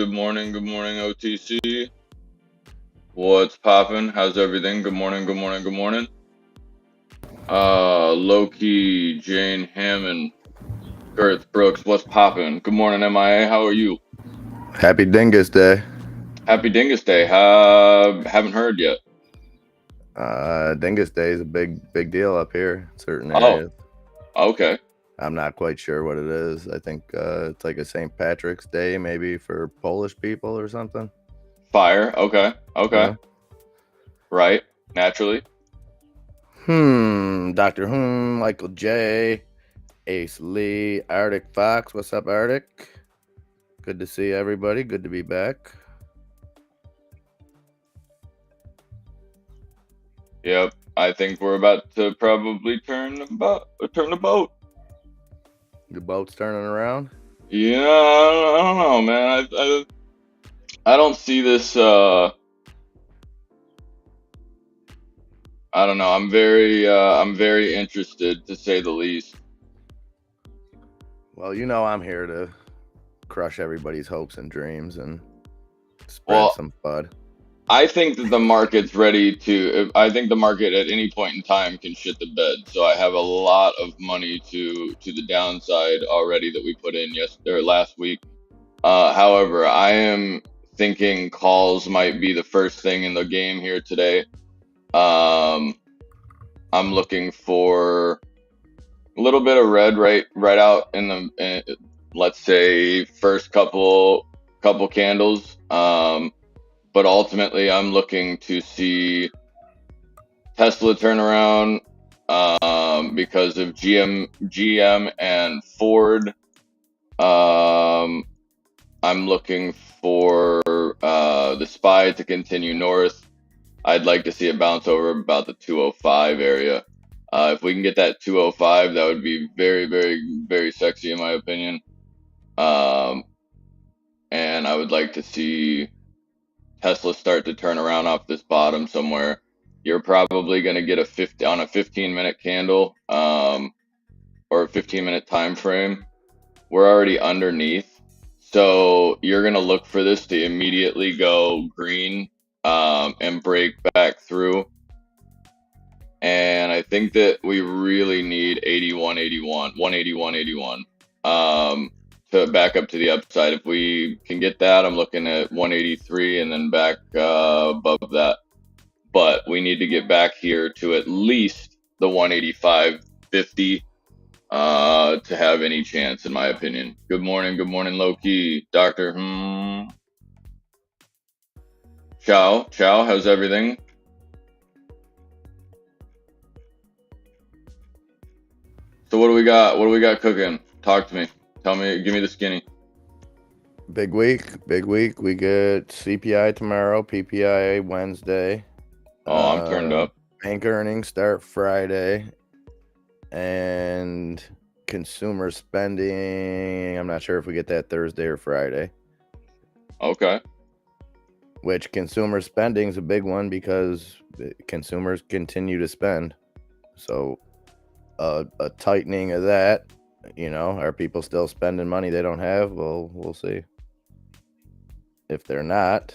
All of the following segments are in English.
Good morning, OTC. What's poppin'? How's everything? Good morning, good morning, good morning. Loki, Jane Hammond, Garth Brooks, what's poppin'? Good morning, MIA. How are you? Happy Dingus Day. Happy Dingus Day. Haven't heard yet. Dingus Day is a big deal up here in certain Oh, areas. okay. I'm not quite sure what it is. I think it's like a St. Patrick's Day, maybe for Polish people or something. Fire. Okay. Okay. Yeah. Right. Naturally. Dr. Michael J, Ace Lee, Arctic Fox. What's up, Arctic? Good to see everybody. Good to be back. Yep. I think we're about to probably turn the boat. The boat's turning around. Yeah, I don't know, man. I don't see this. I don't know. I'm very interested to say the least. Well, I'm here to crush everybody's hopes and dreams and spread Well, some FUD. I think that the market's ready to. I think the market at any point in time can shit the bed. So I have a lot of money to the downside already that we put in last week. However, I am thinking calls might be the first thing in the game here today. I'm looking for a little bit of red right out in let's say first couple candles. But ultimately, I'm looking to see Tesla turn around because of GM and Ford. I'm looking for the SPY to continue north. I'd like to see it bounce over about the 205 area. If we can get that 205, that would be very, very, very sexy in my opinion. And I would like to see Tesla start to turn around off this bottom somewhere. You're probably going to get a 15-minute candle, or a 15-minute time frame. We're already underneath, so you're going to look for this to immediately go green, and break back through. And I think that we really need 8181, 181.81, to back up to the upside. If we can get that, I'm looking at 183 and then back above that. But we need to get back here to at least the 185.50 to have any chance, in my opinion. Good morning, Loki. Dr. Ciao, how's everything? So what do we got? What do we got cooking? Talk to me. Tell me, give me the skinny. Big week. We get CPI tomorrow, PPI Wednesday. Oh, I'm turned up. Bank earnings start Friday. And consumer spending, I'm not sure if we get that Thursday or Friday. Okay. Which consumer spending is a big one because consumers continue to spend. So a tightening of that, are people still spending money they don't have? Well, we'll see. If they're not,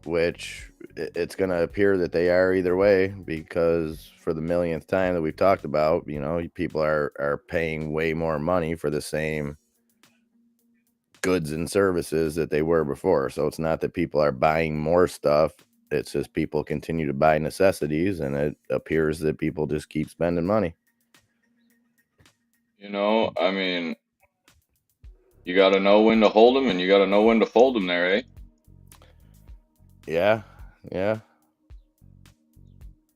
which it's going to appear that they are either way, because for the millionth time that we've talked about, people are paying way more money for the same goods and services that they were before. So it's not that people are buying more stuff. It's just people continue to buy necessities, and it appears that people just keep spending money. I mean, you got to know when to hold them and you got to know when to fold them there, eh? Yeah.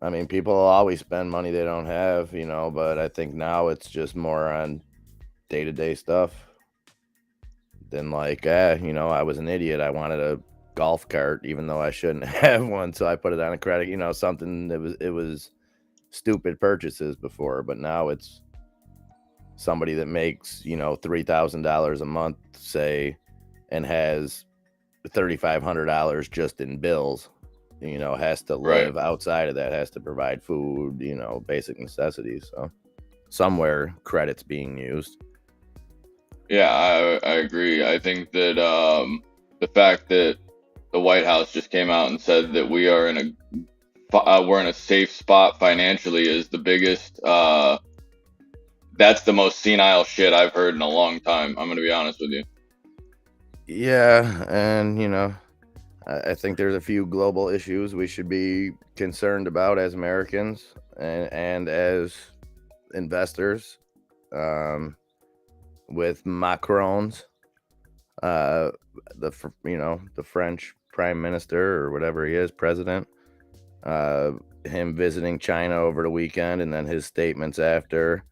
I mean, people will always spend money they don't have, but I think now it's just more on day-to-day stuff than like, I was an idiot. I wanted a golf cart, even though I shouldn't have one, so I put it on a credit, something that it was stupid purchases before, but now it's somebody that makes, $3,000 a month, say, and has $3,500 just in bills, has to live outside of that, has to provide food, basic necessities. So somewhere credit's being used. Yeah, I agree. I think that the fact that the White House just came out and said that we're in a safe spot financially is the biggest. That's the most senile shit I've heard in a long time. I'm gonna be honest with you. Yeah, and I think there's a few global issues we should be concerned about as Americans and as investors. Um, with Macron's, uh, the French prime minister or whatever he is, president, uh, him visiting China over the weekend, and then his statements after,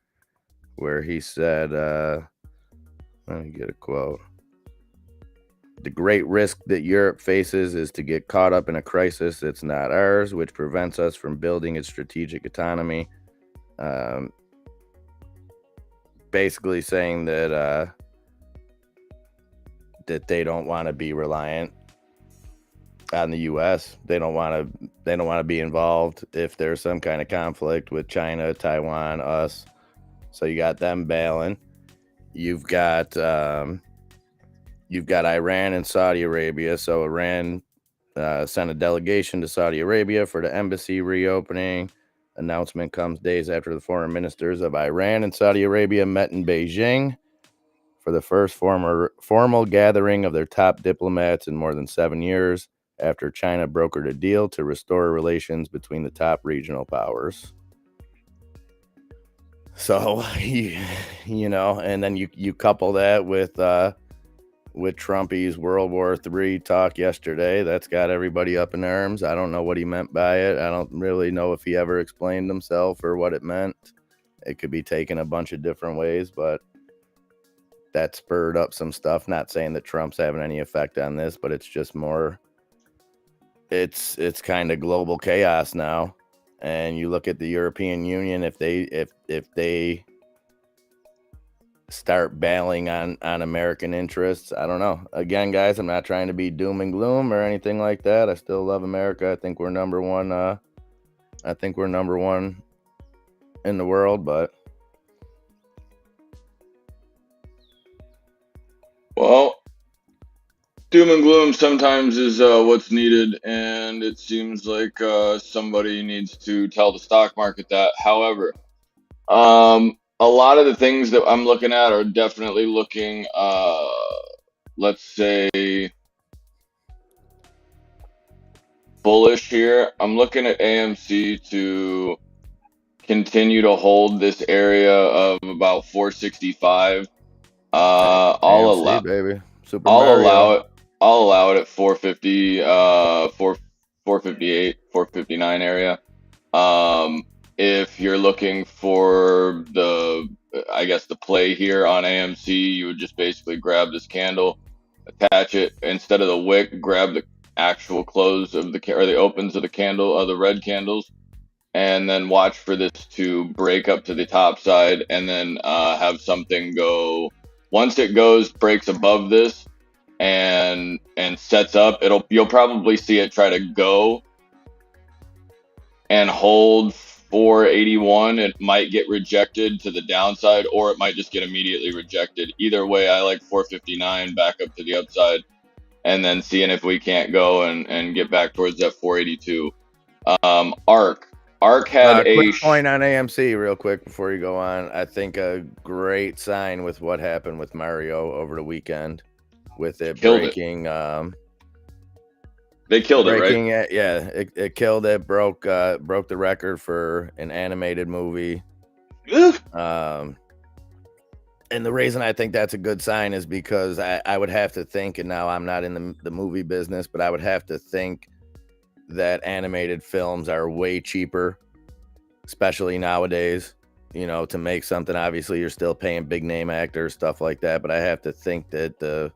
where he said, let me get a quote. The great risk that Europe faces is to get caught up in a crisis that's not ours, which prevents us from building its strategic autonomy. Um, basically saying that they don't want to be reliant on the U.S. They don't want to be involved if there's some kind of conflict with China, Taiwan, us. So you got them bailing. You've got Iran and Saudi Arabia. So Iran sent a delegation to Saudi Arabia for the embassy reopening. Announcement comes days after the foreign ministers of Iran and Saudi Arabia met in Beijing for the first formal gathering of their top diplomats in more than 7 years, after China brokered a deal to restore relations between the top regional powers. So, and then you couple that with Trumpy's World War III talk yesterday. That's got everybody up in arms. I don't know what he meant by it. I don't really know if he ever explained himself or what it meant. It could be taken a bunch of different ways, but that spurred up some stuff. Not saying that Trump's having any effect on this, but it's just more, it's kind of global chaos now. And you look at the European Union, if they start bailing on American interests, I don't know. Again, guys, I'm not trying to be doom and gloom or anything like that. I still love America. I think we're number one. I think we're number one in the world, but Well, doom and gloom sometimes is what's needed, and it seems like somebody needs to tell the stock market that. However, a lot of the things that I'm looking at are definitely looking, let's say, bullish here. I'm looking at AMC to continue to hold this area of about 465. hey, I'll AMC, allow baby. Super I'll allow Mario. it. I'll allow it at 450, 458, 459 area. Um, if you're looking for I guess the play here on AMC, you would just basically grab this candle, attach it instead of the wick, grab the actual close of or the opens of the candle, of the red candles, and then watch for this to break up to the top side, and then have something go. Once it breaks above this, and sets up, you'll probably see it try to go and hold 481. It might get rejected to the downside, or it might just get immediately rejected. Either way, I like 459 back up to the upside, and then seeing if we can't go and get back towards that 482. Arc had Quick point on AMC real quick before you go on. I think a great sign with what happened with Mario over the weekend, with it breaking. They killed it, right? It, yeah, it killed it. Broke the record for an animated movie. And the reason I think that's a good sign is because I would have to think, and now I'm not in the movie business, but I would have to think that animated films are way cheaper, especially nowadays, to make something. Obviously you're still paying big name actors, stuff like that, but I have to think that the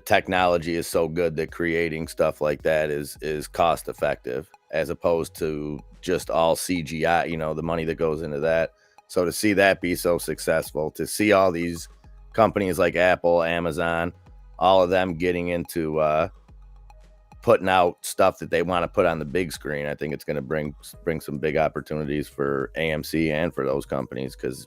technology is so good that creating stuff like that is cost effective, as opposed to just all CGI, the money that goes into that. So to see that be so successful, to see all these companies like Apple, Amazon, all of them getting into putting out stuff that they want to put on the big screen, I think it's going to bring some big opportunities for AMC and for those companies, because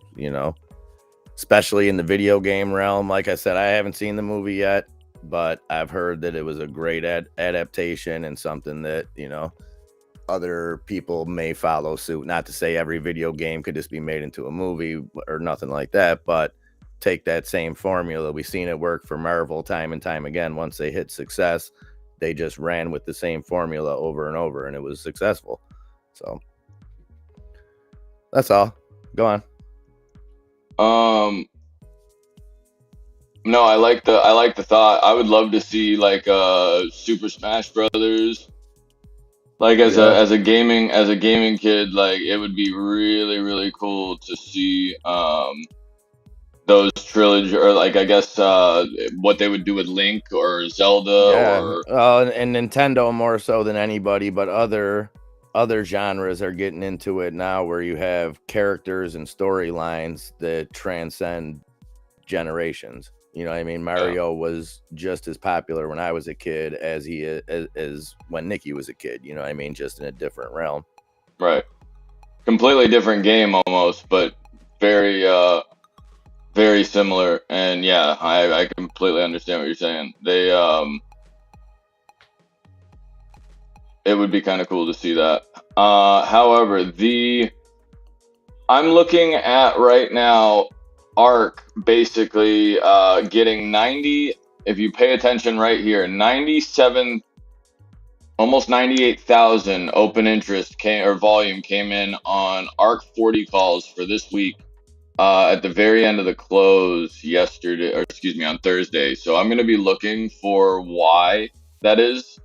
especially in the video game realm. Like I said, I haven't seen the movie yet, but I've heard that it was a great adaptation and something that, other people may follow suit. Not to say every video game could just be made into a movie or nothing like that, but take that same formula. We've seen it work for Marvel time and time again. Once they hit success, they just ran with the same formula over and over, and it was successful. So that's all. Go on. No, I like the thought. I would love to see like Super Smash Brothers. Like as a gaming kid, like it would be really really cool to see those trilogy, or like I guess what they would do with Link or Zelda Yeah, or and Nintendo more so than anybody, but other genres are getting into it now, where you have characters and storylines that transcend generations. You know what I mean? Mario was just as popular when I was a kid as he is as when Nikki was a kid. You know what I mean? Just in a different realm. right. Completely different game almost, but very very similar. And yeah, I completely understand what you're saying. They it would be kind of cool to see that. However, I'm looking at right now Arc basically getting 90, if you pay attention right here, 97, almost 98,000 open interest volume came in on Arc 40 calls for this week at the very end of the close yesterday, or excuse me, on Thursday. So I'm going to be looking for why that is,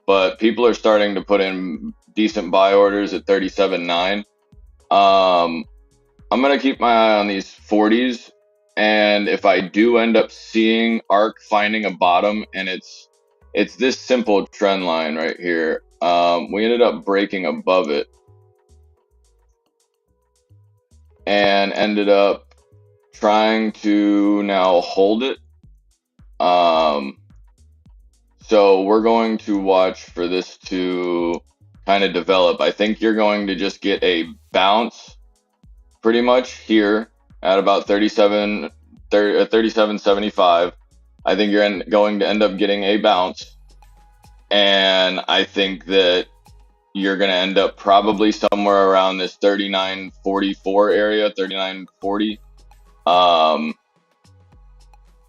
but people are starting to put in decent buy orders at 37.9. I'm going to keep my eye on these 40s. And if I do end up seeing ARC finding a bottom, and it's this simple trend line right here, we ended up breaking above it and ended up trying to now hold it. So we're going to watch for this to kind of develop. I think you're going to just get a bounce pretty much here at about 37.75. I think you're going to end up getting a bounce, and I think that you're going to end up probably somewhere around this 39.44 area, 39.40.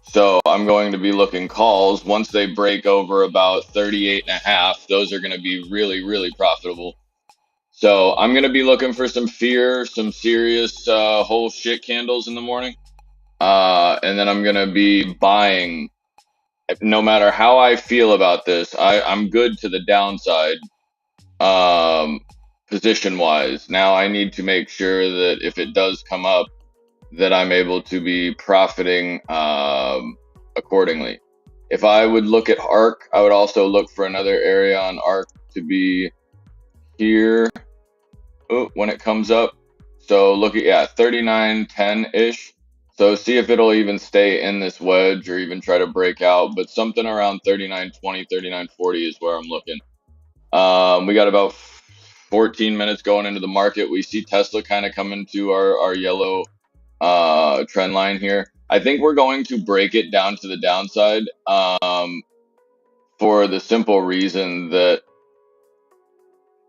So I'm going to be looking calls once they break over about 38.5. Those are going to be really really profitable. So I'm going to be looking for some fear, some serious whole shit candles in the morning. And then I'm going to be buying, no matter how I feel about this. I'm good to the downside position wise. Now I need to make sure that if it does come up, that I'm able to be profiting accordingly. If I would look at ARC, I would also look for another area on ARC to be here. When it comes up. So look at 39.10 ish. So see if it'll even stay in this wedge or even try to break out. But something around 39.20, 39.40 is where I'm looking. We got about 14 minutes going into the market. We see Tesla kind of coming to our yellow trend line here. I think we're going to break it down to the downside for the simple reason that,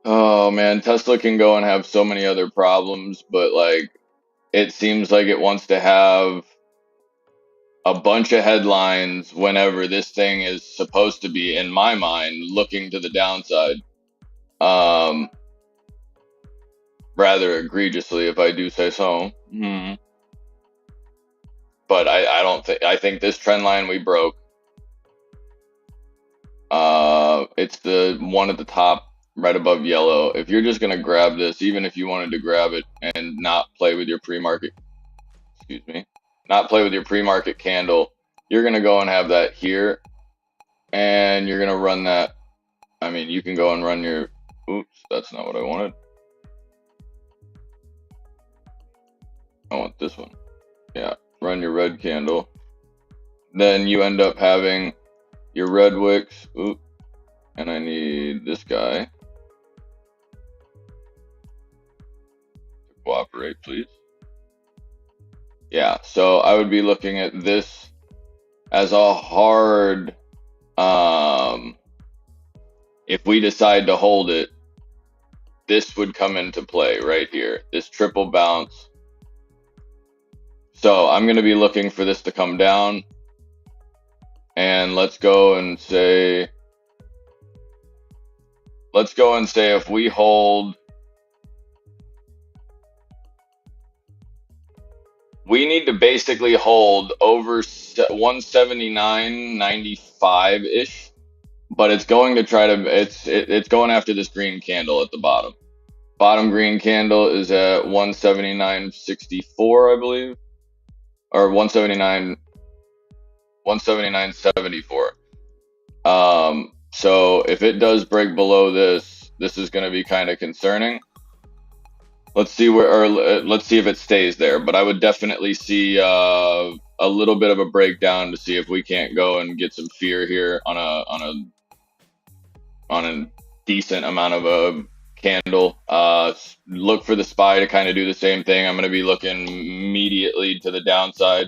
oh man, Tesla can go and have so many other problems, but like it seems like it wants to have a bunch of headlines whenever this thing is supposed to be, in my mind, looking to the downside. Rather egregiously, if I do say so. But I think this trend line we broke. It's the one at the top right above yellow. If you're just gonna grab this, even if you wanted to grab it and not play with your pre-market, not play with your pre-market candle, you're gonna go and have that here, and you're gonna run that. I mean, you can go and run your. Oops, that's not what I wanted. I want this one. Yeah, run your red candle. Then you end up having your red wicks. Oops, and I need this guy to cooperate, please. Yeah, so I would be looking at this as a hard, um, if we decide to hold it, this would come into play right here, this triple bounce. So I'm going to be looking for this to come down, and let's go and say if we hold, we need to basically hold over 179.95 ish, but it's going to try to it's going after this green candle at the bottom. Bottom green candle is at 179.64, I believe, or 179.74. So if it does break below this, this is going to be kind of concerning. Let's see let's see if it stays there. But I would definitely see a little bit of a breakdown to see if we can't go and get some fear here on a decent amount of a candle. Look for the SPY to kind of do the same thing. I'm going to be looking immediately to the downside.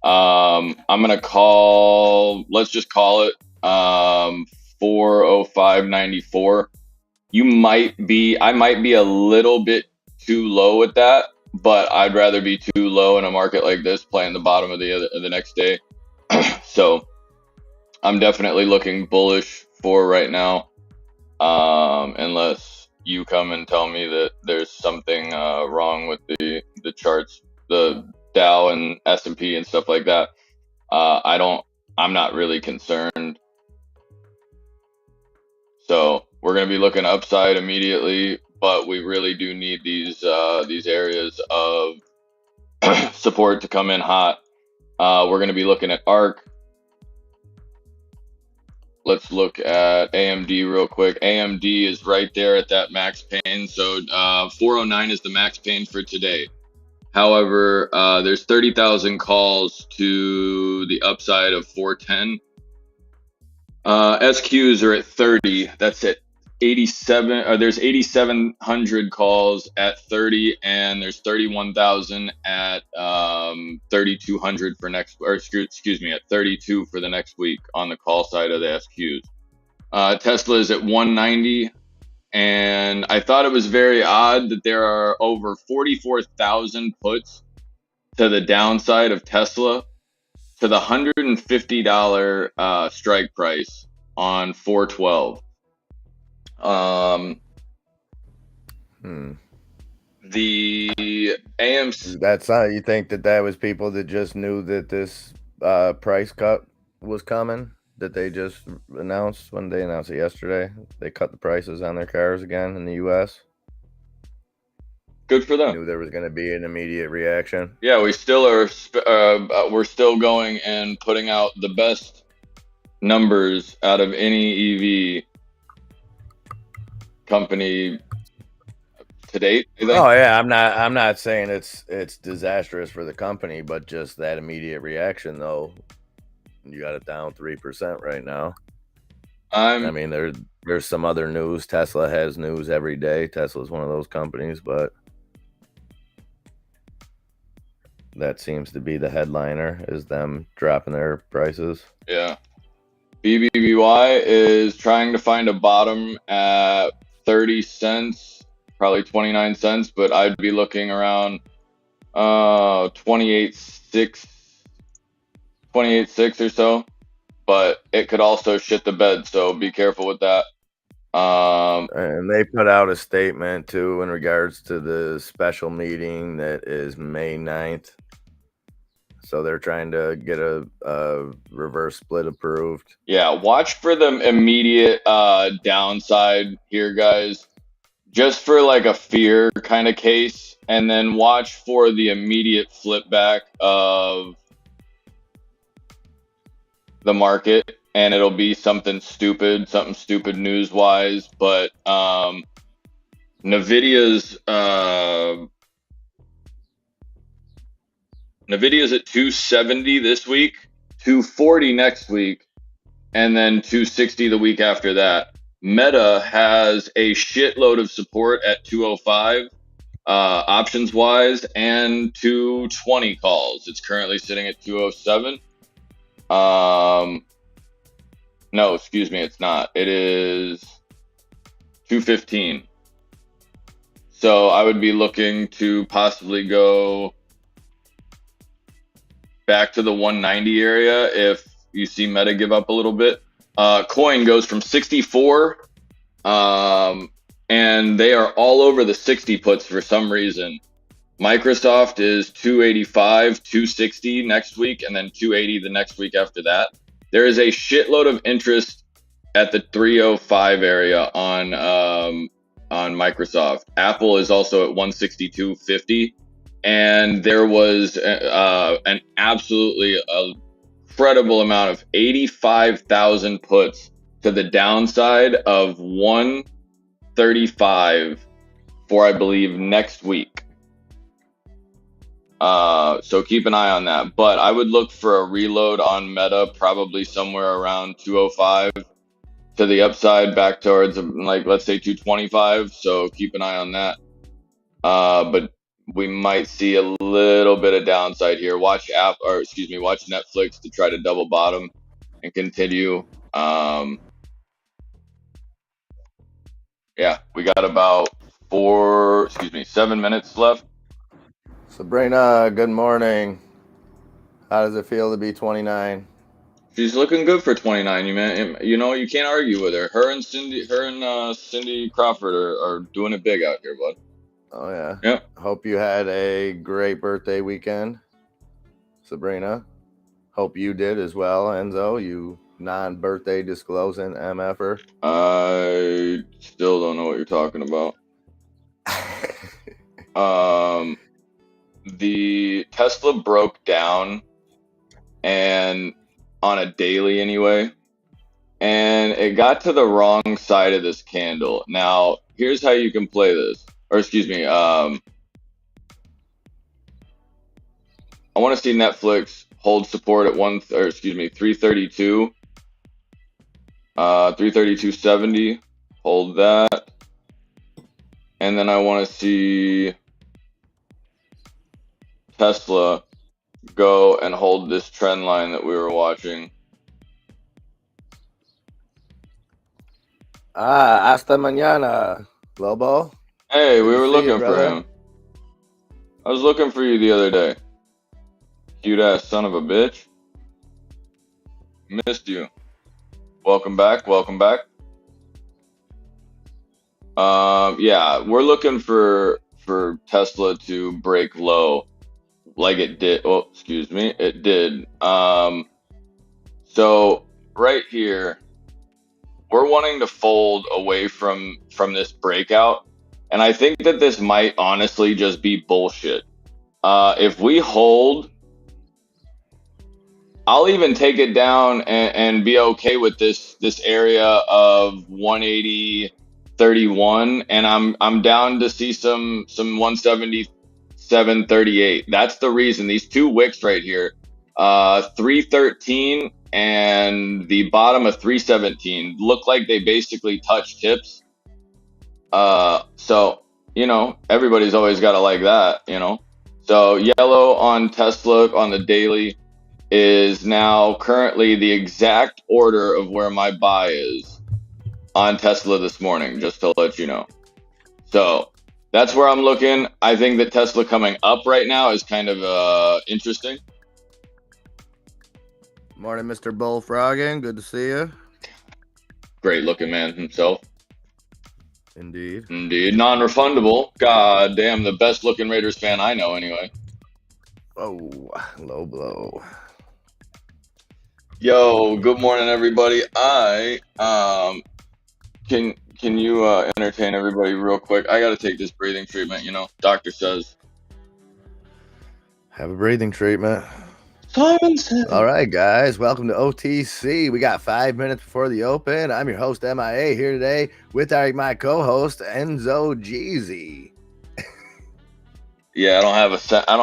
I'm going to let's just call it 405.94. I might be a little bit too low at that, but I'd rather be too low in a market like this playing the bottom of the next day. So I'm definitely looking bullish for right now, unless you come and tell me that there's something wrong with the charts, the Dow and S&P and stuff like that. I'm not really concerned. So we're going to be looking upside immediately, but we really do need these areas of support to come in hot. We're going to be looking at ARC. Let's look at AMD real quick. AMD is right there at that max pain. So 409 is the max pain for today. However, there's 30,000 calls to the upside of 410. SQs are at 30. That's at 87. There's 8,700 calls at 30, and there's 31,000 at 3,200 for next. Or excuse me, at 32 for the next week on the call side of the SQs. Tesla is at 190, and I thought it was very odd that there are over 44,000 puts to the downside of Tesla to the $150 strike price on 412. The AMC. That's not, you think that was people that just knew that this price cut was coming, that they just announced when they announced it yesterday? They cut the prices on their cars again in the U.S. Good for them. Knew there was going to be an immediate reaction. Yeah, we still are. We're still going and putting out the best numbers out of any EV company to date. Oh yeah, I'm not saying it's disastrous for the company, but just that immediate reaction though. You got it down 3% right now. I mean, there's some other news. Tesla has news every day. Tesla's one of those companies, but that seems to be the headliner, is them dropping their prices. Yeah. BBBY is trying to find a bottom at 30 cents, probably 29 cents, but I'd be looking around 28.6 or so. But it could also shit the bed, so be careful with that. And they put out a statement too in regards to the special meeting that is May 9th. So they're trying to get a reverse split approved. Yeah, watch for the immediate downside here, guys. Just for like a fear kind of case. And then watch for the immediate flip back of the market. And it'll be something stupid news-wise. But NVIDIA's at 270 this week, 240 next week, and then 260 the week after that. Meta has a shitload of support at 205. options wise, and 220 calls. It's currently sitting at 207. No, excuse me, it's not. It is 215. So I would be looking to possibly go back to the 190 area if you see Meta give up a little bit. Coin goes from 64, and they are all over the 60 puts for some reason. Microsoft is 285, 260 next week, and then 280 the next week after that. There is a shitload of interest at the 305 area on Microsoft. Apple is also at 162.50, and there was an absolutely incredible amount of 85,000 puts to the downside of 135 for, I believe, next week. So keep an eye on that. But I would look for a reload on Meta, probably somewhere around 205 to the upside, back towards like, let's say 225. So keep an eye on that. But we might see a little bit of downside here. Watch Netflix to try to double bottom and continue. Yeah, we got about 7 minutes left. Sabrina, good morning. How does it feel to be 29? She's looking good for 29. You can't argue with her. Her and Cindy Crawford are doing it big out here, bud. Oh yeah. Yep. Hope you had a great birthday weekend, Sabrina. Hope you did as well, Enzo. You non-birthday disclosing MFer. I still don't know what you're talking about. The Tesla broke down, and on a daily anyway, and it got to the wrong side of this candle. Now, here's how you can play this. Or excuse me, I want to see Netflix hold support at 332. 332.70. Hold that. And then I want to see Tesla go and hold this trend line that we were watching. Hasta mañana, Lobo. Hey, we were looking for him. I was looking for you the other day. Cute ass son of a bitch. Missed you. Welcome back. Yeah, we're looking for Tesla to break low, like it did. Oh, excuse me, it did. So right here, we're wanting to fold away from this breakout, and I think that this might honestly just be bullshit. If we hold, I'll even take it down and be okay with this area of 180.31, and I'm down to see some 177.38. That's the reason. These two wicks right here, 313 and the bottom of 317, look like they basically touch tips. So everybody's always got to like that, So yellow on Tesla on the daily is now currently the exact order of where my buy is on Tesla this morning, just to let you know. So that's where I'm looking. I think that Tesla coming up right now is kind of interesting. Morning, Mr. Bullfrogging. Good to see you. Great looking man himself. Indeed. Non-refundable. God damn, the best looking Raiders fan I know anyway. Oh, low blow. Yo, good morning, everybody. Can you entertain everybody real quick? I got to take this breathing treatment. Doctor says. Have a breathing treatment. Simon said. All right, guys. Welcome to OTC. We got 5 minutes before the open. I'm your host, MIA, here today with my co-host, Enzo Jeezy. Yeah, I don't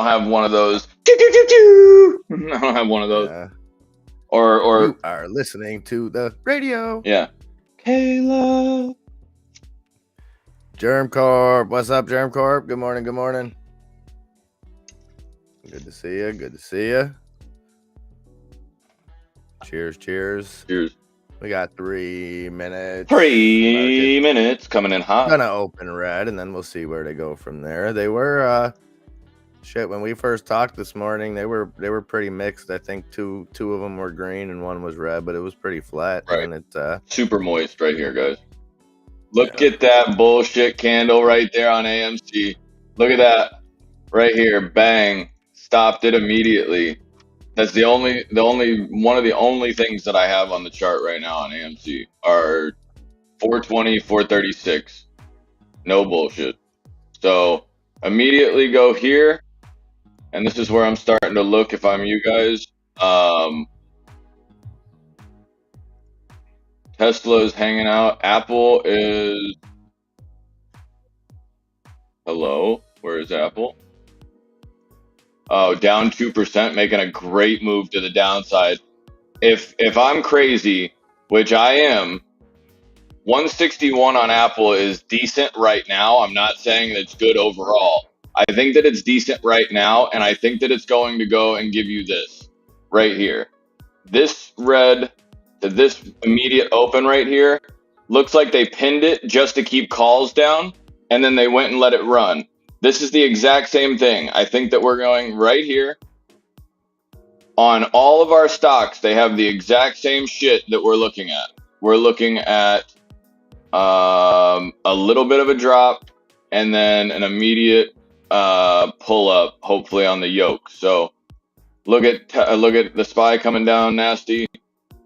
have one of those. I don't have one of those. Yeah. Or you are listening to the radio. Yeah. Kayla. Germ Corp. What's up, Germ Corp? Good morning. Good morning. Good to see you. Good to see you. Cheers. Cheers. Cheers. We got 3 minutes. 3 minutes coming in hot. Gonna open red, and then we'll see where they go from there. They were shit when we first talked this morning. They were pretty mixed. I think two of them were green and one was red, but it was pretty flat. Right. And it super moist right here, guys. Look at that bullshit candle right there on AMC. Look at that right here. Bang. Stopped it immediately. That's the only one of the only things that I have on the chart right now on AMC are 420, 436. No bullshit. So immediately go here. And this is where I'm starting to look if I'm you guys. Tesla is hanging out. Apple is... Hello? Where is Apple? Oh, down 2%, making a great move to the downside. If I'm crazy, which I am, 161 on Apple is decent right now. I'm not saying that it's good overall. I think that it's decent right now, and I think that it's going to go and give you this right here. This red to this immediate open right here looks like they pinned it just to keep calls down, and then they went and let it run. This is the exact same thing. I think that we're going right here. On all of our stocks, they have the exact same shit that we're looking at. We're looking at a little bit of a drop and then an immediate pull up, hopefully on the yoke. So look at the SPY coming down nasty,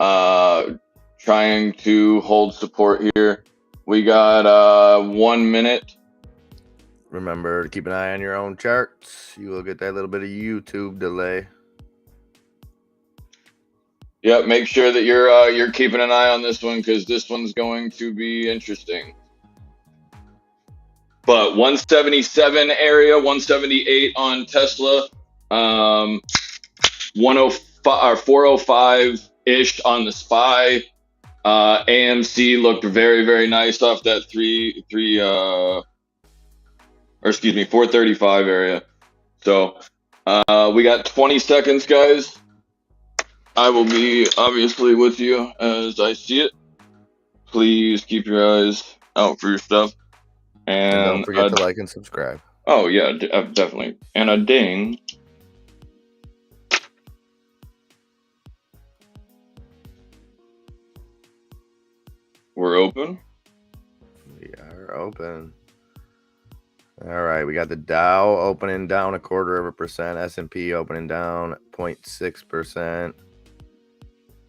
trying to hold support here. We got 1 minute. Remember to keep an eye on your own charts. You will get that little bit of YouTube delay. Yep, make sure that you're keeping an eye on this one because this one's going to be interesting. But 177 area, 178 on Tesla, 105 or 405 ish on the SPY. AMC looked very, very nice off that 435 area. So we got 20 seconds, guys. I will be obviously with you as I see it. Please keep your eyes out for your stuff. And don't forget to like and subscribe. Oh, yeah, definitely. And a ding. We're open. We are open. All right, we got the Dow opening down 0.25%, S&P opening down 0.6%,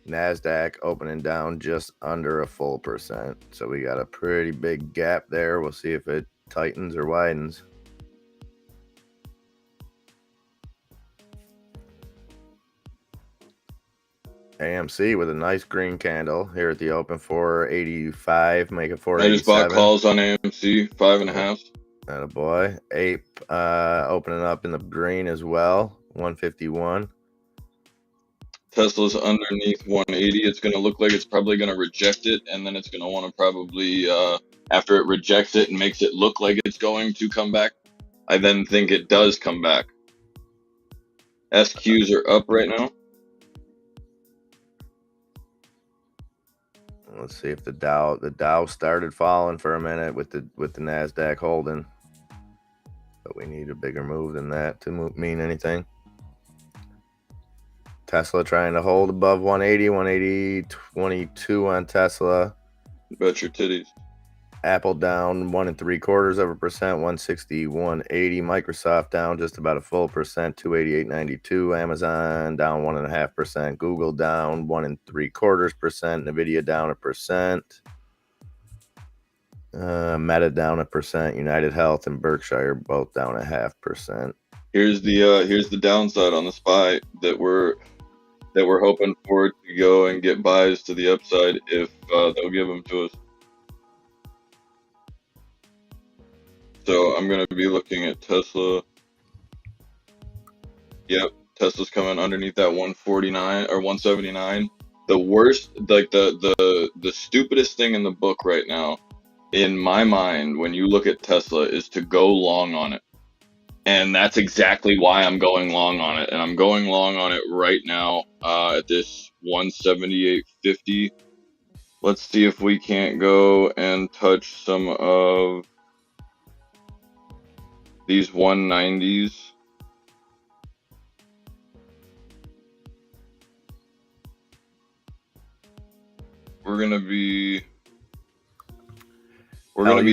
NASDAQ opening down just under 1%. So we got a pretty big gap there. We'll see if it tightens or widens. AMC with a nice green candle here at the open, 485, make it 487. I just bought calls on AMC, 5.5. Attaboy. Ape opening up in the green as well, 151. Tesla's underneath 180. It's going to look like it's probably going to reject it, and then it's going to want to probably, after it rejects it and makes it look like it's going to come back, I then think it does come back. SQs are up right now. Let's see if the Dow started falling for a minute with the NASDAQ holding, but we need a bigger move than that to mean anything. Tesla trying to hold above 180, 22 on Tesla. Bet your titties. Apple down 1.75%, 161.80. Microsoft down just about a full percent, 288.92. Amazon down 1.5%. Google down 1.75%. Nvidia down 1%. Meta down 1%. United Health and Berkshire both down 0.5%. Here's the downside on the SPY that we're hoping for it to go and get buys to the upside if they'll give them to us. So I'm going to be looking at Tesla. Yep, Tesla's coming underneath that 149 or 179. The worst, like the stupidest thing in the book right now in my mind, when you look at Tesla, is to go long on it. And that's exactly why I'm going long on it. And I'm going long on it right now at this 178.50. Let's see if we can't go and touch some of these 190s. We're gonna be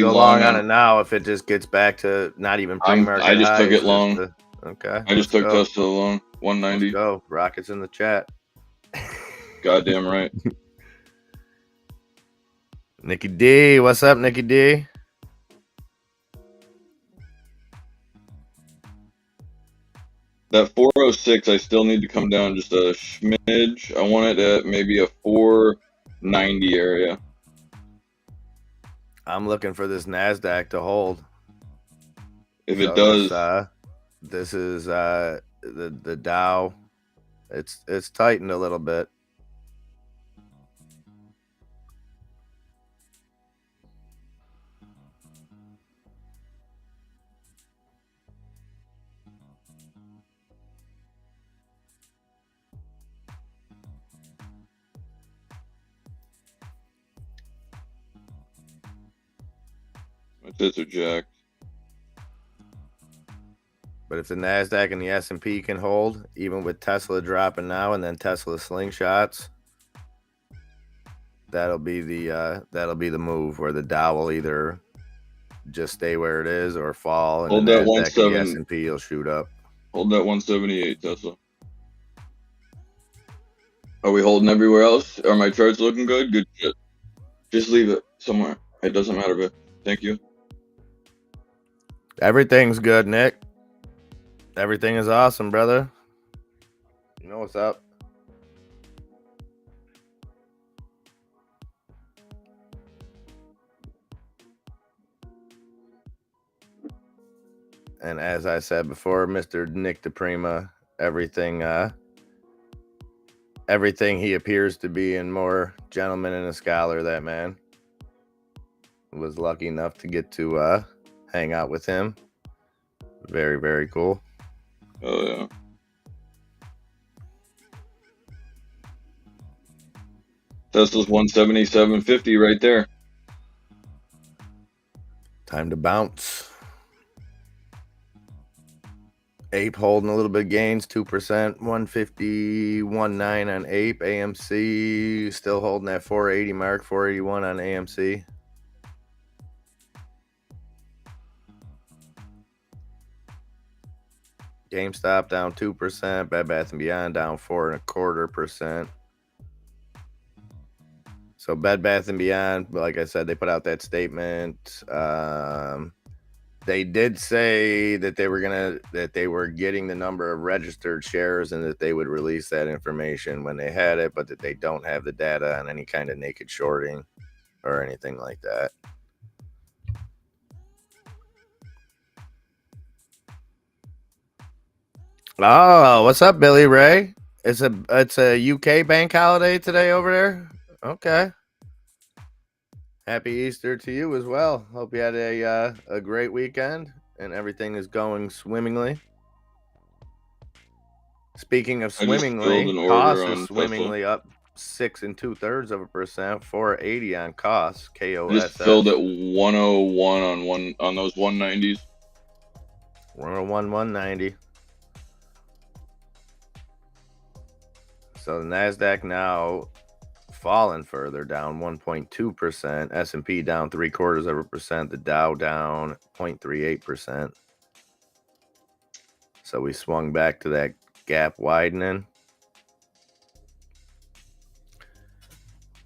long on it now. If it just gets back to not even pre-market I just highs, took it long. Okay, I just took Tesla long. 190. Let's go. Rockets in the chat. Goddamn right. Nikki D, what's up, Nikki D? That 406, I still need to come down just a smidge. I want it at maybe a 490 area. I'm looking for this NASDAQ to hold. If it does, this is the Dow. It's tightened a little bit. my tits are jacked. But if the NASDAQ and the S&P can hold, even with Tesla dropping now and then Tesla slingshots, that'll be the move where the Dow will either just stay where it is or fall, and hold the that NASDAQ and the S&P will shoot up. Hold that 178, Tesla. Are we holding everywhere else? Are my charts looking good? Good shit. Just leave it somewhere. It doesn't matter, but thank you. Everything's good, Nick. Everything is awesome, brother. You know what's up. And as I said before, Mr. Nick DePrima, everything he appears to be and more, gentleman and a scholar, that man. Was lucky enough to get to hang out with him. Very, very cool. Oh yeah. Tesla's 177.50 right there. Time to bounce. Ape holding a little bit of gains, 2%, 150.19 on Ape. AMC still holding that 480 mark, 481 on AMC. GameStop down 2%, Bed Bath & Beyond down 4.25%. So Bed Bath & Beyond, like I said, they put out that statement. They did say that they were getting the number of registered shares and that they would release that information when they had it, but that they don't have the data on any kind of naked shorting or anything like that. Oh, what's up, Billy Ray? It's a UK bank holiday today over there. Okay. Happy Easter to you as well. Hope you had a great weekend and everything is going swimmingly. Speaking of swimmingly, cost is swimmingly up 6 2/3%, 480 on cost. KOS. I just filled at 101 on those 190s. 101, 190. So the NASDAQ now fallen further, down 1.2%. S&P down 0.75%. The Dow down 0.38%. So we swung back to that gap widening.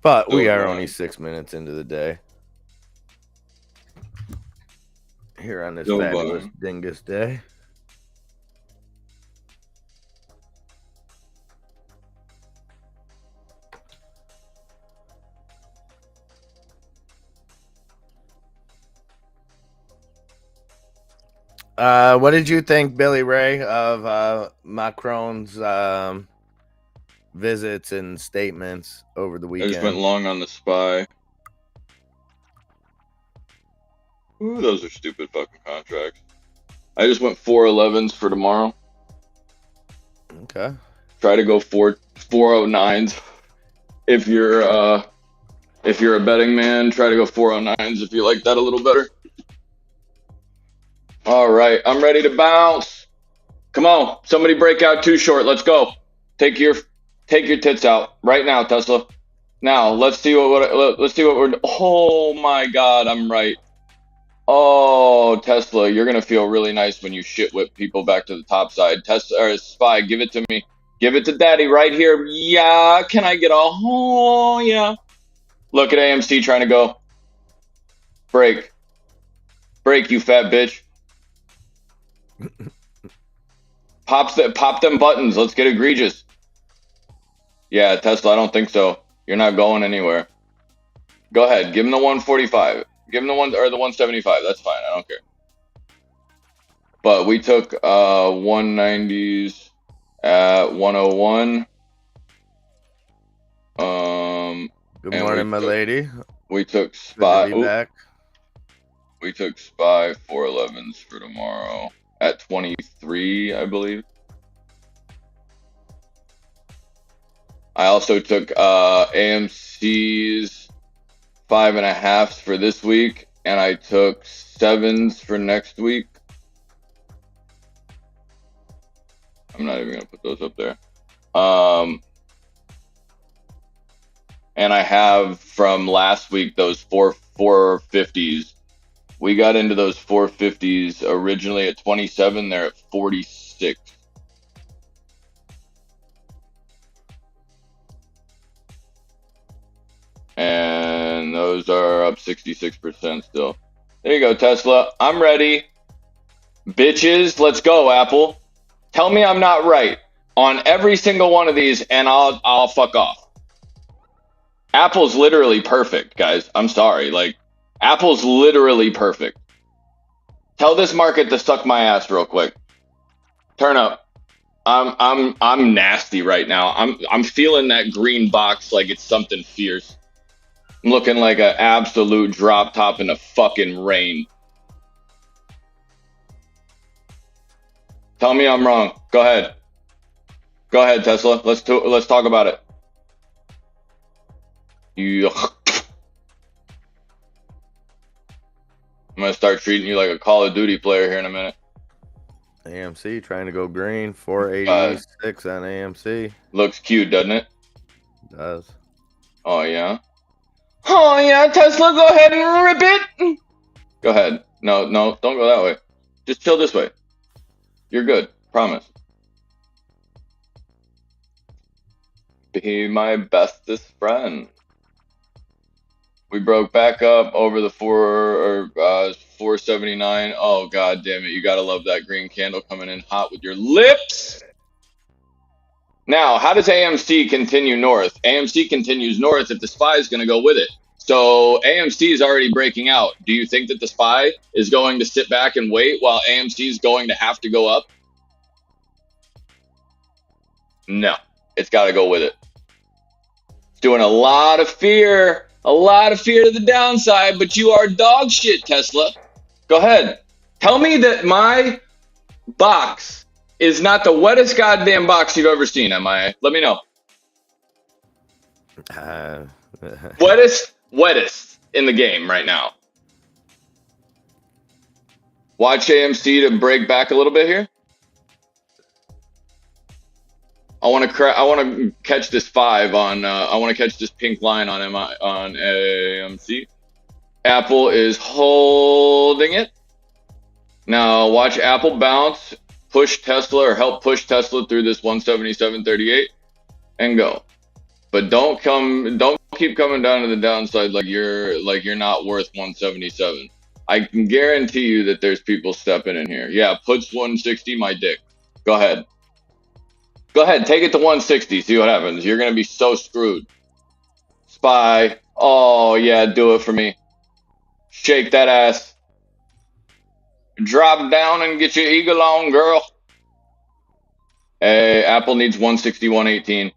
But we are only 6 minutes into the day here on this fabulous dingus day. What did you think, Billy Ray, of Macron's visits and statements over the weekend? I just went long on the SPY. Ooh, those are stupid fucking contracts. I just went 411s for tomorrow. Okay. Try to go 409s. If you're a betting man, try to go 409s if you like that a little better. All right, I'm ready to bounce. Come on, somebody break out too short. Let's go. Take your tits out right now, Tesla. Now let's see let's see what we're. Oh my God, I'm right. Oh, Tesla, you're gonna feel really nice when you shit whip people back to the top side. Tesla or Spy, give it to me. Give it to Daddy right here. Yeah, can I get a oh yeah? Look at AMC trying to go. Break, break, you fat bitch. Pop them buttons. Let's get egregious. Yeah, Tesla, I don't think so. You're not going anywhere. Go ahead, give him the 145. Give him the 175. That's fine. I don't care. But we took 190s at 101. Good And morning, my lady. we took Good Spy. to be back. We took Spy 411s for tomorrow at 23, I believe. I also took AMC's 5.5s for this week, and I took 7s for next week. I'm not even gonna put those up there. And I have from last week those 450s. We got into those 450s originally at 27. They're at 46. And those are up 66% still. There you go, Tesla. I'm ready. Bitches, let's go, Apple. Tell me I'm not right on every single one of these, and I'll fuck off. Apple's literally perfect, guys. I'm sorry. Like, Apple's literally perfect. Tell this market to suck my ass real quick. Turn up. I'm nasty right now. I'm feeling that green box like it's something fierce. I'm looking like an absolute drop top in the fucking rain. Tell me I'm wrong. Go ahead. Go ahead, Tesla. Let's talk about it. Yuck. I'm gonna start treating you like a Call of Duty player here in a minute. AMC trying to go green. 486 on AMC. Looks cute, doesn't it? It does. Oh yeah. Oh yeah, Tesla, go ahead and rip it. Go ahead. No, don't go that way. Just chill this way. You're good. Promise. Be my bestest friend. We broke back up over the 479. Oh god damn it! You gotta love that green candle coming in hot with your lips. Now, how does AMC continue north? AMC continues north if the SPY is going to go with it. So AMC is already breaking out. Do you think that the SPY is going to sit back and wait while AMC is going to have to go up? No, it's got to go with it. It's doing a lot of fear to the downside, but you are dog shit, Tesla. Go ahead. Tell me that my box is not the wettest goddamn box you've ever seen, am I? Let me know. Wettest in the game right now. Watch AMC to break back a little bit here. I want to catch this 5 on. I want to catch this pink line on AMC. Apple is holding it. Now watch Apple bounce, push Tesla or help push Tesla through this 177.38 and go. But don't keep coming down to the downside like you're not worth 177. I can guarantee you that there's people stepping in here. Yeah, puts 160 my dick. Go ahead. Go ahead, take it to 160, see what happens. You're going to be so screwed. SPY. Oh, yeah, do it for me. Shake that ass. Drop down and get your eagle on, girl. Hey, Apple needs 161.18.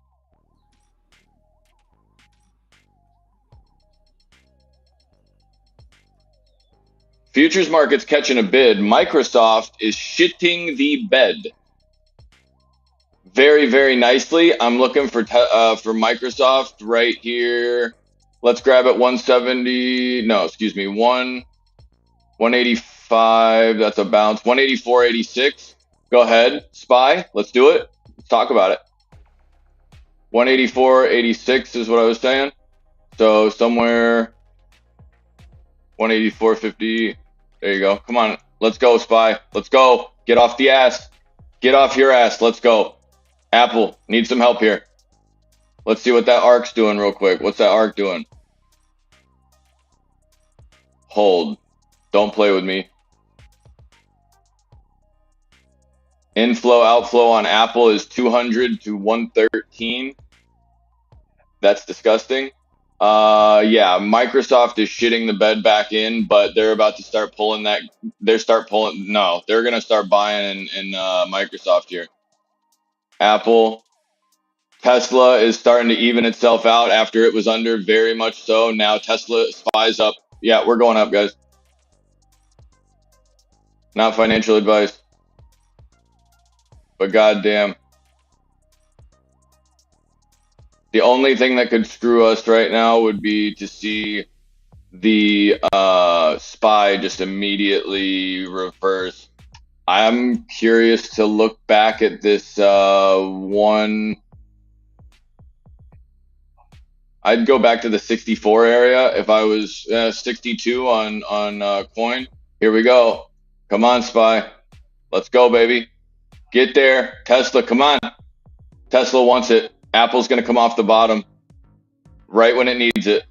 Futures market's catching a bid. Microsoft is shitting the bed very, very nicely. I'm looking for Microsoft right here. Let's grab it 170. No, excuse me, 185. That's a bounce. 184.86. Go ahead, SPY. Let's do it. Let's talk about it. 184.86 is what I was saying. So somewhere 184.50. There you go. Come on. Let's go, SPY. Let's go. Get off the ass. Get off your ass. Let's go. Apple, need some help here. Let's see what that ARC's doing real quick. What's that ARC doing? Hold. Don't play with me. Inflow, outflow on Apple is 200 to 113. That's disgusting. Yeah, Microsoft is shitting the bed back in, but they're about to start pulling that. They're going to start buying in Microsoft here. Apple, Tesla is starting to even itself out after it was under, very much so. Now Tesla SPY's up. Yeah, we're going up, guys. Not financial advice, but goddamn. The only thing that could screw us right now would be to see the SPY just immediately reverse. I'm curious to look back at this one. I'd go back to the 64 area if I was 62 on coin. Here we go. Come on, SPY. Let's go, baby. Get there. Tesla, come on. Tesla wants it. Apple's going to come off the bottom right when it needs it.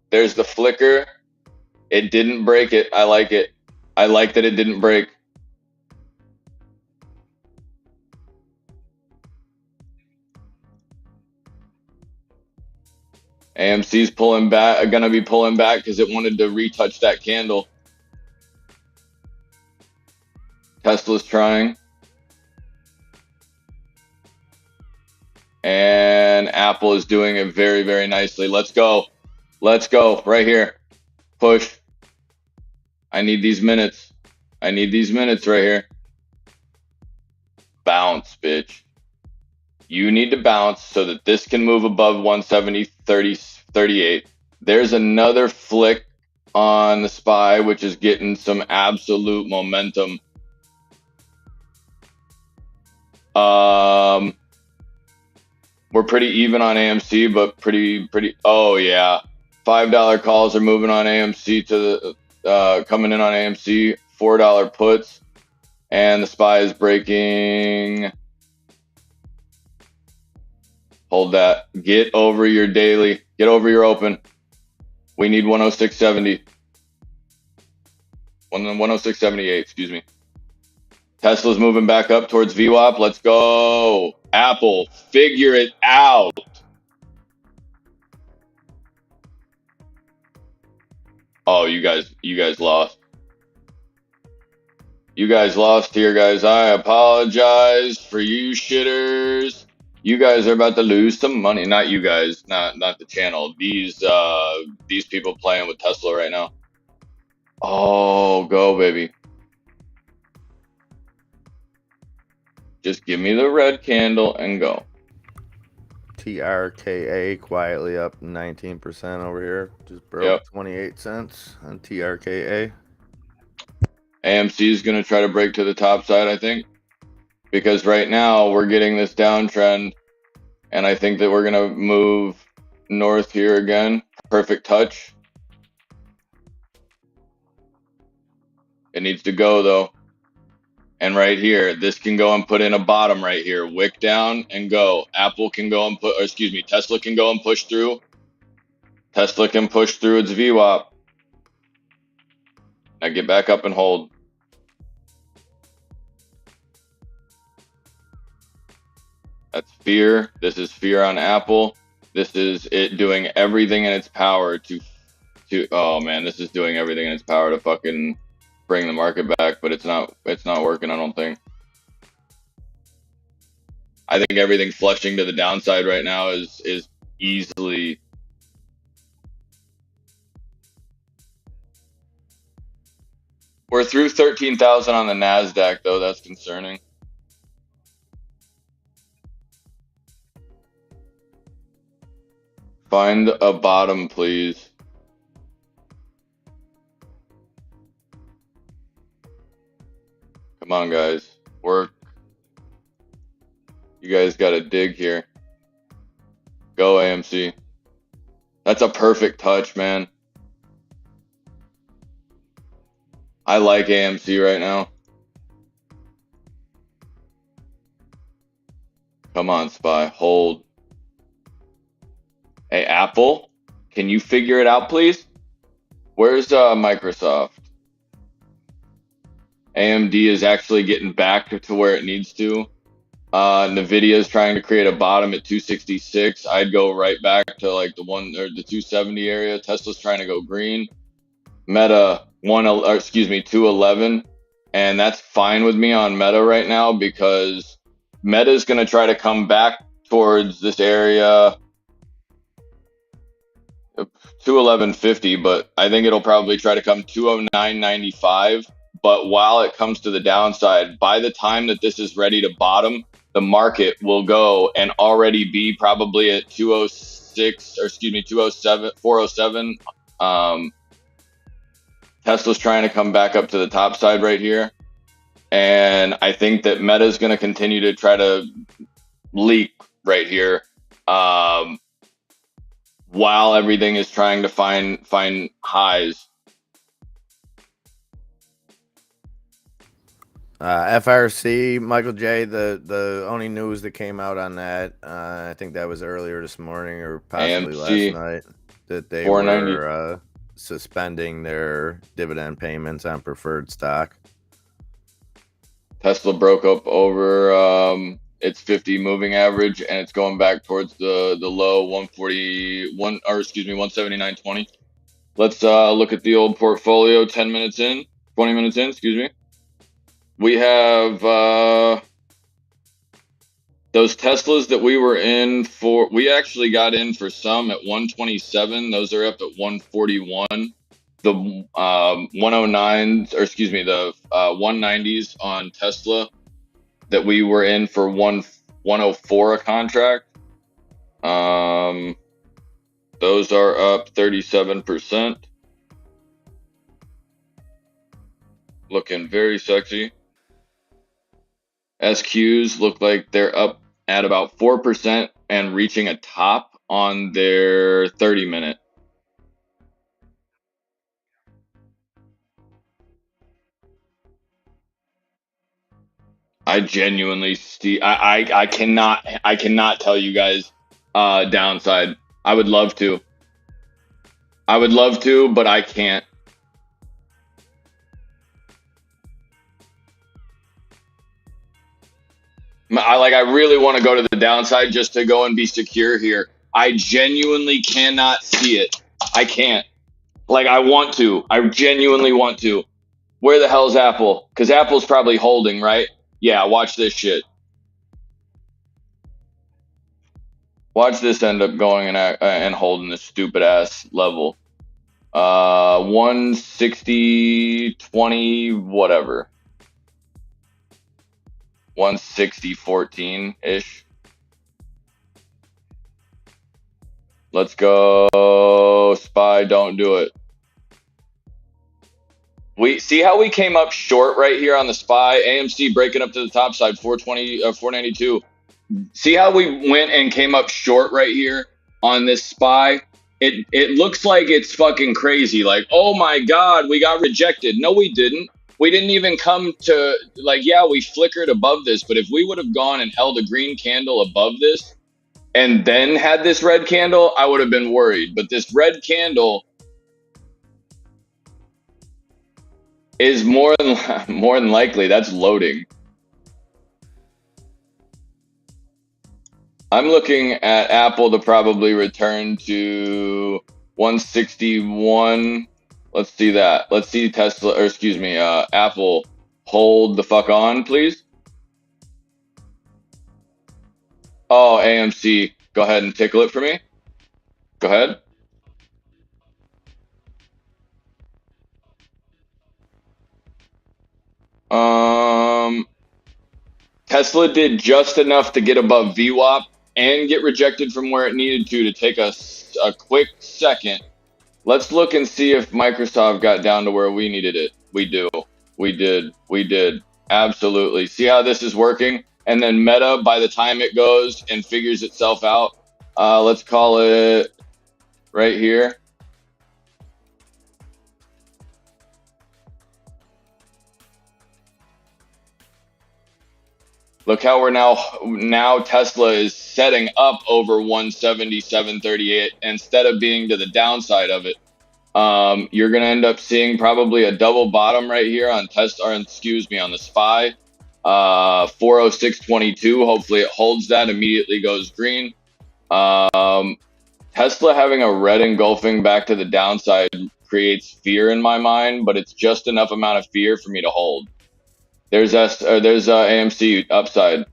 There's the flicker. It didn't break it. I like it. I like that it didn't break. AMC's pulling back, going to be pulling back because it wanted to retouch that candle. Tesla's trying. And Apple is doing it very, very nicely. Let's go. Let's go. Right here. Push. I need these minutes. I need these minutes right here. Bounce, bitch. You need to bounce so that this can move above 170, 30, 38. There's another flick on the SPY, which is getting some absolute momentum. We're pretty even on AMC, but pretty. Oh yeah, $5 calls are moving on AMC to the coming in on AMC. $4 puts, and the SPY is breaking. Hold that. Get over your daily. Get over your open. We need 106.70. 106.78. Excuse me. Tesla's moving back up towards VWAP. Let's go. Apple, figure it out. Oh, you guys lost. You guys lost here, guys. I apologize for you shitters. You guys are about to lose some money. Not you guys, not the channel. These people playing with Tesla right now. Oh, go baby. Just give me the red candle and go. TRKA quietly up 19% over here. Just broke 28 cents on TRKA. AMC is going to try to break to the top side, I think. Because right now we're getting this downtrend. And I think that we're going to move north here again. Perfect touch. It needs to go, though. And right here, this can go and put in a bottom right here. Wick down and go. Apple can go and put, or excuse me, Tesla can go and push through. Tesla can push through its VWAP. Now get back up and hold. That's fear. This is fear on Apple. This is it doing everything in its power to oh man, this is doing everything in its power to fucking bring the market back, but it's not working, I don't think. I think everything flushing to the downside right now is easily We're through 13,000 on the NASDAQ, though. That's concerning. Find a bottom, please. Come on, guys. Work. You guys got to dig here. Go, AMC. That's a perfect touch, man. I like AMC right now. Come on, SPY. Hold. Hey, Apple, can you figure it out, please? Where's Microsoft? AMD is actually getting back to where it needs to. Nvidia is trying to create a bottom at 266. I'd go right back to like the 270 area. Tesla's trying to go green. Meta 211, and that's fine with me on Meta right now because Meta is going to try to come back towards this area 211.50, but I think it'll probably try to come 209.95. But while it comes to the downside, by the time that this is ready to bottom, the market will go and already be probably at 207, 407. Tesla's trying to come back up to the top side right here. And I think that Meta is going to continue to try to leak right here while everything is trying to find highs. FRC, Michael J. The only news that came out on that, I think that was earlier this morning or possibly AMC, last night, that they 490. were suspending their dividend payments on preferred stock. Tesla broke up over its 50 moving average, and it's going back towards the low 179.20. Let's look at the old portfolio. 20 minutes in. Excuse me. We have those Teslas that we were in for. We actually got in for some at 127. Those are up at 141. The 109s, or excuse me, the 190s on Tesla that we were in for 104 a contract. Those are up 37%. Looking very sexy. SQs look like they're up at about 4% and reaching a top on their 30-minute. I genuinely see. I cannot tell you guys downside. I would love to, but I can't. I really want to go to the downside just to go and be secure here. I genuinely cannot see it. I can't. I want to. I genuinely want to. Where the hell's Apple? Because Apple's probably holding, right? Yeah, watch this shit. Watch this end up going and holding this stupid ass level. 160.20, whatever. 160.14 ish. Let's go, SPY. Don't do it. We see how we came up short right here on the SPY. AMC breaking up to the top side, 420, 492. See how we went and came up short right here on this SPY? It looks like it's fucking crazy. Like, oh my God, we got rejected. No, we didn't. We didn't even come to, yeah, we flickered above this. But if we would have gone and held a green candle above this and then had this red candle, I would have been worried. But this red candle is more than likely that's loading. I'm looking at Apple to probably return to 161. Let's see that. Let's see Tesla, or excuse me, Apple hold the fuck on, please. Oh, AMC, go ahead and tickle it for me. Go ahead. Tesla did just enough to get above VWAP and get rejected from where it needed to take a quick second. Let's look and see if Microsoft got down to where we needed it. We do. We did. We did. Absolutely. See how this is working? And then Meta, by the time it goes and figures itself out, let's call it right here. Look how we're now Tesla is setting up over 177.38 instead of being to the downside of it. You're gonna end up seeing probably a double bottom right here on on the SPY. 406.22. Hopefully it holds that, immediately goes green. Tesla having a red engulfing back to the downside creates fear in my mind, but it's just enough amount of fear for me to hold. There's AMC upside.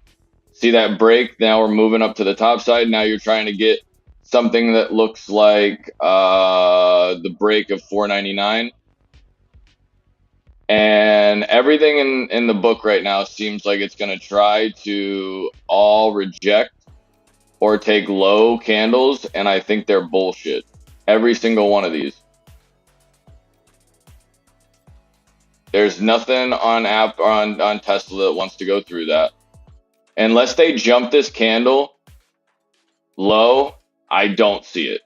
See that break? Now we're moving up to the top side. Now you're trying to get something that looks like the break of 499. And everything in the book right now seems like it's going to try to all reject or take low candles, and I think they're bullshit. Every single one of these. There's nothing on Tesla that wants to go through that. Unless they jump this candle low, I don't see it.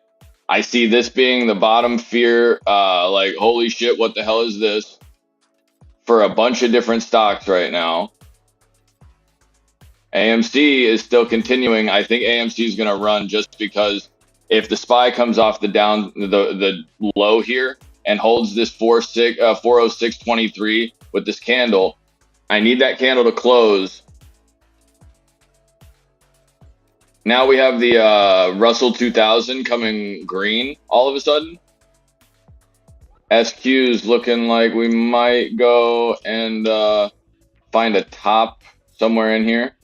I see this being the bottom fear, like, holy shit, what the hell is this? For a bunch of different stocks right now. AMC is still continuing. I think AMC is going to run just because if the SPY comes off the low here and holds this 406.23 with this candle, I need that candle to close. Now we have the Russell 2000 coming green all of a sudden. SQ's looking like we might go and find a top somewhere in here.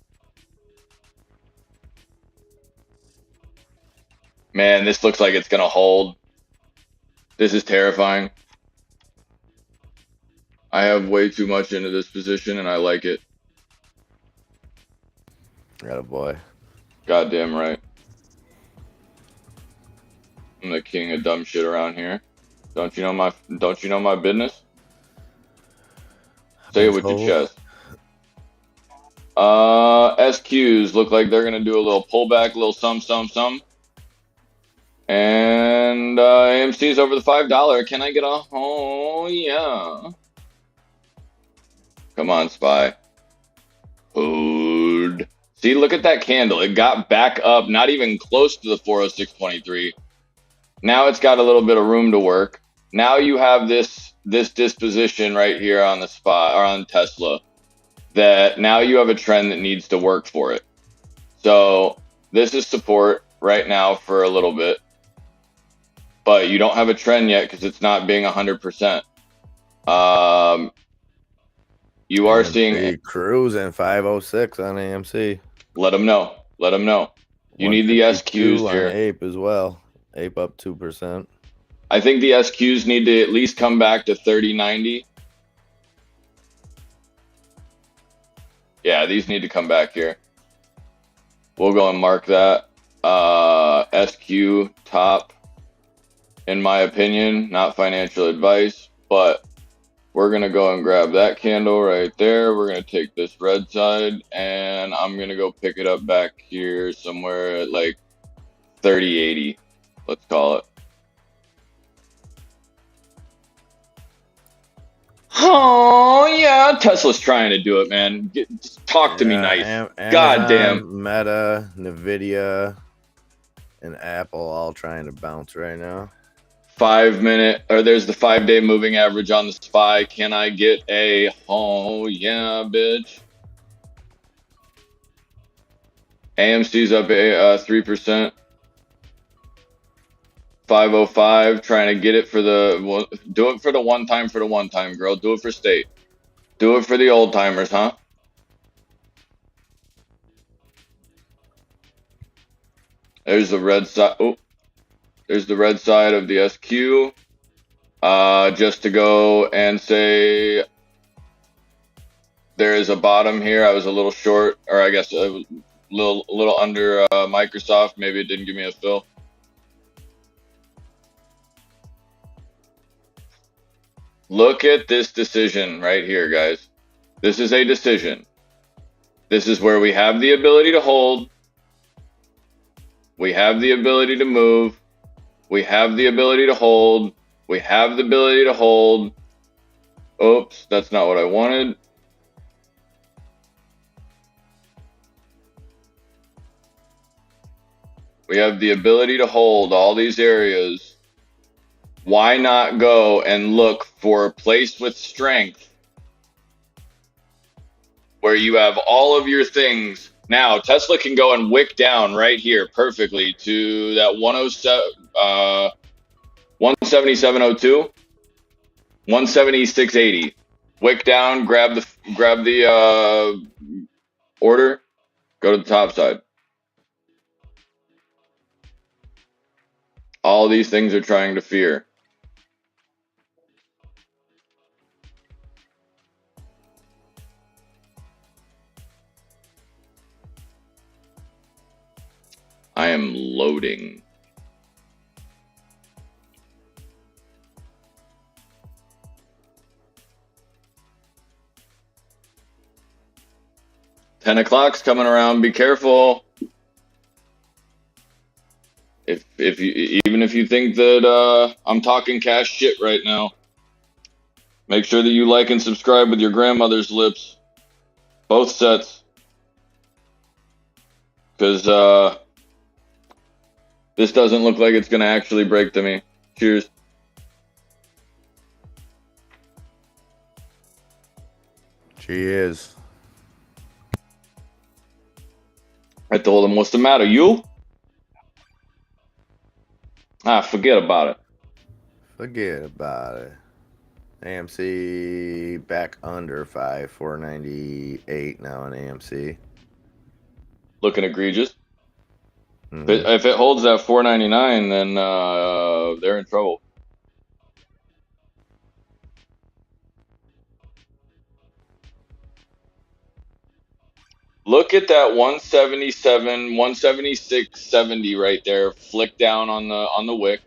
Man, this looks like it's going to hold. This is terrifying. I have way too much into this position, and I like it. Got a boy. Goddamn right. I'm the king of dumb shit around here. Don't you know my business? Say it with your chest. SQs look like they're going to do a little pullback, a little some. And AMC's over the $5. Can I get a... Oh, yeah. Come on, SPY. Hold. See, look at that candle. It got back up, not even close to the 406.23. Now it's got a little bit of room to work. Now you have this disposition right here on the SPY, or on Tesla, that now you have a trend that needs to work for it. So this is support right now for a little bit. But you don't have a trend yet because it's not being 100%. You are seeing cruising 506 on AMC. Let them know. Let them know. You need the SQs here. Ape as well. Ape up 2%. I think the SQs need to at least come back to 30.90. Yeah, these need to come back here. We'll go and mark that. SQ top. In my opinion, not financial advice, but we're going to go and grab that candle right there. We're going to take this red side, and I'm going to go pick it up back here somewhere at like 30.80, let's call it. Oh, yeah, Tesla's trying to do it, man. Just talk to me nice. Goddamn. Meta, Nvidia, and Apple all trying to bounce right now. 5 minute, or there's the 5-day moving average on the SPY. Can I get a, oh yeah, bitch. AMC's up 3%. 505, trying to get it for the, do it for the one time, girl. Do it for state. Do it for the old timers, huh? There's the red side. Oh. There's the red side of the SQ. Just to go and say There is a bottom here. I was a little short, or I guess a little under Microsoft. Maybe it didn't give me a fill. Look at this decision right here, guys. This is a decision. This is where we have the ability to hold. We have the ability to move. We have the ability to hold. We have the ability to hold. Oops, that's not what I wanted. We have the ability to hold all these areas. Why not go and look for a place with strength where you have all of your things? Now, Tesla can go and wick down right here perfectly to that 177.02, 176.80. Wick down, grab the order, go to the top side. All these things are trying to fear. I am loading. $10 o'clock's coming around. Be careful. If you, even if you think that I'm talking cash shit right now, make sure that you like and subscribe with your grandmother's lips. Both sets. Because this doesn't look like it's going to actually break to me. Cheers. Cheers. I told him, what's the matter, you? Ah, forget about it. Forget about it. AMC back under 498 now in AMC. Looking egregious. If it holds that 499, then they're in trouble. Look at that 177, 176.70 right there, flick down on the wick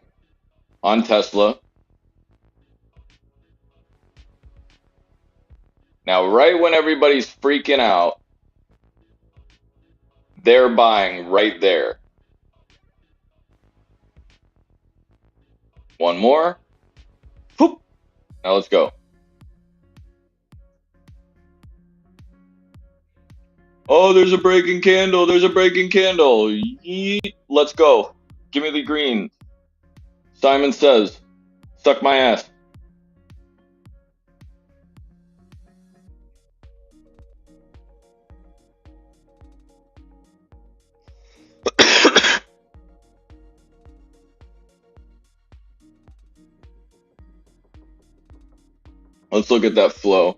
on Tesla. Now, right when everybody's freaking out, they're buying right there. One more. Whoop. Now let's go. Oh, there's a breaking candle. There's a breaking candle. Yeet. Let's go. Give me the green. Simon says, suck my ass. Let's look at that flow.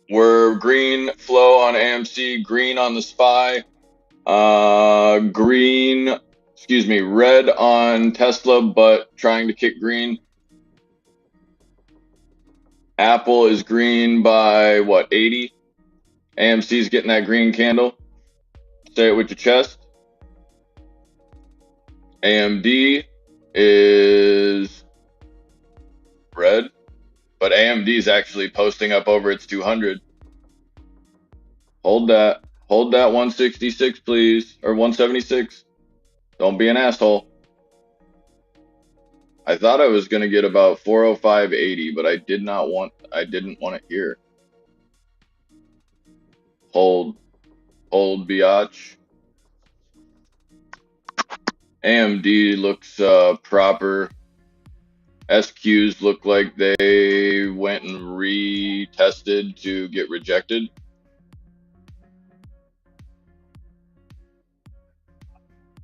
We're green flow on AMC, green on the SPY, red on Tesla, but trying to kick green. Apple is green by what, 80? AMC's getting that green candle. Say it with your chest. AMD is red, but AMD is actually posting up over its 200. Hold that 166, please, or 176. Don't be an asshole. I thought I was gonna get about 405.80, but I didn't want it here. Hold, biatch. AMD looks proper. SQs look like they went and retested to get rejected.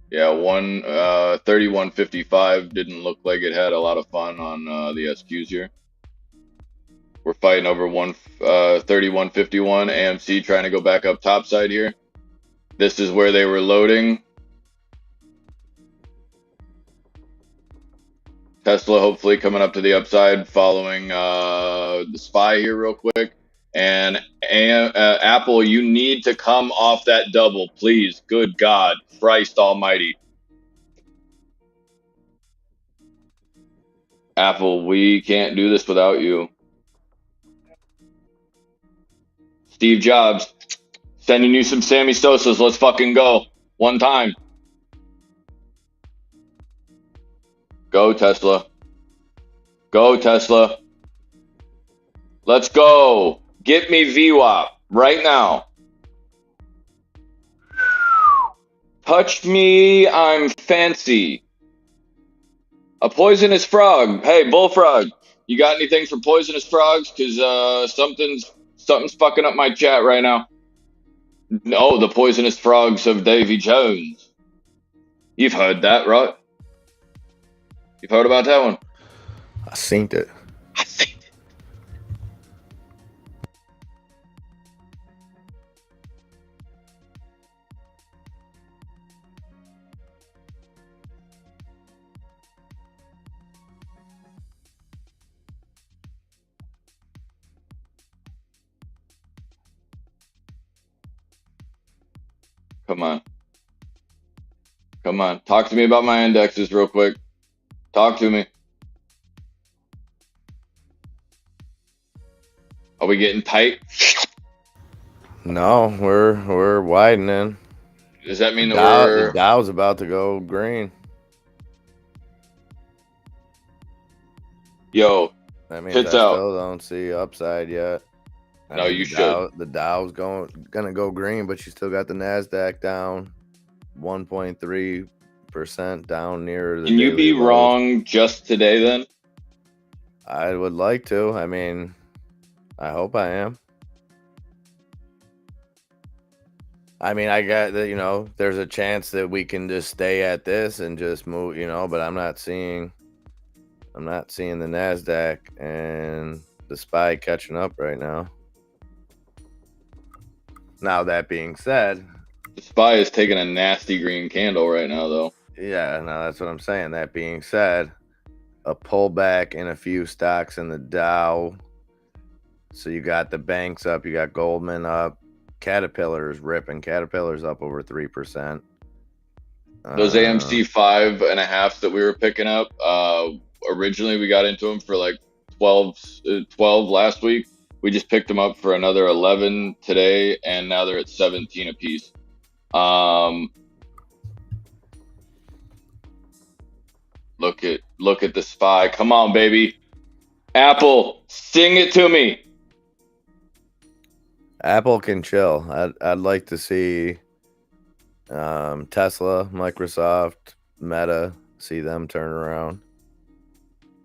Yeah, 3155 didn't look like it had a lot of fun on the SQs here. We're fighting over 3151. AMC trying to go back up topside here. This is where they were loading. Tesla hopefully coming up to the upside following the SPY here real quick. And Apple, you need to come off that double, please. Good God, Christ Almighty. Apple, we can't do this without you. Steve Jobs, sending you some Sammy Sosas. Let's fucking go. One time. Go, Tesla. Go, Tesla. Let's go. Get me VWAP right now. Touch me, I'm fancy. A poisonous frog. Hey, bullfrog, you got anything for poisonous frogs? Because something's fucking up my chat right now. No, the poisonous frogs of Davy Jones. You've heard that, right? You've heard about that one? I seen it. I think. Come on. Come on. Talk to me about my indexes real quick. Talk to me. Are we getting tight? No, we're widening. Does that mean that The we're... Dow's about to go green. Yo, That means Tits I out. still don't see upside yet. No, you should. The Dow's gonna go green, but you still got the Nasdaq down 1.3% down near the Can you be daily lows. wrong just today then? I would like to. I mean, I hope I am. I mean, I got that, there's a chance that we can just stay at this and just move, but I'm not seeing the Nasdaq and the SPY catching up right now. Now, that being said, The SPY is taking a nasty green candle right now, though. yeah, no, that's what I'm saying. That being said, a pullback in a few stocks in the Dow. So you got the banks up, you got Goldman up, Caterpillar's ripping. Caterpillar's up over 3%. Those AMC 5.5s that we were picking up, originally we got into them for like 12 last week. We just picked them up for another 11 today, and now they're at 17 a piece. Look at the SPY. Come on, baby. Apple, sing it to me. Apple can chill. I'd like to see Tesla, Microsoft, Meta, see them turn around.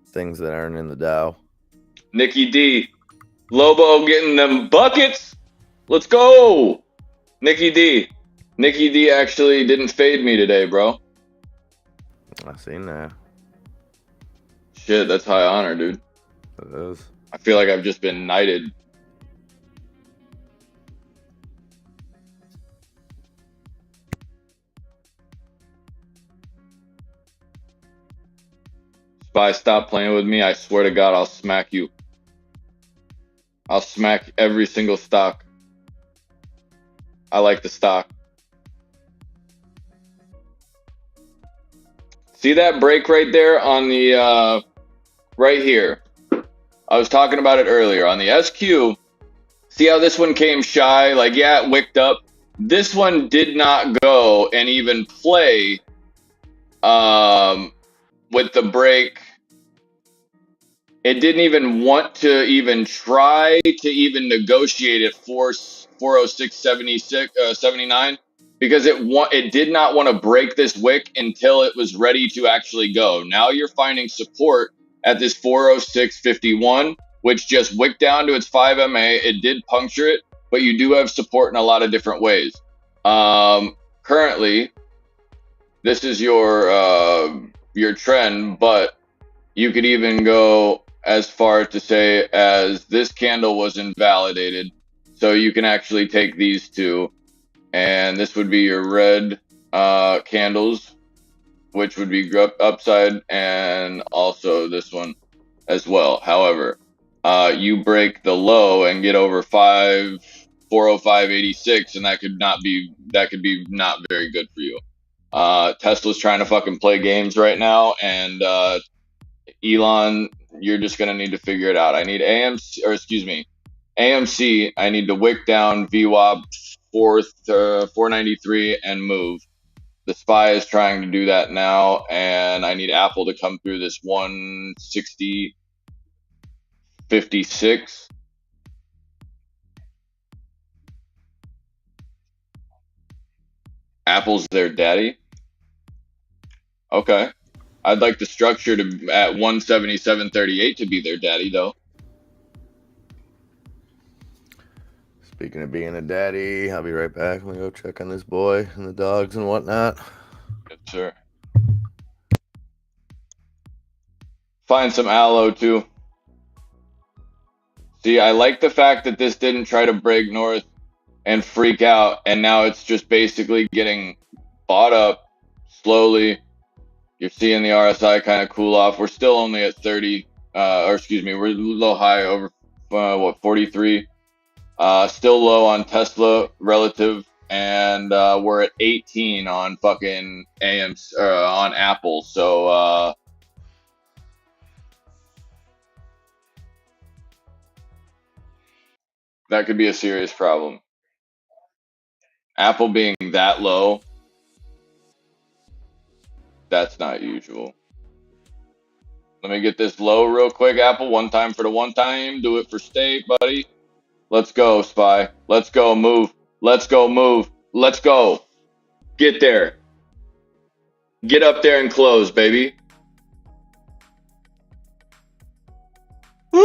Things that aren't in the Dow. Nikki D. Lobo getting them buckets. Let's go. Nikki D. Nikki D actually didn't fade me today, bro. I seen that. Shit, that's high honor, dude. It is. I feel like I've just been knighted. SPY, stop playing with me. I swear to God, I'll smack you. I'll smack every single stock. I like the stock. See that break right there on the, right here. I was talking about it earlier. On the SQ, see how this one came shy? Like, yeah, it wicked up. This one did not go and even play with the break. It didn't even want to even try to even negotiate at 406.79 because it did not want to break this wick until it was ready to actually go. Now you're finding support at this 406.51, which just wicked down to its 5 MA. It did puncture it, but you do have support in a lot of different ways. Currently, this is your trend, but you could even go as far to say as this candle was invalidated. So you can actually take these two, and this would be your red candles. which would be upside, and also this one as well. However, you break the low and get over 405.86, and that could be not very good for you. Tesla's trying to fucking play games right now, and Elon, you're just gonna need to figure it out. I need AMC, or excuse me, AMC. I need to wick down VWAP 493 and move. The SPY is trying to do that now, and I need Apple to come through this 160.56. Apple's their daddy. Okay. I'd like the structure to at 177.38 to be their daddy, though. Speaking of being a daddy, I'll be right back. I'm gonna go check on this boy and the dogs and whatnot. Yes, sir. Find some aloe too. See, I like the fact that this didn't try to break north and freak out, and now it's just basically getting bought up slowly. You're seeing the RSI kind of cool off. We're still only at 30, or excuse me, we're a little high over 43. Still low on Tesla relative, and we're at 18 on fucking on Apple. So that could be a serious problem. Apple being that low, that's not usual. Let me get this low real quick, Apple. One time for the one time. Do it for state, buddy. Let's go, SPY. Let's go, move. Let's go, move. Let's go. Get there. Get up there and close, baby. Woo!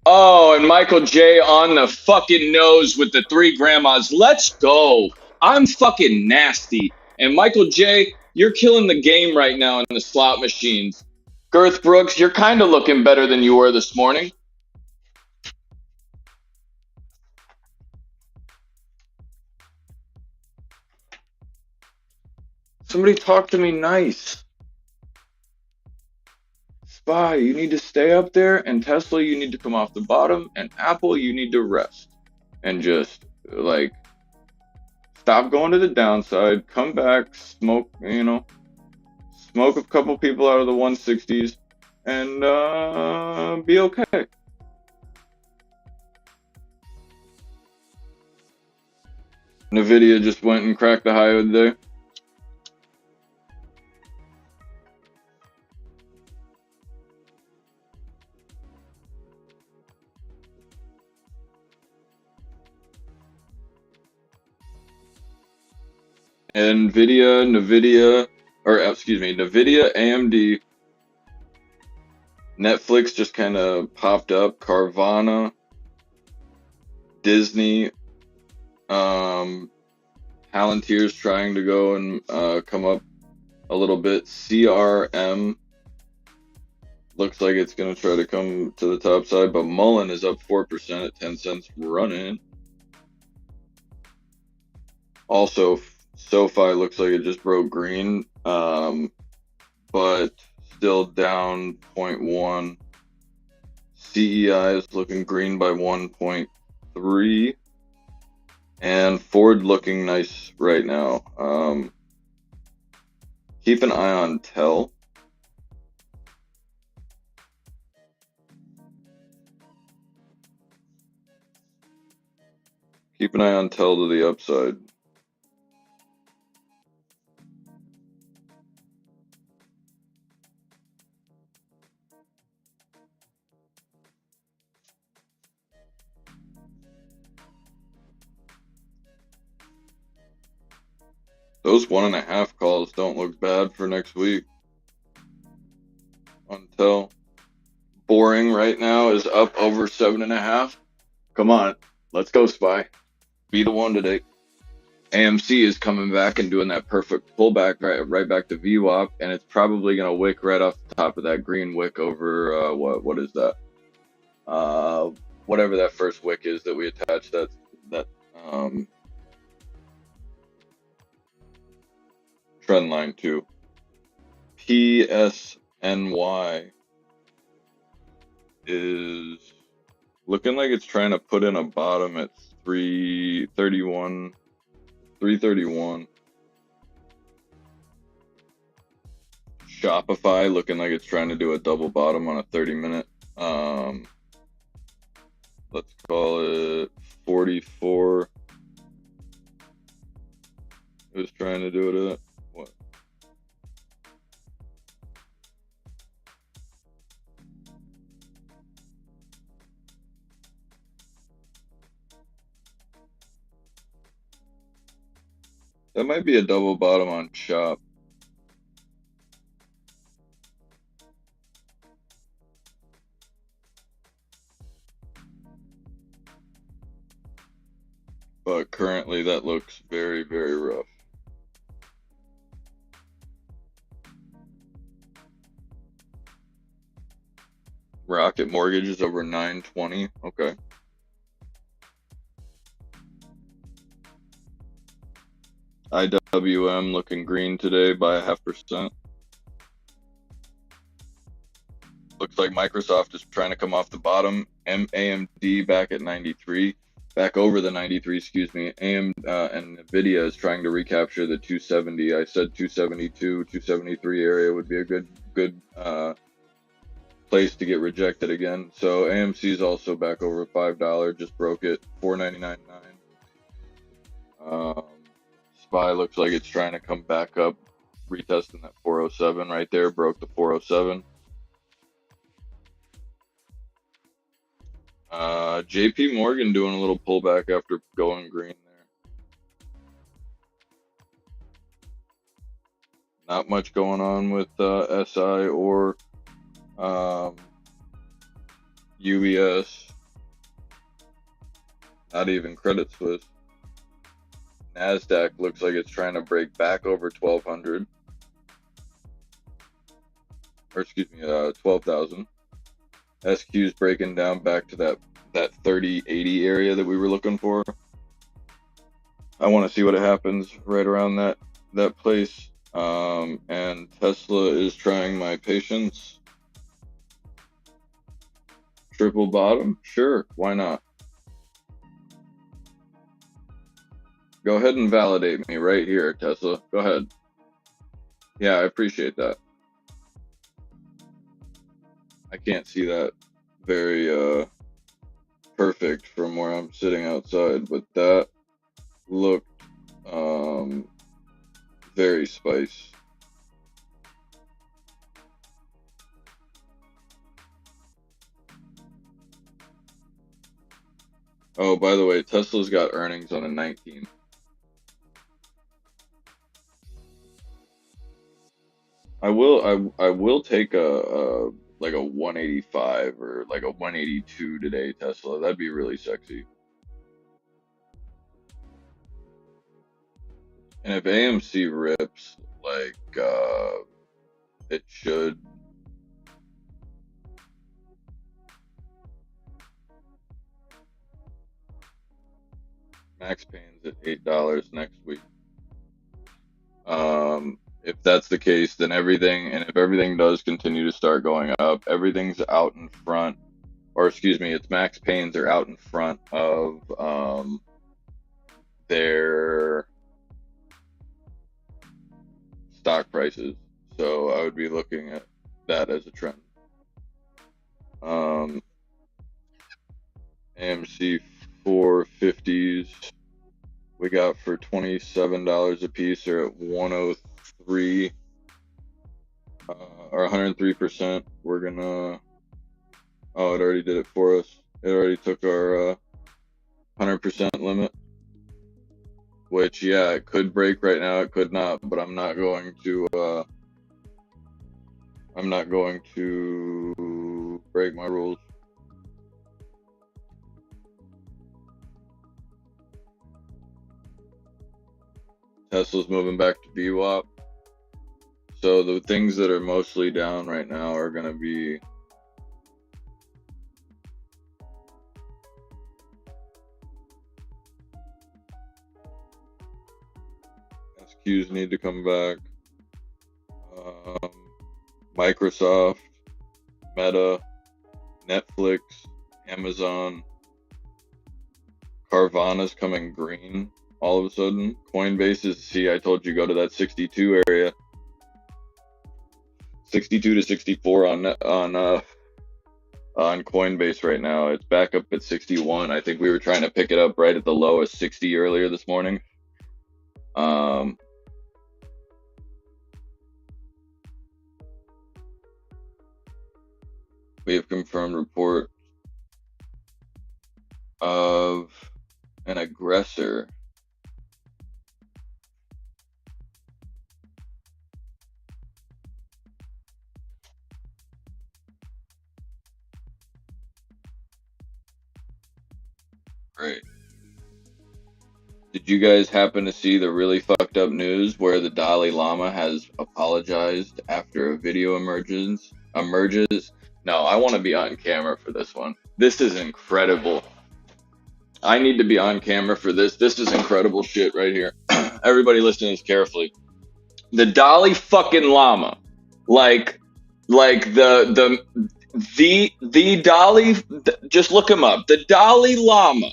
Oh, and Michael J on the fucking nose with the three grandmas. Let's go. I'm fucking nasty. And Michael J, you're killing the game right now in the slot machines. Girth Brooks, you're kind of looking better than you were this morning. Somebody talk to me nice. SPY, you need to stay up there, and Tesla, you need to come off the bottom, and Apple, you need to rest. And just, like, stop going to the downside, come back, smoke, smoke a couple people out of the 160s, and be okay. NVIDIA just went and cracked the high of the day. NVIDIA, AMD, Netflix just kind of popped up, Carvana, Disney, Palantir's trying to go and come up a little bit. CRM looks like it's going to try to come to the top side, but Mullen is up 4% at 10 cents running. Also, SoFi looks like it just broke green, but still down 0.1. CEI is looking green by 1.3. And Ford looking nice right now. Keep an eye on TEL. Keep an eye on TEL to the upside. Those 1.5 calls don't look bad for next week. Until boring right now is up over 7.5. Come on, let's go, SPY. Be the one today. AMC is coming back and doing that perfect pullback right back to VWAP, and it's probably going to wick right off the top of that green wick over what is that? Uh, Whatever that first wick is that we attached that trend line to. PSNY is looking like it's trying to put in a bottom at 331. 331. Shopify looking like it's trying to do a double bottom on a 30-minute. Let's call it 44. It was trying to do it at what? That might be a double bottom on shop. But currently that looks very, very rough. Rocket Mortgage is over 920. Okay. IWM looking green today by 0.5%. Looks like Microsoft is trying to come off the bottom. AMD back at 93, back over the 93, excuse me. And Nvidia is trying to recapture the 270. I said 272, 273 area would be a good place to get rejected again. So AMC is also back over $5, just broke it, 499.9. SPY looks like it's trying to come back up, retesting that 407 right there, broke the 407. JP Morgan doing a little pullback after going green there. Not much going on with SI or UBS. Not even Credit Suisse. NASDAQ looks like it's trying to break back over 1,200. Or excuse me, 12,000. SQ's breaking down back to that 3080 area that we were looking for. I want to see what happens right around that place. And Tesla is trying my patience. Triple bottom? Sure, why not? Go ahead and validate me right here, Tesla. Go ahead. Yeah, I appreciate that. I can't see that very perfect from where I'm sitting outside, but that looked very spice. Oh, by the way, Tesla's got earnings on a 19. I will take a like a 185 or like a 182 today, Tesla. That'd be really sexy. And if AMC rips like it should, Max Payne's at $8 next week. If that's the case, then if everything does continue to start going up, everything's out in front, or excuse me, it's Max Payne's are out in front of their stock prices. So I would be looking at that as a trend. AMC 450s we got for $27 a piece are at 103 or 103%. We're gonna, oh, it already did it for us. It already took our 100% limit, which, yeah, it could break right now, it could not, but I'm not going to break my rules. Tesla's moving back to VWAP. So the things that are mostly down right now are going to be SQs need to come back. Microsoft, Meta, Netflix, Amazon, Carvana's coming green all of a sudden. Coinbase is, see, I told you go to that 62 area. 62 to 64 on Coinbase right now. It's back up at 61. I think we were trying to pick it up right at the low of 60 earlier this morning. We have confirmed report of an aggressor. Great. Did you guys happen to see the really fucked up news where the Dalai Lama has apologized after a video emerges? No, I want to be on camera for this one. This is incredible. I need to be on camera for this. This is incredible shit right here. Everybody listen to this carefully. The Dalai fucking Lama, like the Dalai, just look him up. The Dalai Lama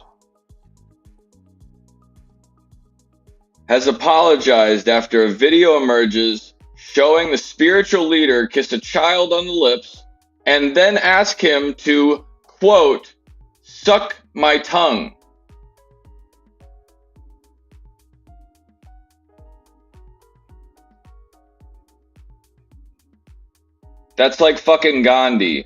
has apologized after a video emerges showing the spiritual leader kiss a child on the lips and then ask him to, quote, suck my tongue. That's like fucking Gandhi.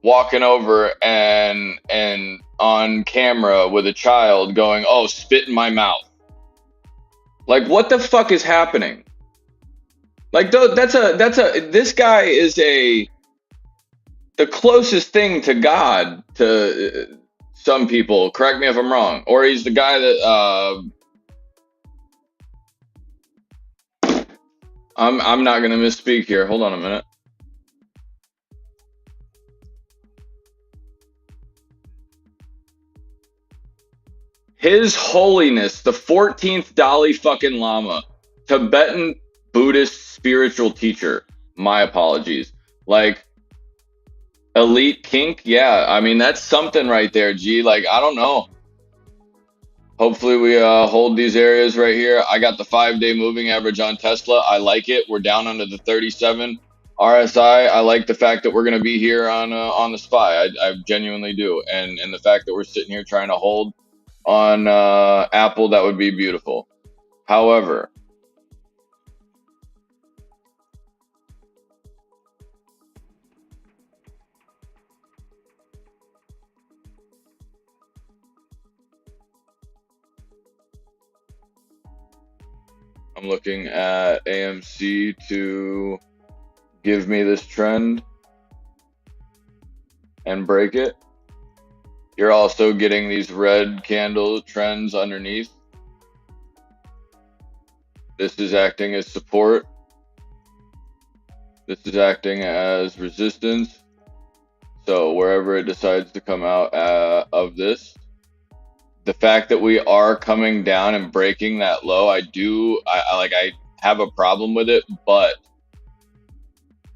Walking over and on camera with a child going, oh, spit in my mouth. Like, what the fuck is happening? Like, this guy is the closest thing to God to some people. Correct me if I'm wrong. Or he's the guy that, I'm not going to misspeak here. Hold on a minute. His Holiness, the 14th Dalai fucking Lama, Tibetan Buddhist spiritual teacher. My apologies. Like, elite kink? Yeah, I mean, that's something right there, G. Like, I don't know. Hopefully we hold these areas right here. I got the 5-day moving average on Tesla. I like it. We're down under the 37 RSI. I like the fact that we're going to be here on the SPY. I genuinely do. And the fact that we're sitting here trying to hold on Apple, that would be beautiful. However, I'm looking at AMC to give me this trend and break it. You're also getting these red candle trends underneath. This is acting as support. This is acting as resistance. So wherever it decides to come out of this, the fact that we are coming down and breaking that low, I have a problem with it, but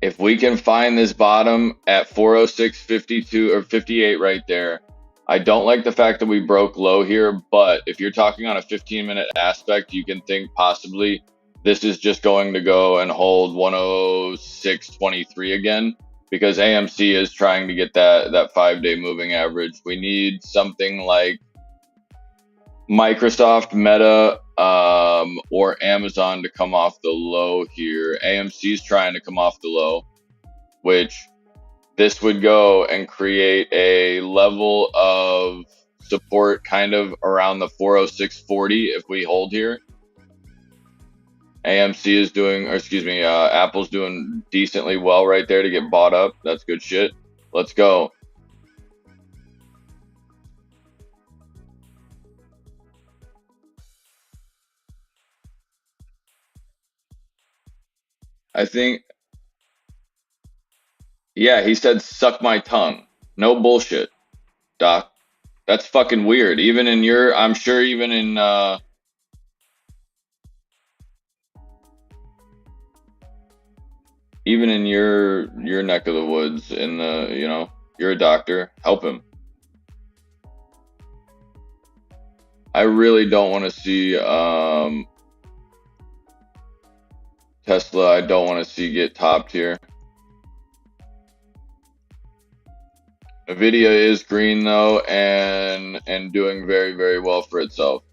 if we can find this bottom at 406.52 or 58 right there, I don't like the fact that we broke low here, but if you're talking on a 15-minute aspect, you can think possibly this is just going to go and hold 106.23 again, because AMC is trying to get that 5-day moving average. We need something like Microsoft, Meta, or Amazon to come off the low here. AMC is trying to come off the low, which this would go and create a level of support kind of around the 406.40 if we hold here. AMC is doing, or excuse me, Apple's doing decently well right there to get bought up. That's good shit. Let's go. I think, yeah, he said, suck my tongue. No bullshit, Doc. That's fucking weird. Even in your, I'm sure even in, even in your neck of the woods, in the, you're a doctor, help him. I really don't want to see Tesla. I don't want to see get topped here. Nvidia is green though, and doing very, very well for itself.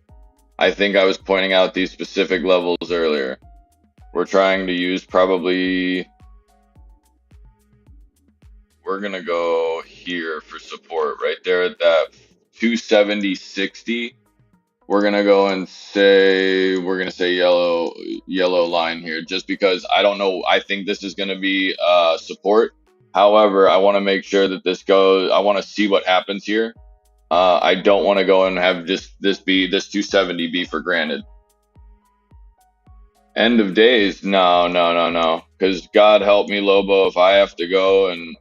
I think I was pointing out these specific levels earlier. We're trying to use probably, we're gonna go here for support right there at that 270.60. We're gonna go and say, we're gonna say yellow line here, just because I don't know. I think this is gonna be support. However, I want to make sure that this goes. I want to see what happens here. I don't want to go and have just this 270 be for granted. End of days, no. Because God help me, Lobo, if I have to go and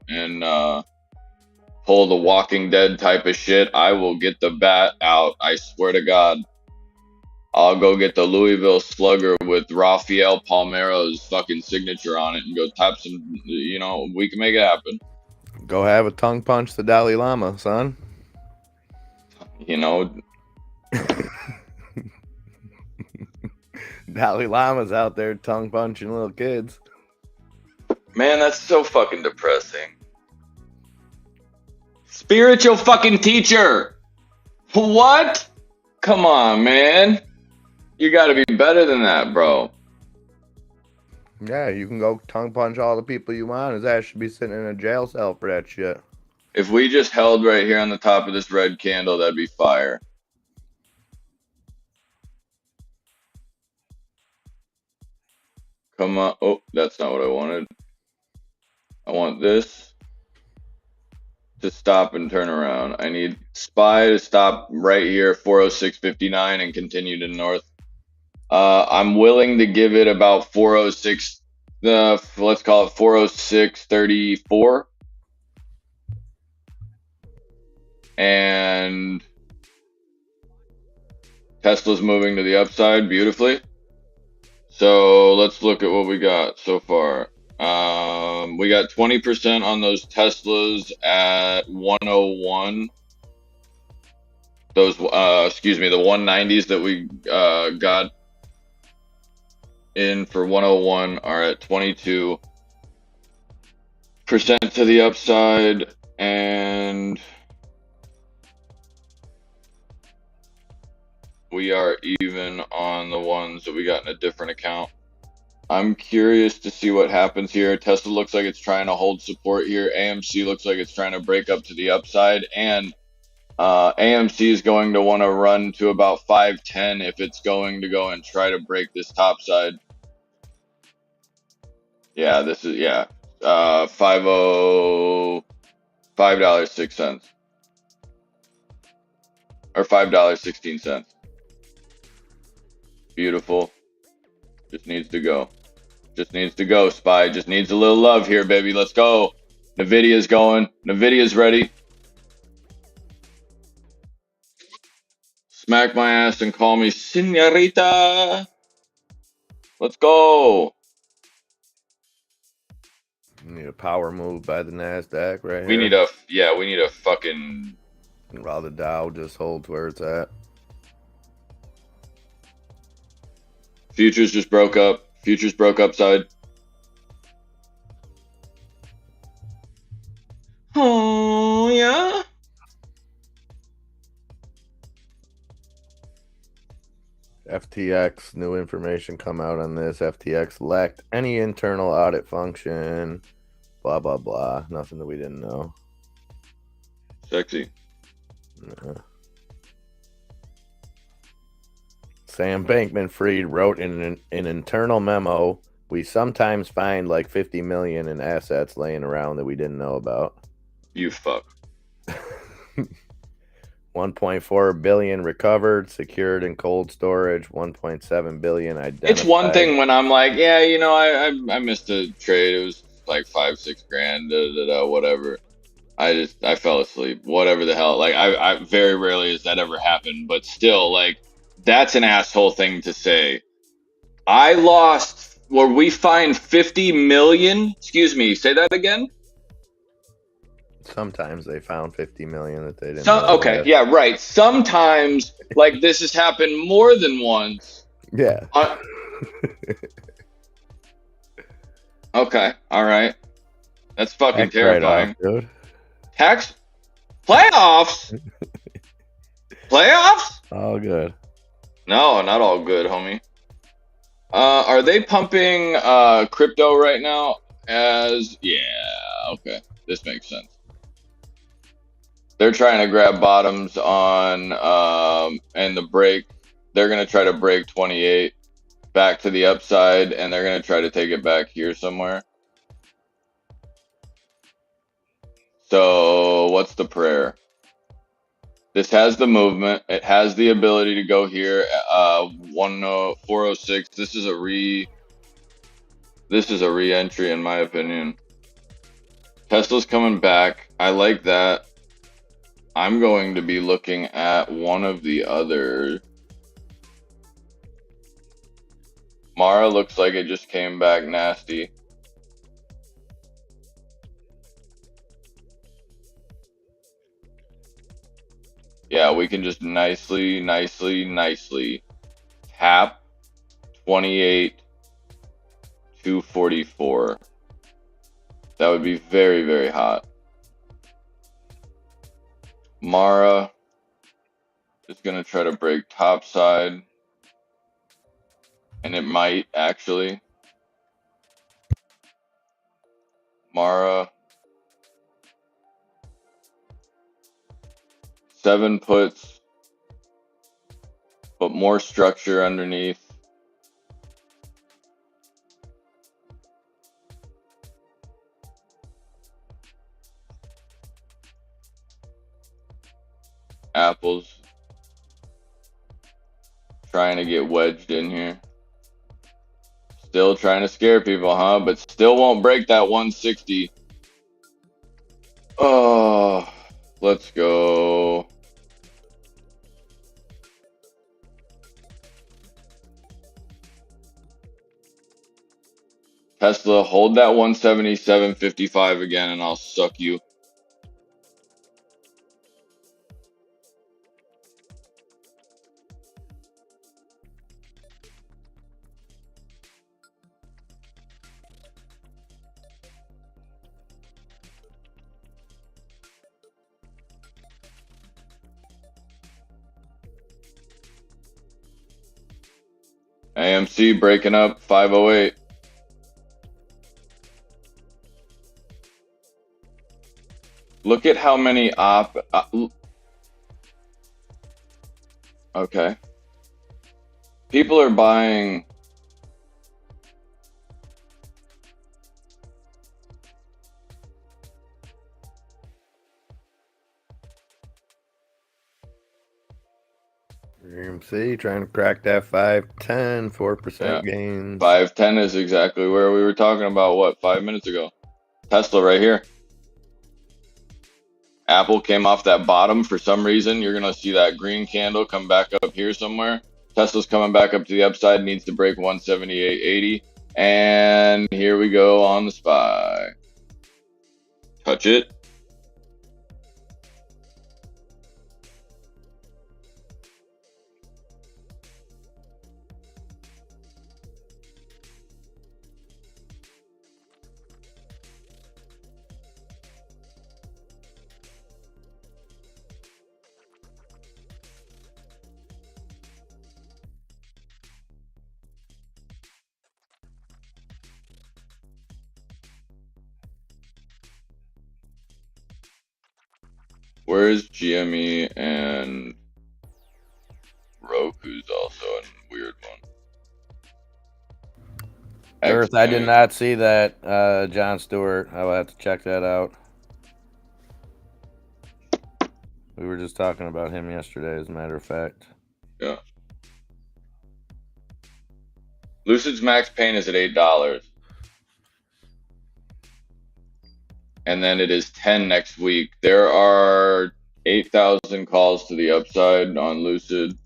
pull the Walking Dead type of shit, I will get the bat out. I swear to God. I'll go get the Louisville Slugger with Rafael Palmeiro's fucking signature on it and go tap some, we can make it happen. Go have a tongue punch the Dalai Lama, son. Dalai Lama's out there tongue punching little kids. Man, that's so fucking depressing. Spiritual fucking teacher. What? Come on, man. You gotta be better than that, bro. Yeah, you can go tongue punch all the people you want. His ass should be sitting in a jail cell for that shit. If we just held right here on the top of this red candle, that'd be fire. Come on. Oh, that's not what I wanted. I want this to stop and turn around. I need SPY to stop right here, 406.59, and continue to north. I'm willing to give it about 406, let's call it 406.34. And Tesla's moving to the upside beautifully. So let's look at what we got so far. We got 20% on those Teslas at 101. Those, excuse me, the 190s that we got in for 101 are at 22% to the upside, and we are even on the ones that we got in a different account. I'm curious to see what happens here. Tesla looks like it's trying to hold support here. AMC looks like it's trying to break up to the upside, and AMC is going to want to run to about 510 if it's going to go and try to break this top side. Yeah, this is, yeah, $5.06 or $5.16. Beautiful. Just needs to go. Just needs to go, SPY. Just needs a little love here, baby. Let's go. Nvidia's going. Nvidia's ready. Smack my ass and call me señorita. Let's go. We need a power move by the NASDAQ right here. We need a fucking... While the Dow just holds where it's at. Futures just broke up. Futures broke upside. Oh, yeah. FTX, new information come out on this. FTX lacked any internal audit function. Blah, blah, blah. Nothing that we didn't know. Sexy. Sam Bankman-Fried wrote in an internal memo, we sometimes find like 50 million in assets laying around that we didn't know about. You fuck. 1.4 billion recovered, secured in cold storage. 1.7 billion It's one identified. thing when I'm like, yeah, I missed a trade. It was like 5-6 grand, whatever. I fell asleep. Whatever the hell. Like I very rarely has that ever happened, but still, like that's an asshole thing to say. I lost, or we fined 50 million. Excuse me. Say that again. Sometimes they found 50 million that they didn't So know they okay, had. yeah, right. Sometimes like this has happened more than once. Yeah. Okay, all right. That's fucking Tax write-off, terrifying. dude. Tax playoffs? Playoffs? All good. No, not all good, homie. Are they pumping crypto right now? Yeah, okay. This makes sense. They're trying to grab bottoms on and the break. They're gonna try to break 28 back to the upside, and they're gonna try to take it back here somewhere. So what's the prayer? This has the movement. It has the ability to go here. 406. This is a re-entry in my opinion. Tesla's coming back. I like that. I'm going to be looking at one of the other. Mara looks like it just came back nasty. Yeah, we can just nicely tap 28 244. That would be very, very hot. Mara is going to try to break top side. And it might actually. Mara. 7 puts. But more structure underneath. Apples. Trying to get wedged in here. Still trying to scare people, huh? But still won't break that 160. Oh, let's go. Tesla, hold that 177.55 again, and I'll suck you. AMC breaking up 508. Look at how many okay. People are buying. AMC trying to crack that 510, 4% gains. 510 is exactly where we were talking about, what, 5 minutes ago? Tesla right here. Apple came off that bottom for some reason. You're going to see that green candle come back up here somewhere. Tesla's coming back up to the upside, needs to break 178.80. And here we go on the SPY. Touch it. Where's GME and Roku's also a weird one? Earth, I did not see that, John Stewart. I will have to check that out. We were just talking about him yesterday, as a matter of fact. Yeah. Lucid's max pain is at $8. And then it is 10 next week. There are 8,000 calls to the upside on Lucid.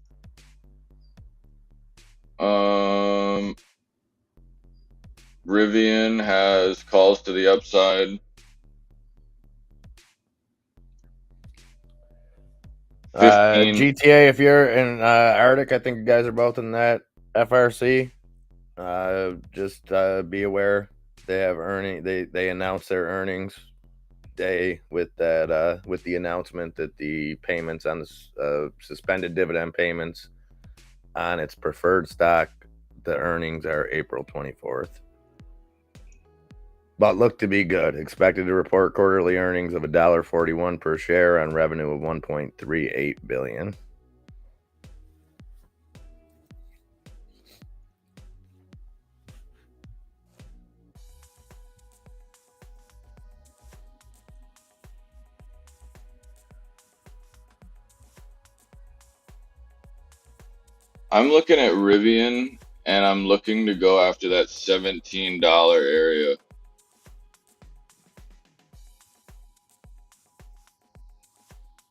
Rivian has calls to the upside. 15. GTA, if you're in Arctic, I think you guys are both in that FRC. Just be aware they have they announce their earnings day with that with the announcement that the payments on the suspended dividend payments on its preferred stock, the earnings are April 24th. But look to be good. Expected to report quarterly earnings of $1.41 per share on revenue of $1.38 billion. I'm looking at Rivian, and I'm looking to go after that $17 area.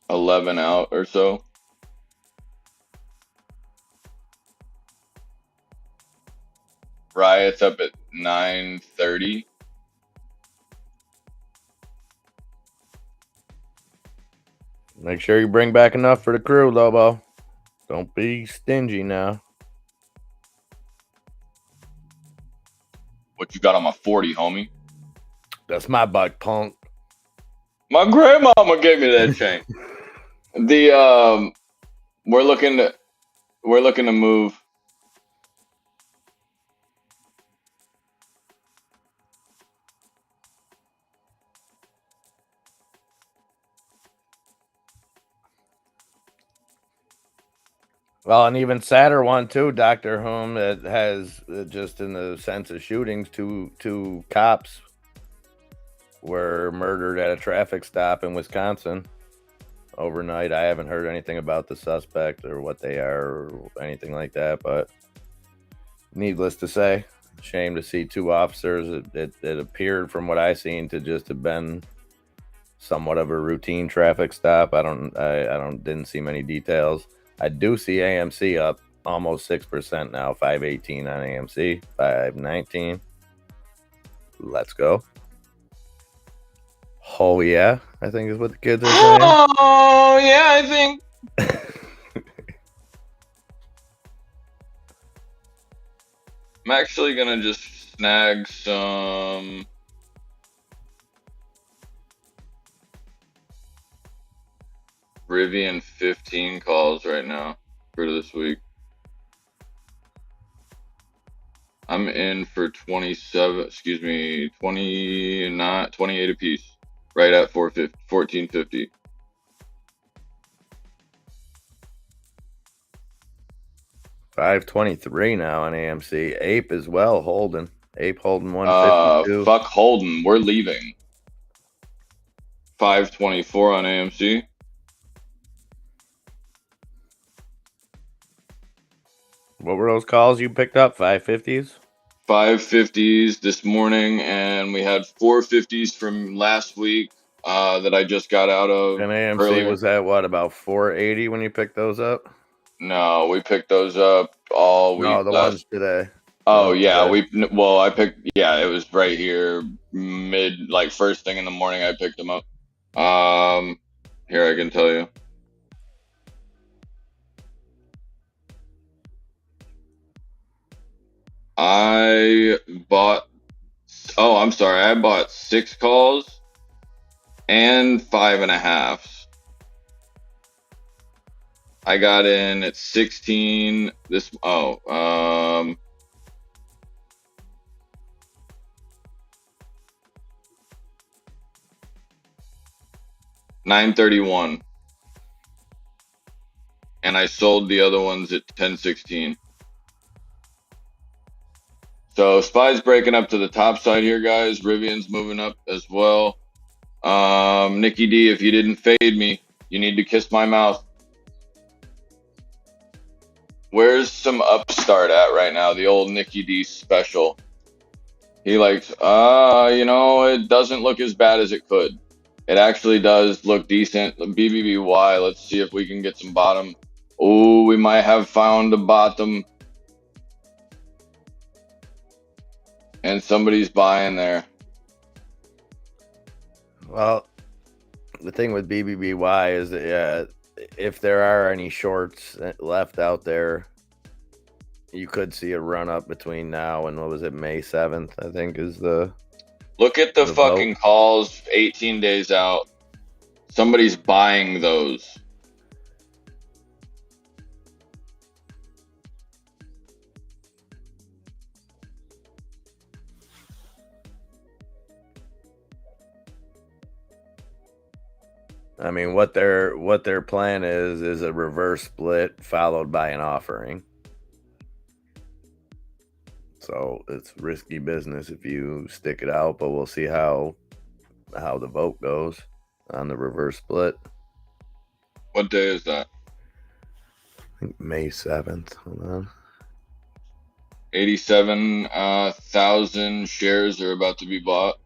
$11 out or so. Riot's up at 930. Make sure you bring back enough for the crew, Lobo. Don't be stingy now. What you got on my 40, homie? That's my bike, punk. My grandmama gave me that chain. We're looking to move. Well, and even sadder one too, Dr. Whom, that has just in the sense of shootings, two cops were murdered at a traffic stop in Wisconsin overnight. I haven't heard anything about the suspect or what they are or anything like that, but needless to say, shame to see two officers. It appeared from what I seen to just have been somewhat of a routine traffic stop. I didn't see many details. I do see AMC up almost 6% now, 518 on AMC, 519. Let's go. Oh yeah, I think is what the kids are saying. Oh yeah, I think. I'm actually gonna just snag some Rivian 15 calls right now for this week. I'm in for 28 apiece, right at 1450. $523 now on AMC. Ape as well, holding 152. Fuck Holden, we're leaving. 524 on AMC. What were those calls you picked up? 550s? 550s this morning, and we had 450s from last week that I just got out of. And AMC earlier. was at what, about 480 when you picked those up? No, we picked those up all week. No, the ones today. Oh yeah, it was right here like first thing in the morning I picked them up. Here I can tell you. I bought 6 calls and 5.5. I got in at 16 $9.31, and I sold the other ones at $10.16. So SPY's breaking up to the top side here, guys. Rivian's moving up as well. Nikki D, if you didn't fade me, You need to kiss my mouth. Where's some upstart at right now? The old Nicky D special. He likes, it doesn't look as bad as it could. It actually does look decent. BBBY, let's see if we can get some bottom. Oh, we might have found a bottom. And somebody's buying there. Well, the thing with BBBY is that if there are any shorts left out there, you could see a run up between now and what was it, May 7th, I think is the. Look at the fucking calls 18 days out. Somebody's buying those. I mean, what their plan is a reverse split followed by an offering. So it's risky business if you stick it out, but we'll see how the vote goes on the reverse split. What day is that? I think May 7th. Hold on. 87,000 shares are about to be bought.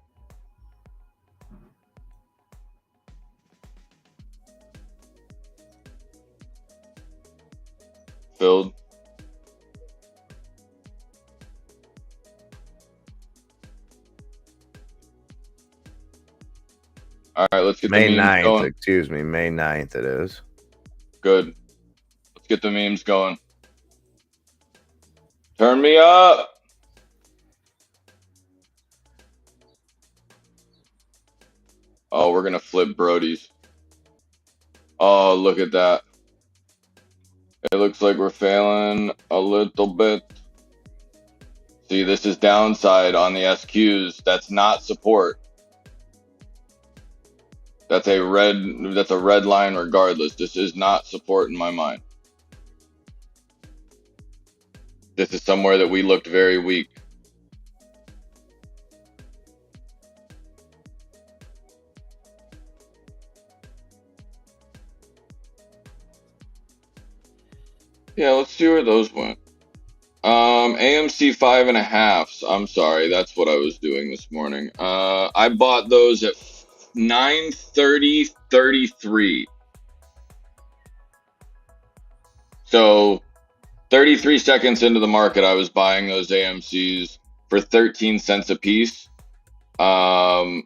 Filled. All right, let's get May the memes 9th, going. excuse me, May 9th it is. Good. Let's get the memes going. Turn me up. Oh, we're going to flip Brody's. Oh, look at that. It looks like we're failing a little bit. See, this is downside on the SQs. That's not support. That's a red line regardless. This is not support in my mind. This is somewhere that we looked very weak. Yeah, let's see where those went. AMC 5.5s. I'm sorry, that's what I was doing this morning. I bought those at 9:30:33. So 33 seconds into the market, I was buying those AMCs for 13 cents a piece. And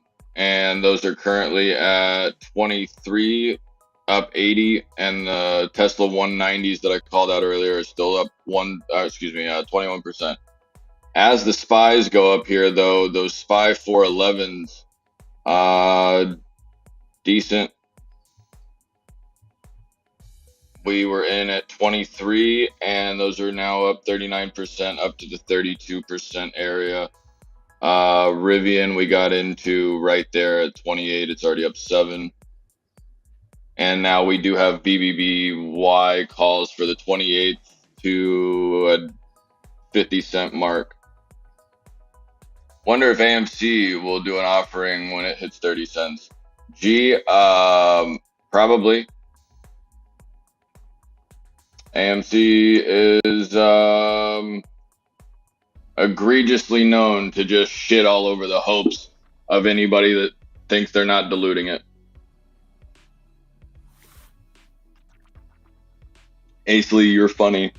those are currently at 23, up 80, and the Tesla 190s that I called out earlier are still up 21%. As the SPYs go up here, though, those SPY 411s, decent. We were in at 23, and those are now up 39%, up to the 32% area. Rivian, we got into right there at 28. It's already up 7. And now we do have BBBY calls for the 28th to a 50-cent mark. Wonder if AMC will do an offering when it hits 30 cents. Probably. AMC is egregiously known to just shit all over the hopes of anybody that thinks they're not diluting it. Aisley, you're funny.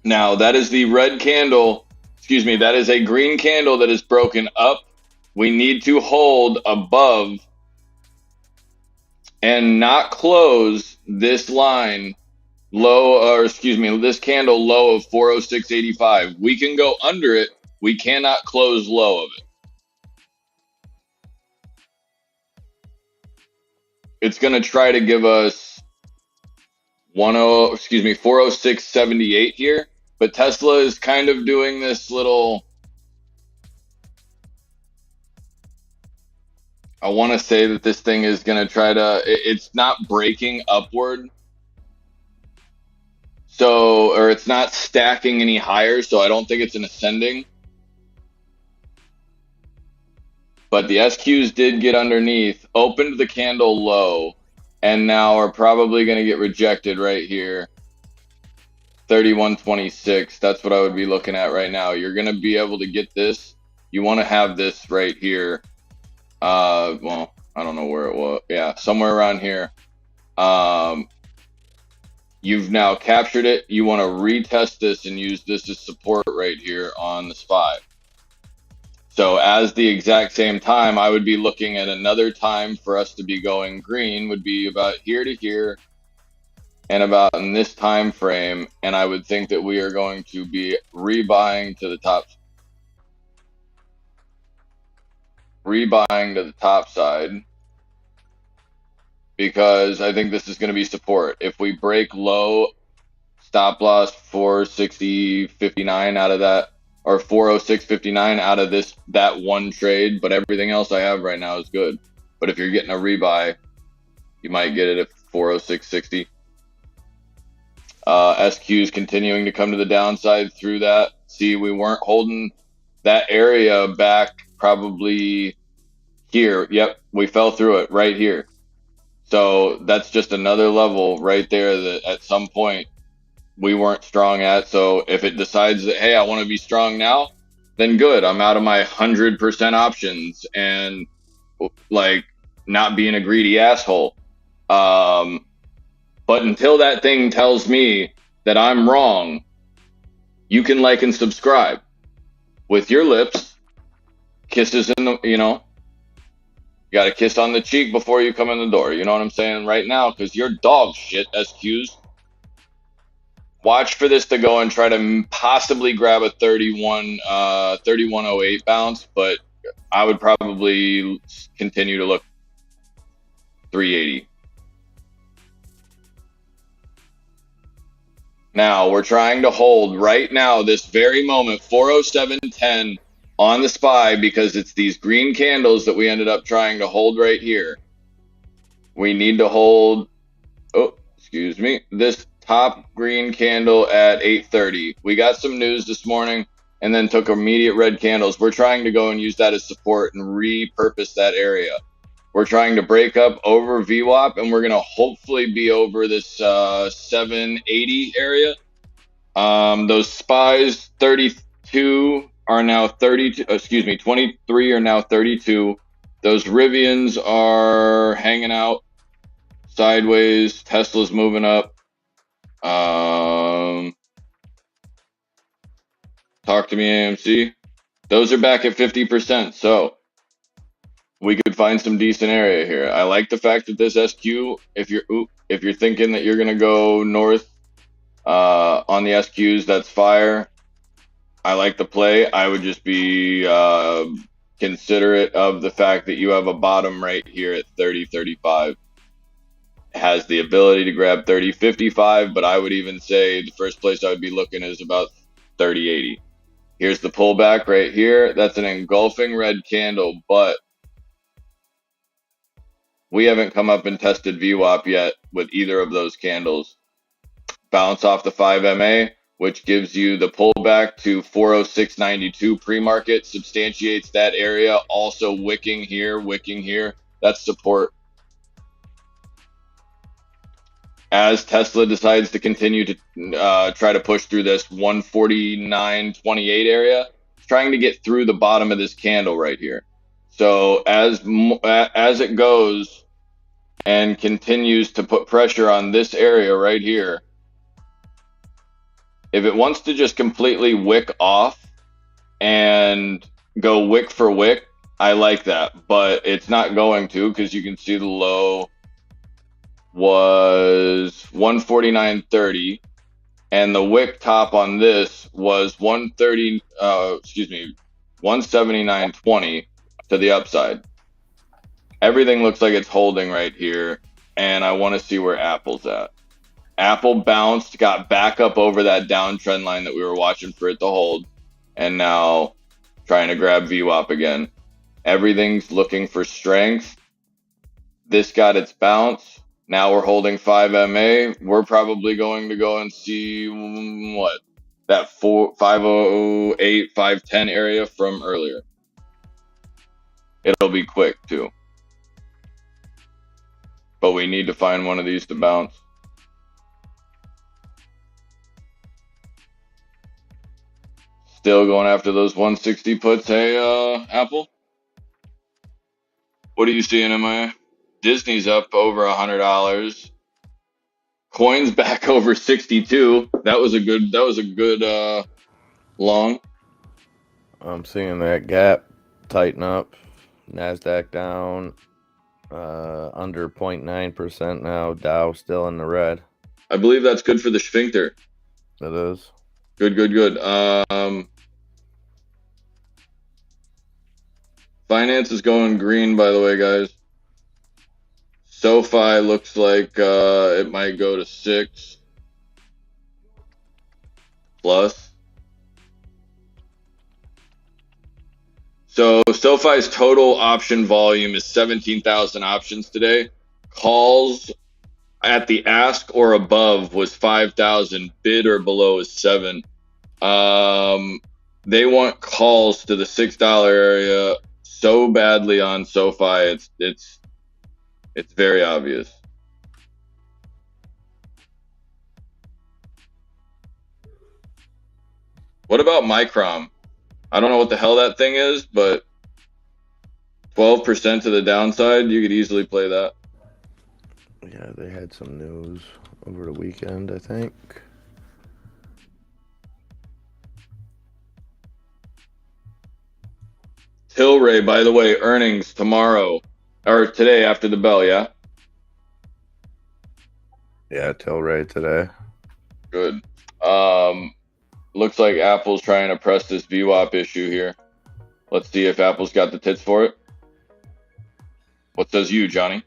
Now, that is the red candle. Excuse me, that is a green candle that is broken up. We need to hold above and not close this line this candle low of 406.85. We can go under it. We cannot close low of it. It's going to try to give us 406.78 here. But Tesla is kind of doing this little, I want to say that this thing is going to try to, it's not breaking upward. So, or it's not stacking any higher, so I don't think it's an ascending. But the SQs did get underneath, opened the candle low, and now are probably going to get rejected right here. 31.26. That's what I would be looking at right now. You're going to be able to get this. You want to have this right here. Well, I don't know where it was. Yeah, somewhere around here. You've now captured it. You want to retest this and use this as support right here on the SPY. So as the exact same time, I would be looking at another time for us to be going green would be about here to here and about in this time frame. And I would think that we are going to be rebuying to the top side, because I think this is going to be support. If we break low, stop loss 460.59 out of that, or 406.59 out of that one trade, but everything else I have right now is good. But if you're getting a rebuy, you might get it at 406.60. SQs continuing to come to the downside through that. See, we weren't holding that area back probably here. Yep, we fell through it right here. So that's just another level right there that at some point we weren't strong at. So if it decides that, hey, I want to be strong now, then good. I'm out of my 100% options and like not being a greedy asshole. But until that thing tells me that I'm wrong, you can like and subscribe with your lips, kisses in the, you got a kiss on the cheek before you come in the door. You know what I'm saying right now? Because you're dog shit, SQs. Watch for this to go and try to possibly grab a 3108 bounce, but I would probably continue to look 380. Now we're trying to hold right now, this very moment, 407.10 on the SPY, because it's these green candles that we ended up trying to hold right here. We need to hold, oh, excuse me, this top green candle at 8:30. We got some news this morning and then took immediate red candles. We're trying to go and use that as support and repurpose that area. We're trying to break up over VWAP, and we're going to hopefully be over this 780 area. Those SPYs 32 are now 32, excuse me, 23 are now 32. Those Rivians are hanging out sideways. Tesla's moving up. Talk to me, AMC. Those are back at 50%. So we could find some decent area here. I like the fact that this SQ, if you're thinking that you're going to go north on the SQs, that's fire. I like the play. I would just be considerate of the fact that you have a bottom right here at 30.35. Has the ability to grab 30.55, but I would even say the first place I would be looking is about 30.80. Here's the pullback right here. That's an engulfing red candle, but we haven't come up and tested VWAP yet with either of those candles. Bounce off the 5MA, which gives you the pullback to 406.92 pre-market, substantiates that area. Also wicking here. That's support. As Tesla decides to continue to try to push through this 149.28 area, it's trying to get through the bottom of this candle right here. So as it goes and continues to put pressure on this area right here, if it wants to just completely wick off and go wick for wick, I like that. But it's not going to, because you can see the low was 149.30 and the wick top on this was 179.20 to the upside. Everything looks like it's holding right here, and I want to see where Apple's at. Apple bounced, got back up over that downtrend line that we were watching for it to hold, and now trying to grab VWAP again. Everything's looking for strength. This got its bounce. Now we're holding 5MA. We're probably going to go and see what that 508, 510 area from earlier. It'll be quick too. But we need to find one of these to bounce. Still going after those 160 puts. Hey, Apple. What are you seeing, MIA? Disney's up over $100. Coins back over 62. That was a good long. I'm seeing that gap tighten up. NASDAQ down under 0.9% now. Dow still in the red. I believe that's good for the sphincter. It is. Good. Finance is going green, by the way, guys. SoFi looks like it might go to 6 plus. So SoFi's total option volume is 17,000 options today. Calls at the ask or above was 5,000. Bid or below is 7. They want calls to the $6 area so badly on SoFi. It's very obvious. What about Micron? I don't know what the hell that thing is, but 12% to the downside, you could easily play that. Yeah, they had some news over the weekend, I think. Tilray, by the way, earnings tomorrow or today after the bell, yeah? Yeah, Tilray today. Good. Looks like Apple's trying to press this VWAP issue here. Let's see if Apple's got the tits for it. What says you, Johnny?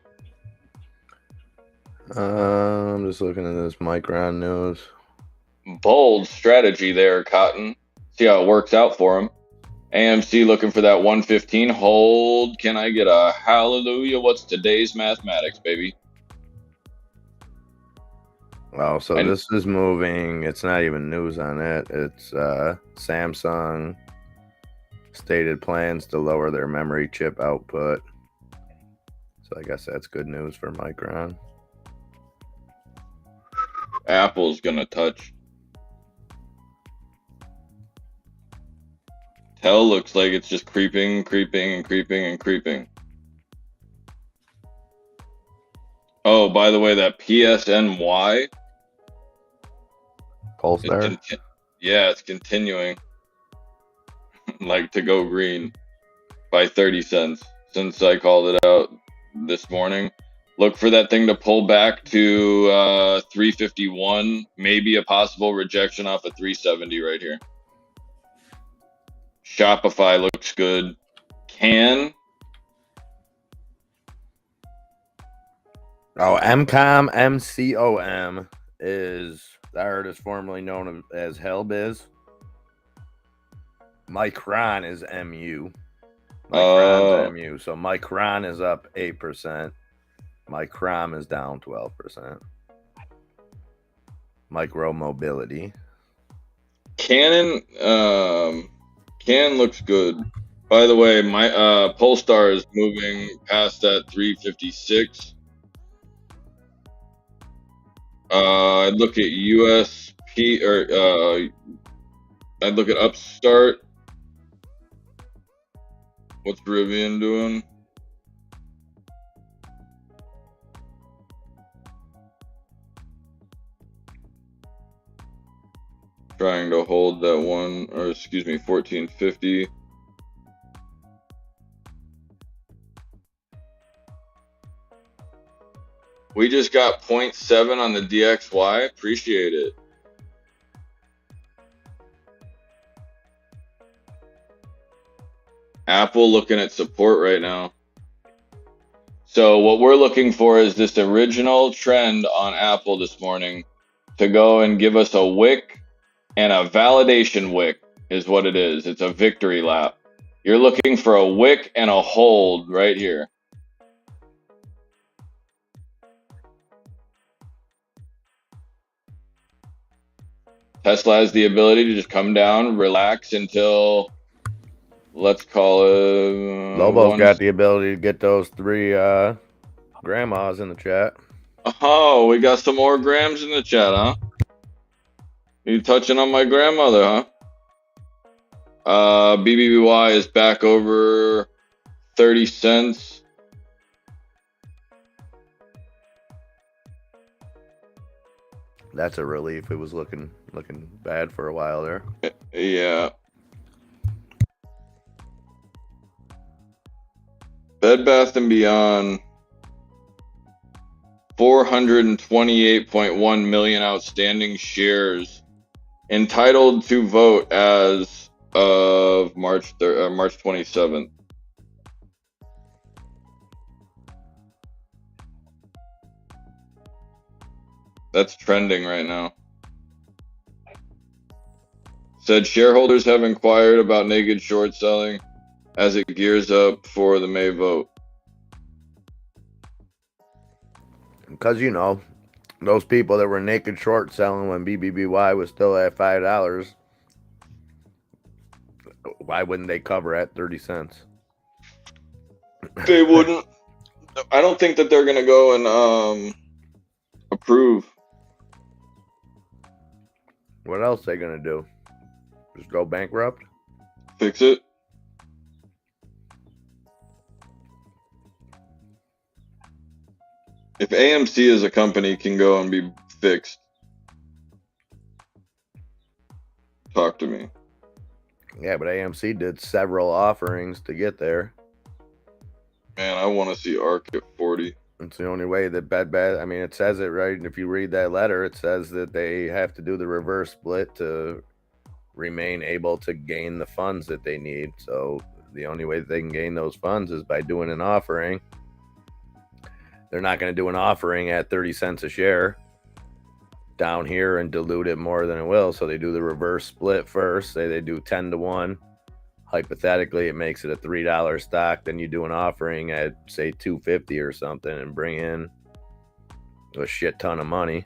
I'm just looking at this Micron news. Bold strategy there, Cotton. See how it works out for him. AMC looking for that 115 hold. Can I get a hallelujah? What's today's mathematics, baby? Oh, so this is moving. It's not even news on it. It's Samsung stated plans to lower their memory chip output. So I guess that's good news for Micron. Apple's gonna touch. Hell looks like it's just creeping. Oh, by the way, that PSNY. Polestar? Yeah, it's continuing like to go green by 30 cents since I called it out this morning. Look for that thing to pull back to 351, maybe a possible rejection off of 370 right here. Shopify looks good. MCOM is the artist formerly known as Hellbiz. Micron is MU. Micron's MU. So Micron is up 8%. Micron is down 12%. Micro mobility. Canon looks good. By the way, my Polestar is moving past that 356. I'd look at USP or I'd look at Upstart. What's Rivian doing? Trying to hold that 1450. We just got 0.7 on the DXY. Appreciate it. Apple looking at support right now. So what we're looking for is this original trend on Apple this morning to go and give us a wick and a validation wick is what it is. It's a victory lap. You're looking for a wick and a hold right here. Tesla has the ability to just come down, relax until, let's call it Lobo's one. got the ability to get those three grandmas in the chat. Oh, we got some more grams in the chat, huh? You touching on my grandmother, huh? BBBY is back over 30 cents. That's a relief. It was looking bad for a while there. Yeah. Bed Bath & Beyond, 428.1 million outstanding shares entitled to vote as of March 27th. That's trending right now. Said shareholders have inquired about naked short selling as it gears up for the May vote. Because, you know, those people that were naked short selling when BBBY was still at $5, why wouldn't they cover at 30 cents? They wouldn't. I don't think that they're going to go and approve. What else are they going to do? Just go bankrupt? Fix it. If AMC as a company can go and be fixed, talk to me. Yeah, but AMC did several offerings to get there. Man, I want to see ARK at 40. It's the only way that Bed Bath, I mean, it says it right. And if you read that letter, it says that they have to do the reverse split to remain able to gain the funds that they need. So the only way that they can gain those funds is by doing an offering. They're not going to do an offering at 30 cents a share down here and dilute it more than it will. So they do the reverse split first. Say they do 10-1. Hypothetically, it makes it a $3 stock. Then you do an offering at, say, $2.50 or something and bring in a shit ton of money.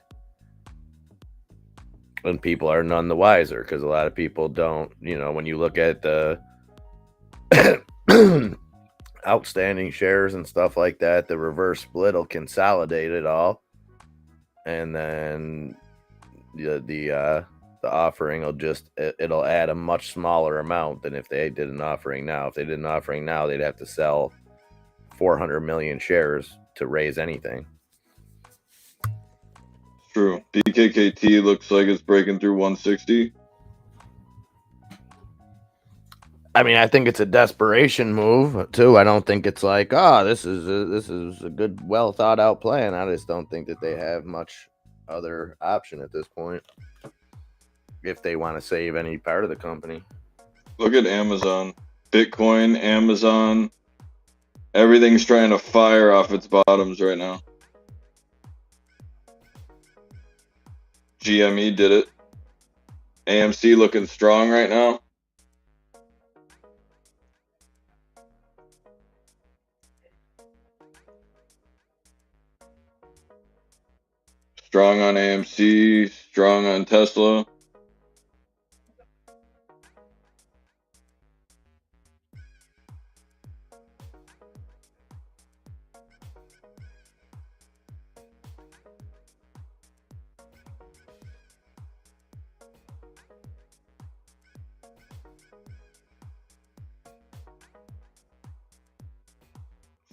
And people are none the wiser because a lot of people don't, you know, when you look at the outstanding shares and stuff like that, the reverse split will consolidate it all. And then the offering will just, it'll add a much smaller amount than if they did an offering now. If they did an offering now, they'd have to sell 400 million shares to raise anything. True. BKKT looks like it's breaking through 160. I mean, I think it's a desperation move too. I don't think it's like, oh, this is a good, well thought out plan. I just don't think that they have much other option at this point if they want to save any part of the company. Look at Amazon, Bitcoin, Amazon. Everything's trying to fire off its bottoms right now. GME did it. AMC looking strong right now. Strong on AMC, strong on Tesla.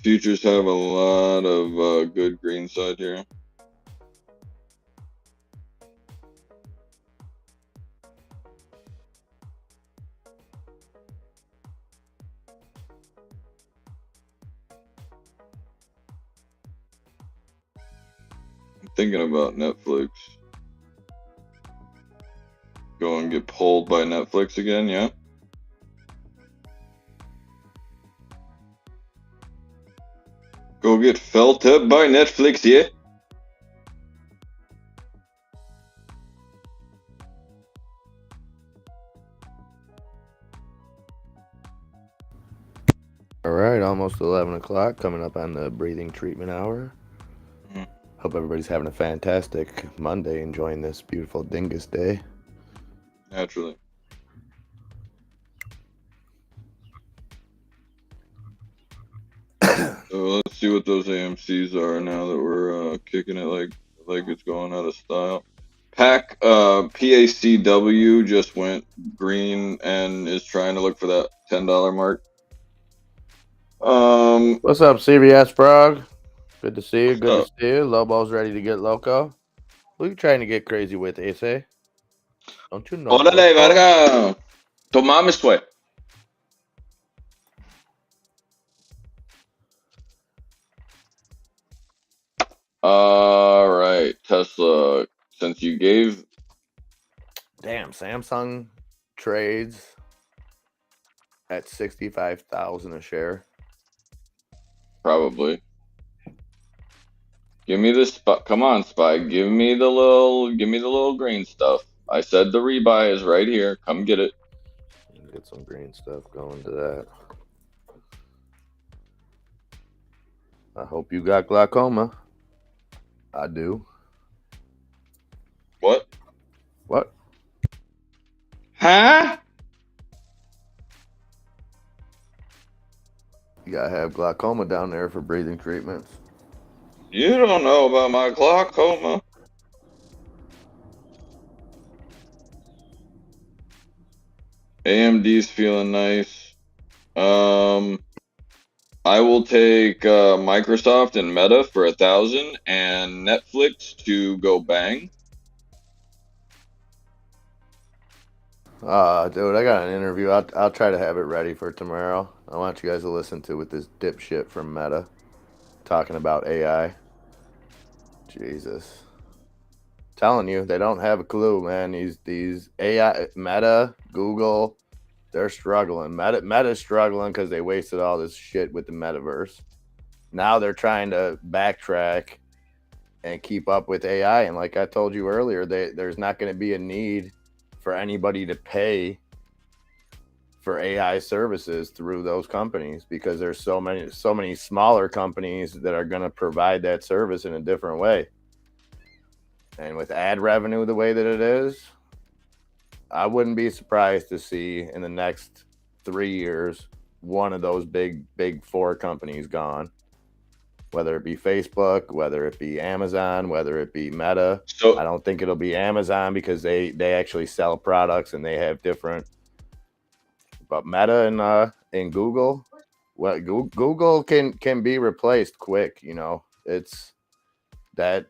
Futures have a lot of good green side here. I'm thinking about Netflix. Go and get pulled by Netflix again, yeah? Go get felt up by Netflix, yeah? All right, almost 11 o'clock, coming up on the breathing treatment hour. Hope everybody's having a fantastic Monday, enjoying this beautiful Dingus day. naturally. So let's see what those AMCs are now that we're kicking it like it's going out of style. PACW just went green and is trying to look for that $10 mark. What's up, CBS Frog? Good to see you. Good So, to see you. Lobo's ready to get loco. Who you trying to get crazy with, Ace? Don't you know órale, loco? verga. Tu mames, fue. All right, Tesla. Since you gave Damn, Samsung trades at 65,000 a share. probably. Give me the spot. Come on, Spy. Give me the little green stuff. I said the rebuy is right here. Come get it. Get some green stuff going to that. I hope you got glaucoma. I do. What? What? Huh? You gotta have glaucoma down there for breathing treatments. You don't know about my glaucoma. AMD's feeling nice. I will take Microsoft and Meta for 1,000 and Netflix to go bang. Dude, I got an interview. I'll try to have it ready for tomorrow. I want you guys to listen to with this dipshit from Meta talking about AI. Jesus. Telling you, they don't have a clue, man. These AI, Meta, Google, they're struggling. Meta's struggling because they wasted all this shit with the metaverse. Now they're trying to backtrack and keep up with AI. And like I told you earlier, there's not going to be a need for anybody to pay for AI services through those companies because there's so many smaller companies that are going to provide that service in a different way. And with ad revenue the way that it is, I wouldn't be surprised to see in the next 3 years one of those big four companies gone. Whether it be Facebook, whether it be Amazon, whether it be Meta. So I don't think it'll be Amazon because they actually sell products and they have different. But Meta and Google, well, Google can be replaced quick. You know, it's that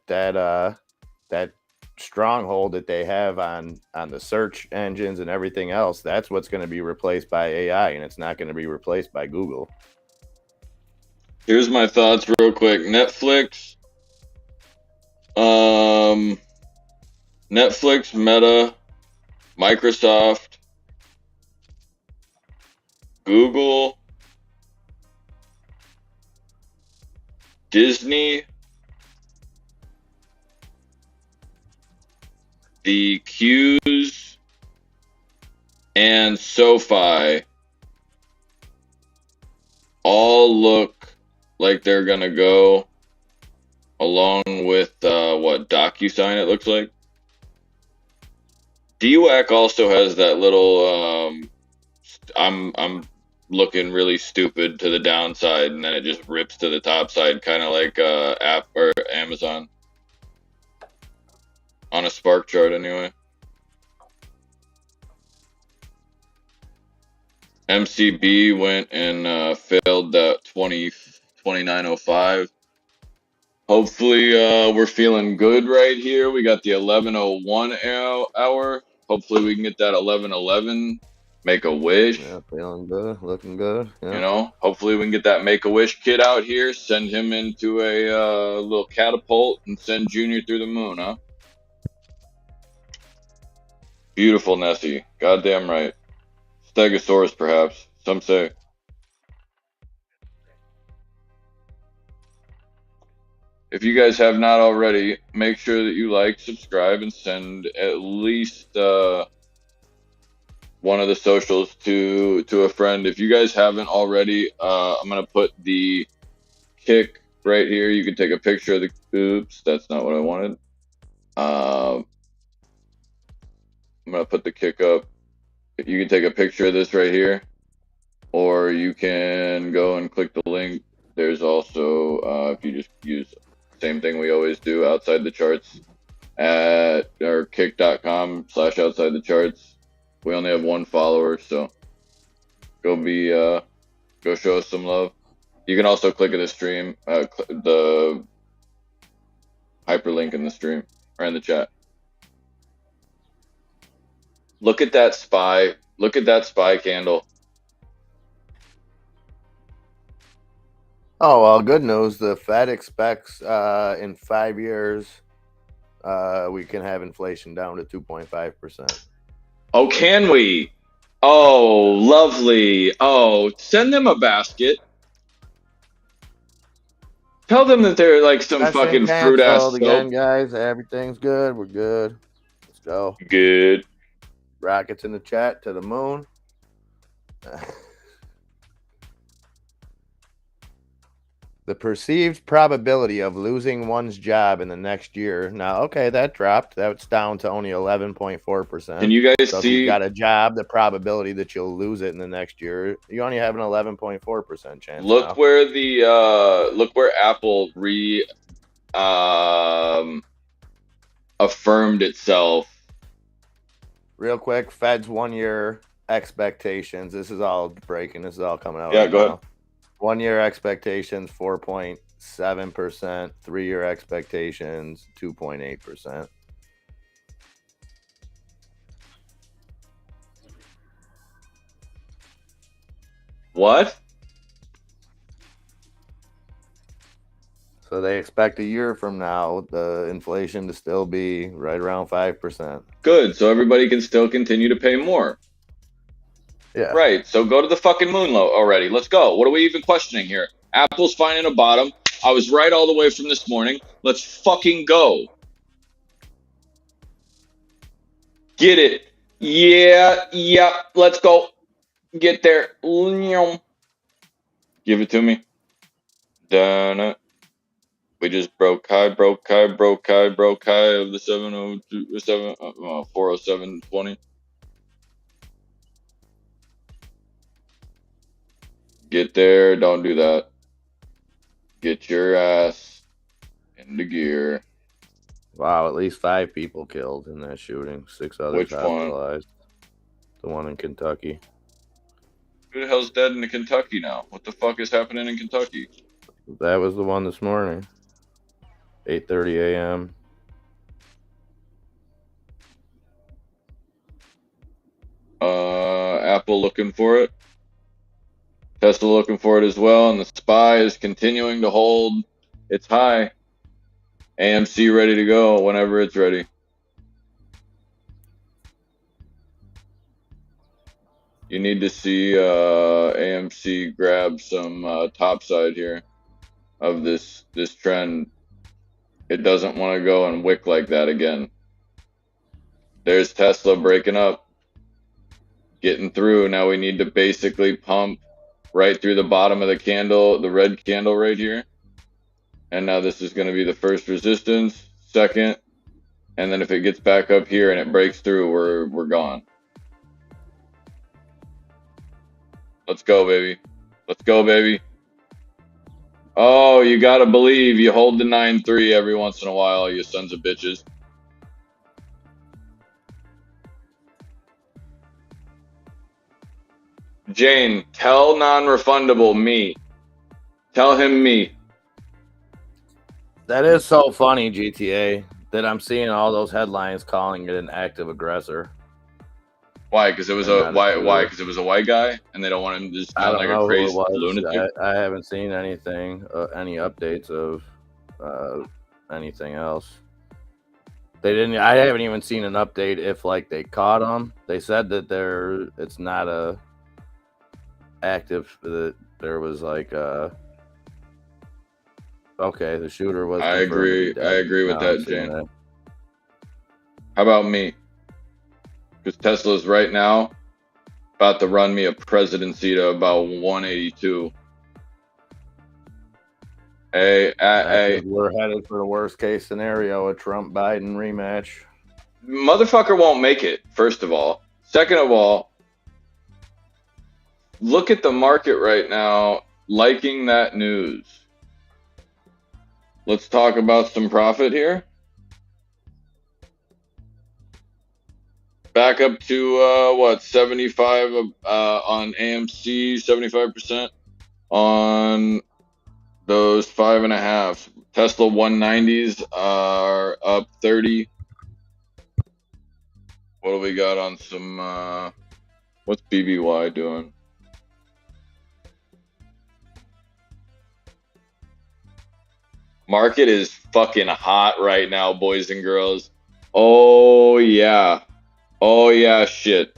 stronghold that they have on the search engines and everything else. That's what's going to be replaced by AI, and it's not going to be replaced by Google. here's my thoughts real quick. Netflix, Meta, Microsoft, Google, Disney, the Qs, and SoFi all look like they're gonna go along with what DocuSign it looks like. DWAC also has that little I'm looking really stupid to the downside and then it just rips to the top side, kind of like app or Amazon on a spark chart anyway. MCB went and failed that 2905. Hopefully we're feeling good right here. We got the 1101 hour. Hopefully we can get that 1111. Make a wish. Yeah, feeling good, looking good. Yeah. You know, hopefully we can get that Make a Wish kid out here, send him into a little catapult, and send Junior through the moon, huh? Beautiful Nessie. Goddamn right. Stegosaurus, perhaps. Some say. If you guys have not already, make sure that you like, subscribe, and send at least one of the socials to a friend. If you guys haven't already, I'm gonna put the kick right here. You can take a picture of the. Oops, that's not what I wanted. I'm gonna put the kick up. You can take a picture of this right here, or you can go and click the link. There's also, if you just use same thing we always do outside the charts at or kick.com/outside the charts. We only have one follower, so go show us some love. You can also click at the stream, the hyperlink in the stream or in the chat. Look at that spy. Look at that spy candle. Oh, well, good news. The Fed expects in 5 years we can have inflation down to 2.5%. Oh, can we? Oh, lovely. Oh, send them a basket. Tell them that they're like some Session fucking fruit ass canceled soap. again, guys. Everything's good. We're good. Let's go. Good. Rockets in the chat to the moon. The perceived probability of losing one's job in the next year. Now, okay, that dropped. That's down to only 11.4%. Can you guys So if see? you've got a job, the probability that you'll lose it in the next year, you only have an 11.4% chance. Look now. where Apple affirmed itself. Real quick, Fed's 1 year expectations. This is all breaking. This is all coming out. Yeah, right go now. ahead. 1 year expectations 4.7%. 3 year expectations 2.8%. What? So they expect a year from now the inflation to still be right around 5%. Good. So everybody can still continue to pay more. Yeah. Right. So go to the fucking moon already. Let's go. What are we even questioning here? Apple's finding a bottom. I was right all the way from this morning. Let's fucking go. Get it. Yeah. Let's go. Get there. Give it to me. Done it. We just broke high of the 407.20. Get there. Don't do that. Get your ass into gear. Wow, at least 5 people killed in that shooting. 6 others Which one? hospitalized. The one in Kentucky. Who the hell's dead in Kentucky now? What the fuck is happening in Kentucky? That was the one this morning. 8:30 a.m. Apple looking for it. Tesla looking for it as well, and the SPY is continuing to hold its high. AMC ready to go whenever it's ready. You need to see AMC grab some top side here of this trend. It doesn't want to go and wick like that again. There's Tesla breaking up, getting through. Now we need to basically pump right through the bottom of the candle, the red candle right here. And now this is going to be the first resistance, second, and then if it gets back up here and it breaks through, we're gone. Let's go, baby. Let's go, baby. Oh, you gotta believe you hold the 9-3 every once in a while, you sons of bitches. Jane, tell non-refundable me. Tell him me. That is so funny, GTA, that I'm seeing all those headlines calling it an active aggressor. Why? Because it was And a not why? shooter. Why? Because it was a white guy, and they don't want him to just I sound don't like know a crazy who it was. lunatic. I haven't seen anything, any updates of anything else. They didn't. I haven't even seen an update if like they caught him. They said that it's not a active. That there was like okay, the shooter was. I agree. I agree with that, Jane. That. How about me? Because Tesla's right now about to run me a presidency to about 182. Hey, We're headed for the worst case scenario, a Trump-Biden rematch. Motherfucker won't make it, first of all. Second of all, look at the market right now liking that news. Let's talk about some profit here. Back up to what, 75 on AMC, 75% on those 5.5. Tesla 190s are up 30. What do we got on some what's BBY doing? Market is fucking hot right now, boys and girls. Oh yeah. Oh yeah, shit.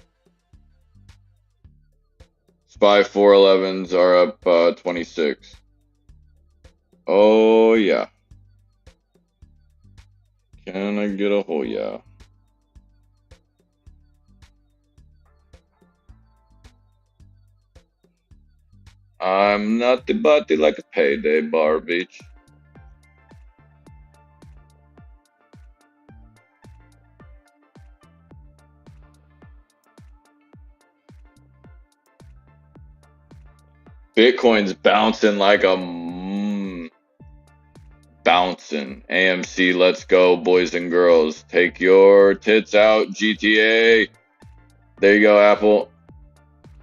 SPY 411s are up 26. Oh yeah. Can I get a oh yeah? I'm not the body like a payday bar, bitch. Bitcoin's bouncing like a bouncing. AMC, let's go, boys and girls. Take your tits out, GTA. There you go, Apple.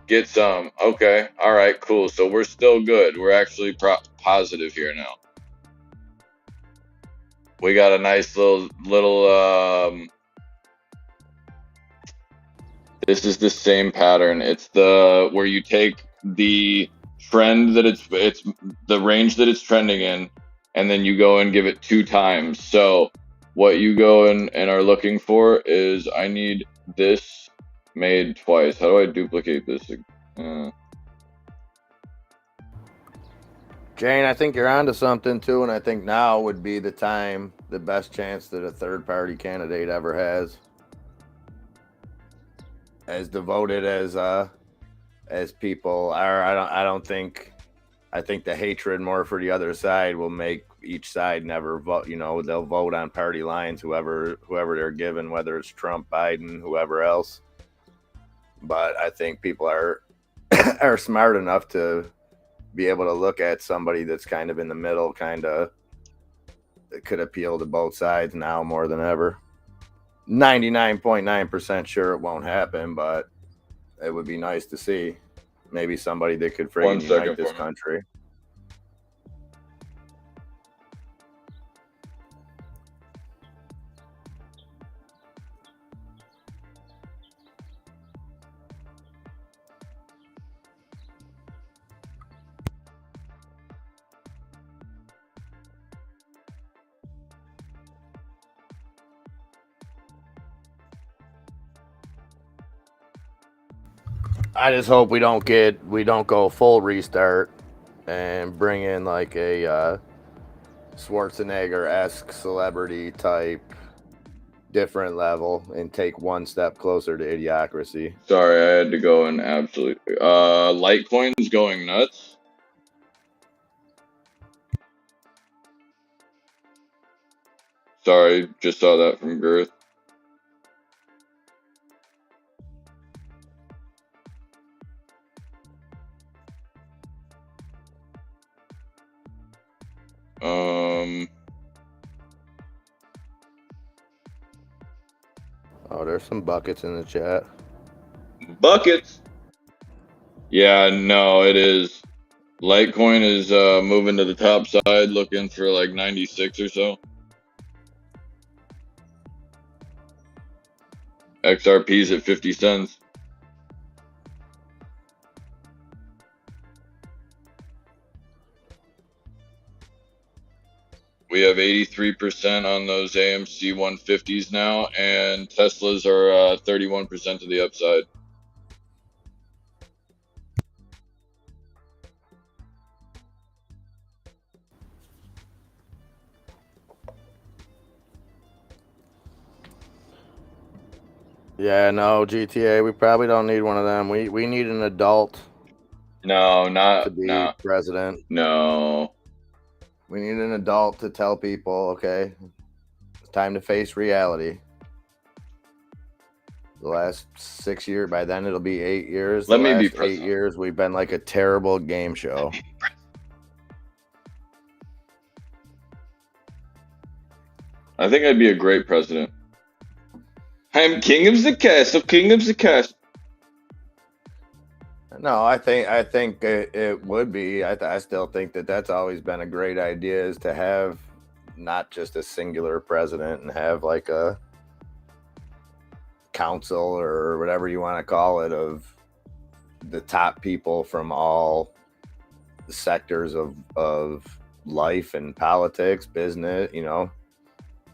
Get some. Okay. All right, cool. So we're still good. We're actually positive here now. We got a nice little this is the same pattern. It's the where you take the trend that it's the range that it's trending in, and then you go and give it 2 times. So what you go and are looking for is I need this made twice. How do I duplicate this? Jane, I think you're onto something too, and I think now would be the time, the best chance that a third-party candidate ever has, as devoted as people are. I don't think. I think the hatred more for the other side will make each side never vote. You know, they'll vote on party lines, whoever they're given, whether it's Trump, Biden, whoever else. But I think people are are smart enough to be able to look at somebody that's kind of in the middle, kind of that could appeal to both sides now more than ever. 99.9% sure it won't happen, but it would be nice to see maybe somebody that could friggin' unite this country. I just hope we don't go full restart and bring in like a Schwarzenegger-esque celebrity type different level and take one step closer to idiocracy. Sorry, I had to go and absolutely Litecoin's going nuts. Sorry, just saw that from Girth. Oh, there's some buckets in the chat. Buckets. Yeah, no, it is. Litecoin is moving to the top side, looking for like 96 or so. XRP's at 50 cents. We have 83% on those AMC 150s now, and Teslas are 31% to the upside. Yeah, no, GTA, we probably don't need one of them. We need an adult. No, to be president. No. We need an adult to tell people, okay, it's time to face reality. The last 6 years, by then it'll be 8 years. Let the me be last 8 president. years, we've been like a terrible game show. I think I'd be a great president. I'm king of the castle, king of the castle. No, I think it would be. I still think that that's always been a great idea, is to have not just a singular president and have like a council or whatever you want to call it of the top people from all sectors of life and politics, business,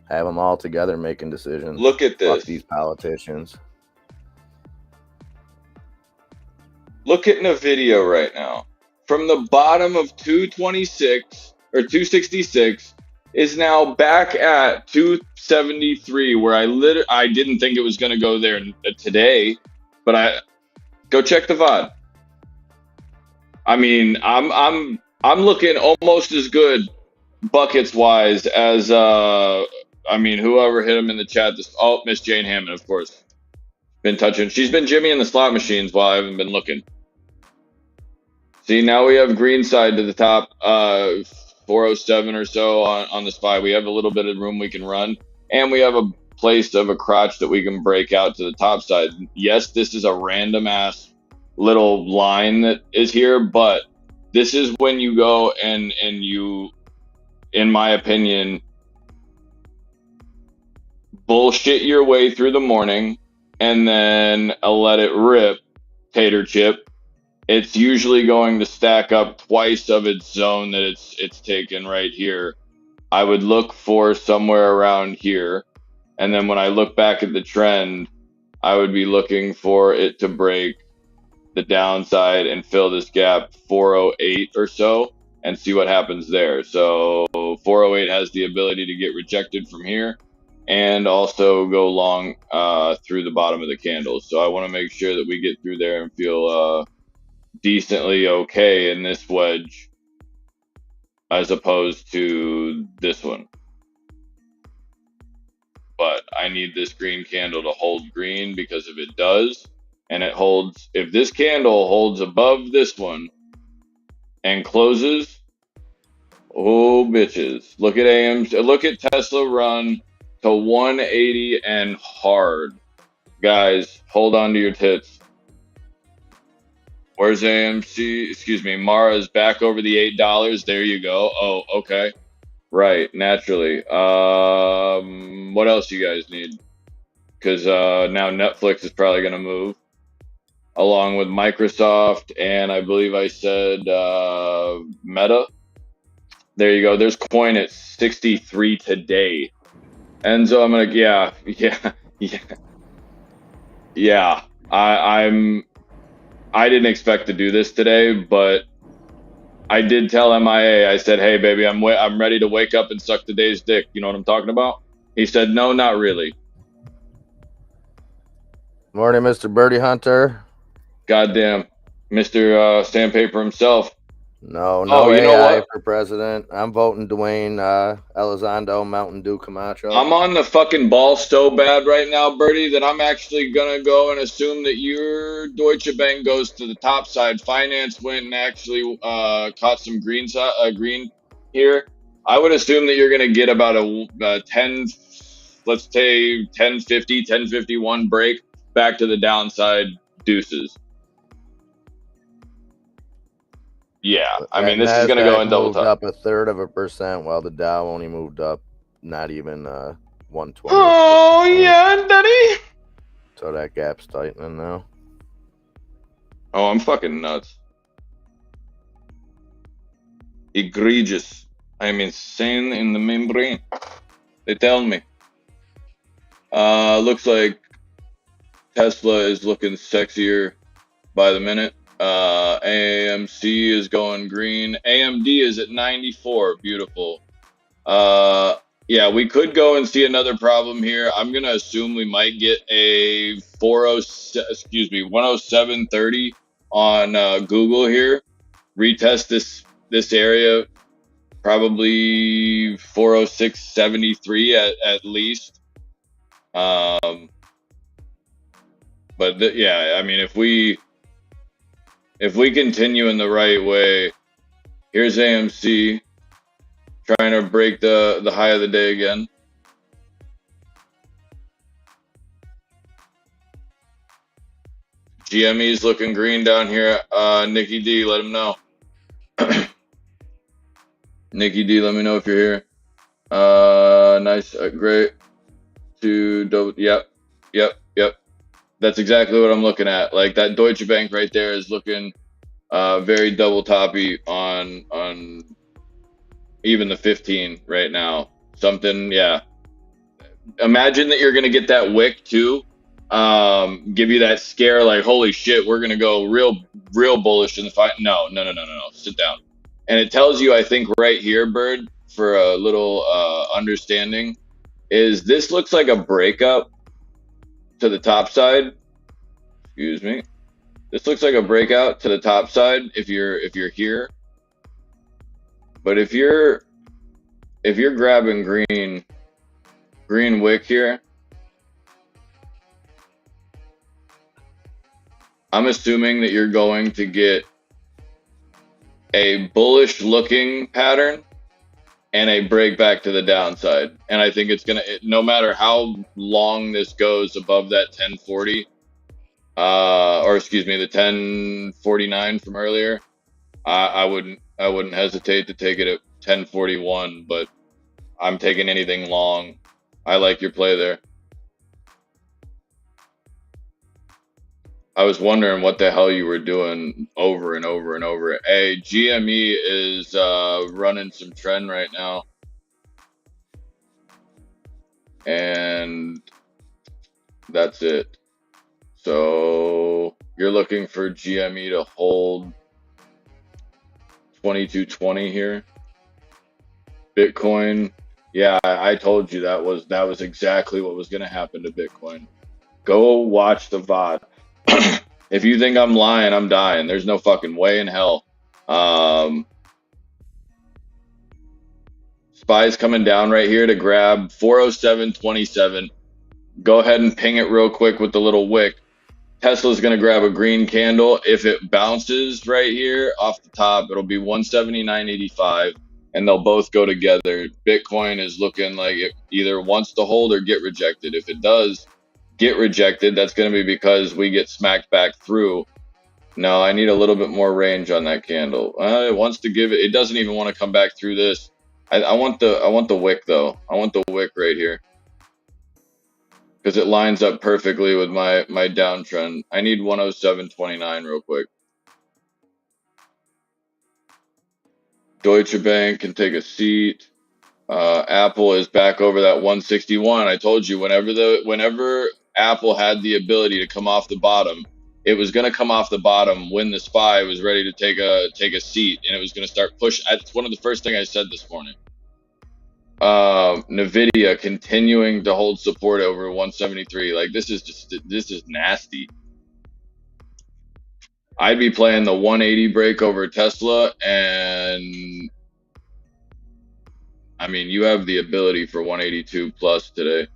have them all together making decisions. Look at Fuck this. these politicians. Look at a video right now. From the bottom of 226 or 266 is now back at 273, where I didn't think it was going to go there today, but I go check the VOD. I mean, I'm looking almost as good buckets wise as whoever hit him in the chat. Miss Jane Hammond, of course, been touching. She's been Jimmy in the slot machines while I haven't been looking. See, now we have green side to the top, 407 or so on the SPY. We have a little bit of room we can run, and we have a place of a crotch that we can break out to the top side. Yes, this is a random ass little line that is here, but this is when you go and you, in my opinion, bullshit your way through the morning and then let it rip, tater chip. It's usually going to stack up twice of its zone that it's taken right here. I would look for somewhere around here. And then when I look back at the trend, I would be looking for it to break the downside and fill this gap 408 or so and see what happens there. So 408 has the ability to get rejected from here and also go long through the bottom of the candles. So I want to make sure that we get through there and feel decently okay in this wedge as opposed to this one. But I need this green candle to hold green, because if it does, and it holds, if this candle holds above this one and closes, oh bitches, look at look at Tesla run to 180 and hard. Guys, hold on to your tits. Where's AMC? Excuse me, Mara's back over the $8. There you go. Oh, okay. Right, naturally. What else you guys need? Because now Netflix is probably going to move, along with Microsoft, and I believe I said Meta. There you go. There's coin at 63 today. And so I'm going to, yeah. I didn't expect to do this today, but I did tell MIA, I said, hey, baby, I'm ready to wake up and suck the day's dick. You know what I'm talking about? He said, no, not really. Morning, Mr. Birdie Hunter. Goddamn. Mr. Sandpaper himself. No you know AI what? for president. I'm voting Dwayne Elizondo, Mountain Dew Camacho. I'm on the fucking ball so bad right now, Birdie, that I'm actually going to go and assume that your Deutsche Bank goes to the top side. Finance went and actually caught some green here. I would assume that you're going to get about a 10, let's say 1050, 1051 break back to the downside deuces. Yeah, I mean, this is going to go in double top. Up 1/3%, while the Dow only moved up not even 120. Oh, yeah, daddy. So that gap's tightening now. Oh, I'm fucking nuts. Egregious. I am insane in the membrane. They tell me. Looks like Tesla is looking sexier by the minute. AMC is going green. AMD is at 94. Beautiful. Yeah, we could go and see another problem here. I'm gonna assume we might get a 107.30 on Google here. Retest this area, probably 406.73 at least. But yeah, I mean, if we continue in the right way, here's AMC trying to break the high of the day again. GME's looking green down here. Nikki D, let him know. Nikki D, let me know if you're here. Nice, great. Yep, yep, yep. That's exactly what I'm looking at. Like that Deutsche Bank right there is looking very double toppy on even the 15 right now. Something, yeah. Imagine that you're gonna get that wick too. Give you that scare like, holy shit, we're gonna go real bullish in the fight. No, no, no, no, no, no. Sit down. And it tells you, I think, right here, Bird, for a little understanding, is this looks like a breakup to the top side. Excuse me. This looks like a breakout to the top side if you're here. But if you're grabbing green wick here, I'm assuming that you're going to get a bullish looking pattern and a break back to the downside. And I think it's gonna, no matter how long this goes above that 1040, or excuse me, the 1049 from earlier, I wouldn't hesitate to take it at 1041, but I'm taking anything long. I like your play there. I was wondering what the hell you were doing over and over and over. Hey, GME is running some trend right now. And that's it. So you're looking for GME to hold 2220 here. Bitcoin, yeah, I told you that was exactly what was going to happen to Bitcoin. Go watch the VOD. If you think I'm lying, I'm dying. There's no fucking way in hell. Spy's coming down right here to grab 407.27. Go ahead and ping it real quick with the little wick. Tesla's going to grab a green candle. If it bounces right here off the top, it'll be 179.85, and they'll both go together. Bitcoin is looking like it either wants to hold or get rejected. If it does get rejected, that's going to be because we get smacked back through. No, I need a little bit more range on that candle. It wants to give it. It doesn't even want to come back through this. I want the wick though. I want the wick right here because it lines up perfectly with my downtrend. I need 107.29 real quick. Deutsche Bank can take a seat. Apple is back over that 161. I told you whenever Apple had the ability to come off the bottom, it was going to come off the bottom when the SPY was ready to take a seat, and it was going to start push. That's one of the first things I said this morning. Nvidia continuing to hold support over 173. Like this is nasty. I'd be playing the 180 break over Tesla, and I mean, you have the ability for 182 plus today.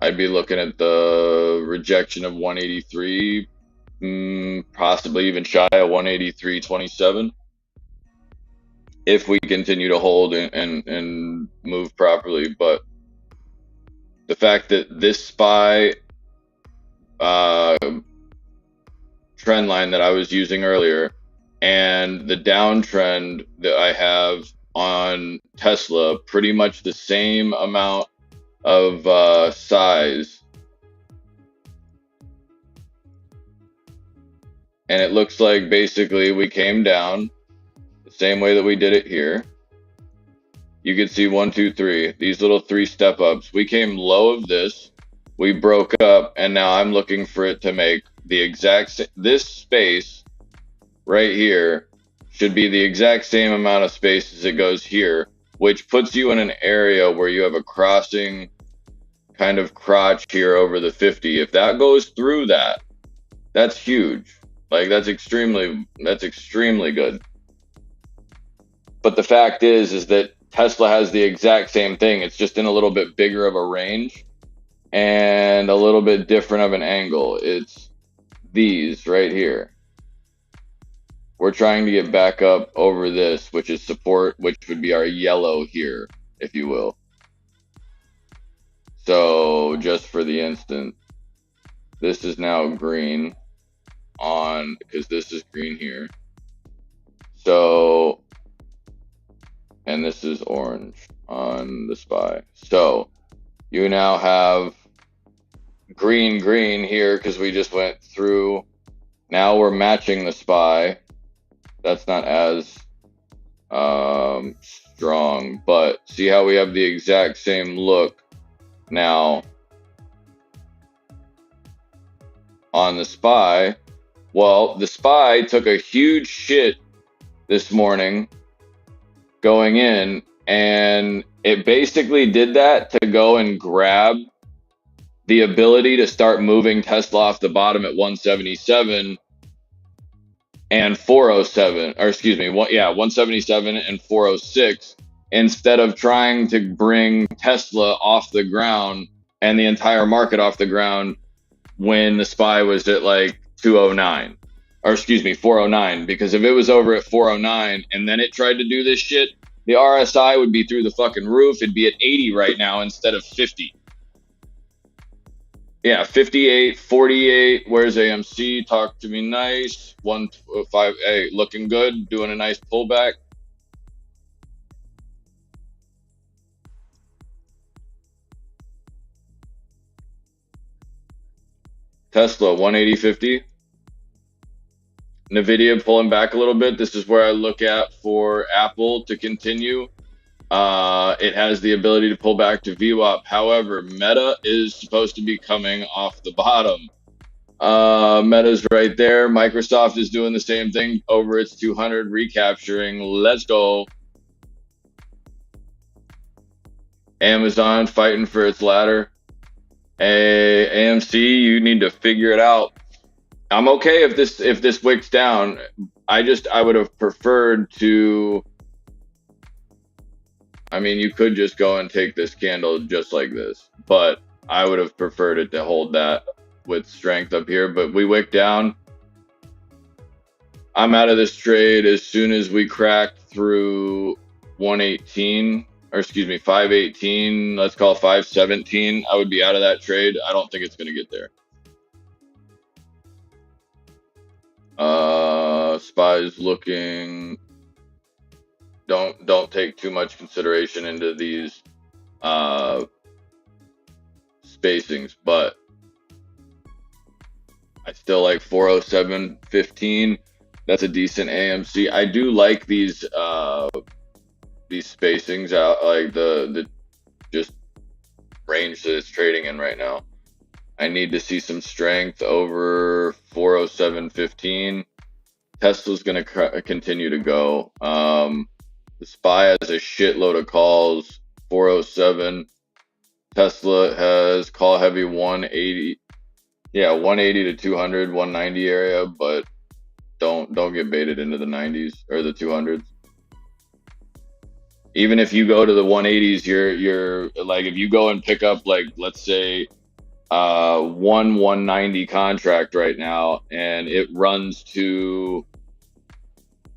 I'd be looking at the rejection of 183, possibly even shy of 183.27. If we continue to hold and move properly. But the fact that this SPY trend line that I was using earlier and the downtrend that I have on Tesla, pretty much the same amount of size, and it looks like basically we came down the same way that we did it here. You can see 1, 2, 3, these little 3 step ups. We came low of this, we broke up, and now I'm looking for it to make the exact this space right here should be the exact same amount of space as it goes here, which puts you in an area where you have a crossing kind of crotch here over the 50. If that goes through that, that's huge. Like that's extremely good. But the fact is that Tesla has the exact same thing. It's just in a little bit bigger of a range. and a little bit different of an angle. It's these right here. We're trying to get back up over this, which is support, which would be our yellow here, if you will. So just for the instant, this is now green on, because this is green here. So, and this is orange on the SPY. So you now have green here because we just went through. Now we're matching the SPY. That's not as strong, but see how we have the exact same look now on the SPY. Well, the SPY took a huge shit this morning going in, and it basically did that to go and grab the ability to start moving Tesla off the bottom at 177 and 407, or excuse me, 177 and 406, instead of trying to bring Tesla off the ground and the entire market off the ground when the SPY was at like 209, or excuse me, 409. Because if it was over at 409 and then it tried to do this shit, the RSI would be through the fucking roof. It'd be at 80 right now instead of 50. Yeah, 58, 48. Where's AMC? Talk to me nice. 1-5. Hey, looking good. Doing a nice pullback. Tesla 180.50. Nvidia pulling back a little bit. This is where I look at for Apple to continue. It has the ability to pull back to VWAP. However, Meta is supposed to be coming off the bottom. Meta's right there. Microsoft is doing the same thing over its 200, recapturing. Let's go. Amazon fighting for its ladder. AMC, you need to figure it out. I'm okay if this wicks down. I would have preferred to. I mean, you could just go and take this candle just like this, but I would have preferred it to hold that with strength up here. But we wick down. I'm out of this trade as soon as we crack through 118, or excuse me, 518. Let's call 517. I would be out of that trade. I don't think it's going to get there. SPY's looking. Don't take too much consideration into these spacings, but I still like 407.15. That's a decent AMC. I do like these spacings out, like the just range that it's trading in right now. I need to see some strength over 407.15. Tesla's going to continue to go. The SPY has a shitload of calls. 407. Tesla has call heavy 180. Yeah, 180 to 200, 190 area, but don't get baited into the 90s or the 200s. Even if you go to the 180s, you're like, if you go and pick up, like, let's say 190 contract right now and it runs to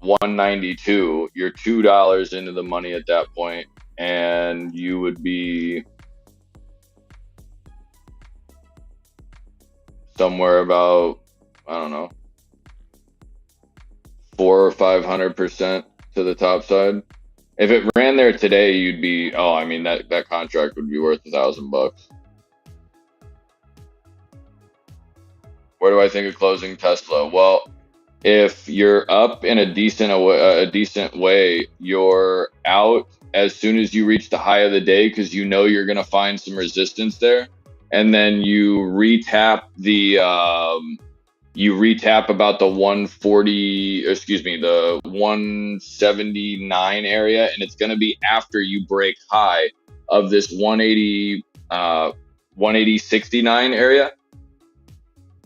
192, you're $2 into the money at that point, and you would be somewhere about, I don't know, 400% or 500% to the top side. If it ran there today, you'd be, oh, I mean, that contract would be worth $1,000. Where do I think of closing Tesla? Well, if you're up in a decent way, you're out as soon as you reach the high of the day, because you know you're going to find some resistance there, and then you retap about the 140, excuse me, the 179 area, and it's going to be after you break high of this 180.69 area.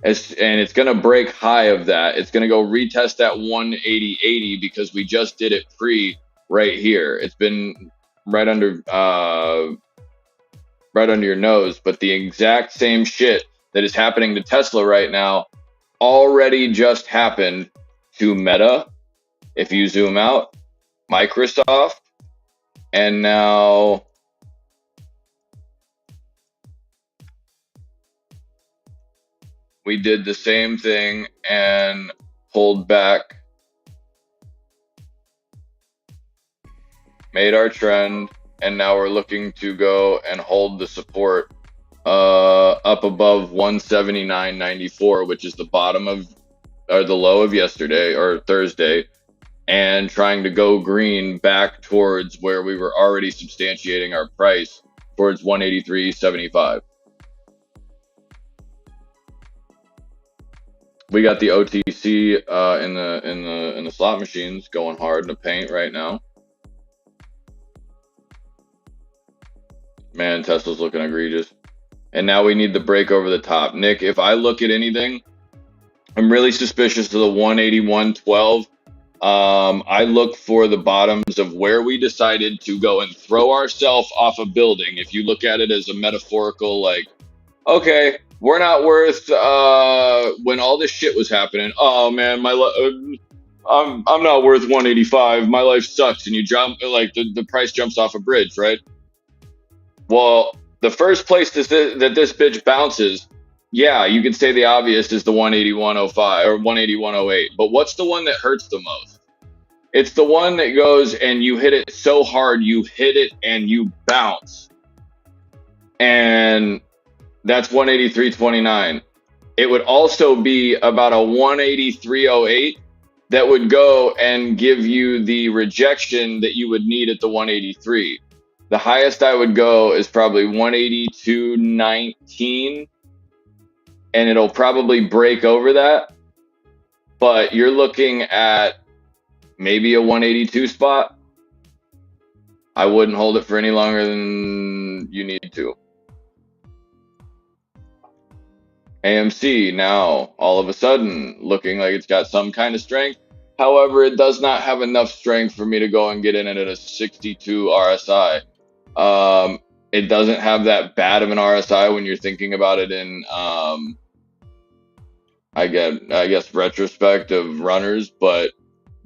And it's going to break high of that. It's going to go retest that 180.80 because we just did it pre right here. It's been right under right under your nose, but the exact same shit that is happening to Tesla right now already just happened to Meta, if you zoom out, Microsoft, and now we did the same thing and pulled back, made our trend, and now we're looking to go and hold the support up above 179.94, which is the bottom of, or the low of yesterday or Thursday, and trying to go green back towards where we were already substantiating our price towards 183.75. We got the OTC in the slot machines going hard in the paint right now. Man, Tesla's looking egregious. And now we need the break over the top. Nick, if I look at anything, I'm really suspicious of the 181.12. I look for the bottoms of where we decided to go and throw ourselves off a building. If you look at it as a metaphorical, like, okay, we're not worth, when all this shit was happening, oh man, I'm not worth 185. My life sucks. And you jump, like the price jumps off a bridge, right? Well, the first place that this bitch bounces, yeah, you could say the obvious is the 181.05 or 181.08. But what's the one that hurts the most? It's the one that goes and you hit it so hard, you hit it and you bounce. And that's 183.29. It would also be about a 183.08 that would go and give you the rejection that you would need at the 183. The highest I would go is probably 182.19, and it'll probably break over that. But you're looking at maybe a 182 spot. I wouldn't hold it for any longer than you need to. AMC now, all of a sudden, looking like it's got some kind of strength. However, it does not have enough strength for me to go and get in it at a 62 RSI. It doesn't have that bad of an RSI when you're thinking about it in, I guess, retrospect of runners, but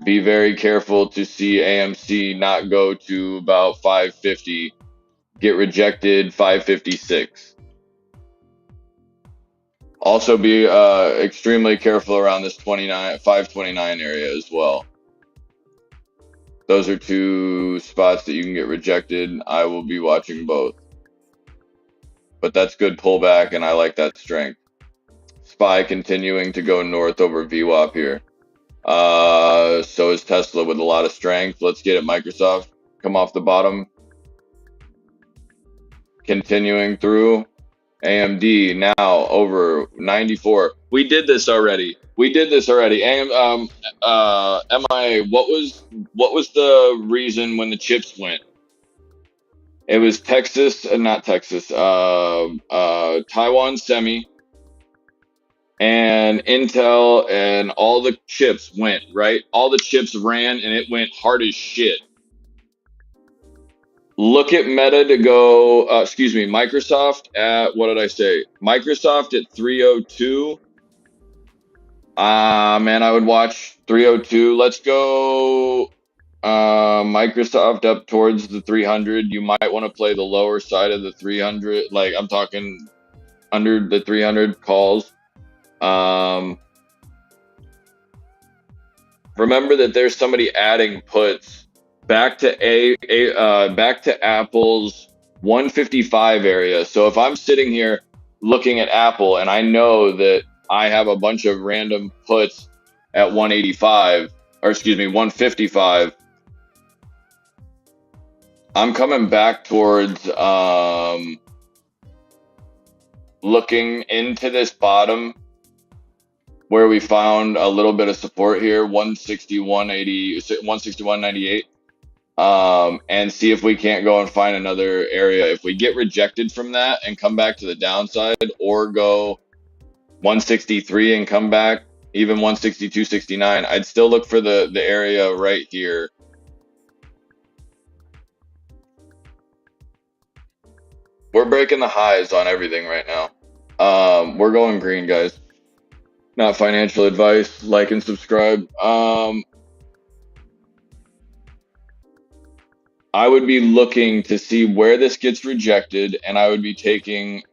be very careful to see AMC not go to about 550, get rejected 556. Also be extremely careful around this 529 area as well. Those are two spots that you can get rejected. I will be watching both. But that's good pullback, and I like that strength. SPY continuing to go north over VWAP here. So is Tesla with a lot of strength. Let's get it, Microsoft. Come off the bottom. Continuing through. AMD now over 94. We did this already. MI, what was the reason when the chips went? It was Taiwan Semi and Intel, and all the chips went, right? All the chips ran and it went hard as shit. Look at Meta to go, Microsoft at, what did I say? Microsoft at 302. Man, I would watch 302. Let's go Microsoft up towards the 300. You might want to play the lower side of the 300. Like, I'm talking under the 300 calls. Remember that there's somebody adding puts back to back to Apple's 155 area. So if I'm sitting here looking at Apple and I know that I have a bunch of random puts at 155, I'm coming back towards looking into this bottom where we found a little bit of support here, 161.80, 161.98. And see if we can't go and find another area. If we get rejected from that and come back to the downside, or go 163 and come back, even 162.69, I'd still look for the area right here. We're breaking the highs on everything right now. We're going green, guys. Not financial advice. Like and subscribe. I would be looking to see where this gets rejected, and I would be taking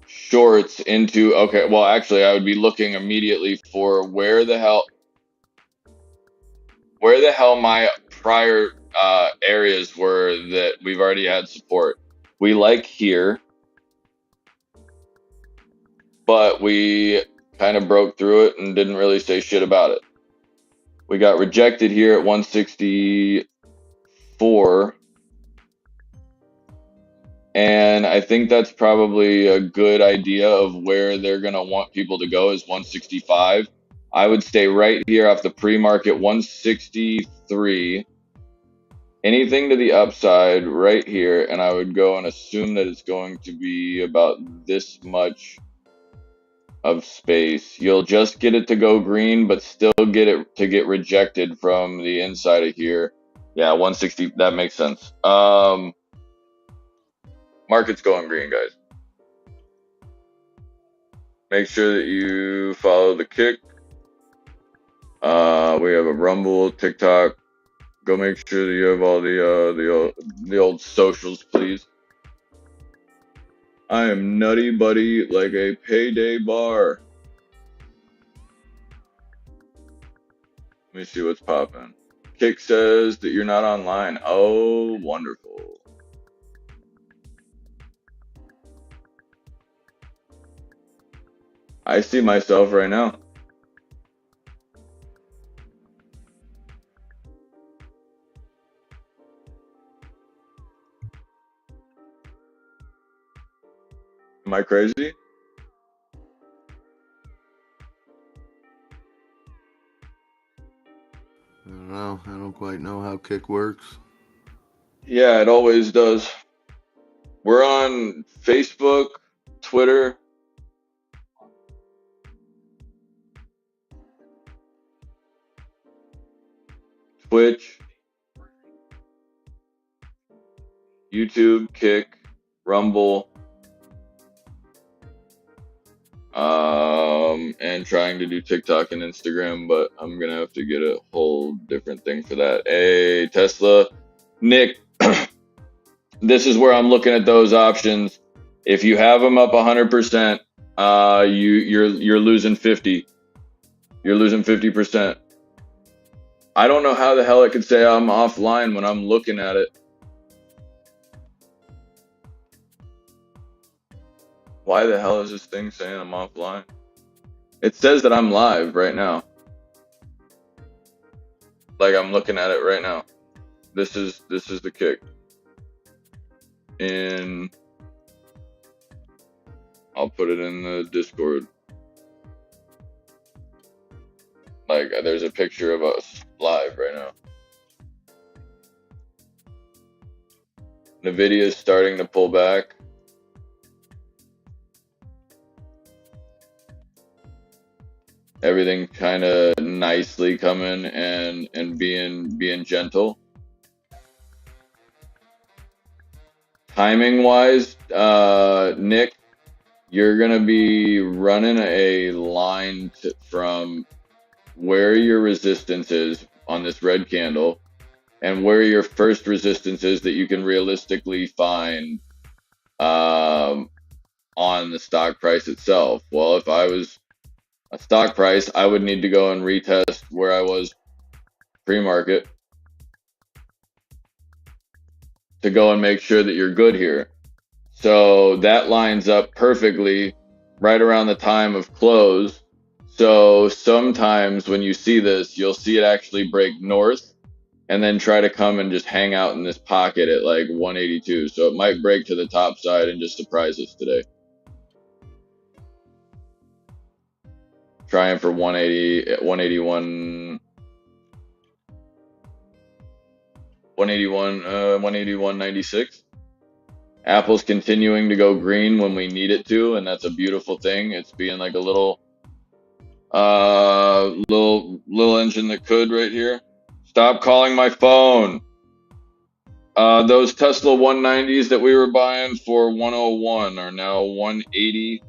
shorts into. Okay, well, actually, I would be looking immediately for where the hell my prior areas were that we've already had support. We like here, but we kind of broke through it and didn't really say shit about it. We got rejected here at 164, and I think that's probably a good idea of where they're going to want people to go is 165. I would stay right here off the pre-market 163. Anything to the upside right here, and I would go and assume that it's going to be about this much of space. You'll just get it to go green, but still get it to get rejected from the inside of here. Yeah, 160, that makes sense. Market's going green, guys. Make sure that you follow the kick. We have a Rumble, TikTok. Go make sure that you have all the old socials, please. I am nutty buddy like a payday bar. Let me see what's popping. Kick says that you're not online. Oh, wonderful. I see myself right now. Am I crazy? I don't know. I don't quite know how kick works. Yeah, it always does. We're on Facebook, Twitter, Twitch, YouTube, Kick, Rumble, and trying to do TikTok and Instagram, but I'm gonna have to get a whole different thing for that. Hey, Tesla, Nick, this is where I'm looking at those options. If you have them up 100%, you're losing 50. You're losing 50%. I don't know how the hell it could say I'm offline when I'm looking at it. Why the hell is this thing saying I'm offline? It says that I'm live right now. Like I'm looking at it right now. This is the kick. And I'll put it in the Discord. Like there's a picture of us live right now. Nvidia is starting to pull back. Everything kind of nicely coming and being gentle. Timing wise, Nick, you're gonna be running a line from where your resistance is on this red candle and where your first resistance is that you can realistically find on the stock price itself. Well, if I was a stock price, I would need to go and retest where I was pre-market to go and make sure that you're good here. So that lines up perfectly right around the time of close. So sometimes when you see this, you'll see it actually break north and then try to come and just hang out in this pocket at like 182. So it might break to the top side and just surprise us today. Trying for 180, 181, 181.96. Apple's continuing to go green when we need it to, and that's a beautiful thing. It's being like a little engine that could right here. Stop calling my phone. Those Tesla 190s that we were buying for 101 are now 180.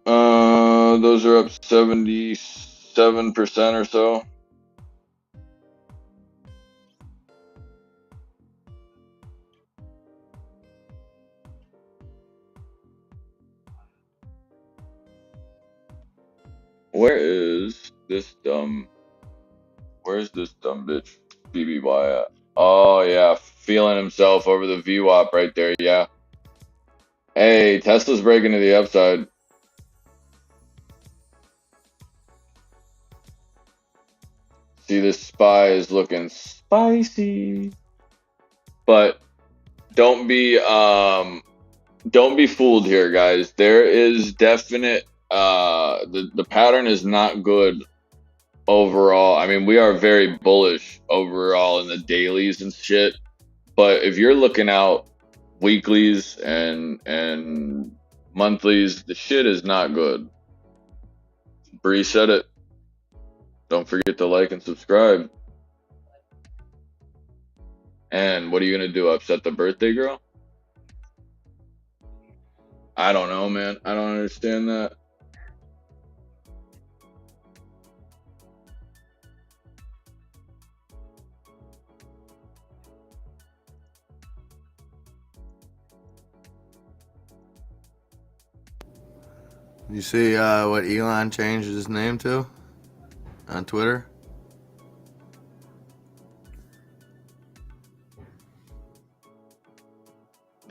Those are up 77% or so. Where's this dumb bitch BBY at? Oh yeah, feeling himself over the VWAP right there, yeah. Hey, Tesla's breaking to the upside. See, this SPY is looking spicy. But don't be fooled here, guys. There is definite the pattern is not good overall. I mean, we are very bullish overall in the dailies and shit. But if you're looking out weeklies and monthlies, the shit is not good. Bree said it. Don't forget to like and subscribe. And what are you gonna do? Upset the birthday girl? I don't know, man. I don't understand that. You see what Elon changed his name to on Twitter?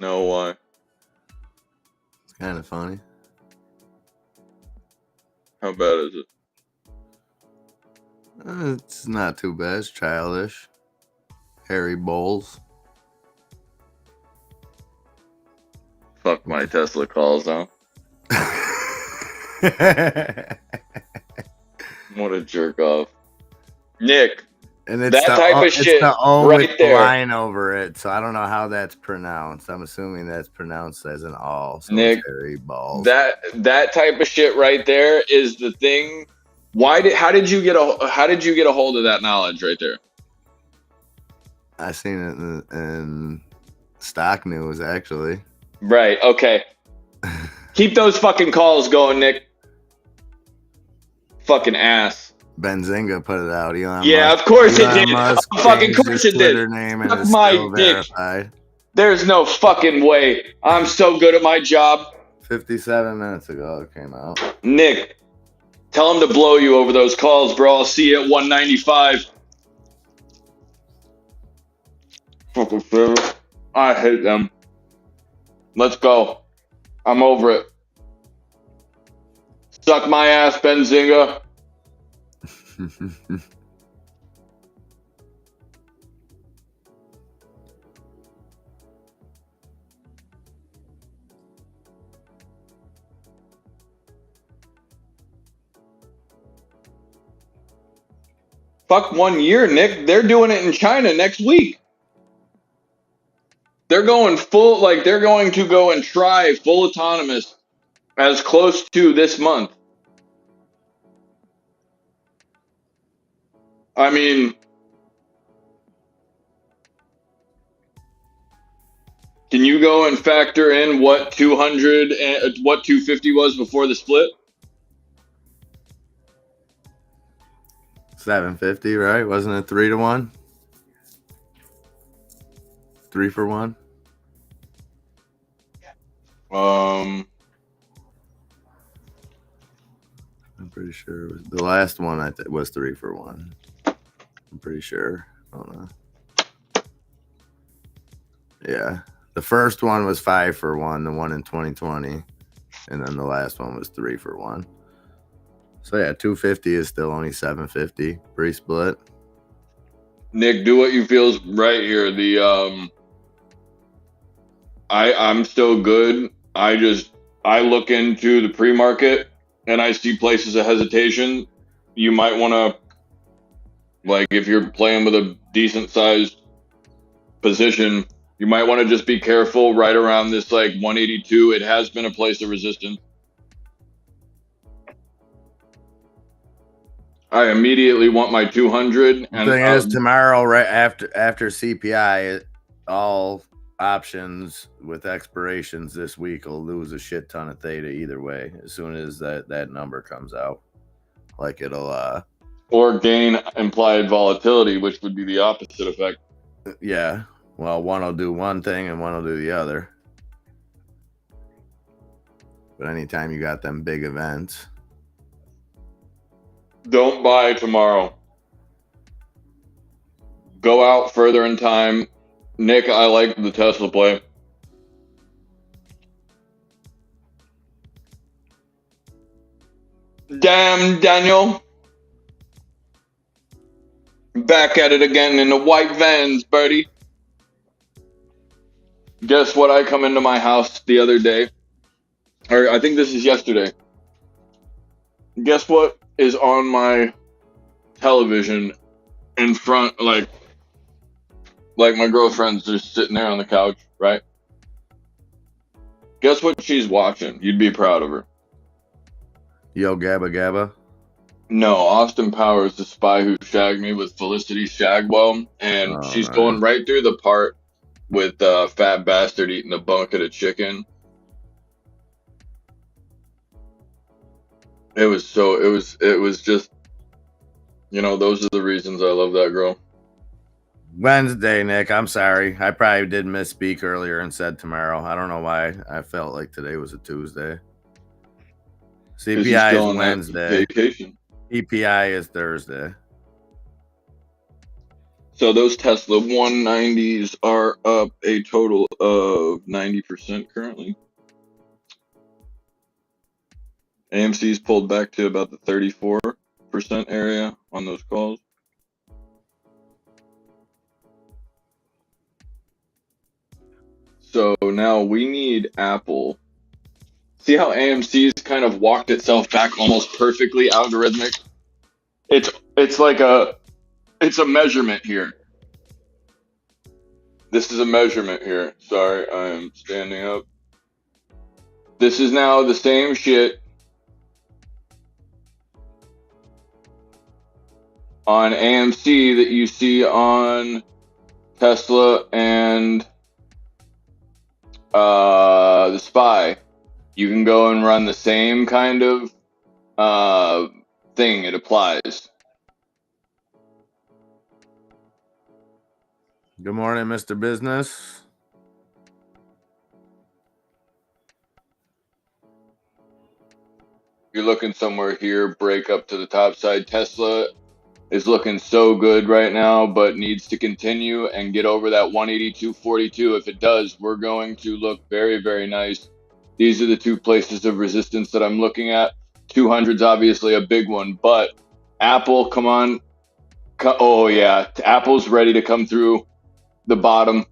No, why? It's kind of funny. How bad is it? It's not too bad. It's childish. Harry Bowles. Fuck my Tesla calls, huh? What a jerk off. Nick, and it's that type of shit the O right with there. The line over it, so I don't know how that's pronounced. I'm assuming that's pronounced as an all. So Nick, Harry Balls. That type of shit right there is the thing. How did you get a hold of that knowledge right there? I seen it in stock news, actually. Right. Okay. Keep those fucking calls going, Nick. Fucking ass. Benzinga put it out. Yeah, of course it did. Fucking course it did. Fuck my dick. There's no fucking way. I'm so good at my job. 57 minutes ago it came out. Nick, tell him to blow you over those calls, bro. I'll see you at 195. Fucking favorite. I hate them. Let's go. I'm over it. Suck my ass, Benzinga. Fuck 1 year, Nick. They're doing it in China next week. They're going full, like they're going to go and try full autonomous as close to this month. I mean, can you go and factor in what 200 and what 250 was before the split? 750, right? Wasn't it 3-1? 3 for 1? I'm pretty sure it was, the last one was 3 for 1. I'm pretty sure. I don't know. Yeah. The first one was 5 for 1, the one in 2020. And then the last one was 3 for 1. So yeah, 250 is still only 750 pre-split. Nick, do what you feel is right here. I'm still good. I look into the pre-market and I see places of hesitation. You might want to, like, if you're playing with a decent sized position, you might want to just be careful right around this, like, 182. It has been a place of resistance. I immediately want my 200. The And thing is, tomorrow, right after CPI, all options with expirations this week will lose a shit ton of theta either way. As soon as that number comes out, like it'll or gain implied volatility, which would be the opposite effect. yeah. Well, one will do one thing and one will do the other. But anytime you got them big events, Don't buy tomorrow. Go out further in time. Nick, I like the Tesla play. Damn, Daniel. Back at it again in the white vans, buddy. Guess what? I come into my house the other day, or I think this is yesterday. Guess what is on my television in front, like my girlfriend's just sitting there on the couch, right? Guess what she's watching? You'd be proud of her. Yo Gabba Gabba. No, Austin Powers, The Spy Who Shagged Me with Felicity Shagwell, and she's going right through the part with Fat Bastard eating a bucket of chicken. It was just, those are the reasons I love that girl. Wednesday, Nick. I'm sorry. I probably did misspeak earlier and said tomorrow. I don't know why I felt like today was a Tuesday. CPI is Wednesday. Vacation. EPI is Thursday. So those Tesla 190s are up a total of 90% currently. AMC's pulled back to about the 34% area on those calls. So now we need Apple. See how AMC's kind of walked itself back almost perfectly algorithmic? It's a measurement here. This is a measurement here. Sorry, I'm standing up. This is now the same shit on AMC that you see on Tesla and the Spy. You can go and run the same kind of thing. It applies. Good morning, Mr. Business. You're looking somewhere here, break up to the top side. Tesla is looking so good right now, but needs to continue and get over that 182.42. If it does, we're going to look very, very nice. These are the two places of resistance that I'm looking at. 200's obviously a big one, but Apple, come on. Oh, yeah. Apple's ready to come through the bottom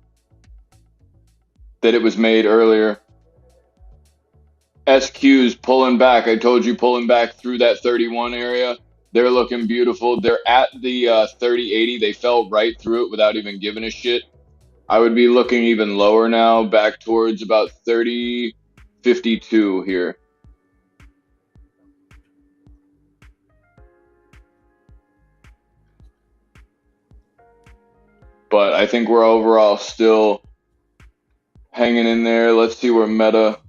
that it was made earlier. SQ's pulling back. I told you, pulling back through that 31 area. They're looking beautiful. They're at the 3080. They fell right through it without even giving a shit. I would be looking even lower now, back towards about 3052 here. But I think we're overall still hanging in there. Let's see where NVIDIA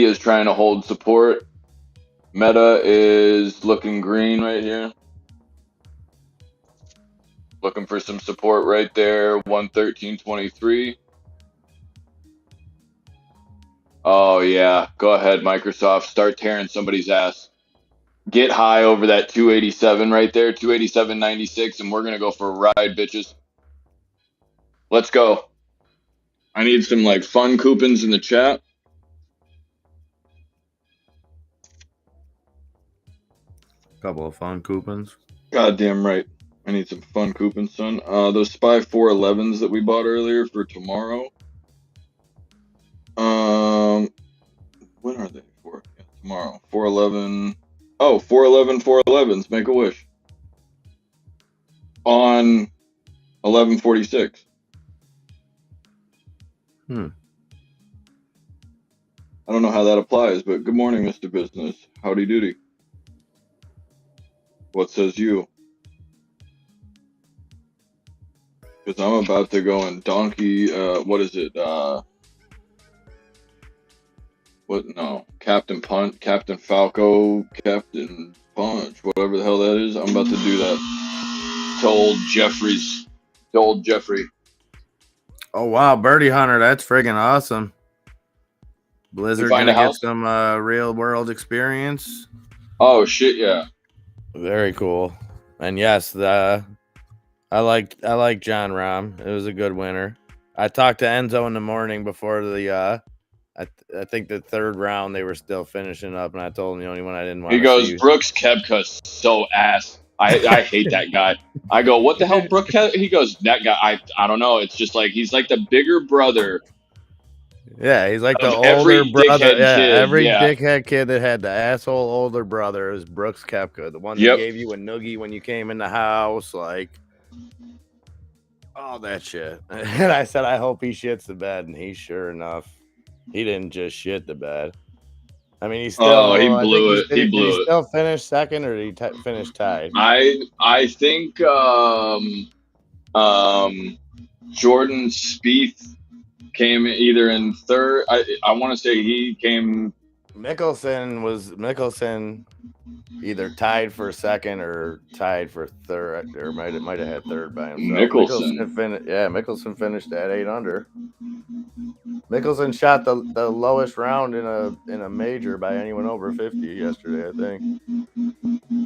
is trying to hold support. Meta is looking green right here. Looking for some support right there, 113.23. Oh, yeah. Go ahead, Microsoft. Start tearing somebody's ass. Get high over that 287 right there, 287.96, and we're going to go for a ride, bitches. Let's go. I need some, fun coupons in the chat. Couple of fun coupons. Goddamn right. I need some fun coupons, son. Those Spy 411s that we bought earlier for tomorrow. When are they for? Yeah, tomorrow. 411. Oh, 411 411s. Make a wish. On 1146. I don't know how that applies, but good morning, Mr. Business. Howdy doody. What says you? Because I'm about to go in donkey. What is it? What? No, Captain Punt, Captain Falco, Captain Punch, whatever the hell that is. I'm about to do that to old Jeffrey's. To old Jeffrey. Oh wow, Birdie Hunter, that's friggin' awesome. Blizzard find a gonna get house? some real world experience. Oh shit, yeah. Very cool. And yes, I like John Rahm. It was a good winner. I talked to Enzo in the morning before the I think the third round they were still finishing up, and I told him the only one I didn't He want to goes, see. Brooks Koepka's so ass. I hate that guy. I go, what the hell, Brooks? He goes, that guy. I don't know. It's just like he's like the bigger brother Yeah, he's like the of older every brother. dickhead Yeah, kid. every Yeah. dickhead kid that had the asshole older brother is Brooks Koepka, the one that Yep. gave you a noogie when you came in the house, like all that shit. And I said, I hope he shits the bed, and he sure enough, he didn't just shit the bed. I mean, he Oh, he still. I think blew he's. it. He Did he blew it. still finish second, or did he finish tied? I think Jordan Spieth came either in third. I want to say he came. Mickelson either tied for second or tied for third, or might have had third by himself. Mickelson. Mickelson finished at 8 under. Mickelson shot the lowest round in a major by anyone over 50 yesterday, I think,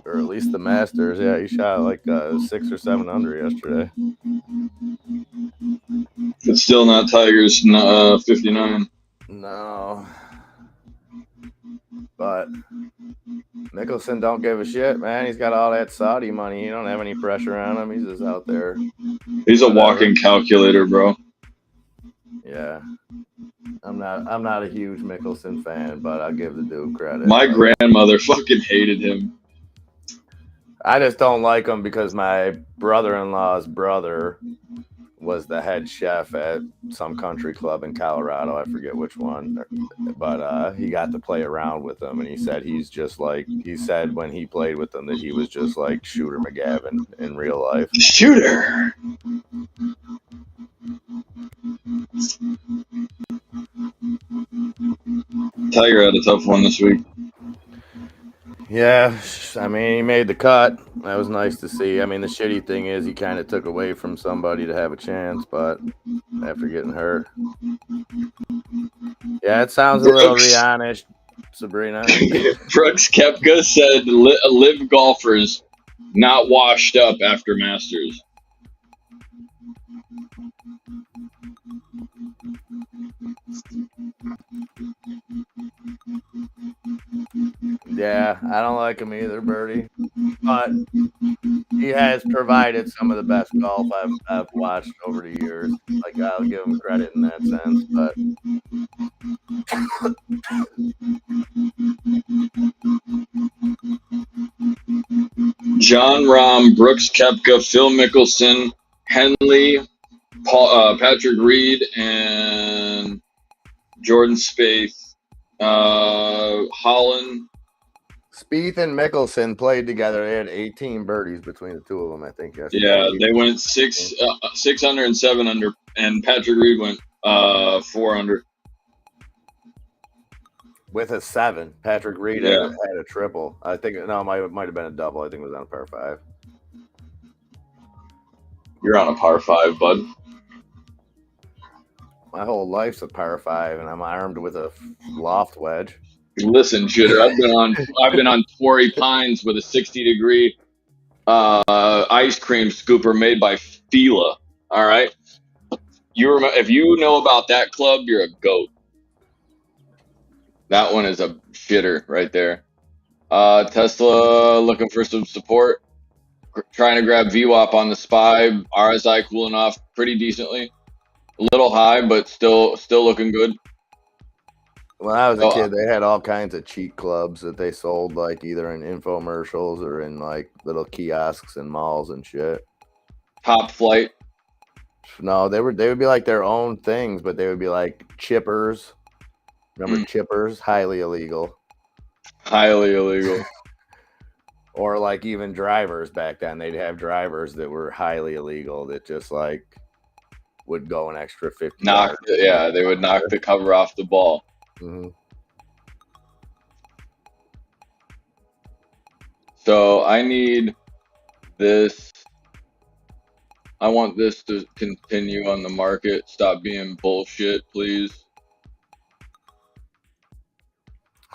or at least the Masters. Yeah, he shot like 6 or 7 under yesterday. It's still not Tiger's 59. No, but Mickelson don't give a shit, man. He's got all that Saudi money. He don't have any pressure on him. He's just out there. He's a walking calculator, bro. Yeah. I'm not a huge Mickelson fan, but I'll give the dude credit. My grandmother fucking hated him. I just don't like him because my brother-in-law's brother was the head chef at some country club in Colorado. I forget which one, but he got to play around with him, and he said he said when he played with them that he was just like Shooter McGavin in real life. Shooter. Tiger had a tough one this week. Yeah, I mean, he made the cut. That was nice to see. I mean, the shitty thing is he kind of took away from somebody to have a chance, but after getting hurt. Yeah, it sounds a little Rihanna-ish, Sabrina. Brooks Koepka said live golfers not washed up after Masters. Yeah, I don't like him either, Birdie. But he has provided some of the best golf I've watched over the years. Like, I'll give him credit in that sense. But John Rahm, Brooks Koepka, Phil Mickelson, Henley, Patrick Reed, and Jordan Spieth, Holland. Spieth and Mickelson played together. They had 18 birdies between the two of them, I think. Yesterday. Yeah, they went 6 under and 7 under, and Patrick Reed went 4 under. With a 7. Patrick Reed had a triple. I think it might have been a double. I think it was on a par 5. You're on a par 5, bud. My whole life's a par 5, and I'm armed with a loft wedge. Listen, shooter, I've been on Torrey Pines with a 60-degree ice cream scooper made by Fila. All right, if you know about that club, you're a goat. That one is a shitter right there. Tesla looking for some support. Trying to grab VWAP on the SPY. RSI cooling off pretty decently. A little high, but still looking good. When I was a kid, they had all kinds of cheat clubs that they sold, like either in infomercials or in like little kiosks and malls and shit. Top Flight. No, they would be like their own things, but they would be like chippers. Remember chippers? Highly illegal. Highly illegal. Or like even drivers back then, they'd have drivers that were highly illegal that just like would go an extra 50 yards. Yeah, they would knock the cover off the ball. Mm-hmm. So I need this. I want this to continue on the market. Stop being bullshit, please.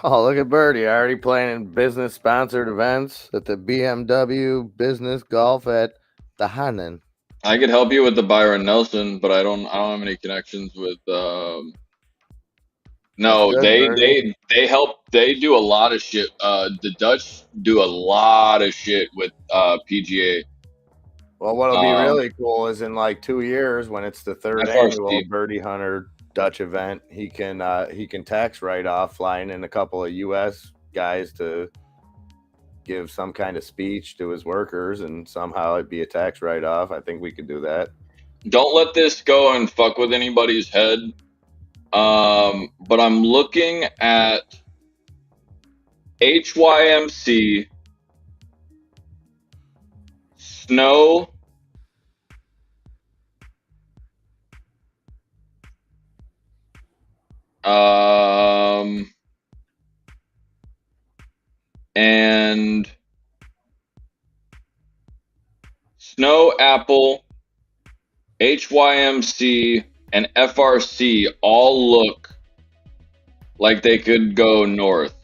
Oh, look at Birdie already playing in business sponsored events at the BMW Business Golf at the Hannen. I could help you with the Byron Nelson, but I don't have any connections with no, Good, Birdie. they help. They do a lot of shit. The Dutch do a lot of shit with PGA. Well, what'll be really cool is in like 2 years when it's the third annual FRC. Birdie Hunter Dutch event, he can tax write off flying in a couple of U.S. guys to give some kind of speech to his workers, and somehow it'd be a tax write off. I think we could do that. Don't let this go and fuck with anybody's head. But I'm looking at HYMC, Snow, and Snow, Apple, HYMC, and FRC all look like they could go north.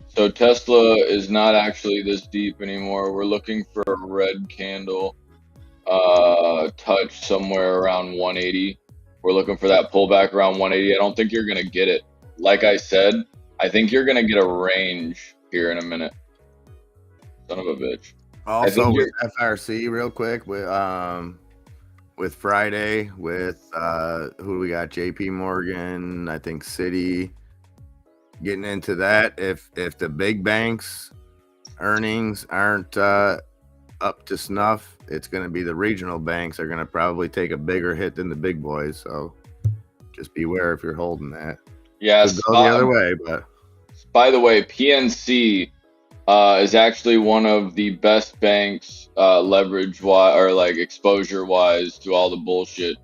So Tesla is not actually this deep anymore. We're looking for a red candle touch somewhere around 180. We're looking for that pullback around 180. I don't think you're going to get it. Like I said, I think you're going to get a range here in a minute. Son of a bitch. Also with FRC real quick with Friday with who do we got? JP Morgan, I think Citi. Getting into that, if the big banks earnings aren't up to snuff, it's going to be the regional banks are going to probably take a bigger hit than the big boys. So just beware if you're holding that. Yes, could go the other way. But by the way, PNC is actually one of the best banks leverage wise or like exposure wise to all the bullshit.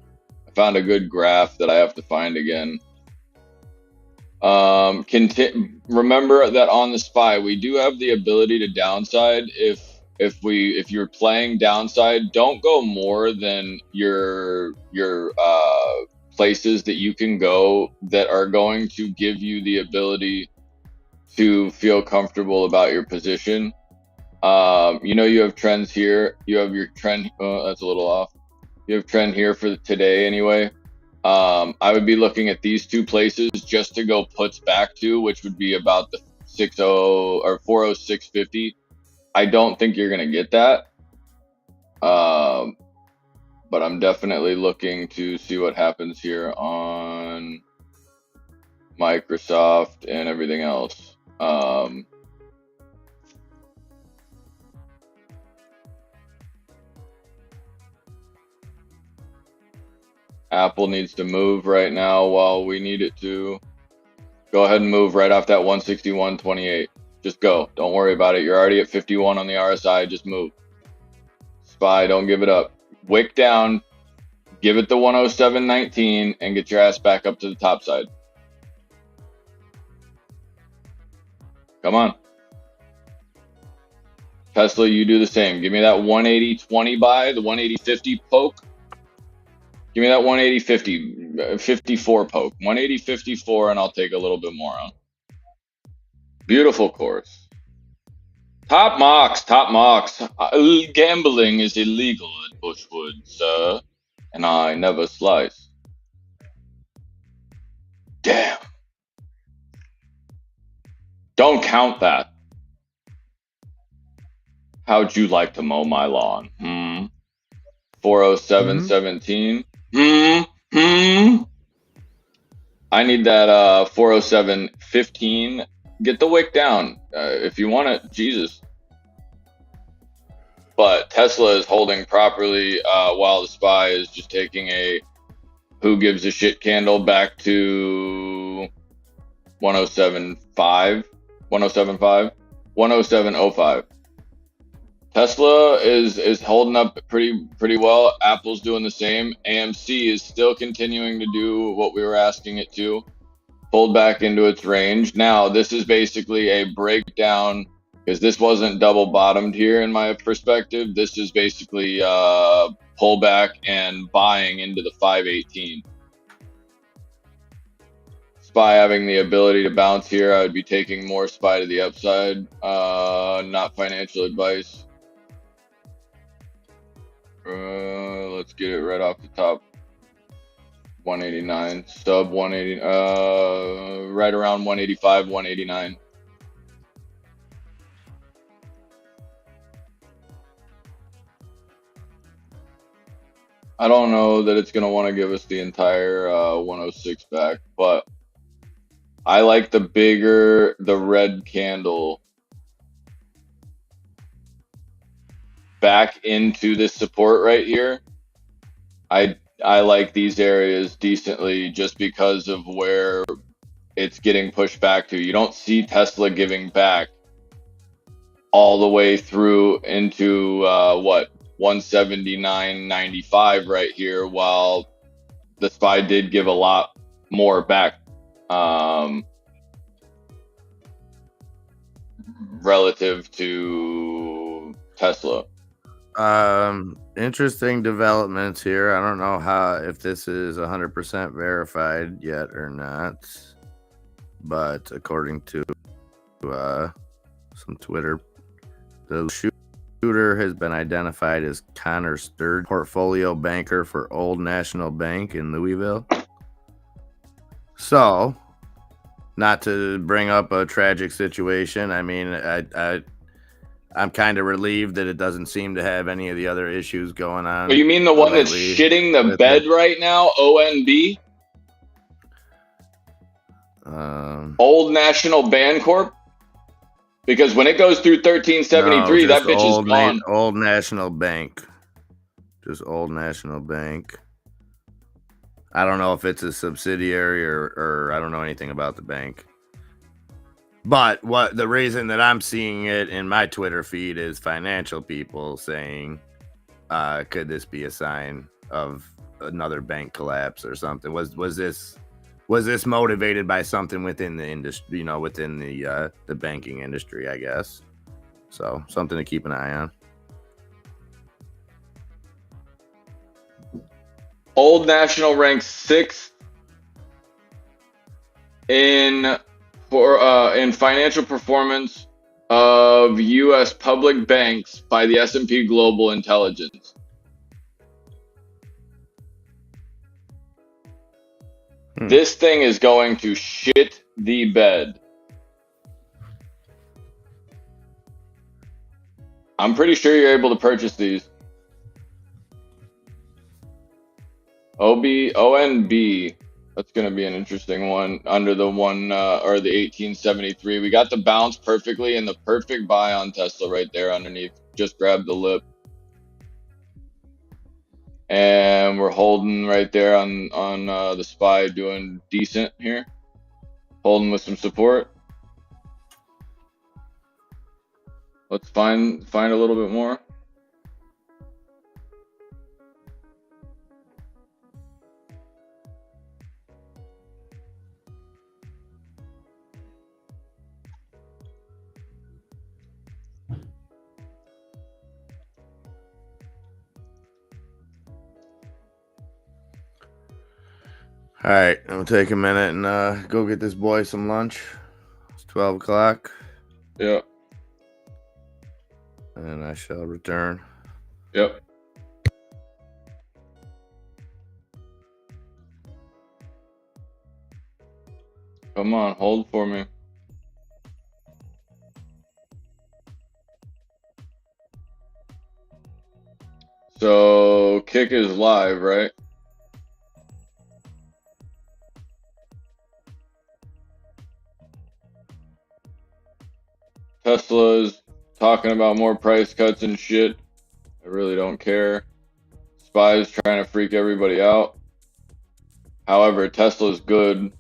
I found a good graph that I have to find again. Remember that on the SPY we do have the ability to downside if you're playing downside. Don't go more than your places that you can go that are going to give you the ability to feel comfortable about your position. You have trends here. You have your trend. That's a little off. You have trend here for today anyway. I would be looking at these two places just to go puts back to, which would be about the 60 or 406.50. I don't think you're going to get that. But I'm definitely looking to see what happens here on Microsoft and everything else. Apple needs to move right now while we need it to. Go ahead and move right off that 161.28. Just go. Don't worry about it. You're already at 51 on the RSI. Just move. SPY, don't give it up. Wick down. Give it the 107.19 and get your ass back up to the top side. Come on. Tesla, you do the same. Give me that 180.20 buy, the 180.50 poke. Give me that 180.50, 54 poke. 180.54 and I'll take a little bit more on. Beautiful course. Top marks. Gambling is illegal at Bushwood, sir. And I never slice. Damn. Don't count that. How'd you like to mow my lawn? 407.17. I need that 407.15. Get the wick down if you want it. Jesus. but Tesla is holding properly, while the SPY is just taking a who gives a shit candle back to 1075, 1075, 10705. Tesla is holding up pretty well. Apple's doing the same. AMC is still continuing to do what we were asking it to, pulled back into its range. Now, this is basically a breakdown because this wasn't double bottomed here in my perspective. This is basically pullback and buying into the 518. SPY having the ability to bounce here, I would be taking more SPY to the upside. Not financial advice. Let's get it right off the top. 189, sub 180, right around 185, 189. I don't know that it's going to want to give us the entire 106 back, but I like the red candle back into this support right here. I like these areas decently just because of where it's getting pushed back to. You don't see Tesla giving back all the way through into what, 179.95 right here, while the SPY did give a lot more back relative to Tesla. Interesting developments here. I don't know if this is 100% verified yet or not, but according to some Twitter, the shooter has been identified as Connor Sturd, portfolio banker for Old National Bank in Louisville. So, not to bring up a tragic situation, I mean, I'm kind of relieved that it doesn't seem to have any of the other issues going on. But you mean the one that's shitting the bed right now, ONB? Old National Bancorp? Because when it goes through 1373, that bitch is gone. Old National Bank. Just Old National Bank. I don't know if it's a subsidiary or I don't know anything about the bank. But what the reason that I'm seeing it in my Twitter feed is financial people saying, could this be a sign of another bank collapse or something? Was this motivated by something within the industry, within the banking industry, I guess. So something to keep an eye on. Old National ranks 6th in financial performance of U.S. public banks by the S&P Global Intelligence. This thing is going to shit the bed. I'm pretty sure you're able to purchase these. ONB. That's going to be an interesting one under the one or the 1873. We got the bounce perfectly and the perfect buy on Tesla right there underneath. Just grabbed the lip. And we're holding right there on the SPY, doing decent here. Holding with some support. Let's find a little bit more. All right, I'm gonna take a minute and go get this boy some lunch. It's 12 o'clock. Yeah. And I shall return. Yep. Come on, hold for me. So, Kick is live, right? Tesla's talking about more price cuts and shit. really don't care. SPY's trying to freak everybody out. However, Tesla's good.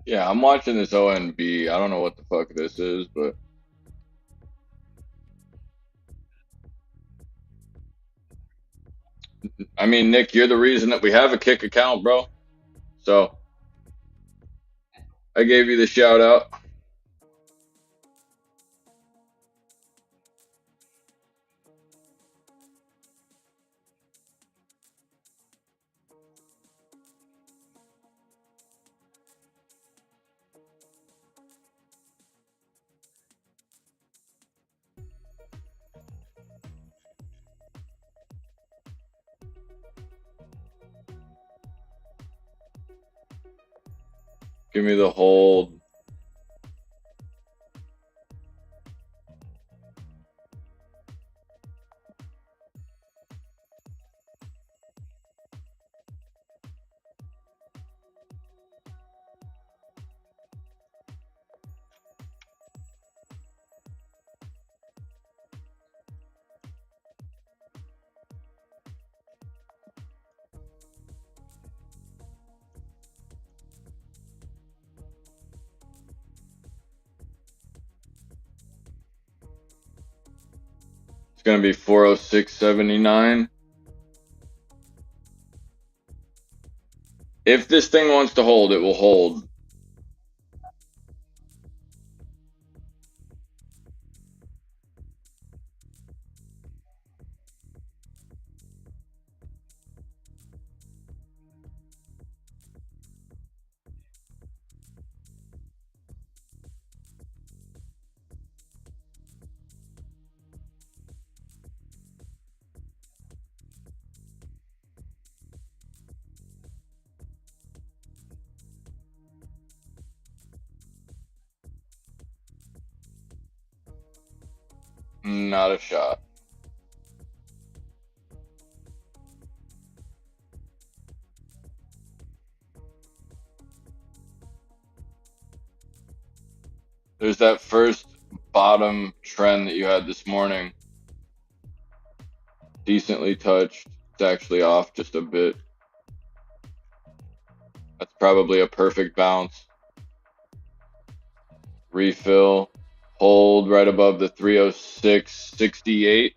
Yeah, I'm watching this ONB. I don't know what the fuck this is, but I mean, Nick, you're the reason that we have a kick account, bro. So I gave you the shout out. Give me the hold. It's gonna be 406.79. If this thing wants to hold, it will hold. Not a shot. There's that first bottom trend that you had this morning. Decently touched. It's actually off just a bit. That's probably a perfect bounce. Refill. Hold right above the 306.68.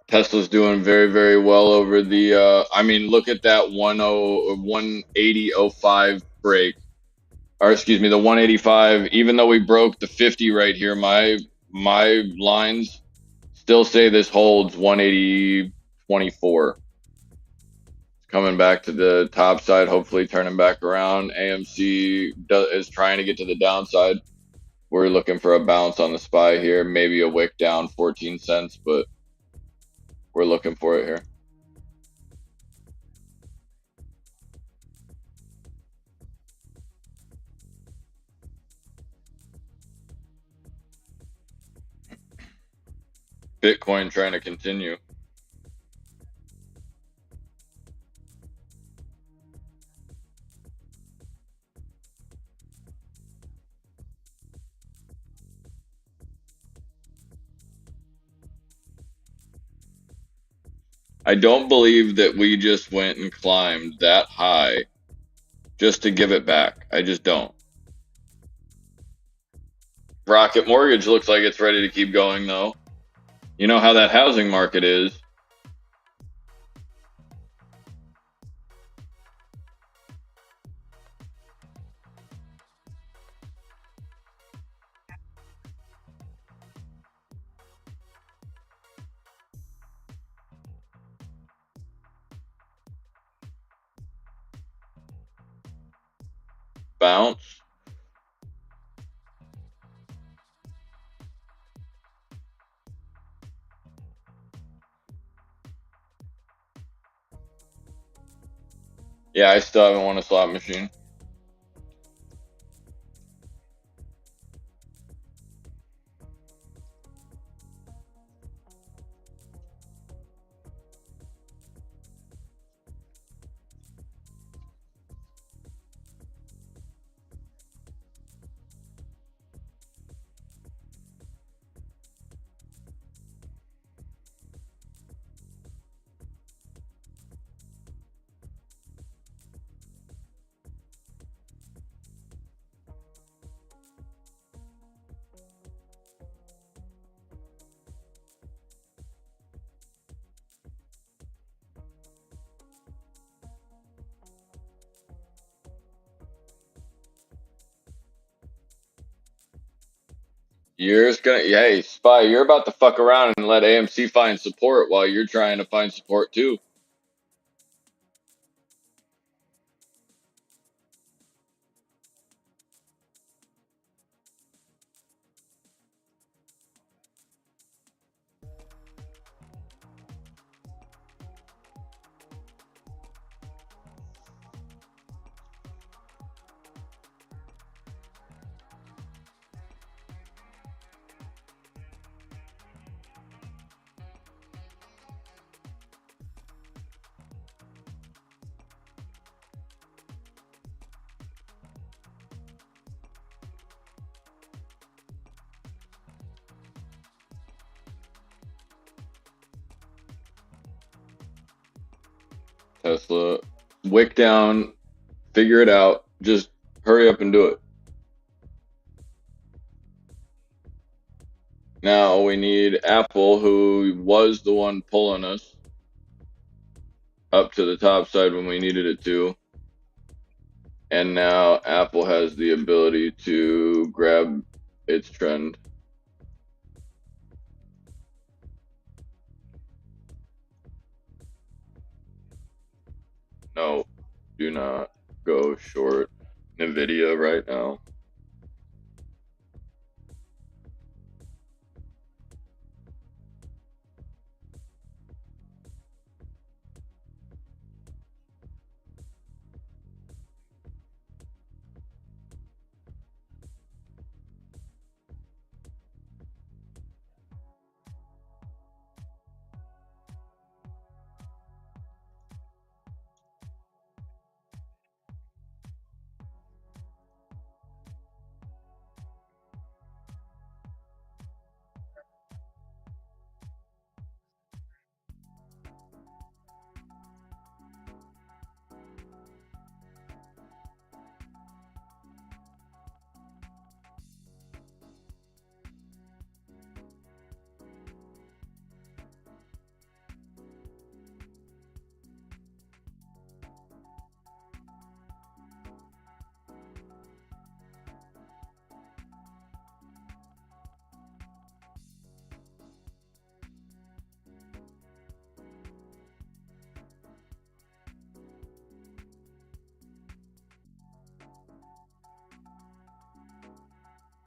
Tesla's doing very, very well over the, I mean, look at that 180.05 break. Or excuse me, the 185. Even though we broke the 50 right here, my lines still say this holds 180.24. It's coming back to the top side, hopefully turning back around. AMC is trying to get to the downside. We're looking for a bounce on the SPY here, maybe a wick down 14 cents, but we're looking for it here. Bitcoin trying to continue. I don't believe that we just went and climbed that high just to give it back. I just don't. Rocket Mortgage looks like it's ready to keep going, though. You know how that housing market is. Bounce. Yeah, I still haven't won a slot machine. Hey, Spy, you're about to fuck around and let AMC find support while you're trying to find support too. Tesla, wick down, figure it out. Just hurry up and do it. Now we need Apple, who was the one pulling us up to the top side when we needed it to. And now Apple has the ability to grab its trend. No, do not go short Nvidia right now.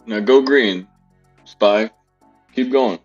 Now go green, Spy. Keep going.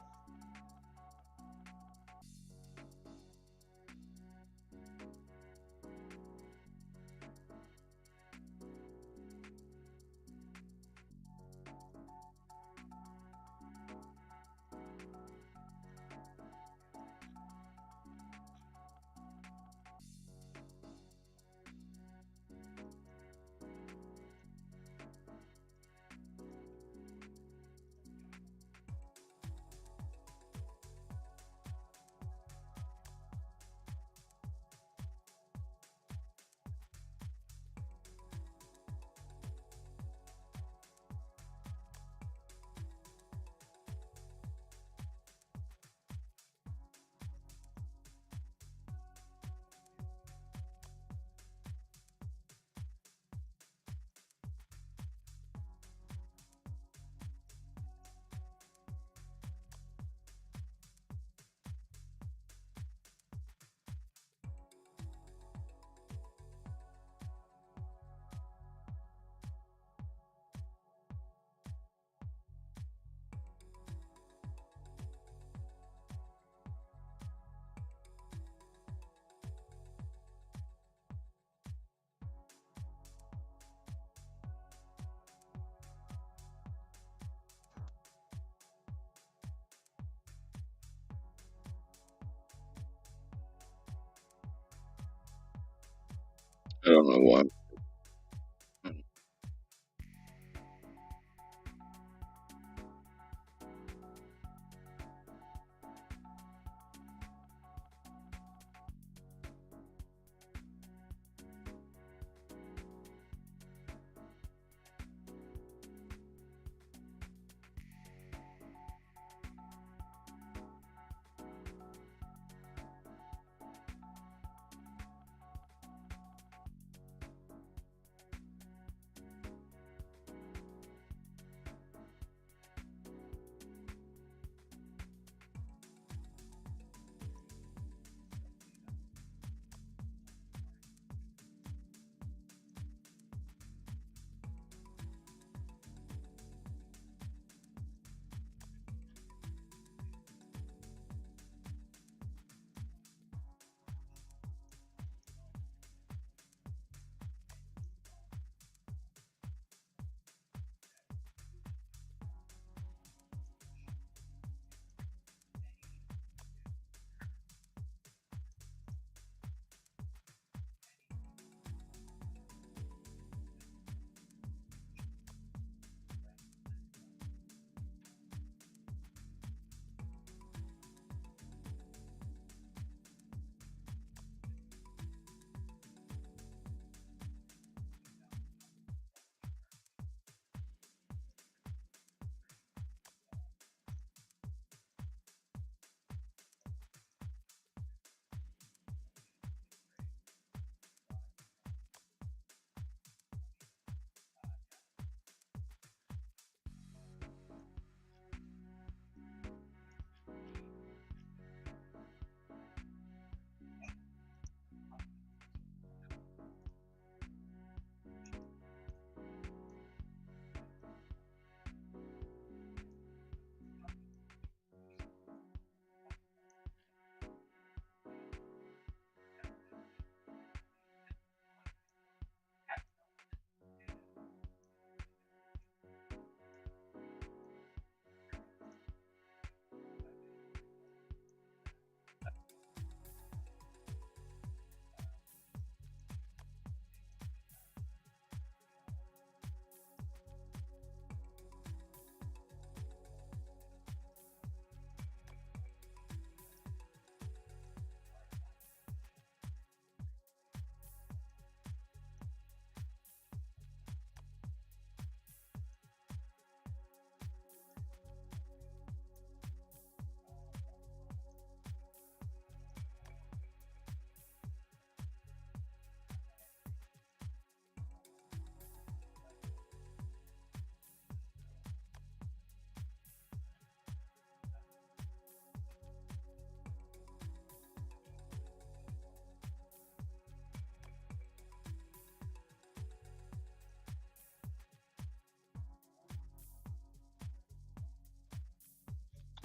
I don't know why.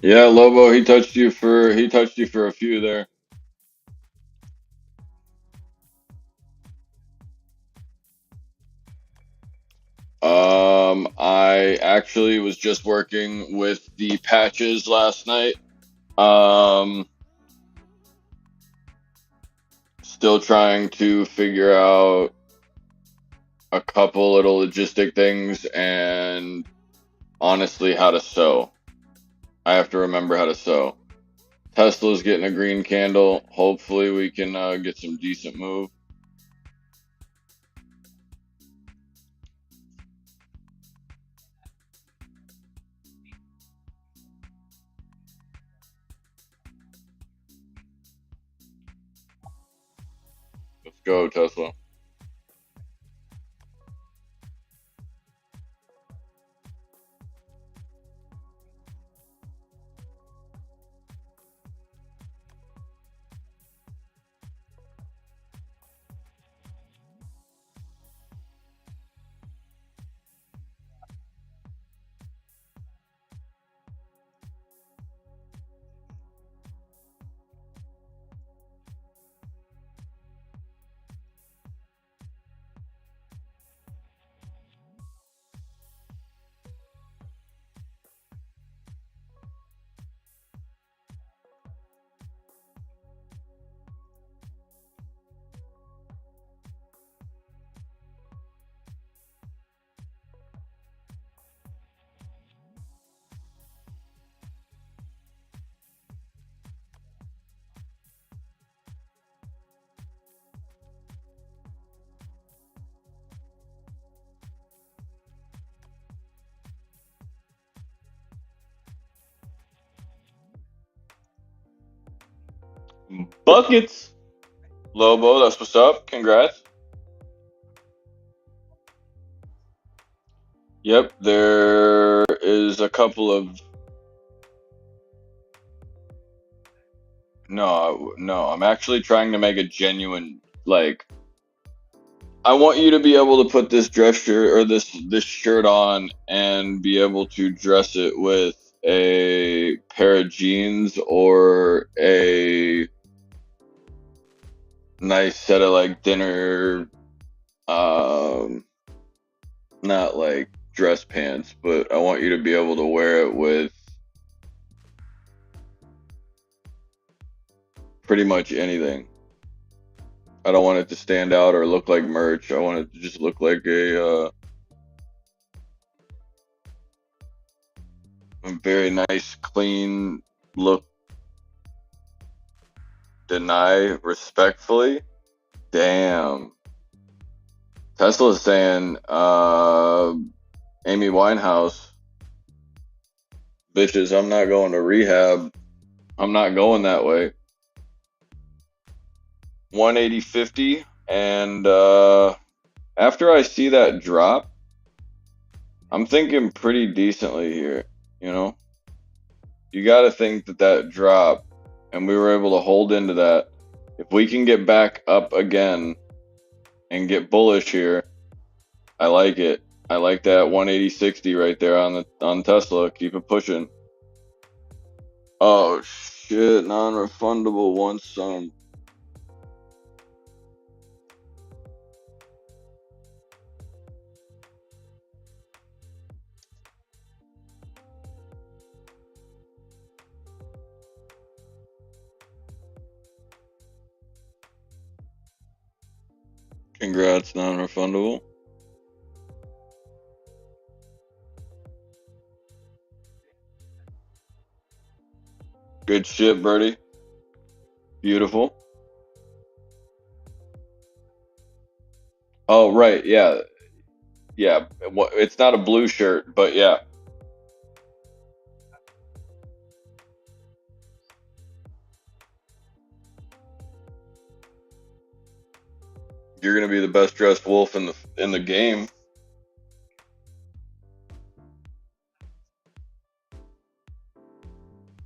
Yeah, Lobo, he touched you for a few there. I actually was just working with the patches last night. Um, Still trying to figure out a couple little logistic things and honestly how to sew. I have to remember how to sew. Tesla's getting a green candle. Hopefully we can get some decent move. Let's go, Tesla. Buckets, Lobo. That's what's up. Congrats. Yep, there is a couple of no, no. I'm actually trying to make a genuine like. I want you to be able to put this dress shirt or this shirt on and be able to dress it with a pair of jeans or a nice set of like dinner, um, not like dress pants, but I want you to be able to wear it with pretty much anything. I don't want it to stand out or look like merch. I want it to just look like a very nice, clean look. Deny respectfully. Damn. Tesla's saying, Amy Winehouse, bitches, I'm not going to rehab. I'm not going that way. 180.50, and after I see that drop, I'm thinking pretty decently here. You know, you got to think that that drop, and we were able to hold into that. If we can get back up again and get bullish here, I like it. I like that 180.60 right there on Tesla. Keep it pushing. Oh shit, non-refundable one some. Congrats, non-refundable. Good shit, Birdie. Beautiful. Oh right, yeah, yeah. It's not a blue shirt, but yeah, you're gonna be the best dressed wolf in the game.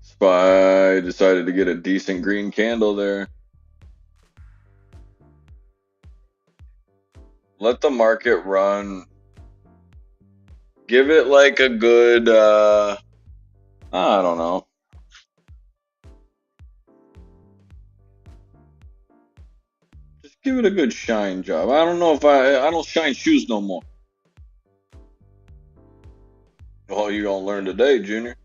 Spy decided to get a decent green candle there. Let the market run. Give it like a good, I don't know. Just give it a good shine job. I don't know if I don't shine shoes no more. Well, you gonna learn today, Junior.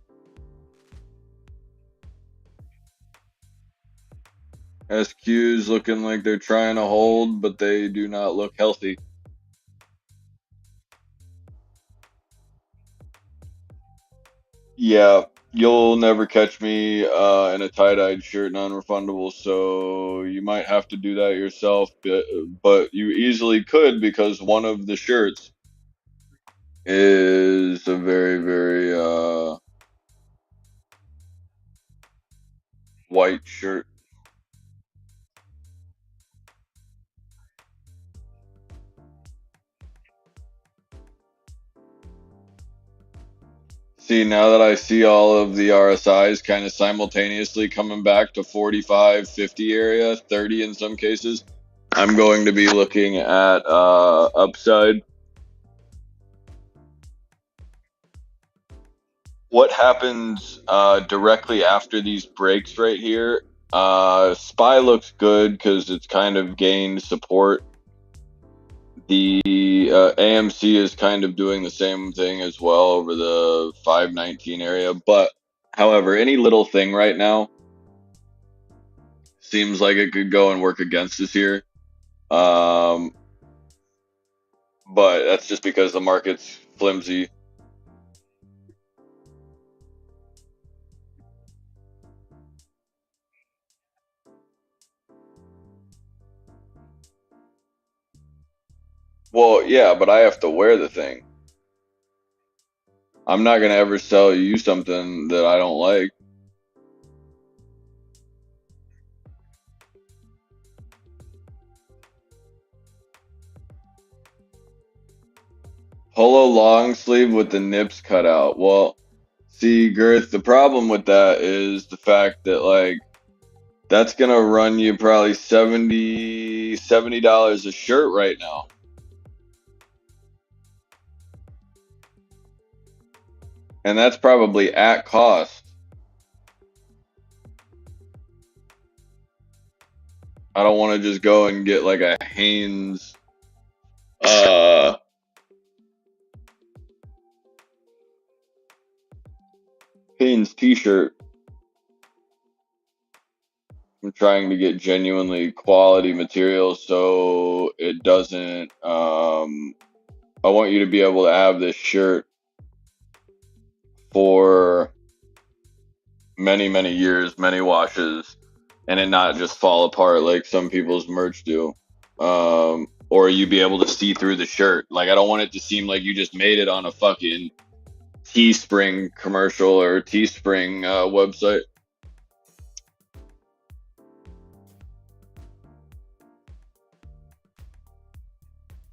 SQs looking like they're trying to hold, but they do not look healthy. Yeah, you'll never catch me in a tie-dyed shirt, non-refundable. So you might have to do that yourself, but you easily could because one of the shirts is a very, very white shirt. See, now that I see all of the RSIs kind of simultaneously coming back to 45, 50 area, 30 in some cases, I'm going to be looking at upside. What happens directly after these breaks right here? SPY looks good because it's kind of gained support. The AMC is kind of doing the same thing as well over the 519 area. But, however, any little thing right now seems like it could go and work against us here. Um, but that's just because the market's flimsy. Well, yeah, but I have to wear the thing. I'm not gonna ever sell you something that I don't like. Polo long sleeve with the nips cut out. Well, see, Girth, the problem with that is the fact that like that's gonna run you probably $70 a shirt right now. And that's probably at cost. I don't want to just go and get like a Hanes Hanes t-shirt. I'm trying to get genuinely quality material so it doesn't I want you to be able to have this shirt for many, many years, many washes, and it not just fall apart like some people's merch do. Or you be able to see through the shirt. Like I don't want it to seem like you just made it on a fucking Teespring commercial or Teespring website.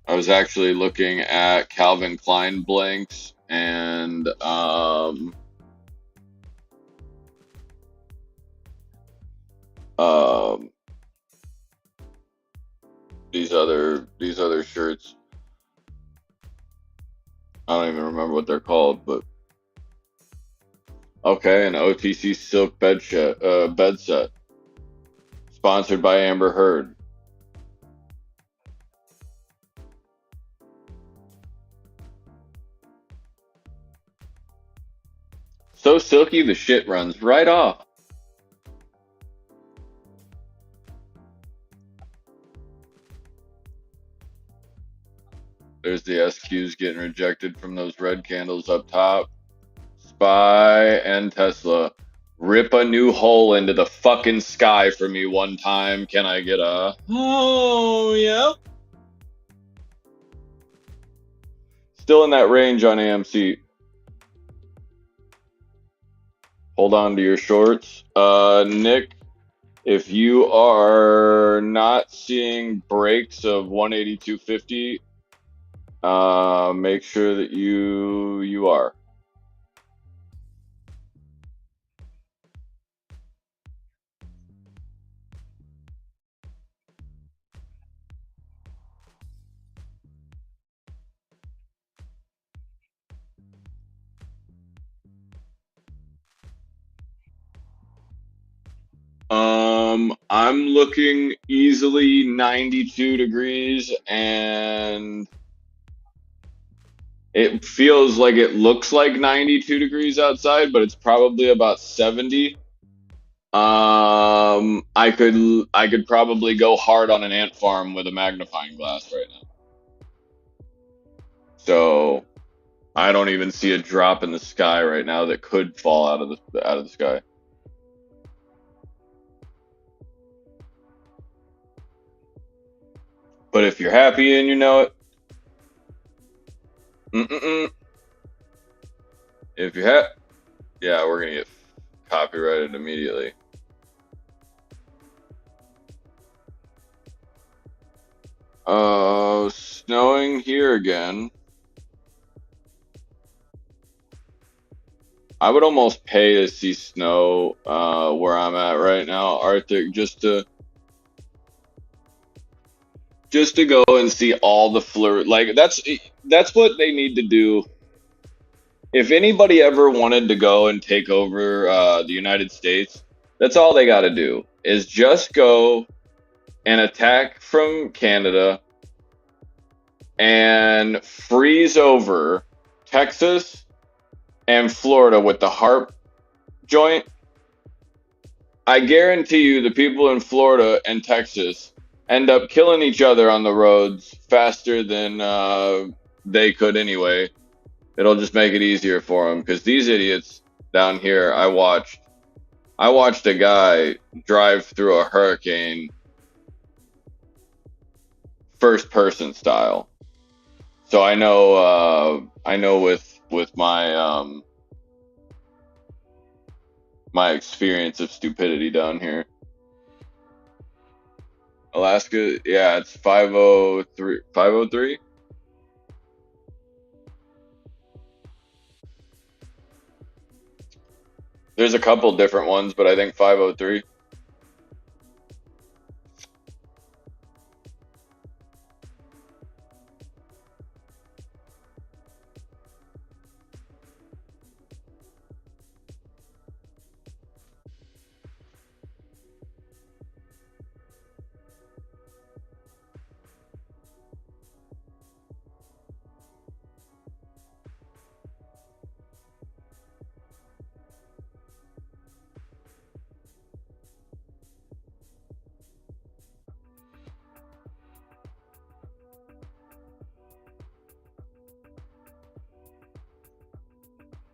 I was actually looking at Calvin Klein blanks and these other shirts. I don't even remember what they're called, but okay, an OTC silk bed set, sponsored by Amber Heard. So silky, the shit runs right off. There's the SQs getting rejected from those red candles up top. Spy and Tesla. Rip a new hole into the fucking sky for me one time. Can I get a... Oh, yeah. Still in that range on AMC. Hold on to your shorts. Nick, if you are not seeing breaks of 182.50, make sure that you are. I'm looking easily 92 degrees, and it feels like it looks like 92 degrees outside, but it's probably about 70. I could probably go hard on an ant farm with a magnifying glass right now. So I don't even see a drop in the sky right now that could fall out of the sky. But if you're happy and you know it, if you're yeah, we're gonna get copyrighted immediately. Snowing here again. I would almost pay to see snow where I'm at right now, Arctic, just to go and see all the flurry. Like that's what they need to do. If anybody ever wanted to go and take over the United States, that's all they got to do is just go and attack from Canada and freeze over Texas and Florida with the HARP joint. I guarantee you the people in Florida and Texas end up killing each other on the roads faster than they could anyway. It'll just make it easier for them because these idiots down here, I watched a guy drive through a hurricane first person style. So I know with my my experience of stupidity down here. Alaska, yeah, it's 503. 503? There's a couple different ones, but I think 503.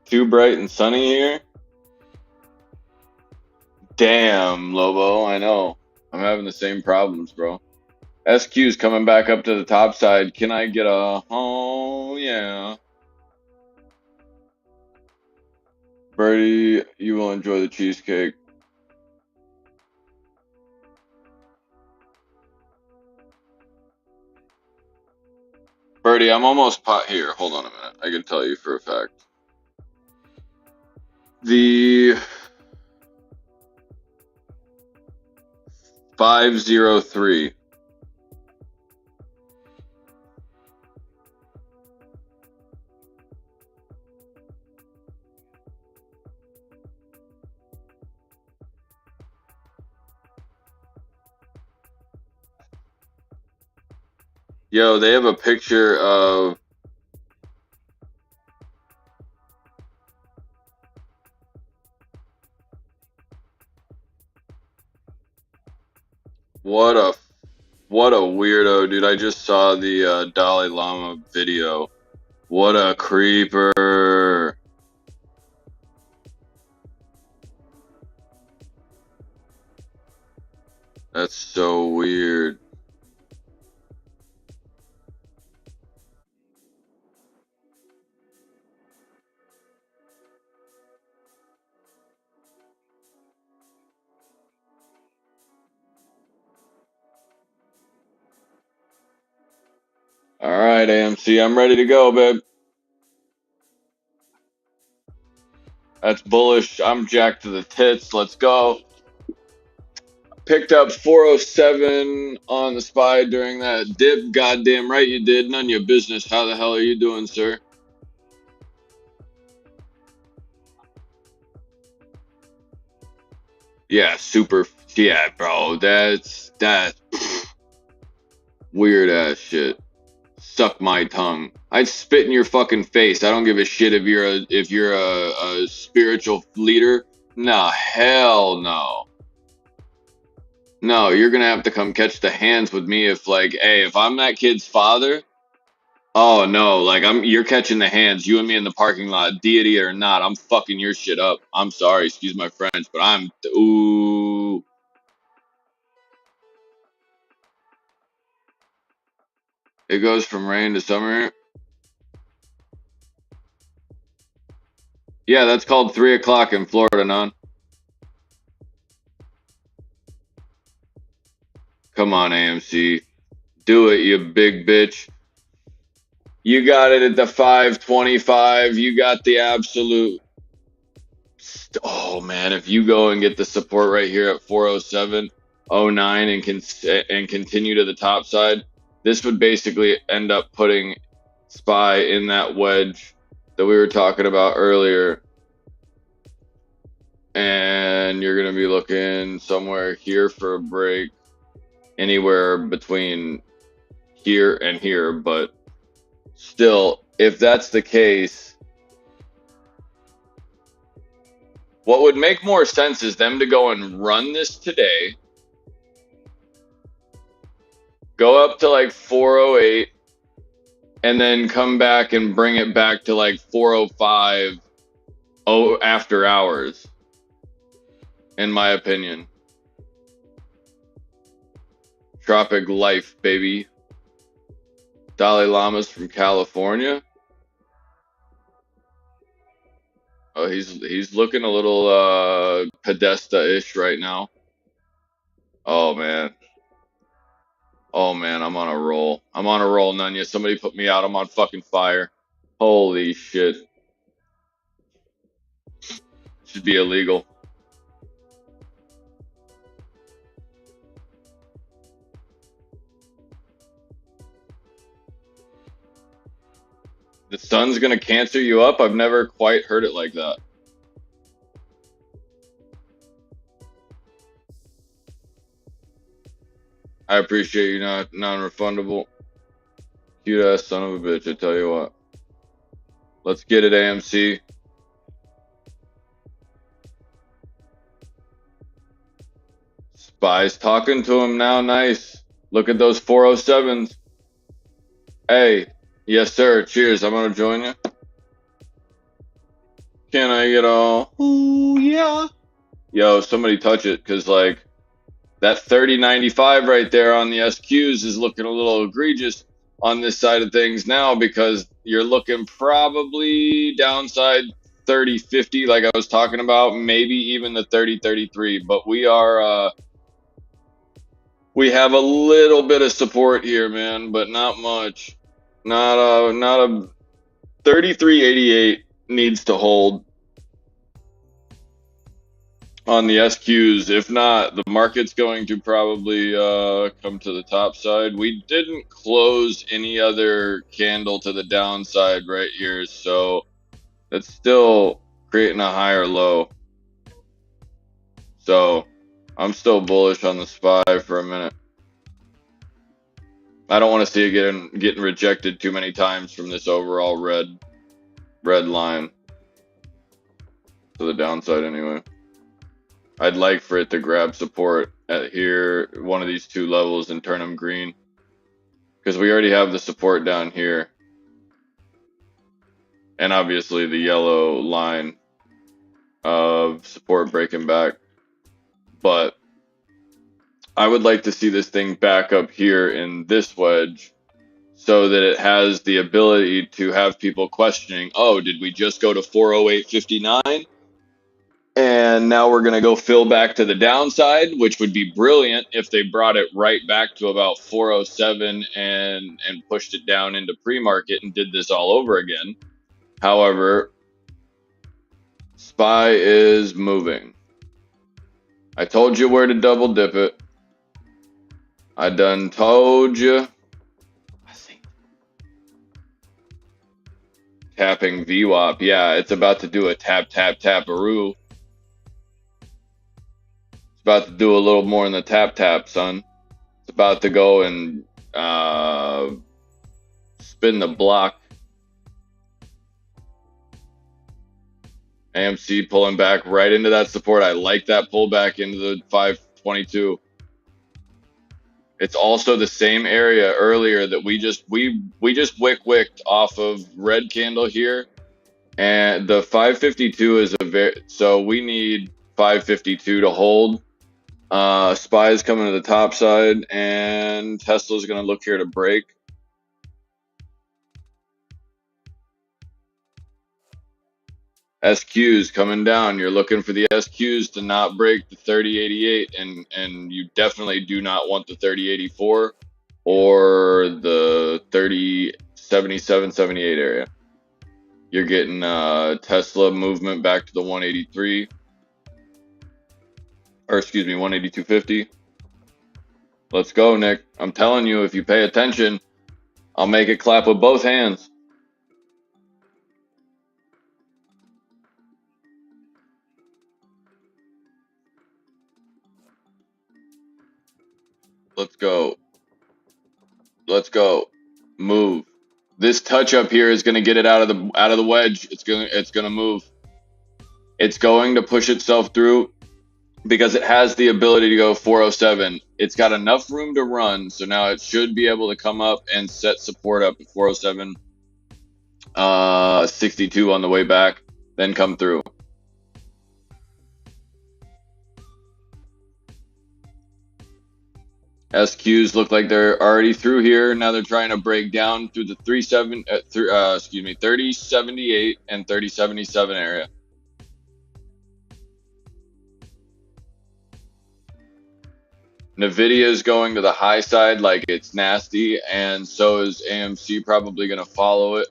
Too bright and sunny here. Damn, Lobo, I know. I'm having the same problems, bro. SQ's coming back up to the top side. Can I get a oh yeah? Birdie, you will enjoy the cheesecake. Birdie, I'm almost pot here. Hold on a minute. I can tell you for a fact. The 503. Yo, they have a picture of what a weirdo, dude. I just saw the Dalai Lama video. What a creeper. That's so weird. All right, AMC, I'm ready to go, babe. That's bullish. I'm jacked to the tits. Let's go. Picked up 407 on the SPY during that dip. Goddamn right you did. None of your business. How the hell are you doing, sir? Yeah, super. Yeah, bro. That's weird ass shit. Suck my tongue. I'd spit in your fucking face. I don't give a shit if you're a spiritual leader. No, hell no. No, you're gonna have to come catch the hands with me if like, hey, if I'm that kid's father, oh no, like you're catching the hands, you and me in the parking lot, deity or not, I'm fucking your shit up. I'm sorry, excuse my French, but ooh. It goes from rain to summer. Yeah, that's called 3 o'clock in Florida, non. Come on, AMC. Do it, you big bitch. You got it at the 525. You got the absolute. Oh man, if you go and get the support right here at 407.09 and continue to the top side, this would basically end up putting SPY in that wedge that we were talking about earlier. And you're going to be looking somewhere here for a break, anywhere between here and here. But still, if that's the case, what would make more sense is them to go and run this today, go up to like 408, and then come back and bring it back to like 405 after hours, in my opinion. Tropic life, baby. Dalai Lama's from California. Oh, he's looking a little Podesta-ish right now. Oh man. Oh man, I'm on a roll. I'm on a roll, Nunya. Somebody put me out. I'm on fucking fire. Holy shit. Should be illegal. The sun's gonna cancer you up? I've never quite heard it like that. I appreciate you not non-refundable. Cute ass son of a bitch, I tell you what. Let's get it, AMC. Spy's talking to him now, nice. Look at those 407s. Hey, yes sir, cheers, I'm gonna join you. Can I get all? Ooh, yeah. Yo, somebody touch it, cause like, that 30.95 right there on the SQs is looking a little egregious on this side of things now, because you're looking probably downside 30.50 like I was talking about, maybe even the 30.33, but we are we have a little bit of support here, man, but not much. Not a 33.88 needs to hold on the SQs. If not, the market's going to probably come to the top side. We didn't close any other candle to the downside right here, so that's still creating a higher low. So I'm still bullish on the SPY for a minute. I don't want to see it getting rejected too many times from this overall red line to the downside anyway. I'd like for it to grab support at here, one of these two levels, and turn them green, because we already have the support down here, and obviously the yellow line of support breaking back. But I would like to see this thing back up here in this wedge, so that it has the ability to have people questioning, oh, did we just go to 408.59? And now we're going to go fill back to the downside, which would be brilliant if they brought it right back to about 407 and pushed it down into pre-market and did this all over again. However, SPY is moving. I told you where to double dip it. I done told you. Tapping VWAP. Yeah, it's about to do a tap, tap, taparoo. It's about to do a little more in the tap, tap, son. It's about to go and spin the block. AMC pulling back right into that support. I like that pullback into the 522. It's also the same area earlier that we just wicked off of red candle here, and the 552 is a very, so we need 552 to hold. SPY is coming to the top side, and Tesla's going to look here to break. SQs coming down. You're looking for the SQs to not break the 30.88, and you definitely do not want the 30.84 or the 30.77, 78 area. You're getting Tesla movement back to the 183, or excuse me, 182.50. Let's go, Nick. I'm telling you, if you pay attention, I'll make it clap with both hands. Let's go. Let's go. Move. This touch up here is going to get it out of the wedge. It's going to move. It's going to push itself through because it has the ability to go 407. It's got enough room to run, so now it should be able to come up and set support up at 407, 62 on the way back, then come through. SQs look like they're already through here. Now they're trying to break down through the 3078 and 3077 area. Nvidia is going to the high side like it's nasty, and so is AMC probably going to follow it.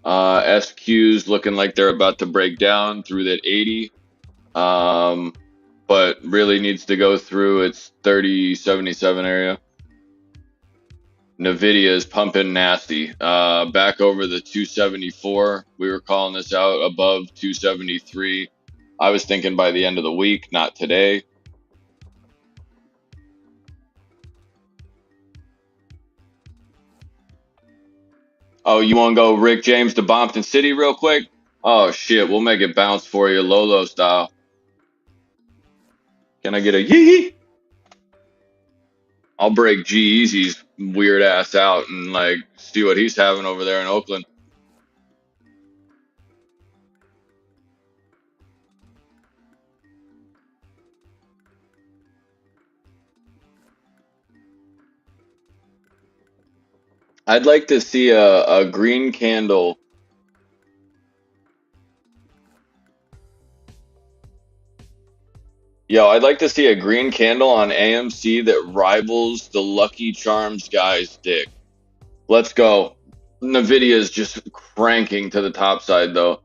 SQs looking like they're about to break down through that 80. But really needs to go through its 3077 area. Nvidia is pumping nasty. Back over the 274. We were calling this out above 273. I was thinking by the end of the week, not today. Oh, you want to go Rick James to Bompton City real quick? Oh shit, we'll make it bounce for you, Lolo style. Can I get a yee? I'll break G-Eazy's weird ass out and like see what he's having over there in Oakland. I'd like to see a green candle. Yo, I'd like to see a green candle on AMC that rivals the Lucky Charms guy's dick. Let's go. Nvidia is just cranking to the top side though.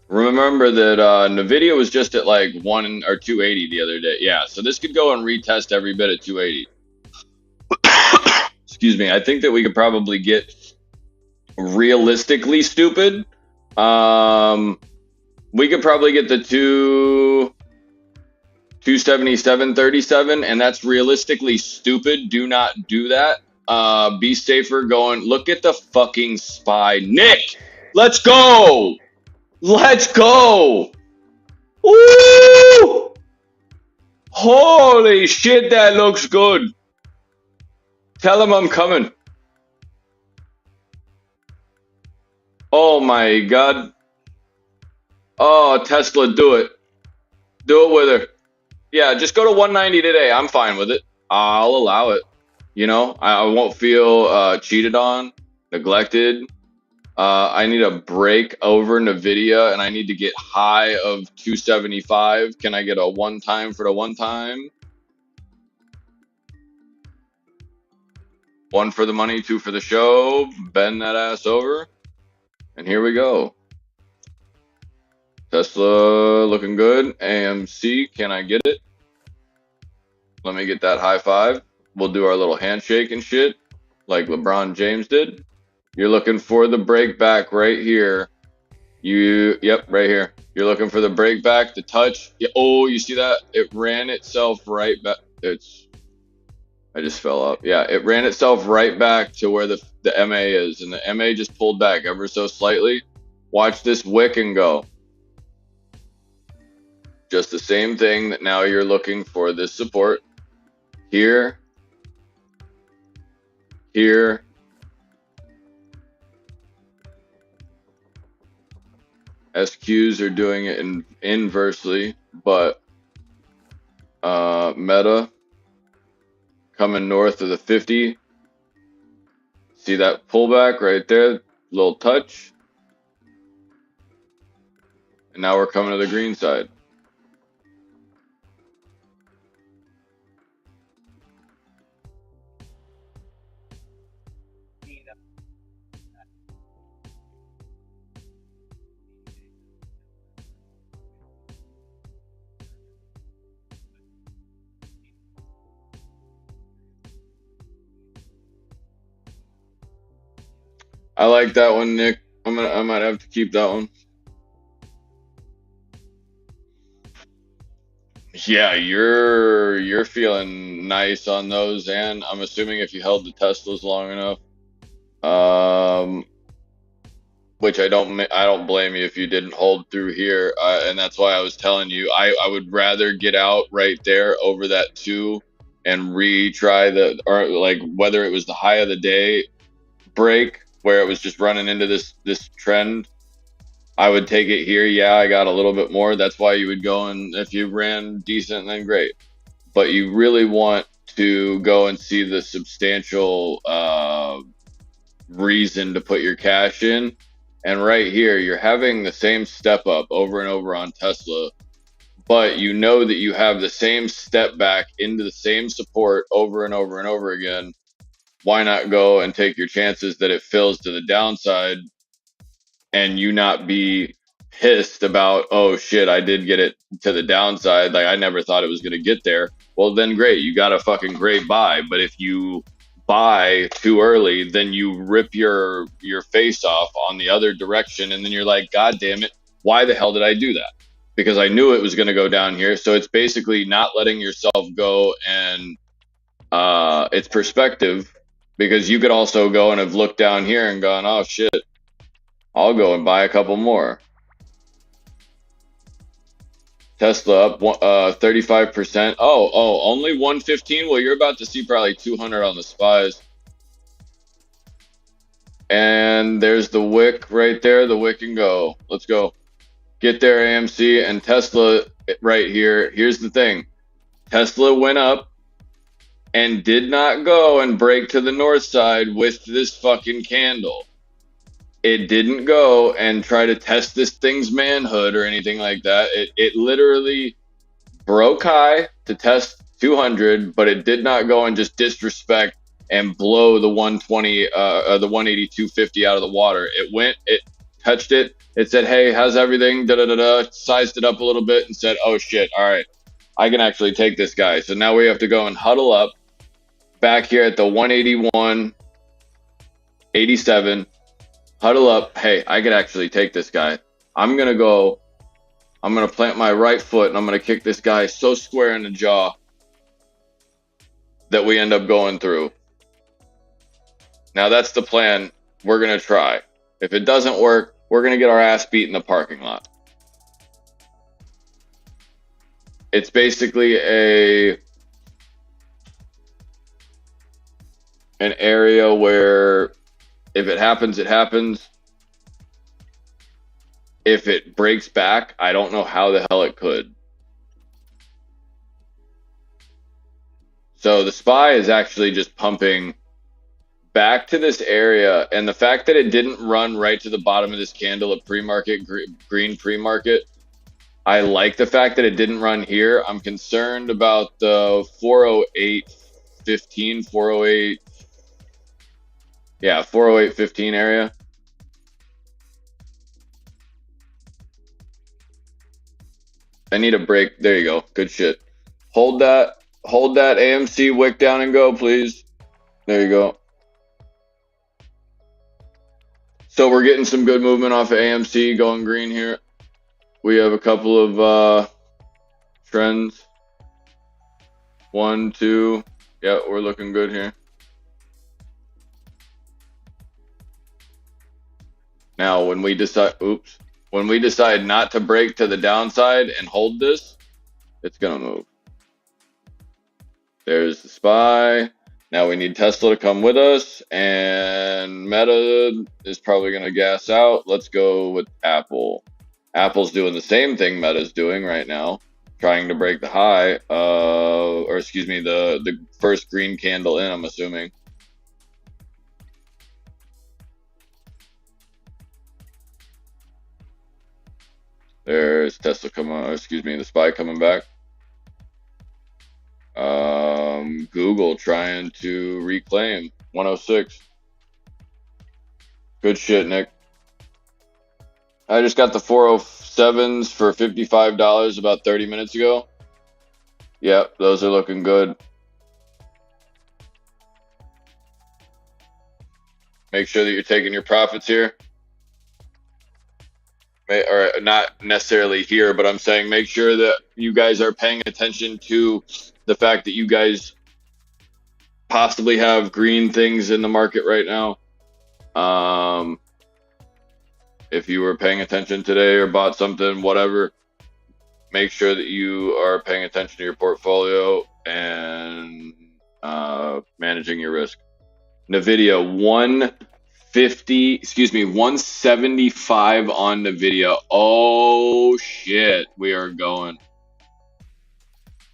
Remember that Nvidia was just at like 1 or 280 the other day. Yeah, so this could go and retest every bit at 280. Excuse me. I think that we could probably get realistically stupid. We could probably get the 277.37, and that's realistically stupid. Do not do that. Be safer going. Look at the fucking SPY. Nick, let's go. Let's go. Woo! Holy shit, that looks good. Tell him I'm coming. Oh my god. Oh, Tesla, do it. Do it with her. Yeah, just go to 190 today. I'm fine with it. I'll allow it. You know, I won't feel cheated on, neglected. I need a break over Nvidia, and I need to get high of 275. Can I get a one time for the one time? One for the money, two for the show. Bend that ass over. And here we go. Tesla looking good. AMC, can I get it? Let me get that high five. We'll do our little handshake and shit like LeBron James did. You're looking for the break back right here. Yep, right here. You're looking for the break back, the touch. Yeah, oh, you see that? It ran itself right back. I just fell up. Yeah, it ran itself right back to where the MA is, and the MA just pulled back ever so slightly. Watch this wick and go. Just the same thing that now you're looking for this support. Here. Here. SQs are doing it inversely, but Meta coming north of the 50. See that pullback right there? Little touch. And now we're coming to the green side. I like that one, Nick. I might have to keep that one. Yeah, you're feeling nice on those, and I'm assuming if you held the Teslas long enough, which I don't blame you if you didn't hold through here, and that's why I was telling you I would rather get out right there over that 2 and retry or like whether it was the high of the day break where it was just running into this trend. I would take it here. Yeah, I got a little bit more. That's why you would go, and if you ran decent, then great. But you really want to go and see the substantial reason to put your cash in. And right here, you're having the same step up over and over on Tesla, but you know that you have the same step back into the same support over and over and over again. Why not go and take your chances that it fills to the downside and you not be pissed about, oh shit, I did get it to the downside. Like, I never thought it was going to get there. Well, then great. You got a fucking great buy. But if you buy too early, then you rip your face off on the other direction. And then you're like, God damn it. Why the hell did I do that? Because I knew it was going to go down here. So it's basically not letting yourself go, and it's perspective, because you could also go and have looked down here and gone, oh shit, I'll go and buy a couple more. Tesla up 35%. Only 115. Well, you're about to see probably 200 on the spies. And there's the wick right there. The wick and go. Let's go. Get there, AMC. And Tesla right here. Here's the thing. Tesla went up and did not go and break to the north side with this fucking candle. It didn't go and try to test this thing's manhood or anything like that. It literally broke high to test 200, but it did not go and just disrespect and blow the 120, the 182.50 out of the water. It went, it touched it. It said, hey, how's everything? Sized it up a little bit and said, oh shit, all right, I can actually take this guy. So now we have to go and huddle up back here at the 181.87. Huddle up. Hey, I could actually take this guy. I'm going to plant my right foot and I'm going to kick this guy so square in the jaw that we end up going through. Now that's the plan we're going to try. If it doesn't work, we're going to get our ass beat in the parking lot. It's basically an area where if it happens, it happens. If it breaks back, I don't know how the hell it could. So the SPY is actually just pumping back to this area. And the fact that it didn't run right to the bottom of this candle at pre-market, green pre-market, I like the fact that it didn't run here. I'm concerned about the 408.15, 408. Yeah, 408.15 area. I need a break. There you go. Good shit. Hold that AMC wick down and go, please. There you go. So we're getting some good movement off of AMC going green here. We have a couple of trends. 1, 2. Yeah, we're looking good here. Now, when we decide not to break to the downside and hold this, it's going to move. There's the SPY. Now we need Tesla to come with us, and Meta is probably going to gas out. Let's go with Apple. Apple's doing the same thing Meta's doing right now, trying to break the high, the first green candle in, I'm assuming. There's Tesla the SPY coming back. Google trying to reclaim 106. Good shit, Nick. I just got the 407s for $55 about 30 minutes ago. Yep, those are looking good. Make sure that you're taking your profits here. Or not necessarily here, but I'm saying make sure that you guys are paying attention to the fact that you guys possibly have green things in the market right now. If you were paying attention today or bought something, whatever, make sure that you are paying attention to your portfolio and managing your risk. NVIDIA 175 on NVIDIA. Oh shit, we are going.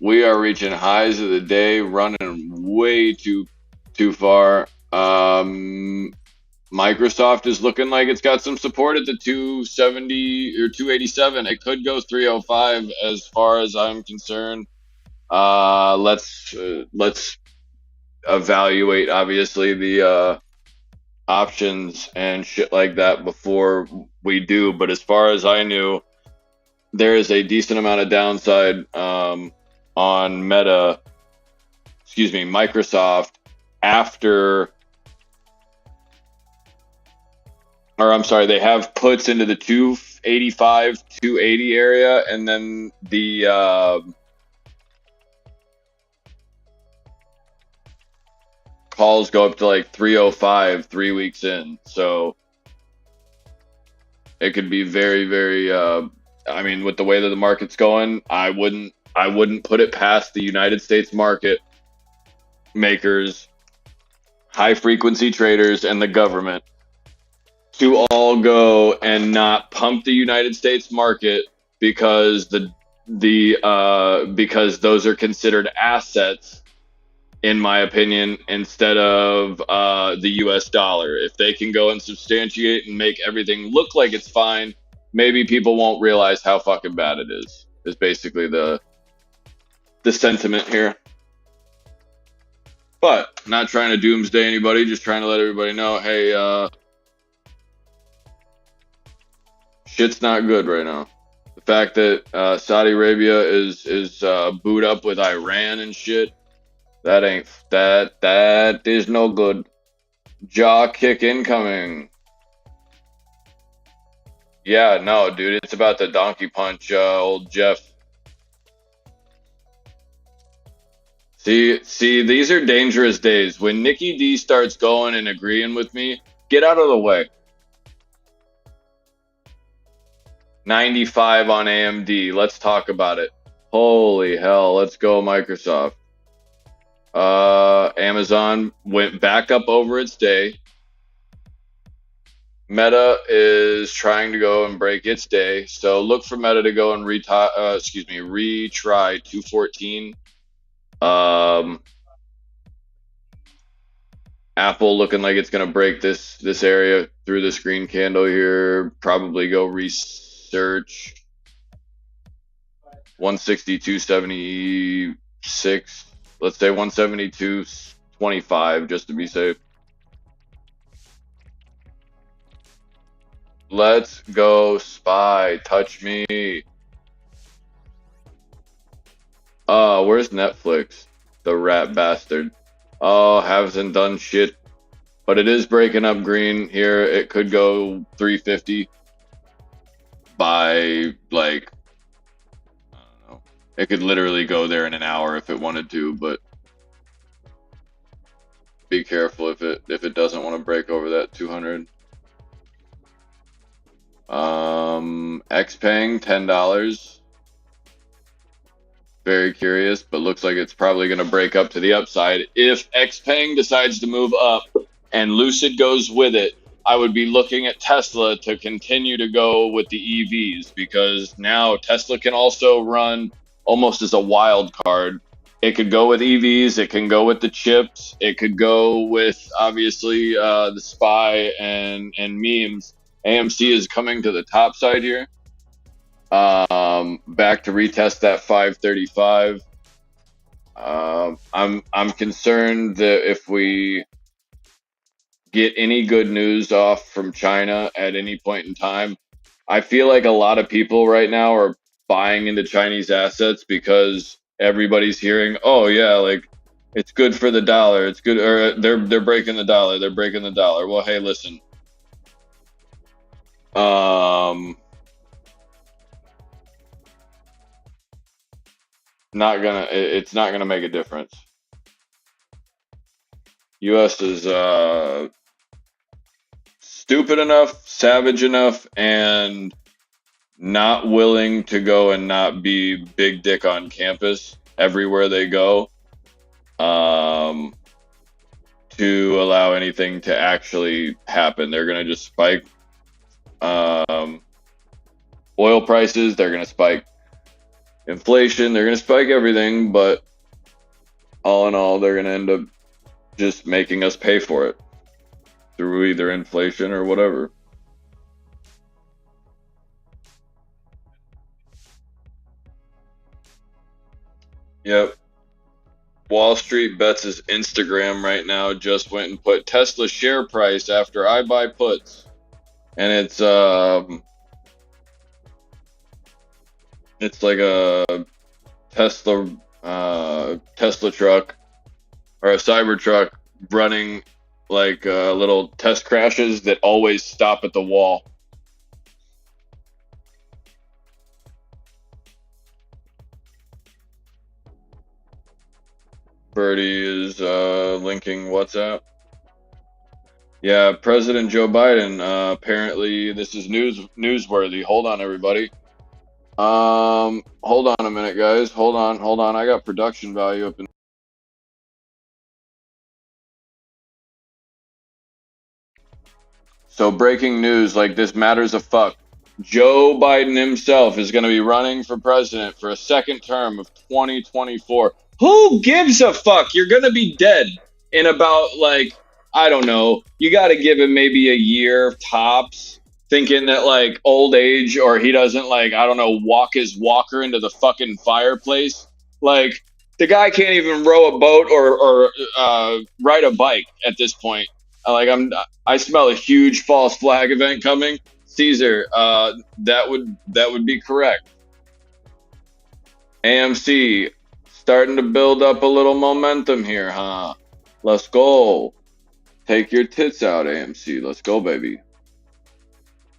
We are reaching highs of the day, running way too far. Microsoft is looking like it's got some support at the 270 or 287. It could go 305 as far as I'm concerned. Let's evaluate obviously the options and shit like that before we do. But as far as I knew, there is a decent amount of downside on Microsoft after, or I'm sorry, they have puts into the 285, 280 area, and then the calls go up to like 305 3 weeks in. So it could be very, very. I mean, with the way that the market's going, I wouldn't put it past the United States market makers, high frequency traders, and the government to all go and not pump the United States market because because those are considered assets, in my opinion, instead of the U.S. dollar. If they can go and substantiate and make everything look like it's fine, maybe people won't realize how fucking bad it is. Is basically the sentiment here. But not trying to doomsday anybody, just trying to let everybody know, hey, shit's not good right now. The fact that Saudi Arabia is booed up with Iran and shit, that is no good. Jaw kick incoming. Yeah, no, dude, it's about to donkey punch old Jeff. See, these are dangerous days. When Nikki D starts going and agreeing with me, get out of the way. 95 on AMD. Let's talk about it. Holy hell, let's go Microsoft. Amazon went back up over its day. Meta is trying to go and break its day, so look for Meta to go and retry 214. Apple looking like it's gonna break this area through this green candle here. Probably go research 162.76. Let's say 172.25 just to be safe. Let's go SPY. Touch me. Where's Netflix? The rat bastard. Oh, hasn't done shit. But it is breaking up green here. It could go 350 by, like, I don't know. It could literally go there in an hour if it wanted to, but be careful if it doesn't want to break over that 200. Xpeng, $10. Very curious, but looks like it's probably going to break up to the upside. If Xpeng decides to move up and Lucid goes with it, I would be looking at Tesla to continue to go with the EVs, because now Tesla can also run almost as a wild card. It could go with EVs, it can go with the chips, it could go with obviously the SPY and memes. AMC is coming to the top side here. Back to retest that 535. I'm concerned that if we get any good news off from China at any point in time, I feel like a lot of people right now are buying into Chinese assets because everybody's hearing, oh yeah, like it's good for the dollar, it's good, or they're breaking the dollar, they're breaking the dollar. Well, hey, listen. It's not gonna make a difference. US is stupid enough, savage enough, and not willing to go and not be big dick on campus everywhere they go, to allow anything to actually happen. They're gonna just spike oil prices, they're gonna spike inflation, they're going to spike everything, but all in all, they're going to end up just making us pay for it through either inflation or whatever. Yep. Wall Street Bets' Instagram right now just went and put Tesla share price after I buy puts. and it's like a Tesla Tesla truck or a cyber truck running like little test crashes that always stop at the wall. Birdie is linking WhatsApp. Yeah, President Joe Biden. Apparently, this is newsworthy. Hold on, everybody. Hold on a minute, guys. Hold on. I got production value up in. So breaking news, like this matters a fuck. Joe Biden himself is going to be running for president for a second term of 2024. Who gives a fuck? You're going to be dead in about like I don't know. You got to give him maybe a year tops, thinking that like old age or he doesn't like I don't know walk his walker into the fucking fireplace. Like the guy can't even row a boat or ride a bike at this point. I smell a huge false flag event coming. Caesar, that would be correct. AMC starting to build up a little momentum here, huh? Let's go. Take your tits out, AMC. Let's go, baby.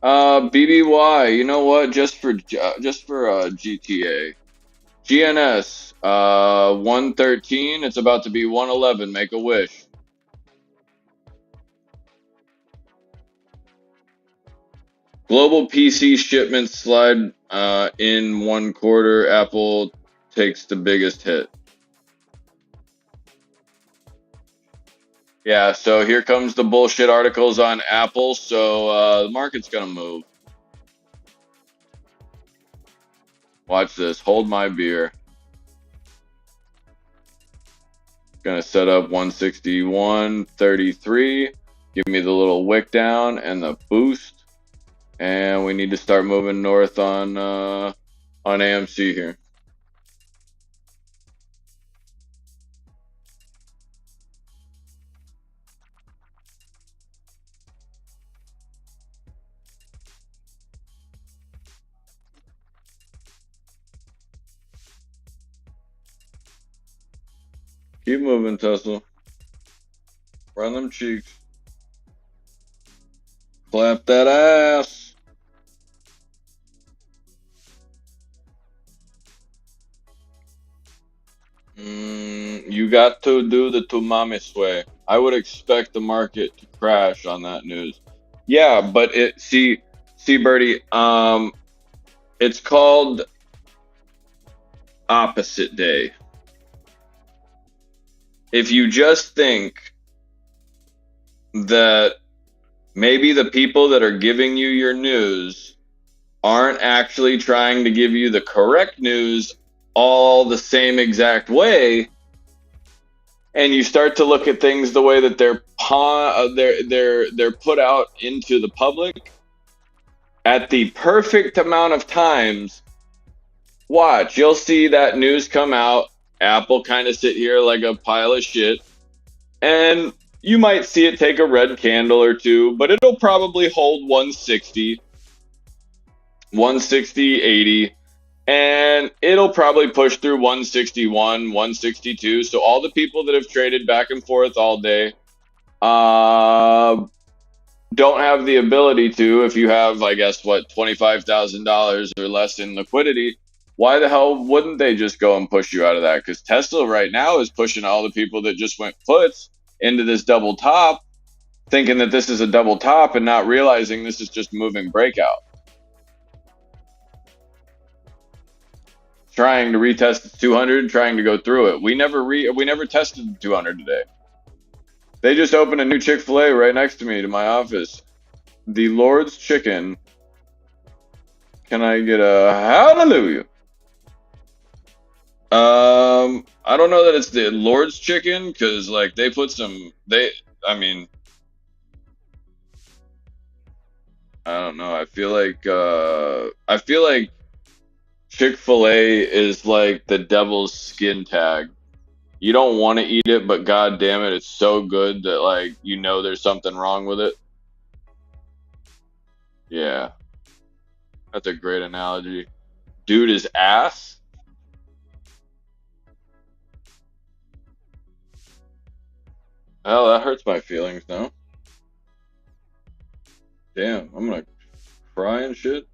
BBY. You know what? Just for GTA. GNS. 113. It's about to be 111. Make a wish. Global PC shipments slide in 1 quarter. Apple takes the biggest hit. Yeah, so here comes the bullshit articles on Apple. So the market's gonna move. Watch this. Hold my beer. Gonna set up 161.33. Give me the little wick down and the boost. And we need to start moving north on AMC here. Keep moving, Tesla. Run them cheeks. Clap that ass. You got to do the Tumami way. I would expect the market to crash on that news. Yeah, but see, Birdie, it's called opposite day. If you just think that maybe the people that are giving you your news aren't actually trying to give you the correct news all the same exact way, and you start to look at things the way that they're put out into the public at the perfect amount of times, watch, you'll see that news come out, Apple kind of sit here like a pile of shit, and you might see it take a red candle or two, but it'll probably hold 160, 80, and it'll probably push through 161, 162. So all the people that have traded back and forth all day don't have the ability to, if you have, I guess, what, $25,000 or less in liquidity, why the hell wouldn't they just go and push you out of that? Because Tesla right now is pushing all the people that just went puts into this double top, thinking that this is a double top and not realizing this is just moving breakout. Trying to retest 200, trying to go through it. We never tested 200 today. They just opened a new Chick-fil-A right next to me to my office. The Lord's Chicken. Can I get a hallelujah? I don't know that it's the Lord's Chicken because like they put some. I mean, I don't know. I feel like Chick-fil-A is like the devil's skin tag. You don't want to eat it, but god damn it, it's so good that like you know there's something wrong with it. Yeah, that's a great analogy. Dude is ass. Oh, that hurts my feelings now. Damn, I'm gonna cry and shit.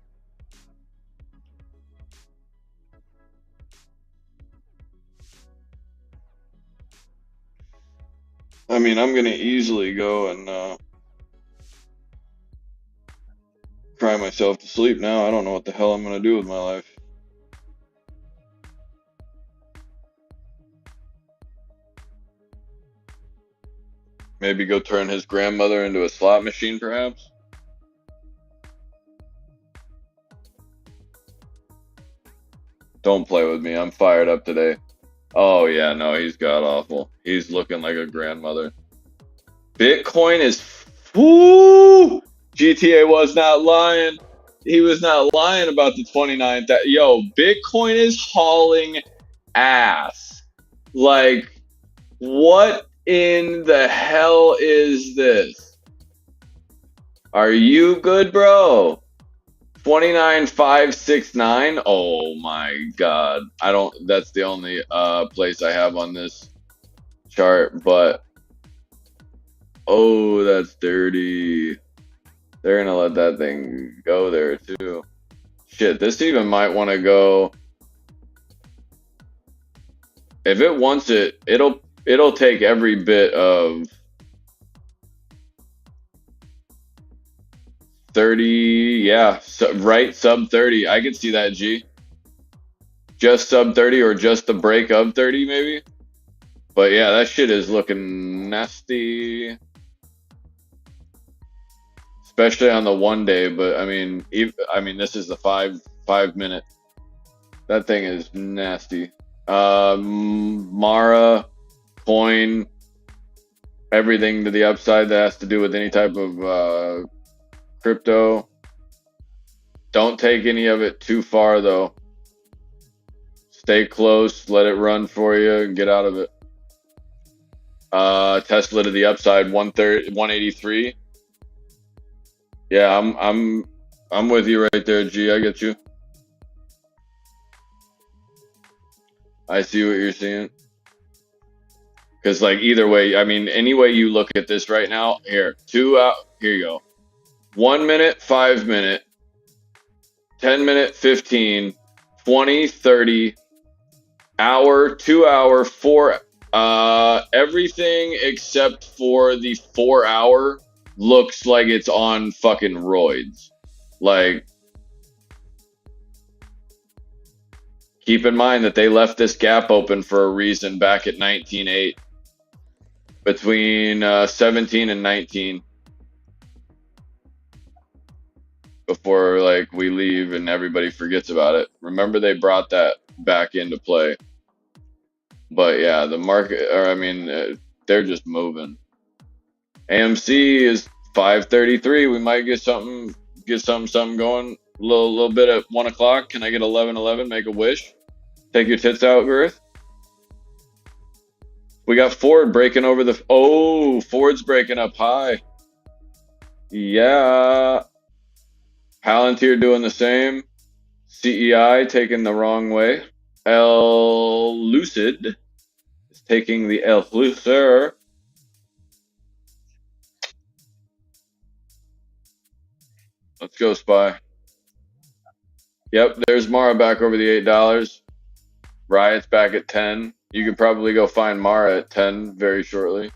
I mean, I'm gonna easily go and cry myself to sleep now. I don't know what the hell I'm gonna do with my life. Maybe go turn his grandmother into a slot machine, perhaps? Don't play with me. I'm fired up today. Oh, yeah, no, he's god awful. He's looking like a grandmother. Bitcoin is. Woo! GTA was not lying. He was not lying about the 29th. Yo, Bitcoin is hauling ass. Like, what in the hell is this? Are you good, bro? 29,569. Oh my god. I don't that's the only place I have on this chart, but oh, that's dirty. They're gonna let that thing go there too. Shit, this even might want to go. If it wants it, it'll take every bit of 30, yeah, right, sub 30. I could see that, G. Just sub 30 or just the break of 30 maybe. But yeah, that shit is looking nasty. Especially on the 1 day, but I mean, this is the 5 minute. That thing is nasty. Mara, coin, everything to the upside that has to do with any type of crypto. Don't take any of it too far though. Stay close, let it run for you, and get out of it. Tesla to the upside, 183. Yeah, I'm with you right there, G. I get you. I see what you're seeing. Because like either way, I mean, any way you look at this right now, here, here you go. 1 minute, 5 minute, 10 minute, 15, 20, 30, hour, 2 hour, everything except for the 4 hour looks like it's on fucking roids. Like, keep in mind that they left this gap open for a reason back at 19.8, between 17 and 19, before like we leave and everybody forgets about it. Remember, they brought that back into play. But yeah, the market, or I mean, they're just moving. AMC is 533. We might get something going. A little bit at 1 o'clock. Can I get 11:11? Make a wish. Take your tits out, Girth. We got Ford breaking over the. Oh, Ford's breaking up high. Yeah. Palantir doing the same. CEI taking the wrong way. L Lucid is taking the L Lucer. Let's go, Spy. Yep, there's Mara back over the $8. Riot's back at 10. You could probably go find Mara at 10 very shortly.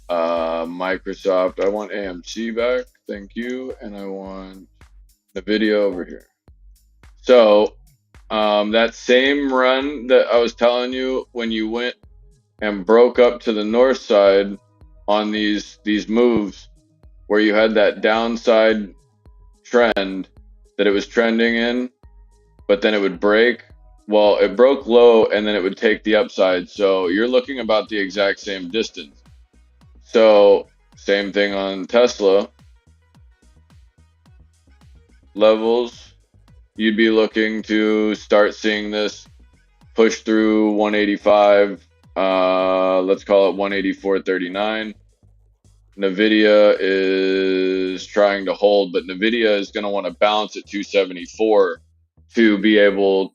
Microsoft. I want AMC back. Thank you. And I want the video over here. So, that same run that I was telling you when you went and broke up to the north side on these moves where you had that downside trend that it was trending in, but then it would break. Well, it broke low and then it would take the upside. So you're looking about the exact same distance. So same thing on Tesla. Levels, you'd be looking to start seeing this push through 185. Let's call it 184.39. NVIDIA is trying to hold, but NVIDIA is going to want to bounce at 274 to be able,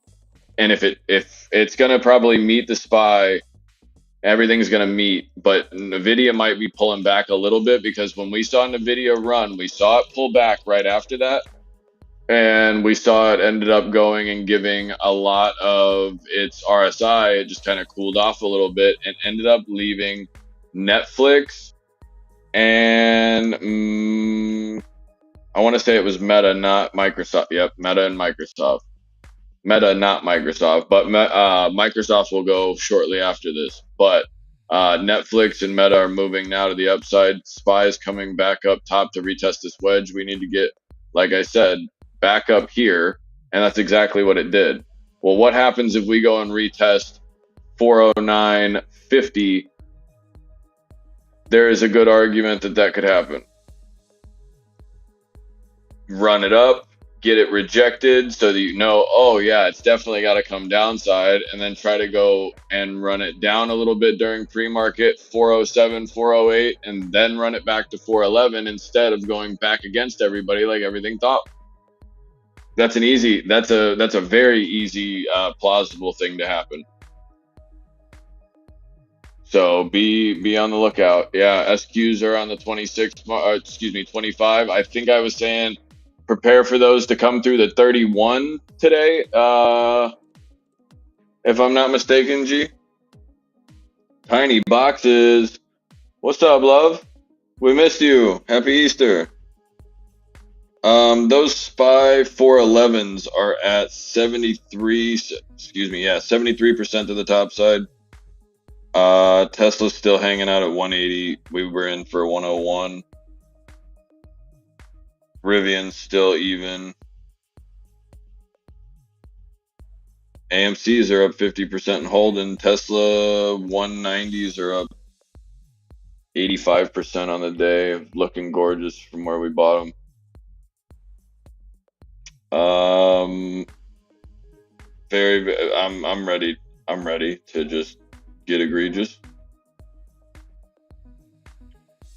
and if it's going to probably meet the SPY, everything's going to meet, but NVIDIA might be pulling back a little bit, because when we saw NVIDIA run, we saw it pull back right after that. And we saw it ended up going and giving a lot of its RSI. It just kind of cooled off a little bit and ended up leaving Netflix and I want to say it was Meta, not Microsoft. Yep, Meta and Microsoft. Meta, not Microsoft, but Microsoft will go shortly after this. But Netflix and Meta are moving now to the upside. SPY is coming back up top to retest this wedge. We need to get, like I said, back up here, and that's exactly what it did. Well, what happens if we go and retest 409.50? There is a good argument that that could happen. Run it up, get it rejected so that you know, oh yeah, it's definitely got to come downside, and then try to go and run it down a little bit during pre-market 407, 408, and then run it back to 411 instead of going back against everybody like everything thought. That's a very easy, plausible thing to happen. So be on the lookout. Yeah, SQs are on the 25. I think I was saying prepare for those to come through the 31 today, if I'm not mistaken, G. Tiny boxes. What's up, love? We missed you. Happy Easter. Those SPY 411s are at 73% of the top side. Tesla's still hanging out at 180. We were in for 101. Rivian's still even. AMCs are up 50% and holding. Tesla 190s are up 85% on the day, looking gorgeous from where we bought them. I'm ready. I'm ready to just get egregious.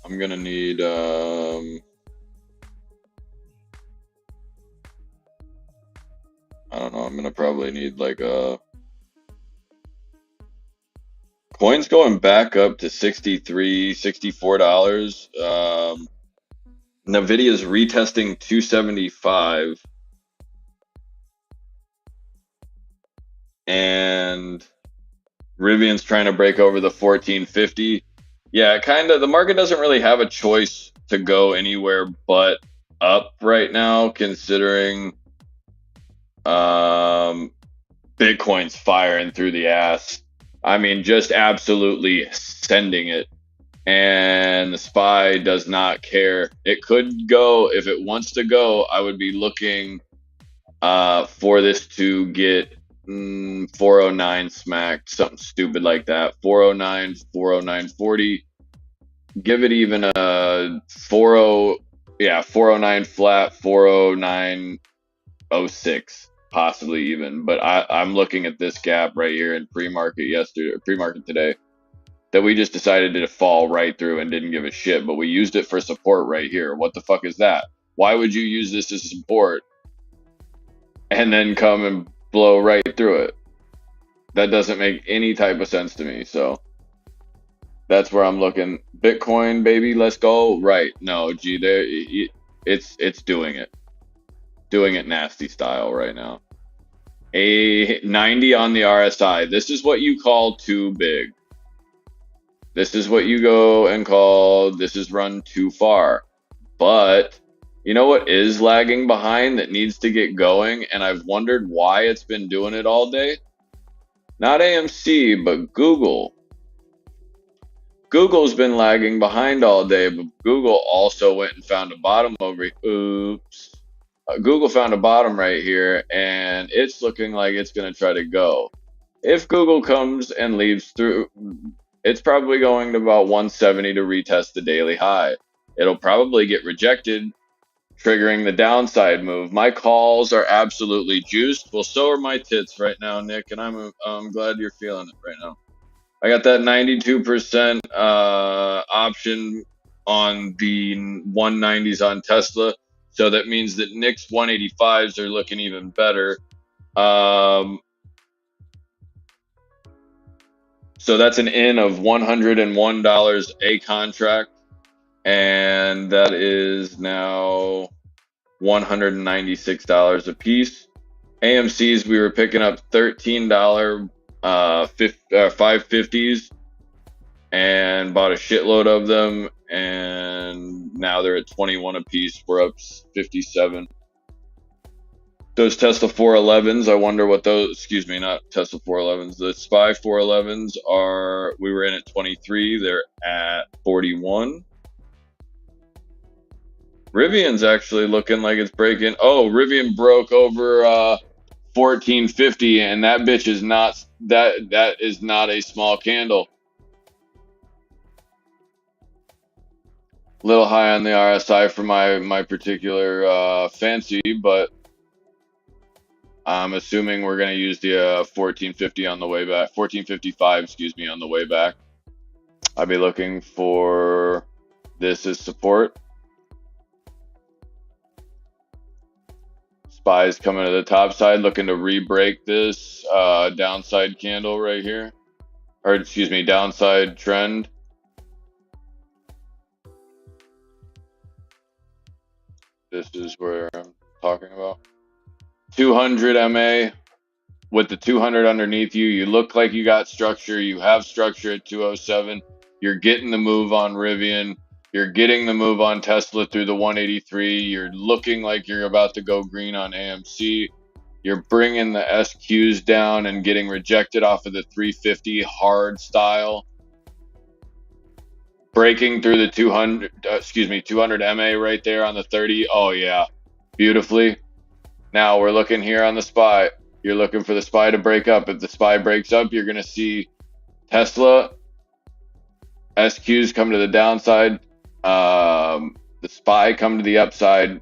I'm gonna need I don't know, I'm gonna probably need like a coins going back up to $63, $64. Nvidia's retesting 275, and Rivian's trying to break over the 1450. Yeah, kind of. The market doesn't really have a choice to go anywhere but up right now, considering Bitcoin's firing through the ass. I mean, just absolutely sending it. And the SPY does not care. It could go if it wants to go. I would be looking for this to get 409 smacked, something stupid like that. 409, 409.40. Give it even a 409 flat, 409.06, possibly even. But I'm looking at this gap right here in pre-market today, that we just decided to fall right through and didn't give a shit, but we used it for support right here. What the fuck is that? Why would you use this as support and then come and blow right through it? That doesn't make any type of sense to me. So that's where I'm looking. Bitcoin, baby, let's go. Right. No, G, it's doing it. Doing it nasty style right now. A 90 on the RSI. This is what you call too big. This is what you go and call, this is run too far. But you know what is lagging behind that needs to get going? And I've wondered why it's been doing it all day. Not AMC, but Google. Google's been lagging behind all day, but Google also went and found a bottom over here. Oops. Google found a bottom right here, and it's looking like it's going to try to go. If Google comes and leaves through, it's probably going to about 170 to retest the daily high. It'll probably get rejected, triggering the downside move. My calls are absolutely juiced. Well, so are my tits right now, Nick, and I'm glad you're feeling it right now. I got that 92% option on the 190s on Tesla. So that means that Nick's 185s are looking even better. So that's an in of $101 a contract, and that is now $196 a piece. AMC's, we were picking up $13 550s and bought a shitload of them, and now they're at 21 a piece. We're up 57. Those Tesla 411s, I wonder what those, excuse me, not Tesla 411s, the SPY 411s are, we were in at 23, they're at 41. Rivian's actually looking like it's breaking. Oh, Rivian broke over 1450, and that bitch is not, that is not a small candle. Little high on the RSI for my particular fancy, but I'm assuming we're going to use the 1450 on the way back. 1455, excuse me, on the way back. I'll be looking for this as support. SPY's coming to the top side, looking to re-break this downside candle right here. Or, excuse me, downside trend. This is where I'm talking about. 200 MA with the 200 underneath you. You look like you got structure. You have structure at 207. You're getting the move on Rivian. You're getting the move on Tesla through the 183. You're looking like you're about to go green on AMC. You're bringing the SQs down and getting rejected off of the 350 hard style. Breaking through the 200 MA right there on the 30. Oh, yeah. Beautifully. Now we're looking here on the SPY. You're looking for the SPY to break up. If the SPY breaks up, you're going to see Tesla, SQs come to the downside, the SPY come to the upside,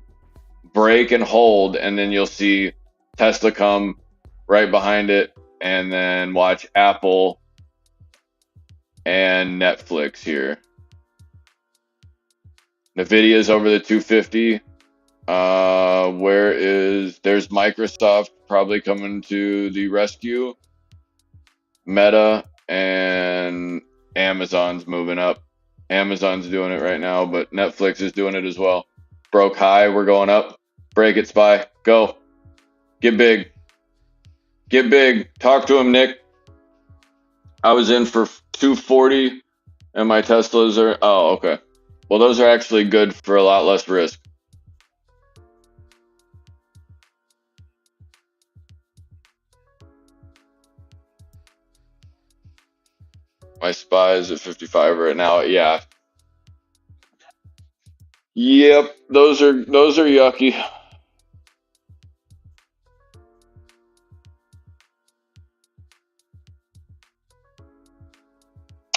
break and hold, and then you'll see Tesla come right behind it, and then watch Apple and Netflix here. Nvidia's over the 250. There's Microsoft probably coming to the rescue. Meta and Amazon's moving up. Amazon's doing it right now, but Netflix is doing it as well. Broke high, we're going up. Break it, SPY. Go. Get big. Get big. Talk to him, Nick. I was in for 240, and my Teslas are, oh, okay. Well, those are actually good for a lot less risk. My SPY is at 55 right now. Yeah. Yep. Those are yucky.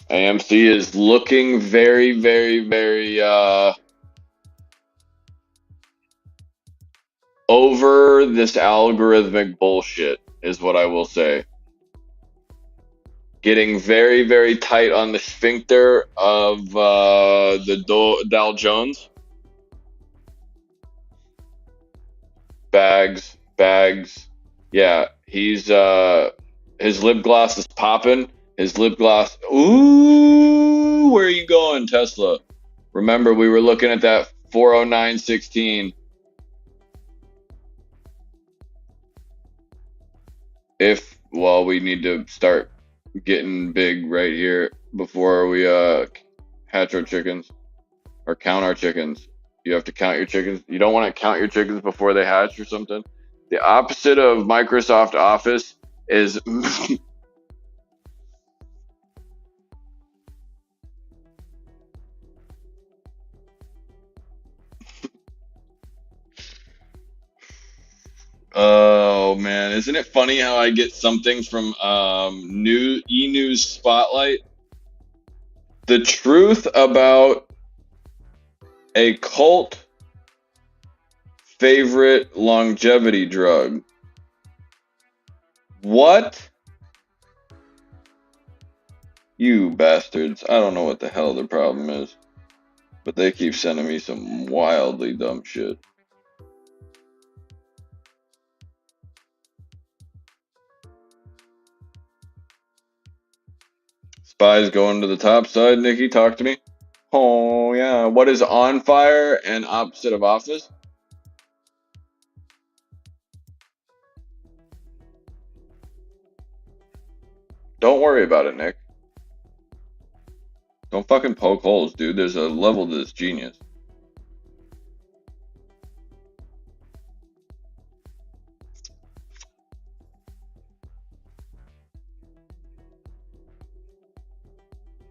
AMC is looking very, very, very over this algorithmic bullshit is what I will say. Getting very, very tight on the sphincter of the Dow Jones. Bags. Yeah, he's his lip gloss is popping. His lip gloss. Ooh, where are you going, Tesla? Remember, we were looking at that 409.16. We need to start getting big right here before we hatch our chickens or count our chickens. You have to count your chickens. You don't want to count your chickens before they hatch or something. The opposite of Microsoft Office is oh man, isn't it funny how I get something from E-News Spotlight? The truth about a cult favorite longevity drug. What? You bastards. I don't know what the hell the problem is. But they keep sending me some wildly dumb shit. Spies going to the top side, Nikki, talk to me. Oh, yeah. What is on fire and opposite of office? Don't worry about it, Nick. Don't fucking poke holes, dude. There's a level to this genius.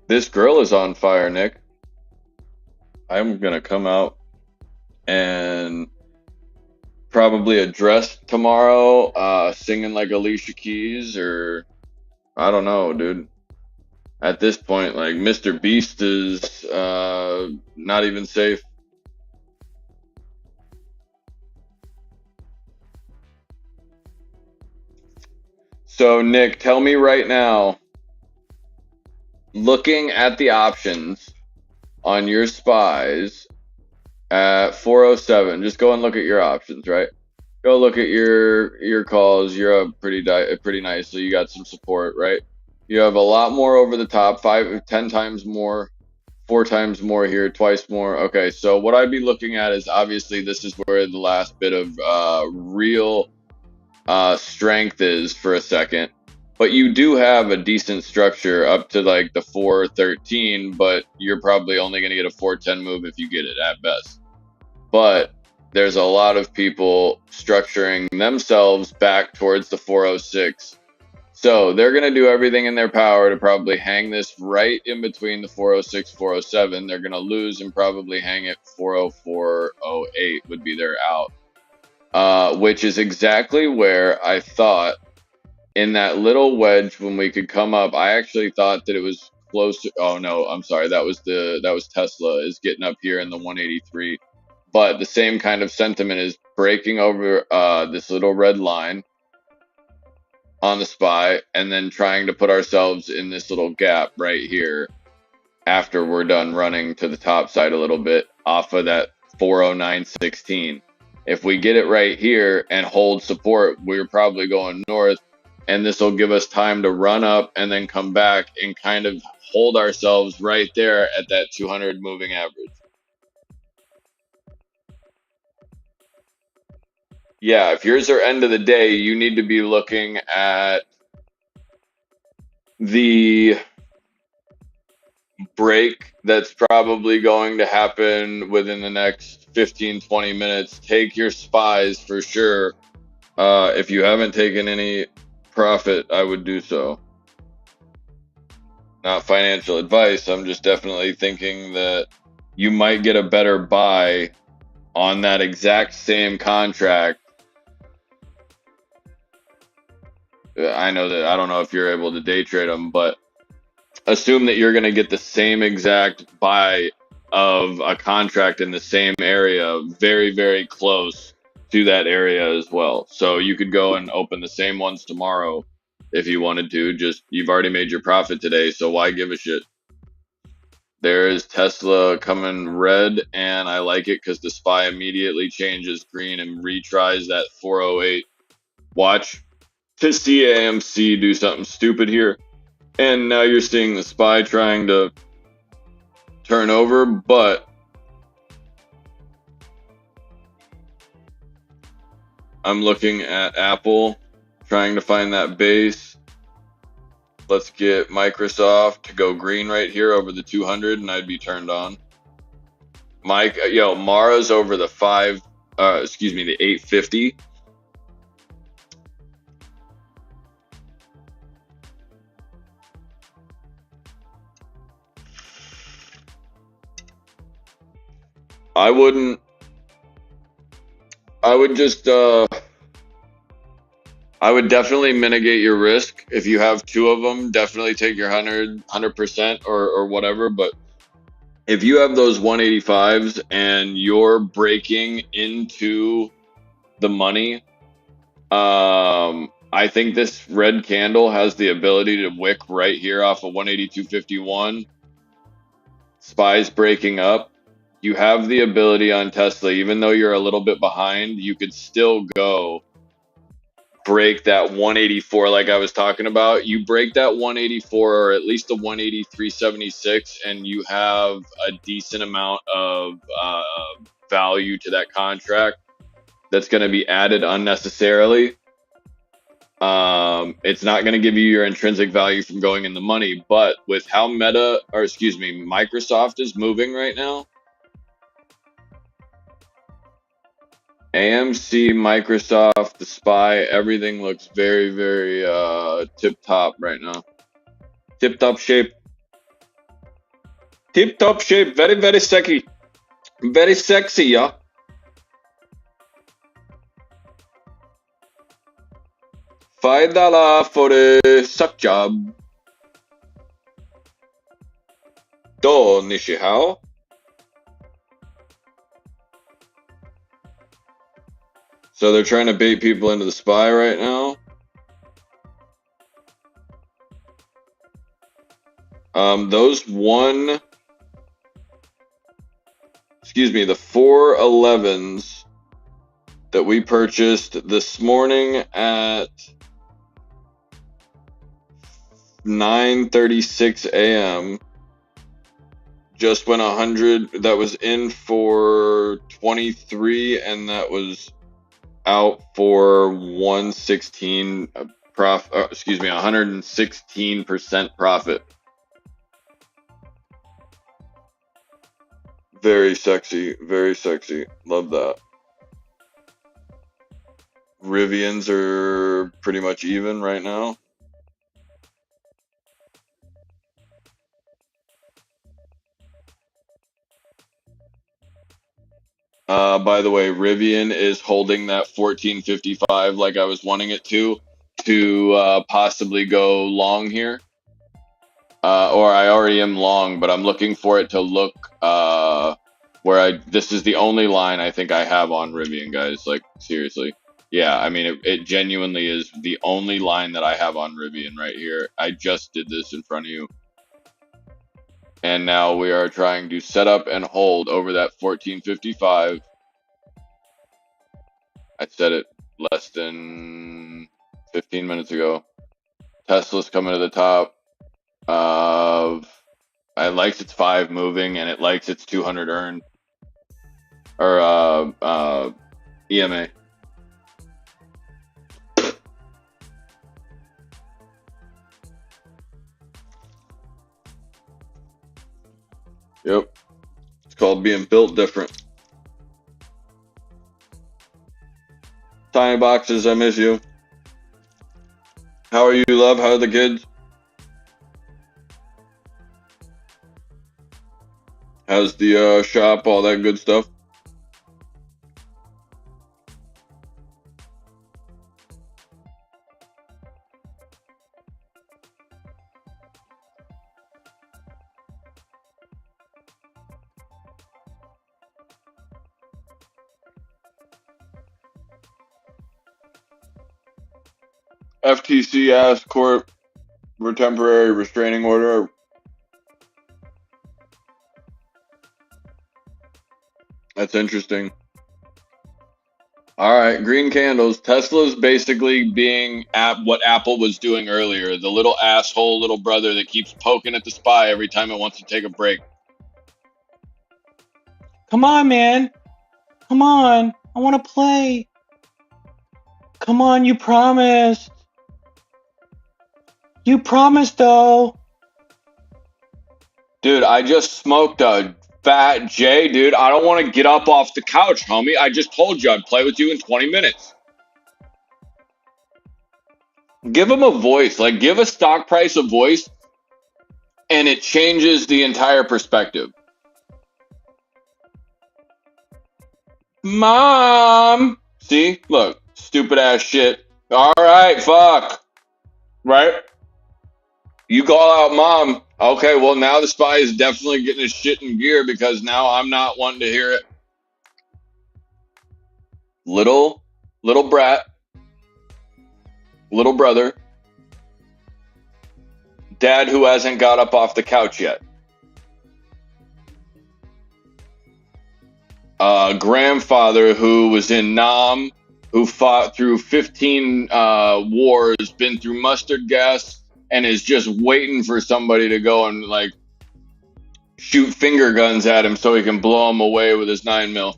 This grill is on fire, Nick. I'm gonna come out and probably a dress tomorrow, singing like Alicia Keys, or I don't know, dude. At this point, like Mr. Beast is not even safe. So Nick, tell me right now, looking at the options on your spies at 407, just go and look at your options, right? Go look at your calls. You're up pretty nicely. You got some support, right? You have a lot more over the top, 10 times more, 4 times more here, twice more. Okay, so what I'd be looking at is obviously this is where the last bit of real strength is for a second. But you do have a decent structure up to like the 413, but you're probably only going to get a 410 move if you get it at best. But there's a lot of people structuring themselves back towards the 406. So they're going to do everything in their power to probably hang this right in between the 406, 407. They're going to lose and probably hang it 40408 would be their out, which is exactly where I thought in that little wedge when we could come up. I actually thought that it was close to, oh no, I'm sorry. That was Tesla is getting up here in the 183. But the same kind of sentiment is breaking over this little red line on the SPY and then trying to put ourselves in this little gap right here after we're done running to the top side a little bit off of that 409.16. If we get it right here and hold support, we're probably going north, and this will give us time to run up and then come back and kind of hold ourselves right there at that 200 moving average. Yeah, if yours are end of the day, you need to be looking at the break that's probably going to happen within the next 15-20 minutes. Take your spies for sure. If you haven't taken any profit, I would do so. Not financial advice. I'm just definitely thinking that you might get a better buy on that exact same contract. I know that I don't know if you're able to day trade them, but assume that you're going to get the same exact buy of a contract in the same area, very, very close to that area as well. So you could go and open the same ones tomorrow if you wanted to. Just you've already made your profit today, so why give a shit? There is Tesla coming red, and I like it because the SPY immediately changes green and retries that 408. Watch to see AMC do something stupid here. And now you're seeing the SPY trying to turn over, but I'm looking at Apple, trying to find that base. Let's get Microsoft to go green right here over the 200, and I'd be turned on. Mara's over the the 850. I would definitely mitigate your risk. If you have two of them, definitely take your 100% or whatever. But if you have those 185s and you're breaking into the money, I think this red candle has the ability to wick right here off of 182.51. SPY's breaking up. you have the ability on Tesla, even though you're a little bit behind, you could still go break that 184 like I was talking about. You break that 184 or at least the 183.76, and you have a decent amount of value to that contract that's going to be added unnecessarily. It's not going to give you your intrinsic value from going in the money, but with how Microsoft is moving right now, AMC, Microsoft, the SPY, everything looks very, very tip top right now. Tip top shape. Tip top shape. Very, very sexy. Very sexy, yeah. $5 for the suck job. Do Nishihao. So they're trying to bait people into the SPY right now. The 411s that we purchased this morning at 9:36 a.m. just went 100. That was in for 23, and that was out for 116 profit. 116% profit. Very sexy, very sexy. Love that. Rivians are pretty much even right now. By the way, Rivian is holding that 1455 like I was wanting it to possibly go long here. Or I already am long, but I'm looking for it to look this is the only line I think I have on Rivian, guys. Like, seriously. Yeah, I mean, it genuinely is the only line that I have on Rivian right here. I just did this in front of you. And now we are trying to set up and hold over that 1455. I said it less than 15 minutes ago. Tesla's coming to the top of... It likes its 5 moving, and it likes its 200 earned. Or EMA. Yep. It's called being built different. Tiny boxes, I miss you. How are you, love? How are the kids? How's the shop? All that good stuff? FTC asked court for temporary restraining order. That's interesting. All right, green candles. Tesla's basically being at what Apple was doing earlier. The little asshole little brother that keeps poking at the SPY every time it wants to take a break. Come on, man. Come on. I want to play. Come on, you promised. You promised, though. Dude, I just smoked a fat J, dude. I don't want to get up off the couch, homie. I just told you I'd play with you in 20 minutes. Give him a voice. Like, give a stock price a voice, and it changes the entire perspective. Mom! See? Look. Stupid ass shit. All right, fuck. Right? You call out mom. Okay, well, now the SPY is definitely getting his shit in gear because now I'm not wanting to hear it. Little brat. Little brother. Dad who hasn't got up off the couch yet. grandfather who was in Nam, who fought through 15 wars, been through mustard gas, and is just waiting for somebody to go and like shoot finger guns at him so he can blow him away with his 9mm.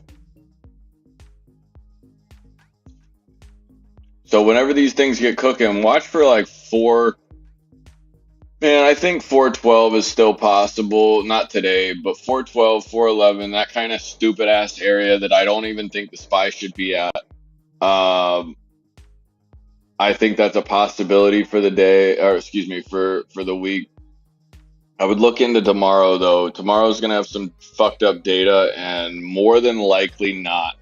So whenever these things get cooking, watch for like 4. Man, I think 412 is still possible. Not today, but 412, 411, that kind of stupid ass area that I don't even think the spy should be at. I think that's a possibility for the day, or excuse me, for the week. I would look into tomorrow though. Tomorrow's gonna have some fucked up data, and more than likely not,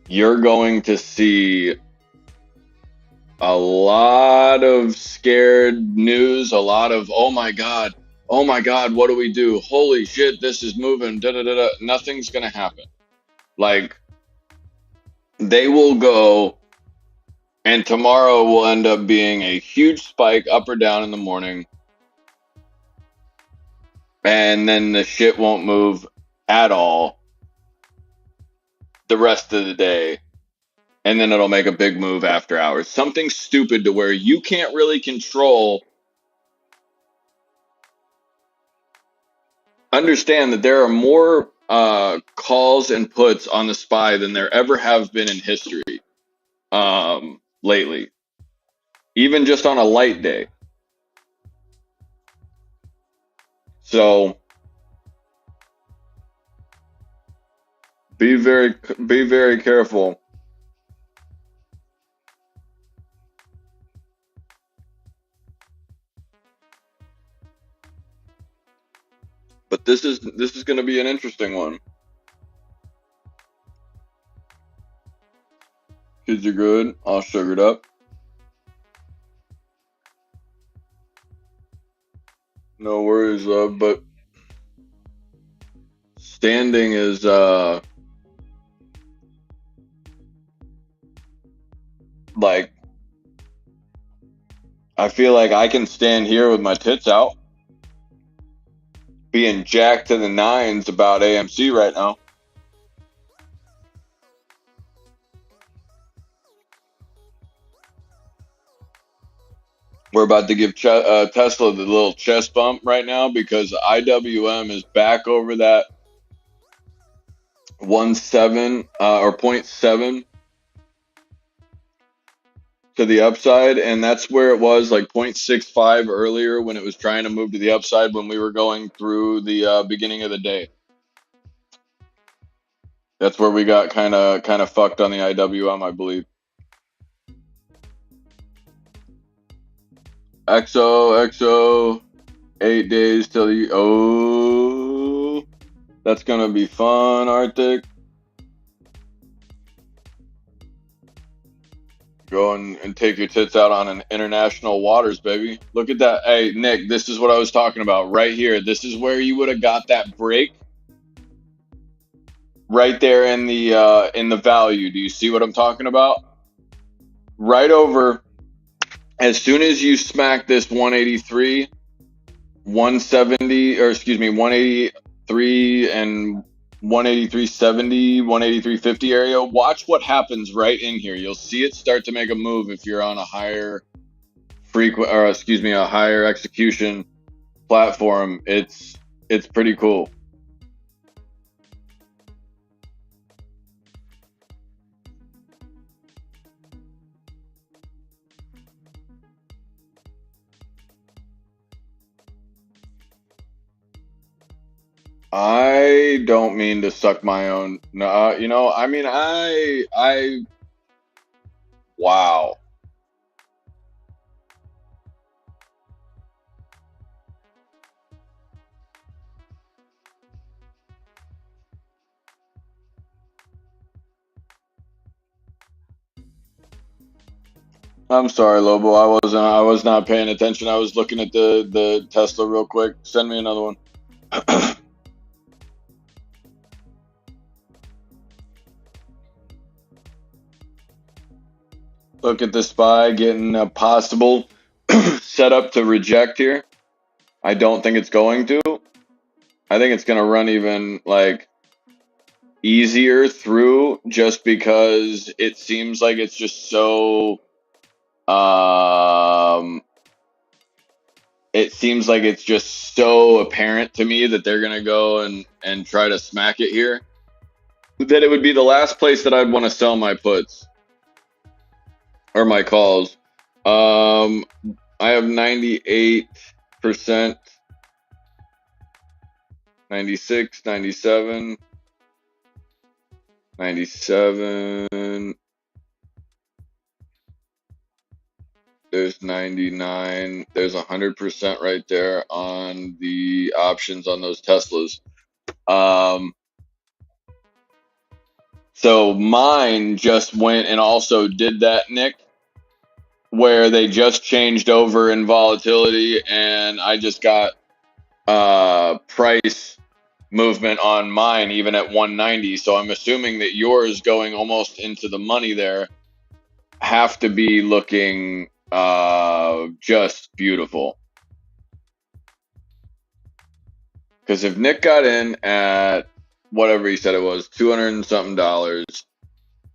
you're going to see a lot of scared news, a lot of oh my god, what do we do? Holy shit, this is moving. Da da da da. Nothing's gonna happen. Like they will go, and tomorrow will end up being a huge spike up or down in the morning, and then the shit won't move at all the rest of the day. And then it'll make a big move after hours. Something stupid to where you can't really control. Understand that there are more calls and puts on the SPY than there ever have been in history lately. Even just on a light day. So be very careful. But this is going to be an interesting one. Kids are good, all sugared up. No worries, love. But standing is like, I feel like I can stand here with my tits out, being jacked to the nines about AMC right now. We're about to give Tesla the little chest bump right now because IWM is back over that 1.7 or 0.7 to the upside, and that's where it was like 0.65 earlier when it was trying to move to the upside when we were going through the beginning of the day. That's where we got kind of fucked on the IWM, I believe. XO, 8 days till the that's gonna be fun, Arctic. Go and take your tits out on an international waters, baby. Look at that. Hey, Nick, this is what I was talking about right here. This is where you would have got that break. Right there in the value. Do you see what I'm talking about? Right over. As soon as you smack this 183, 170, or excuse me, 183 and 183.70, 183.50 area, watch what happens right in here. You'll see it start to make a move if you're on a higher a higher execution platform. It's pretty cool. I don't mean to suck my own. No, I mean, wow. I'm sorry, Lobo. I was not paying attention. I was looking at the Tesla real quick. Send me another one. Look at the SPY getting a possible setup to reject here. I don't think it's going to. I think it's going to run even like easier through just because it seems like it's just so it seems like it's just so apparent to me that they're gonna go and try to smack it here, that it would be the last place that I'd want to sell my puts or my calls. I have 98%, 96, 97, 97. There's 99. There's 100% right there on the options on those Teslas. So mine just went and also did that, Nick, where they just changed over in volatility, and I just got price movement on mine even at 190. So I'm assuming that yours going almost into the money there have to be looking just beautiful. Because if Nick got in at whatever he said it was, 200 and something dollars,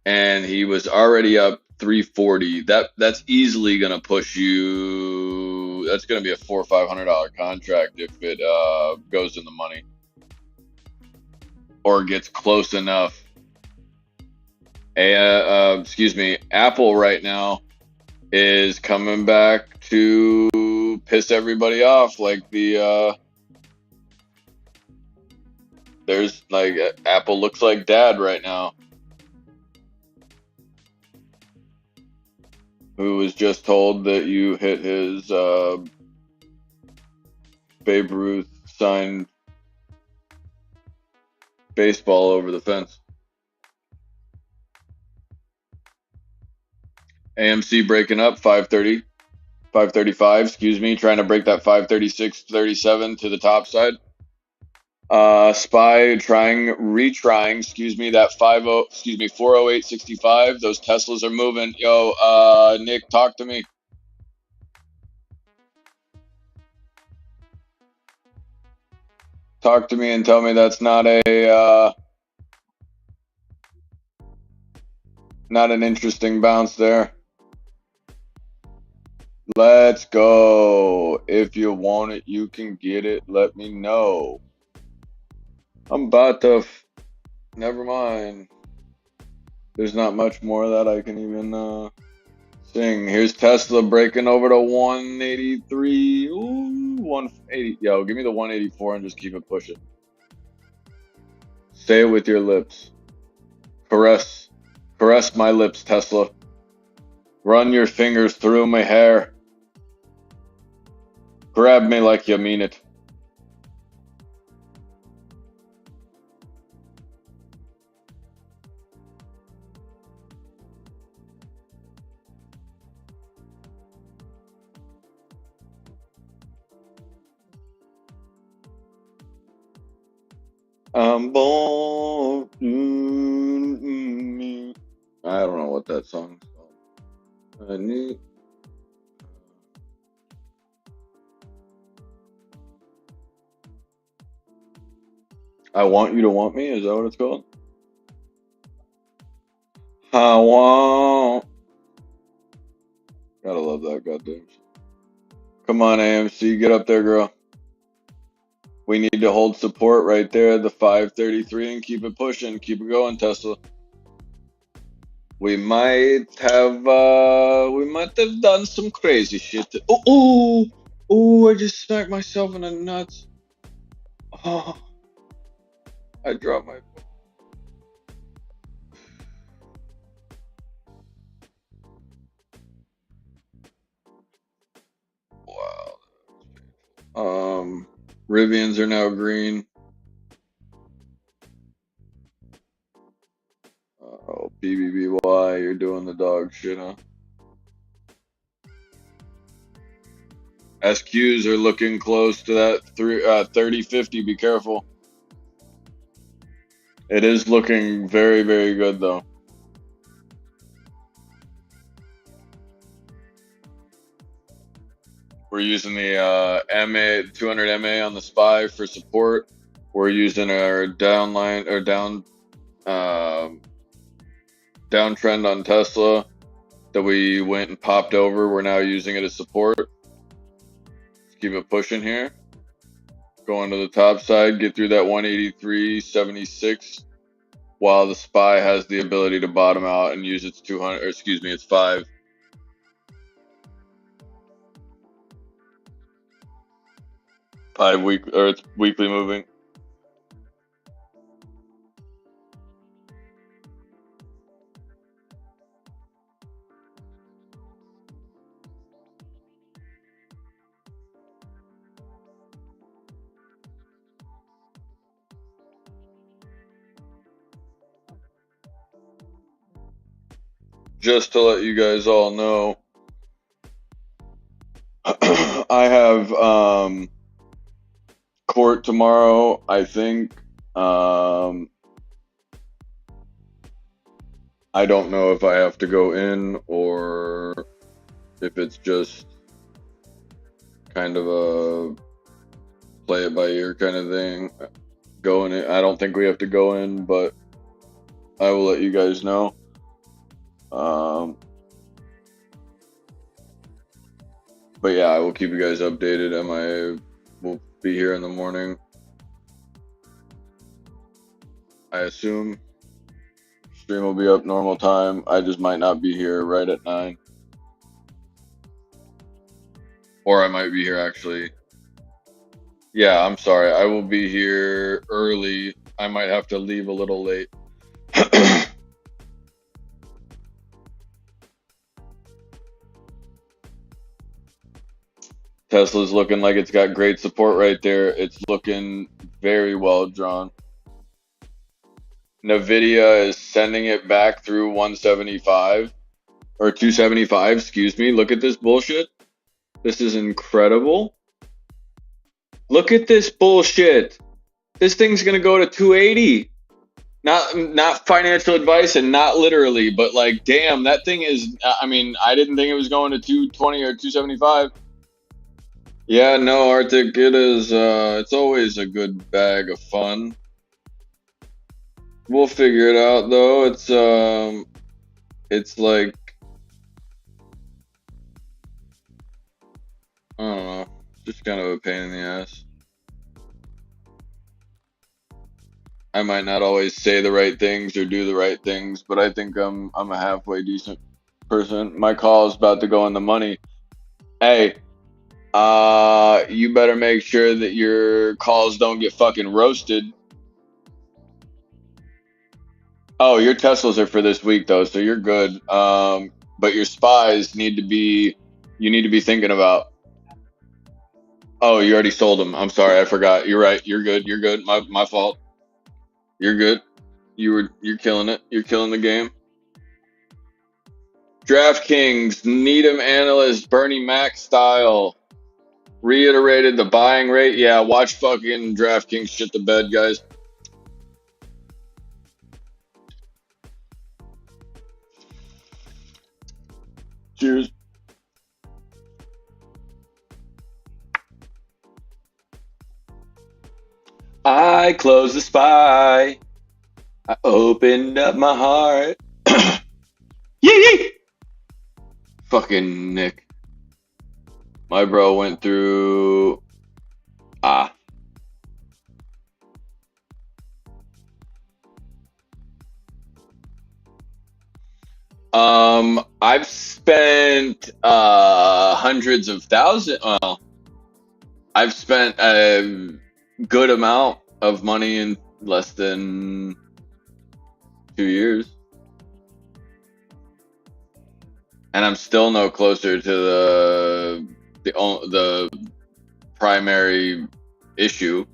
and he was already up 340, that's easily gonna push you. That's gonna be a $400 or $500 contract if it goes in the money or gets close enough. Excuse me, Apple right now is coming back to piss everybody off. Like there's like Apple looks like dad right now, who was just told that you hit his Babe Ruth signed baseball over the fence. AMC breaking up 530, 535, excuse me, trying to break that 536.37 to the top side. SPY retrying, excuse me, that 408.65. Those Teslas are moving. Yo, Nick, talk to me. Talk to me and tell me that's not an interesting bounce there. Let's go. If you want it, you can get it. Let me know. I'm about to. Never mind. There's not much more that I can even sing. Here's Tesla breaking over to 183. Ooh, 180. Yo, give me the 184 and just keep it pushing. Say it with your lips. Caress my lips, Tesla. Run your fingers through my hair. Grab me like you mean it. I'm born. I don't know what that song's called. I need. I want you to want me. Is that what it's called? I want. Gotta love that goddamn shit. Come on, AMC, get up there, girl. We need to hold support right there at the 533 and keep it pushing. Keep it going, Tesla. We might have done some crazy shit. Oh! I just smacked myself in the nuts. Oh, I dropped my. Wow. Rivians are now green. Oh, BBBY, you're doing the dog shit, huh? SQs are looking close to that 3050. Be careful. It is looking very, very good, though. We're using the MA 200 MA on the SPY for support. We're using our downline or down downtrend on Tesla that we went and popped over. We're now using it as support. Let's keep it pushing here. Go on to the top side, get through that 183.76 while the SPY has the ability to bottom out and use its 200, or excuse me, its 5 week, or it's weekly moving. Just to let you guys all know, I have court tomorrow, I think. I don't know if I have to go in or if it's just kind of a play it by ear kind of thing. Going in, I don't think we have to go in, but I will let you guys know. But yeah, I will keep you guys updated. I will be here in the morning, I assume. Stream will be up normal time. I just might not be here right at 9. Or I might be here actually. Yeah, I'm sorry. I will be here early. I might have to leave a little late. Tesla's looking like it's got great support right there. It's looking very well drawn. Nvidia is sending it back through 175 or 275, excuse me. Look at this bullshit. This is incredible. Look at this bullshit. This thing's going to go to 280. Not financial advice and not literally, but like, damn, that thing is, I mean, I didn't think it was going to 220 or 275. Yeah, no, Arctic, it is, it's always a good bag of fun. We'll figure it out, though. It's like, I don't know, it's just kind of a pain in the ass. I might not always say the right things or do the right things, but I think I'm a halfway decent person. My call is about to go in the money. Hey, you better make sure that your calls don't get fucking roasted. Oh, your Teslas are for this week though, so you're good. But your SPYs you need to be thinking about. Oh, you already sold them. I'm sorry, I forgot. You're right. You're good. You're good. My fault. You're good. You're killing it. You're killing the game. DraftKings, Needham analyst Bernie Mac style. Reiterated the buying rate. Yeah, watch fucking DraftKings shit the bed, guys. Cheers. I closed the SPY. I opened up my heart. Yee! Fucking Nick. My bro went through. I've spent hundreds of thousands. Well, I've spent a good amount of money in less than 2 years. And I'm still no closer to the primary issue.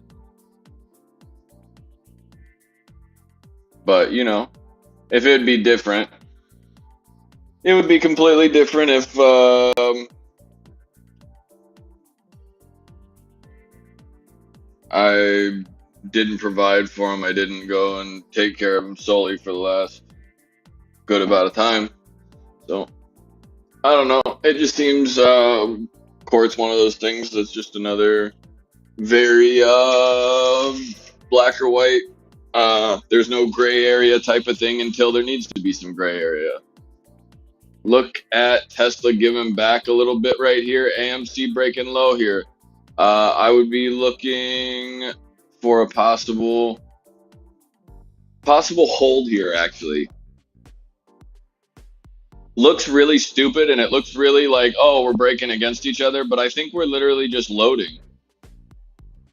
But, you know, if it would be different, it would be completely different if I didn't provide for him. I didn't go and take care of him solely for the last good amount of time. So, I don't know. It just seems court's one of those things that's just another very black or white There's no gray area type of thing until there needs to be some gray area. Look at Tesla giving back a little bit right here. AMC breaking low here. I would be looking for a possible hold here, actually. Looks really stupid, and it looks really like, oh, we're breaking against each other, but I think we're literally just loading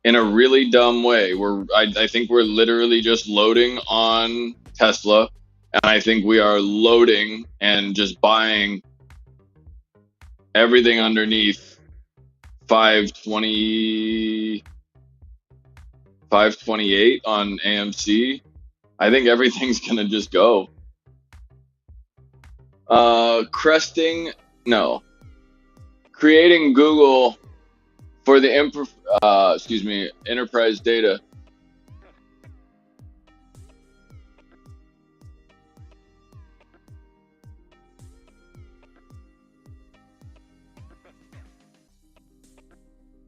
in a really dumb way. I think we're literally just loading on Tesla, and I think we are loading and just buying everything underneath 520, 528 on AMC. I think everything's gonna just go. Cresting, no. Creating Google for the enterprise data.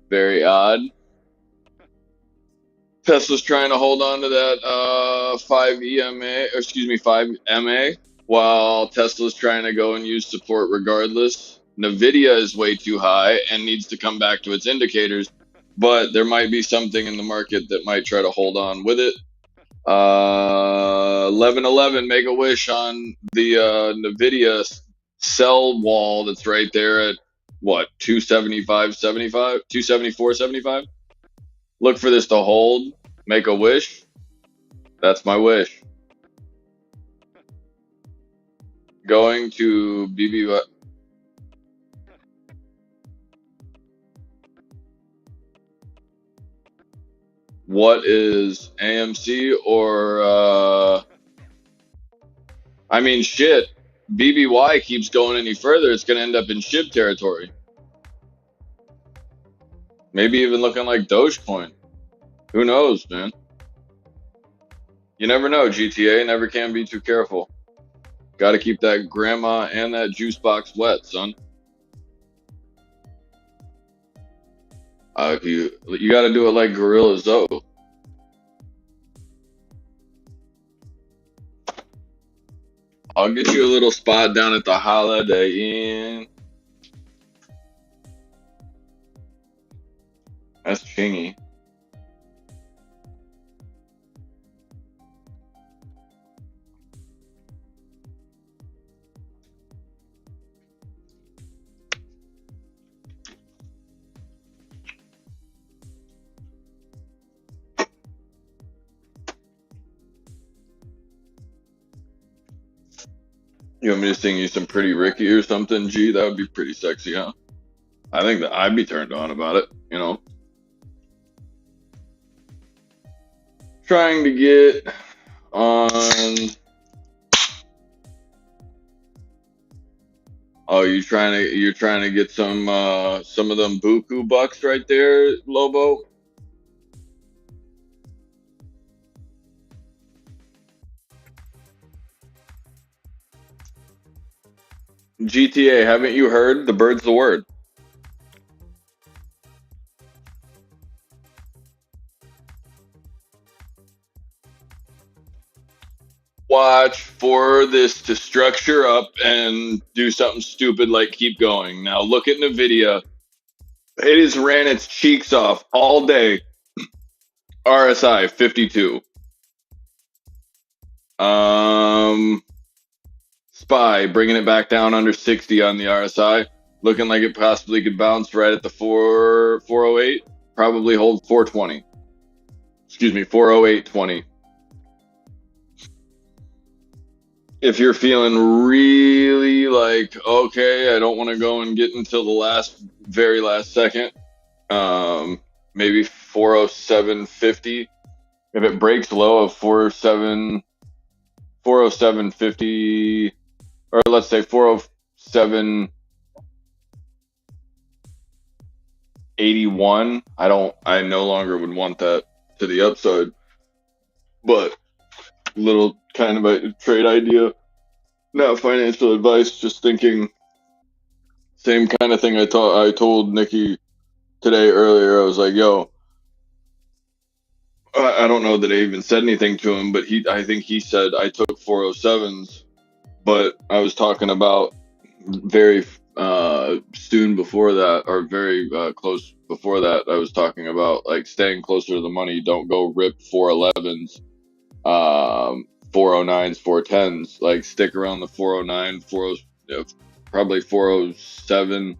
Very odd. Tesla's trying to hold on to that 5 MA, while Tesla's trying to go and use support regardless. Nvidia is way too high and needs to come back to its indicators, but there might be something in the market that might try to hold on with it. 1111, make a wish on the Nvidia sell wall that's right there at what, 275.75, 274.75. Look for this to hold. Make a wish. That's my wish. Going to BB. What is AMC or I mean, shit. BBY keeps going any further, it's going to end up in SHIB territory. Maybe even looking like Dogecoin. Who knows, man? You never know, GTA. Never can be too careful. Got to keep that grandma and that juice box wet, son. You got to do it like Gorilla Zoe. I'll get you a little spot down at the Holiday Inn. That's chingy. You want me to sing you some Pretty Ricky or something, G? That would be pretty sexy, huh? I think that I'd be turned on about it, you know? Trying to get on... Oh, you're trying to get some of them buku bucks right there, Lobo? GTA, haven't you heard? The bird's the word. Watch for this to structure up and do something stupid like keep going. Now look at NVIDIA. It has ran its cheeks off all day. RSI 52. SPY bringing it back down under 60 on the RSI. Looking like it possibly could bounce right at the 408. Probably hold 420. Excuse me, 408.20. If you're feeling really like, okay, I don't want to go and get until the very last second, maybe 407.50. If it breaks low of 407.50, or let's say 407.81, I no longer would want that to the upside. But little kind of a trade idea, not financial advice, just thinking. Same kind of thing I told Nikki today earlier. I was like, yo, I don't know that I even said anything to him, but I think he said I took 407s, but I was talking about very soon before that, or very close before that. I was talking about like staying closer to the money. Don't go rip 411s, 409s, 410s. Like stick around the 409, 40, probably 407.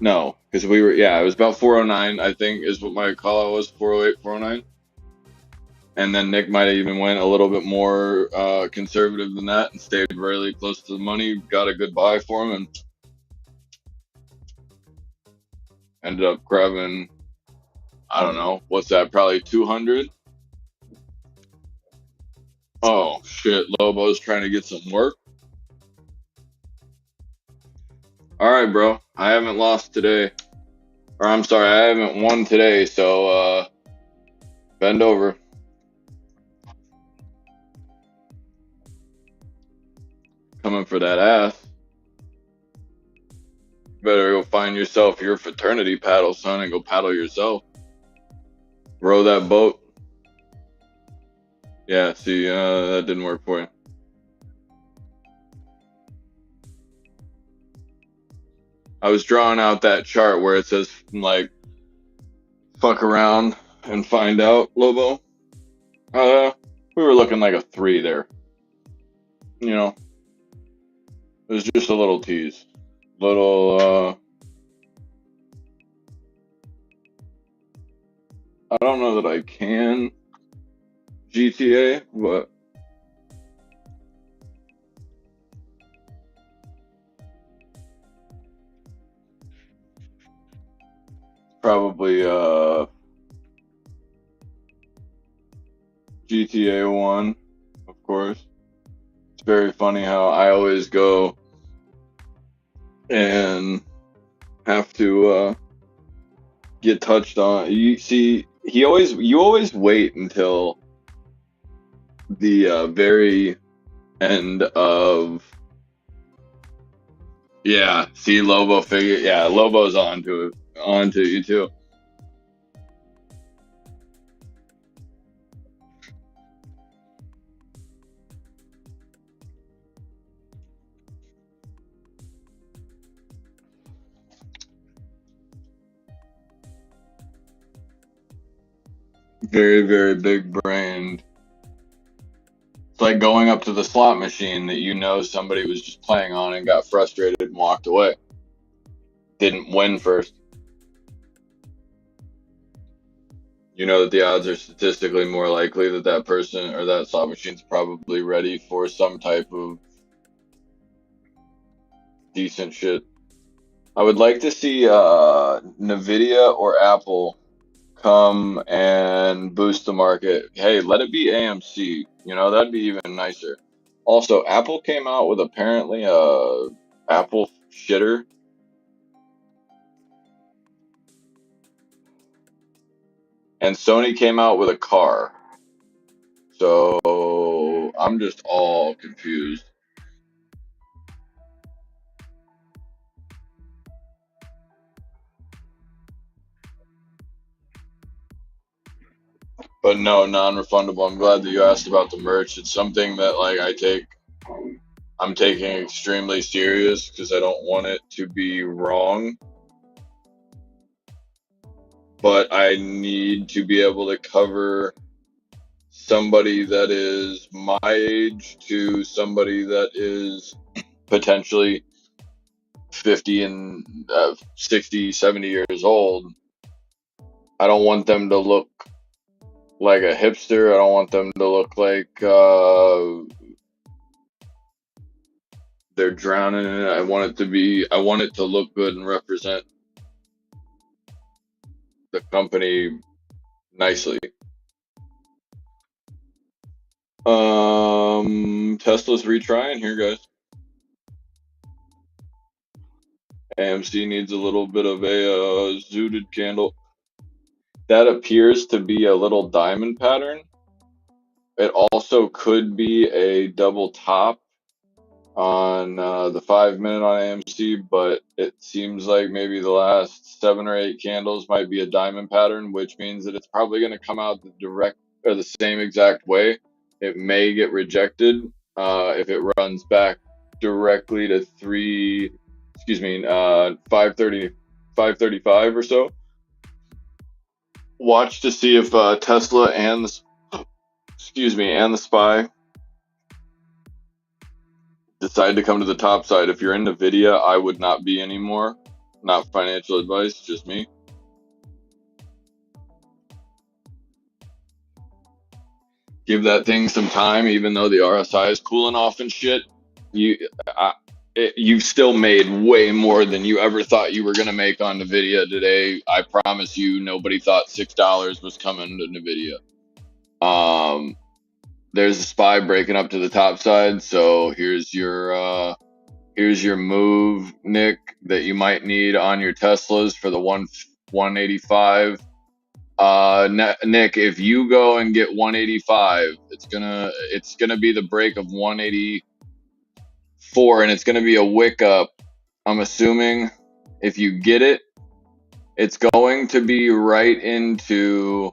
No, because we were, yeah, it was about 409, I think, is what my call out was, 408, 409. And then Nick might have even went a little bit more conservative than that and stayed really close to the money. Got a good buy for him and ended up grabbing, I don't know, what's that? Probably 200. Oh shit, Lobo's trying to get some work. All right, bro. I haven't lost today, or I'm sorry, I haven't won today. So bend over. Coming for that ass. Better go find yourself your fraternity paddle, son, and go paddle yourself. Row that boat. Yeah, see, that didn't work for you. I was drawing out that chart where it says, like, fuck around and find out, Lobo. We were looking like a 3 there. You know, it was just a little tease. Little, I don't know that I can GTA, but probably, GTA 1, of course. It's very funny how I always go and have to get touched on. You see, you always wait until the very end of. Yeah, see Lobo figure. Yeah, Lobo's onto you too. Very, very big brained. It's like going up to the slot machine that you know somebody was just playing on and got frustrated and walked away. Didn't win first. You know that the odds are statistically more likely that that person or that slot machine's probably ready for some type of decent shit. I would like to see Nvidia or Apple come and boost the market. Hey, let it be AMC. You know, that'd be even nicer. Also, Apple came out with apparently a Apple shitter. And Sony came out with a car. So I'm just all confused. But no, non-refundable. I'm glad that you asked about the merch. It's something that like I'm taking extremely serious because I don't want it to be wrong. But I need to be able to cover somebody that is my age to somebody that is potentially 50 and 60, 70 years old. I don't want them to look like a hipster. I don't want them to look like they're drowning in it. I want it to look good and represent the company nicely. Tesla's retrying here, guys. AMC needs a little bit of a zooted candle. That appears to be a little diamond pattern. It also could be a double top. on the 5 minute on AMC, but it seems like maybe the last 7 or 8 candles might be a diamond pattern, which means that it's probably going to come out the direct or the same exact way. It may get rejected if it runs back directly to 530, 535 or so. Watch to see if Tesla and the SPY decide to come to the top side. If you're into Nvidia, I would not be anymore. Not financial advice, just me. Give that thing some time, even though the RSI is cooling off and shit. You've still made way more than you ever thought you were gonna make on Nvidia today. I promise you, nobody thought $6 was coming to Nvidia. There's a SPY breaking up to the top side, so here's your move, Nick, that you might need on your Teslas for the 185. Nick, if you go and get 185, it's gonna be the break of 184, and it's gonna be a wick up. I'm assuming if you get it, it's going to be right into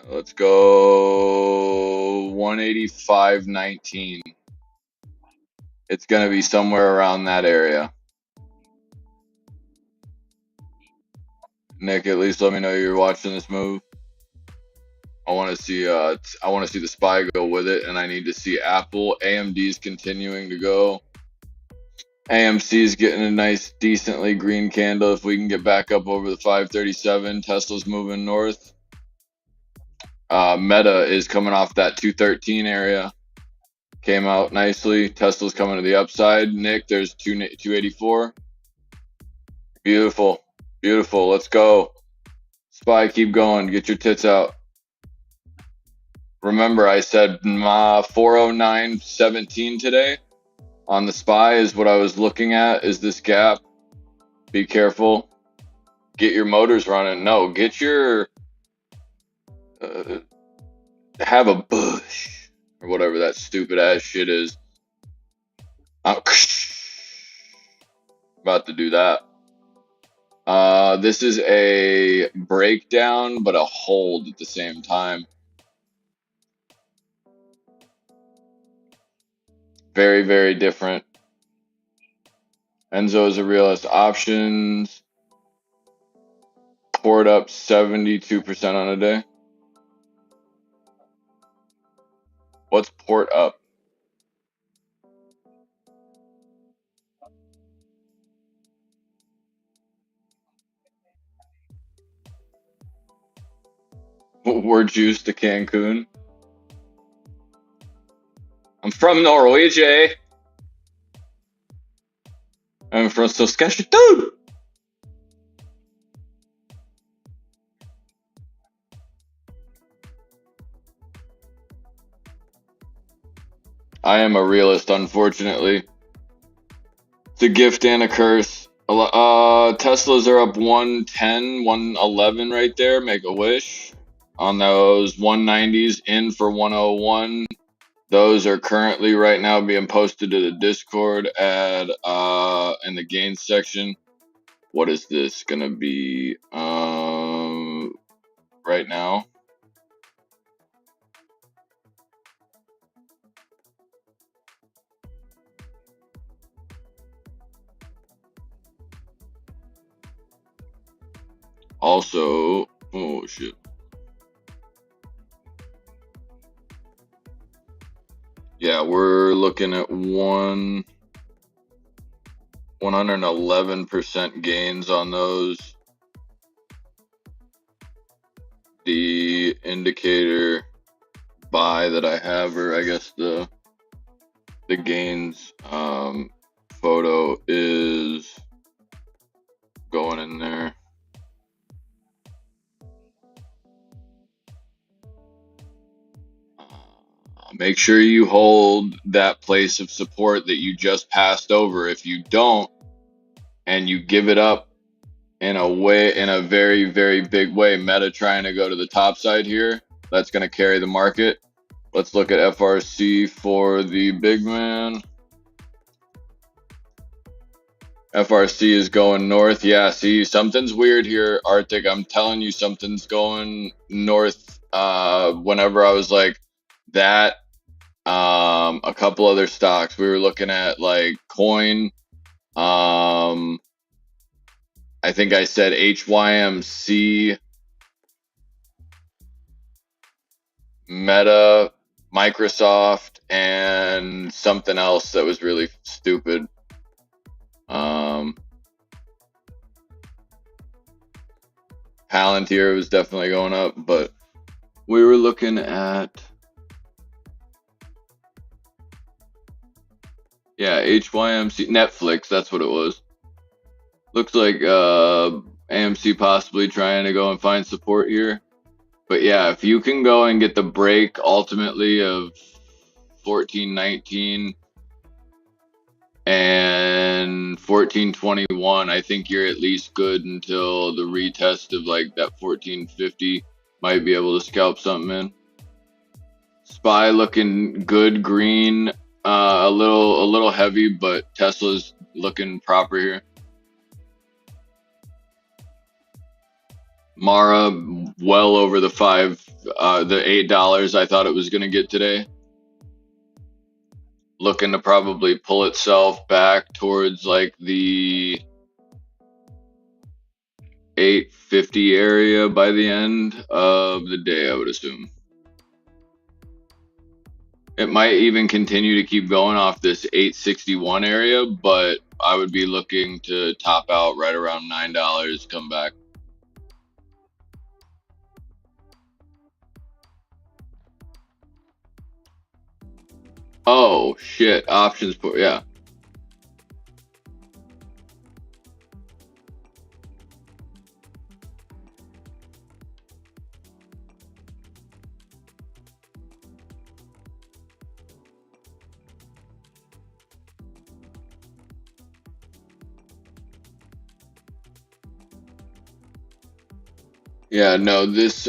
let's go 185.19. It's gonna be somewhere around that area. Nick, at least let me know you're watching this move. I want to see the SPY go with it, and I need to see Apple. AMD's continuing to go. AMC's getting a nice, decently green candle. If we can get back up over the 537, Tesla's moving north. Meta is coming off that 213 area. Came out nicely. Tesla's coming to the upside. Nick, there's 284. Beautiful. Beautiful. Let's go. SPY, keep going. Get your tits out. Remember, I said 409.17 today on the SPY is what I was looking at. Is this gap? Be careful. Get your motors running. No, get your have a bush or whatever that stupid ass shit is. I'm about to do that. This is a breakdown, but a hold at the same time. Very, very different. Enzo is a realist. Options poured up 72% on a day. What's port up? We're juiced to Cancun. I'm from Norway. I'm from Saskatchewan. I am a realist, unfortunately. It's a gift and a curse. Teslas are up 110, 111 right there. Make a wish on those 190s in for 101. Those are currently right now being posted to the Discord in the gains section. What is this gonna be right now? Also, oh shit. Yeah, we're looking at 111% gains on those. The indicator buy that I have, or I guess the gains photo is going in there. Make sure you hold that place of support that you just passed over. If you don't, and you give it up in a very, very big way, Meta trying to go to the top side here, That's going to carry the market. Let's look at FRC for the big man. FRC is going north. Yeah, see, something's weird here, Arctic. I'm telling you, something's going north. Whenever I was like that, a couple other stocks, we were looking at like Coin. I think I said HYMC, Meta, Microsoft, and something else that was really stupid. Palantir was definitely going up, but we were looking at, yeah, HYMC, Netflix, that's what it was. Looks like AMC possibly trying to go and find support here. But yeah, if you can go and get the break ultimately of 1419 and 1421, I think you're at least good until the retest of like that 1450. Might be able to scalp something in. SPY looking good, green, a little heavy, but Tesla's looking proper here. Mara well over the $8 I thought it was going to get today. Looking to probably pull itself back towards like the 850 area by the end of the day, I would assume. It might even continue to keep going off this 861 area, but I would be looking to top out right around $9, come back. Oh shit, options, yeah. Yeah, no, this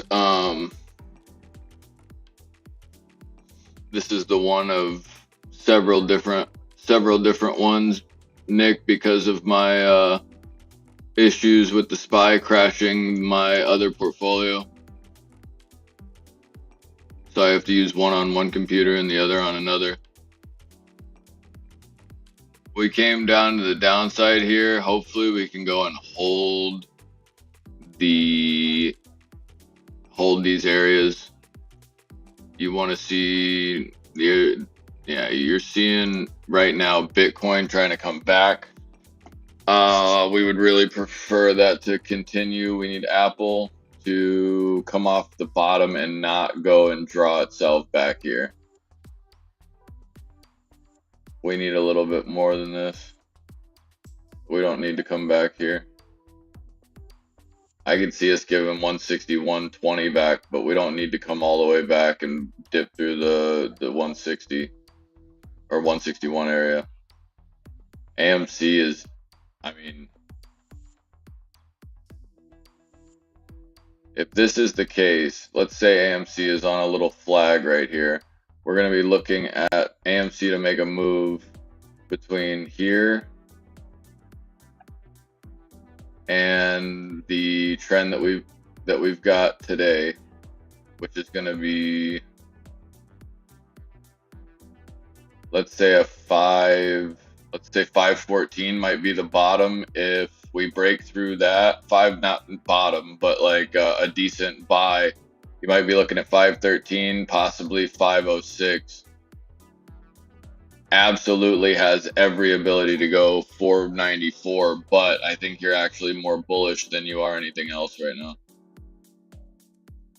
is the one of several different ones, Nick, because of my issues with the SPY crashing my other portfolio. So I have to use one on one computer and the other on another. We came down to the downside here. Hopefully we can go and hold these areas. You want to see you're seeing right now Bitcoin trying to come back. We would really prefer that to continue. We need Apple to come off the bottom and not go and draw itself back here. We need a little bit more than this. We don't need to come back here. I could see us giving 160, 120 back, but we don't need to come all the way back and dip through the 160 or 161 area. AMC is, I mean, if this is the case, let's say AMC is on a little flag right here. We're going to be looking at AMC to make a move between here and the trend that we've got today, which is going to be, let's say 514 might be the bottom. If we break through that, not bottom, but like a decent buy, you might be looking at 513, possibly 506. Absolutely has every ability to go 494, but I think you're actually more bullish than you are anything else right now.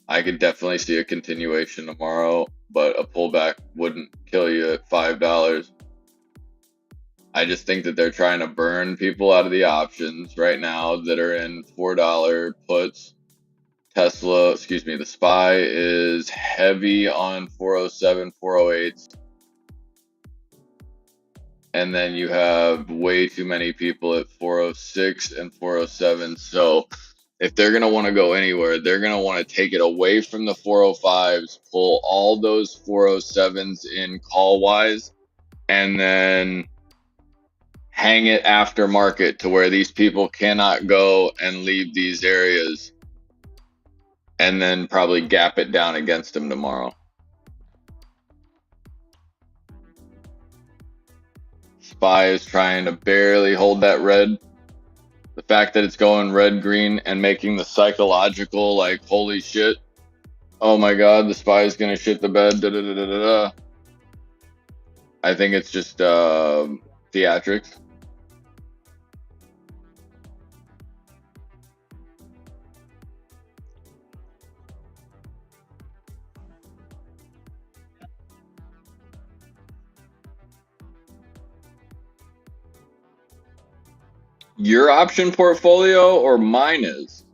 I could definitely see a continuation tomorrow, but a pullback wouldn't kill you at $5. I just think that they're trying to burn people out of the options right now that are in $4 puts. The SPY is heavy on 407, 408s. And then you have way too many people at 406 and 407. So if they're going to want to go anywhere, they're going to want to take it away from the 405s, pull all those 407s in call wise, and then hang it after market to where these people cannot go and leave these areas, and then probably gap it down against them tomorrow. SPY is trying to barely hold that red. The fact that it's going red, green, and making the psychological, like, holy shit, oh my god, the SPY is going to shit the bed, da da da da da. I think it's just theatrics. Your option portfolio or mine is?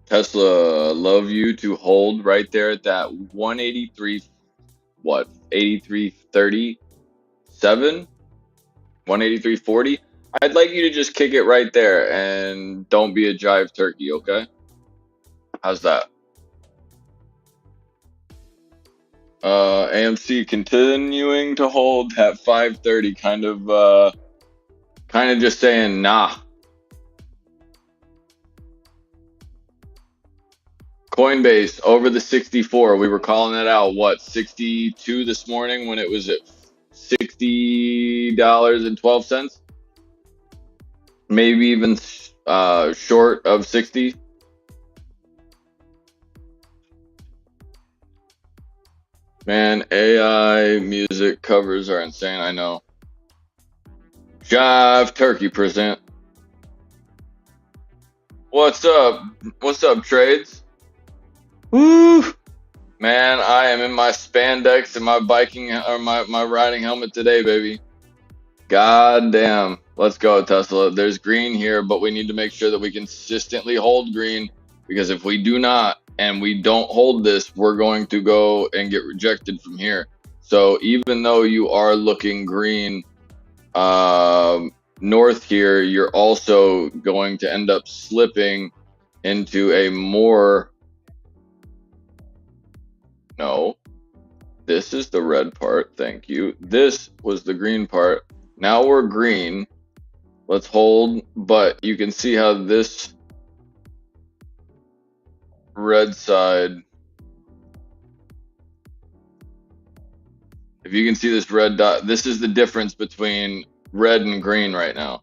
Tesla, love you to hold right there at that 183, what, 83.37? 183.40? I'd like you to just kick it right there and don't be a jive turkey, okay? How's that? AMC continuing to hold at 530, kind of just saying nah. Coinbase over the 64. We were calling it out, what, 62 this morning when it was at $60.12? Maybe even short of 60. Man, AI music covers are insane, I know. Jive Turkey present. What's up? What's up, trades? Woo! Man, I am in my spandex and my biking or my riding helmet today, baby. God damn. Let's go, Tesla. There's green here, but we need to make sure that we consistently hold green, because if we do not and we don't hold this, we're going to go and get rejected from here. So even though you are looking green north here, you're also going to end up slipping into a more... No, this is the red part. Thank you. This was the green part. Now we're green. Let's hold, but you can see how this red side, if you can see this red dot, this is the difference between red and green right now.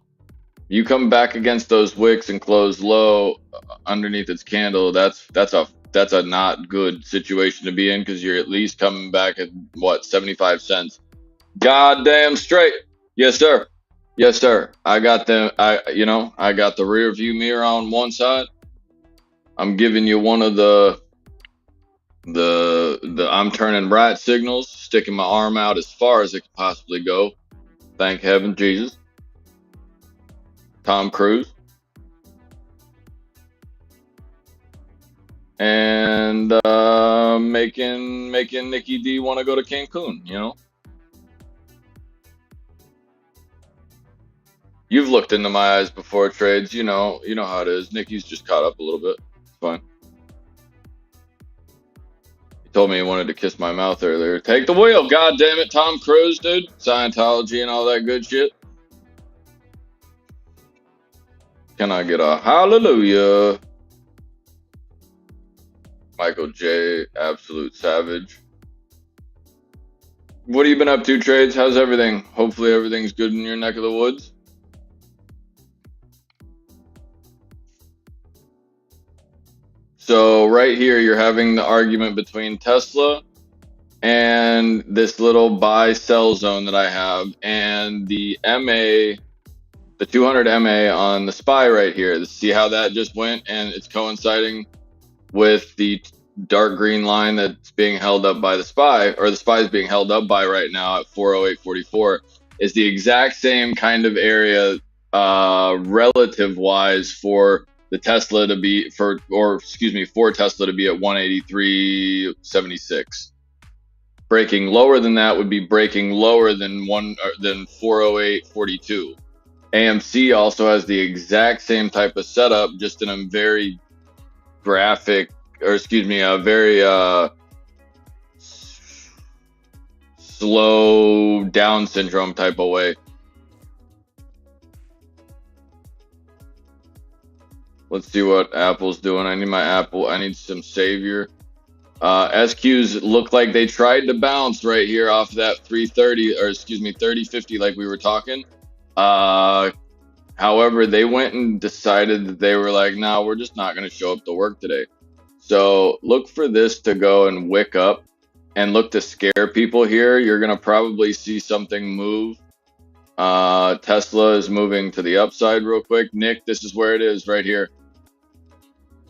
You come back against those wicks and close low underneath its candle, that's a not good situation to be in, because you're at least coming back at what, 75 cents. Goddamn straight. Yes, sir. Yes, sir. I got I got the rear view mirror on one side. I'm giving you one of the I'm turning right signals, sticking my arm out as far as it could possibly go. Thank heaven, Jesus. Tom Cruise. And making Nikki D want to go to Cancun, you know? You've looked into my eyes before, trades. You know how it is. Nikki's just caught up a little bit. It's fine. He told me he wanted to kiss my mouth earlier. Take the wheel, god damn it, Tom Cruise, dude. Scientology and all that good shit. Can I get a hallelujah? Michael J, absolute savage. What have you been up to, trades? How's everything? Hopefully everything's good in your neck of the woods. So right here, you're having the argument between Tesla and this little buy-sell zone that I have, and the MA, the 200 MA on the SPY right here. See how that just went, and it's coinciding with the dark green line that's being held up by the SPY, or the SPY is being held up by right now at 408.44, is the exact same kind of area relative-wise for the Tesla to be for Tesla to be at 183.76. Breaking lower than that would be breaking lower than 408.42. AMC also has the exact same type of setup, just in a very graphic, or a very slow down syndrome type of way. Let's see what Apple's doing. I need some savior. SQs look like they tried to bounce right here off that 3050 like we were talking. However, they went and decided that they were like, no, we're just not going to show up to work today. So look for this to go and wick up and look to scare people here. You're going to probably see something move. Tesla is moving to the upside real quick. Nick, this is where it is right here.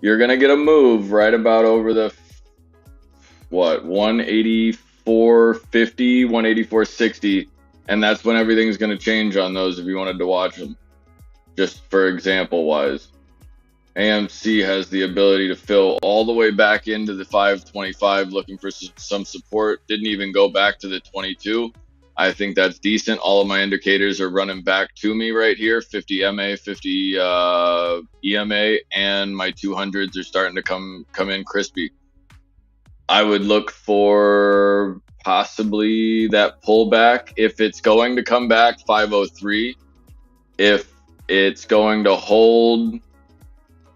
You're going to get a move right about over the 184.50, 184.60, and that's when everything's going to change on those if you wanted to watch them. Just for example wise, AMC has the ability to fill all the way back into the 525 looking for some support. Didn't even go back to the 22. I think that's decent. All of my indicators are running back to me right here. 50 MA, 50 EMA, and my 200s are starting to come in crispy. I would look for possibly that pullback. If it's going to come back, 503. If it's going to hold,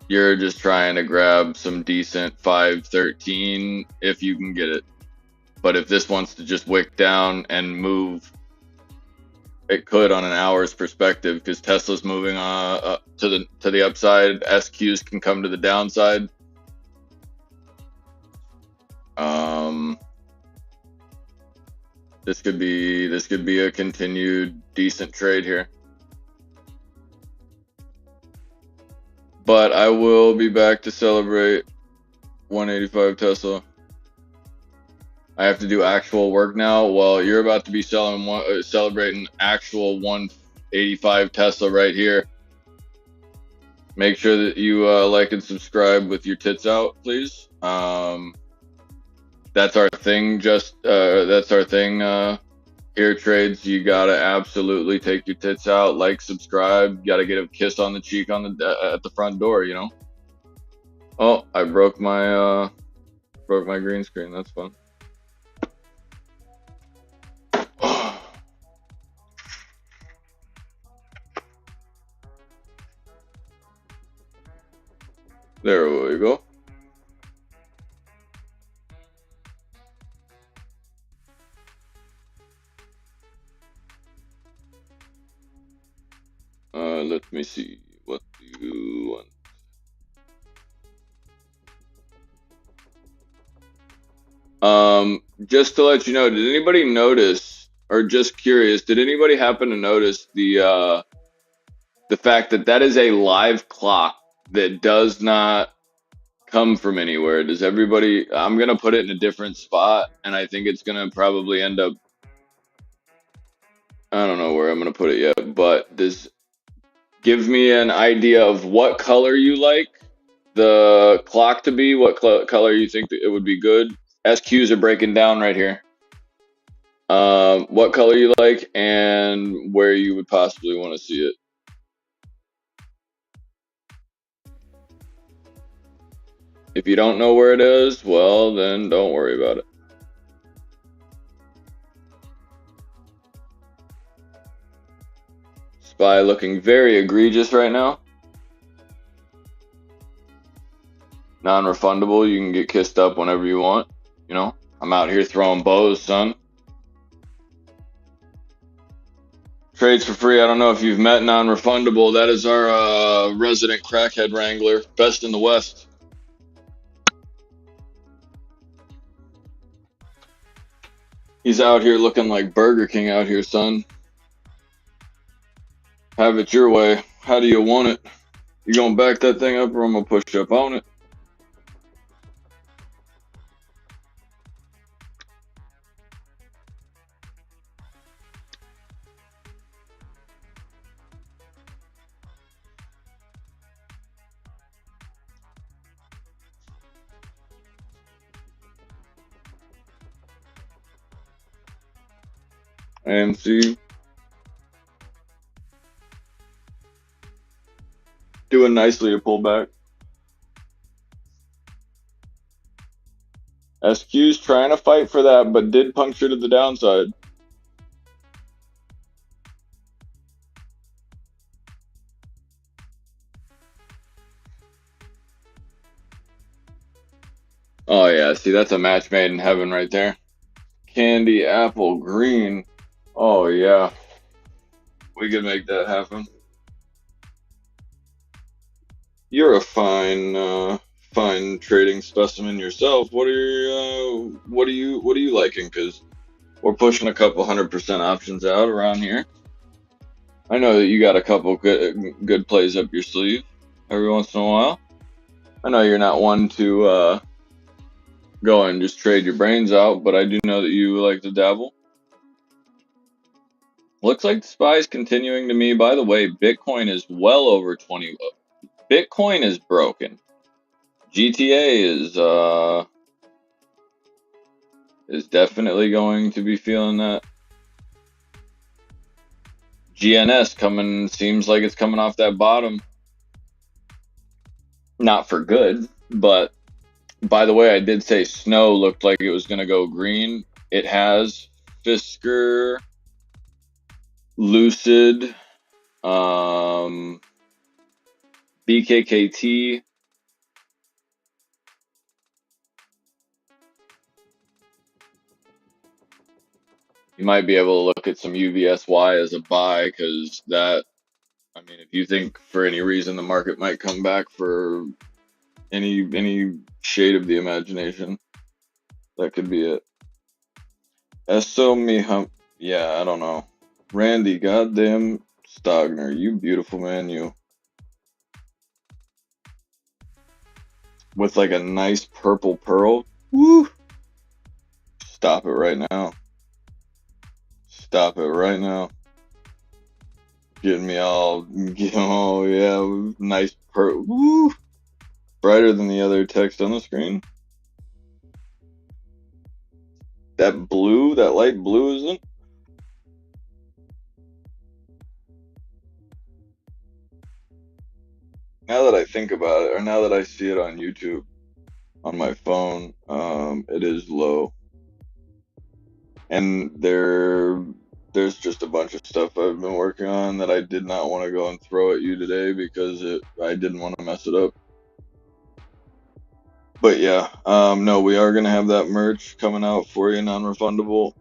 you're just trying to grab some decent 513 if you can get it. But if this wants to just wick down and move, it could on an hour's perspective, because Tesla's moving to the upside. SQs can come to the downside. This could be a continued decent trade here. But I will be back to celebrate 185 Tesla. I have to do actual work now. Well, you're about to be celebrating actual 185 Tesla right here. Make sure that you like and subscribe with your tits out, please. That's our thing. That's our thing. Here, trades. You gotta absolutely take your tits out, like, subscribe. You gotta get a kiss on the cheek at the front door. You know. Oh, I broke my green screen. That's fun. There we go. Let me see. What do you want? Just to let you know, did anybody notice, or just curious, did anybody happen to notice the fact that is a live clock that does not come from anywhere? Does everybody? I'm gonna put it in a different spot, and I think it's gonna probably end up. I don't know where I'm gonna put it yet, but this gives me an idea of what color you like the clock to be, what color you think it would be good. SQs are breaking down right here. What color you like and where you would possibly want to see it. If you don't know where it is, well, then don't worry about it. SPY looking very egregious right now. Non-refundable, you can get kissed up whenever you want. You know, I'm out here throwing bows, son. Trades for free. I don't know if you've met Non-Refundable. That is our resident crackhead wrangler, best in the West. He's out here looking like Burger King out here, son. Have it your way. How do you want it? You gonna back that thing up, or I'm gonna push up on it? AMC doing nicely to pull back. SQ's trying to fight for that, but did puncture to the downside. Oh yeah, see that's a match made in heaven right there. Candy apple green. Oh yeah, we could make that happen. You're a fine trading specimen yourself. What are you liking? Because we're pushing a couple 100% options out around here. I know that you got a couple good plays up your sleeve every once in a while. I know you're not one to go and just trade your brains out, but I do know that you like to dabble. Looks like the SPY's continuing to me. By the way, Bitcoin is well over 20. Bitcoin is broken. GTA is definitely going to be feeling that. GNS seems like it's coming off that bottom. Not for good, but by the way, I did say snow looked like it was going to go green. It has. Fisker, Lucid, BKKT. You might be able to look at some UVSY as a buy because that, I mean, if you think for any reason the market might come back for any shade of the imagination, that could be it. Eso mi yeah, I don't know. Randy, goddamn Stogner, you beautiful man, you. With like a nice purple pearl. Woo! Stop it right now. Stop it right now. Getting me all, oh yeah, nice pearl. Woo! Brighter than the other text on the screen. That blue, that light blue, isn't? Now that I think about it, or now that I see it on YouTube, on my phone, it is low. And there's just a bunch of stuff I've been working on that I did not want to go and throw at you today because I didn't want to mess it up. But yeah, no, we are gonna have that merch coming out for you, non-refundable.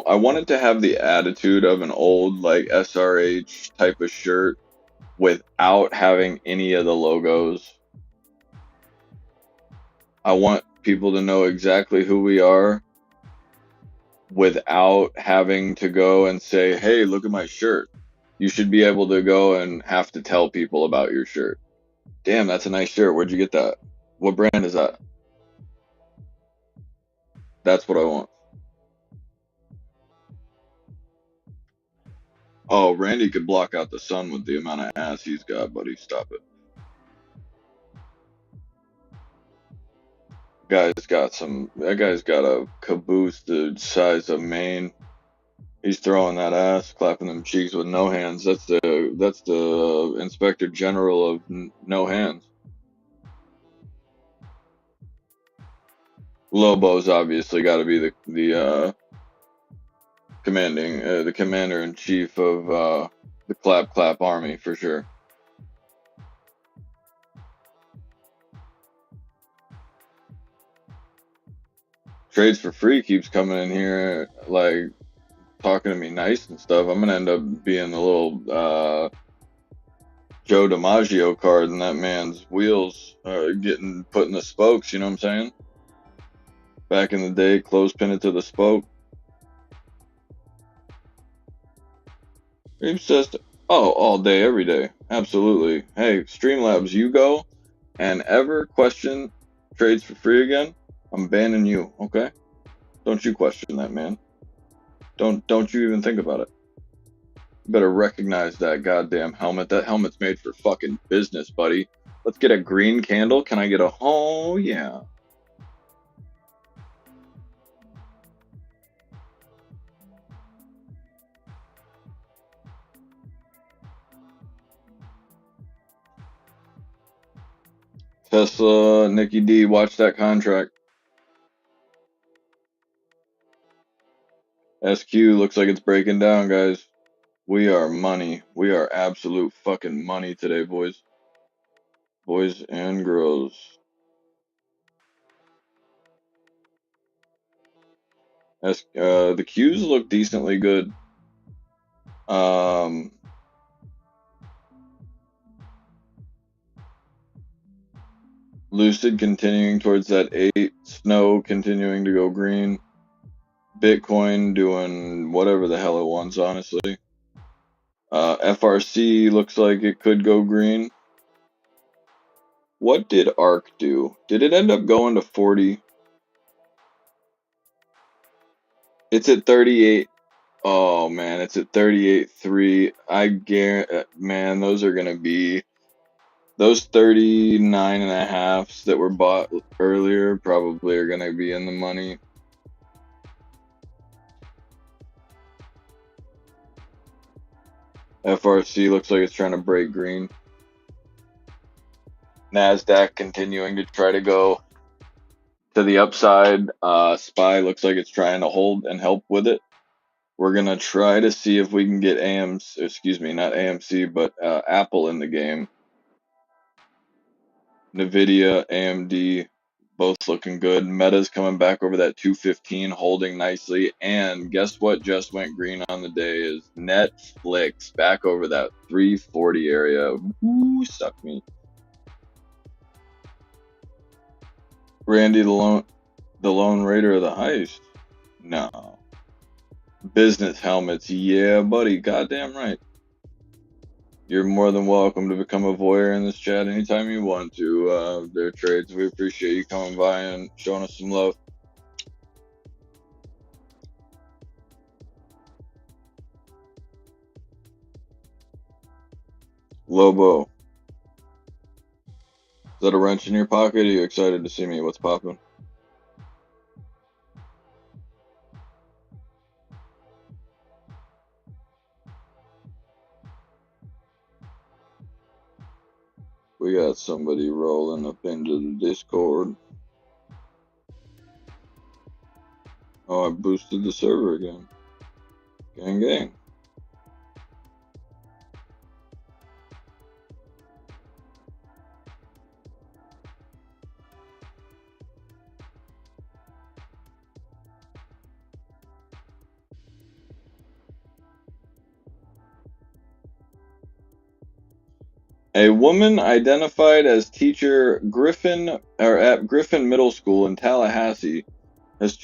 I wanted to have the attitude of an old like SRH type of shirt without having any of the logos. I want people to know exactly who we are without having to go and say, hey, look at my shirt. You should be able to go and have to tell people about your shirt. Damn, that's a nice shirt. Where'd you get that? What brand is that? That's what I want. Oh, Randy could block out the sun with the amount of ass he's got, buddy. Stop it. That guy's got a caboose the size of Maine. He's throwing that ass, clapping them cheeks with no hands. That's the Inspector General of no hands. Lobo's obviously got to be the commander in chief of the clap army for sure. Trades for Free keeps coming in here like talking to me nice and stuff. I'm gonna end up being a little Joe DiMaggio card in that man's wheels getting put in the spokes, you know what I'm saying? Back in the day, clothespin it to the spoke. He says, oh, all day, every day. Absolutely. Hey, Streamlabs, you go and ever question Trades for Free again, I'm banning you, okay? Don't you question that, man. Don't you even think about it. You better recognize that goddamn helmet. That helmet's made for fucking business, buddy. Let's get a green candle. Can I get a, oh yeah. Tesla, Nikki D, watch that contract. SQ looks like it's breaking down, guys. We are money. We are absolute fucking money today, boys. Boys and girls. The Qs look decently good. Lucid continuing towards that 8. Snow continuing to go green. Bitcoin doing whatever the hell it wants, honestly. FRC looks like it could go green. What did ARC do? Did it end up going to 40? It's at 38. Oh man, it's at 38.3. I guarantee, man, those are gonna be those 39 and a halves that were bought earlier probably are gonna be in the money. FRC looks like it's trying to break green. NASDAQ continuing to try to go to the upside. SPY looks like it's trying to hold and help with it. We're going to try to see if we can get not AMC, but Apple in the game. NVIDIA, AMD, both looking good. Meta's coming back over that 215, holding nicely. And guess what just went green on the day is Netflix back over that 340 area. Woo, suck me. Randy, the Lone Raider of the Heist? No. Business helmets, yeah, buddy, goddamn right. You're more than welcome to become a voyeur in this chat anytime you want to. Their trades, we appreciate you coming by and showing us some love. Lobo, is that a wrench in your pocket? Are you excited to see me? What's popping? We got somebody rolling up into the Discord. Oh, I boosted the server again. Gang, gang. A woman identified as teacher Griffin or at Griffin Middle School in Tallahassee is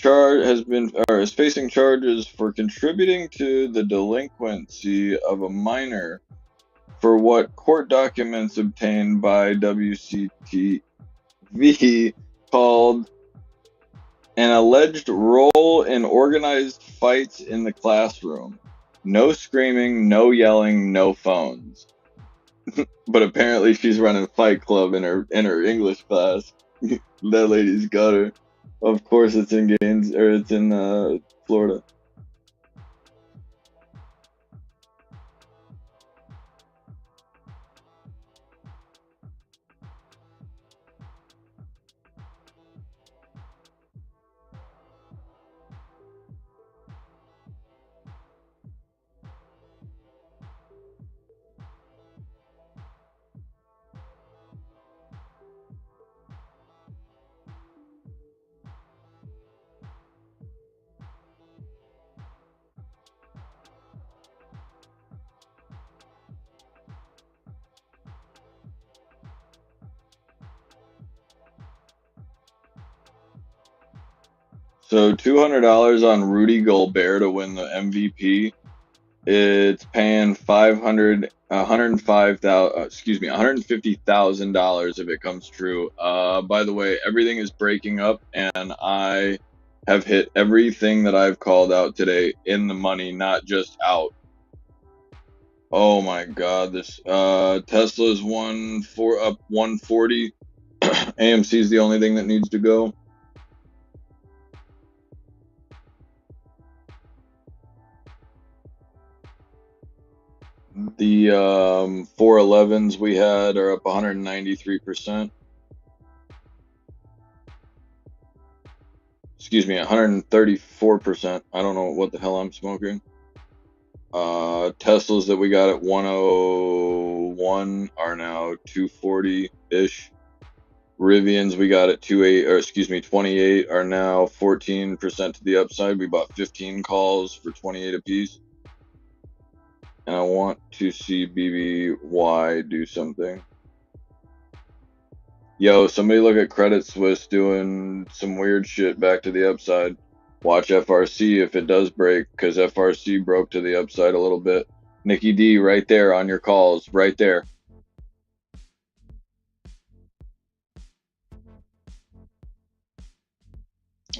facing charges for contributing to the delinquency of a minor for what court documents obtained by WCTV called an alleged role in organized fights in the classroom. No screaming, no yelling, no phones. But apparently she's running Fight Club in her English class. That lady's got her. Of course, it's in Florida. So $200 on Rudy Gobert to win the MVP. It's paying $150,000 if it comes true. By the way, everything is breaking up, and I have hit everything that I've called out today in the money, not just out. Oh my God, this Tesla's up 140. AMC is the only thing that needs to go. The 411s we had are up 193%. excuse me, 134%. I don't know what the hell I'm smoking. Teslas that we got at 101 are now 240-ish. Rivians we got at 28 are now 14% to the upside. We bought 15 calls for 28 apiece. And I want to see BBY do something. Yo, somebody look at Credit Suisse doing some weird shit back to the upside. Watch FRC if it does break, because FRC broke to the upside a little bit. Nikki D, right there on your calls, right there.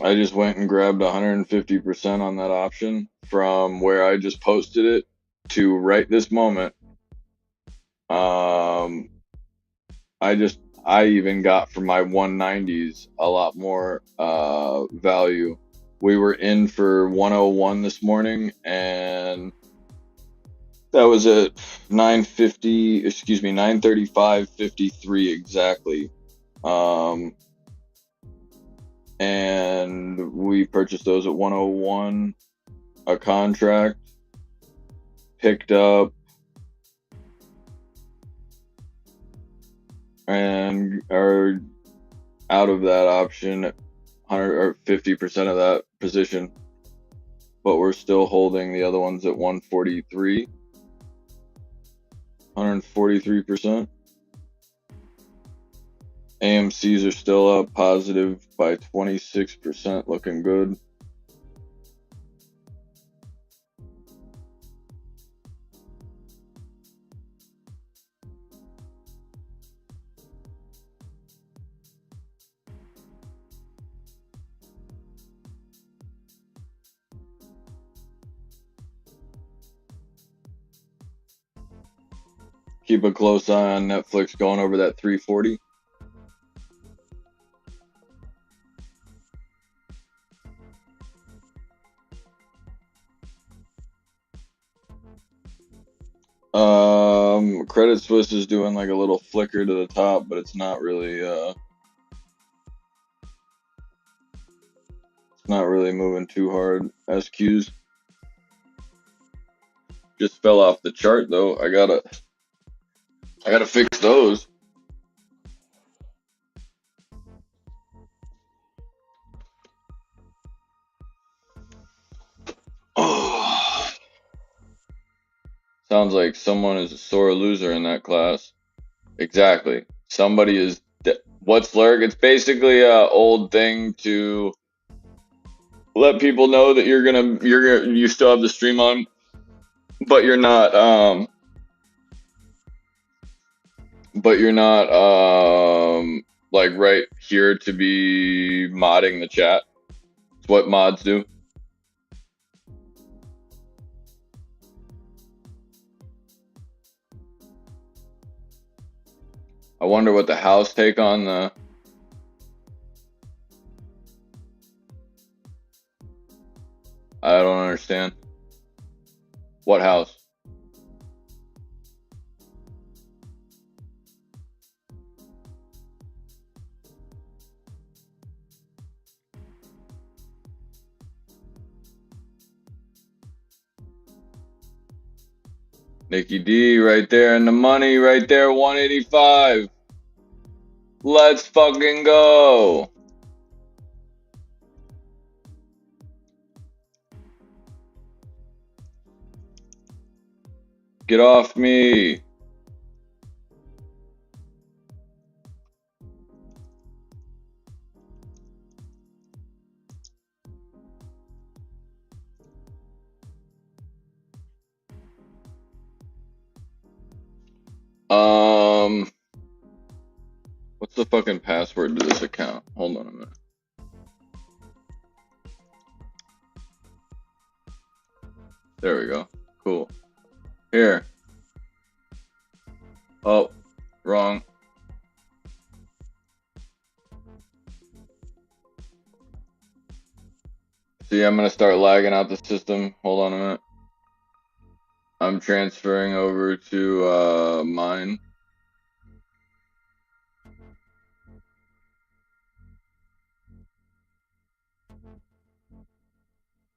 I just went and grabbed 150% on that option from where I just posted it to right this moment. I even got from my 190s a lot more value. We were in for 101 this morning, and that was at 935.53 exactly. And we purchased those at 101 a contract, picked up, and are out of that option, 100 or 50% of that position, but we're still holding the other ones at 143, 143%. AMCs are still up positive by 26%, looking good. Keep a close eye on Netflix going over that 340. Credit Suisse is doing like a little flicker to the top, but it's not really moving too hard. SQs just fell off the chart though. I gotta fix those. Oh, sounds like someone is a sore loser in that class. Exactly. Somebody is. What's lurk? It's basically a old thing to let people know that you still have the stream on, but you're not like right here to be modding the chat. It's what mods do. I wonder what the house take on the. I don't understand. What house? Nikki D right there in the money, right there, 185. Let's fucking go. Get off me. What's the fucking password to this account? Hold on a minute. There we go. Cool. Here. Oh, wrong. See, I'm gonna start lagging out the system. Hold on a minute. I'm transferring over to mine.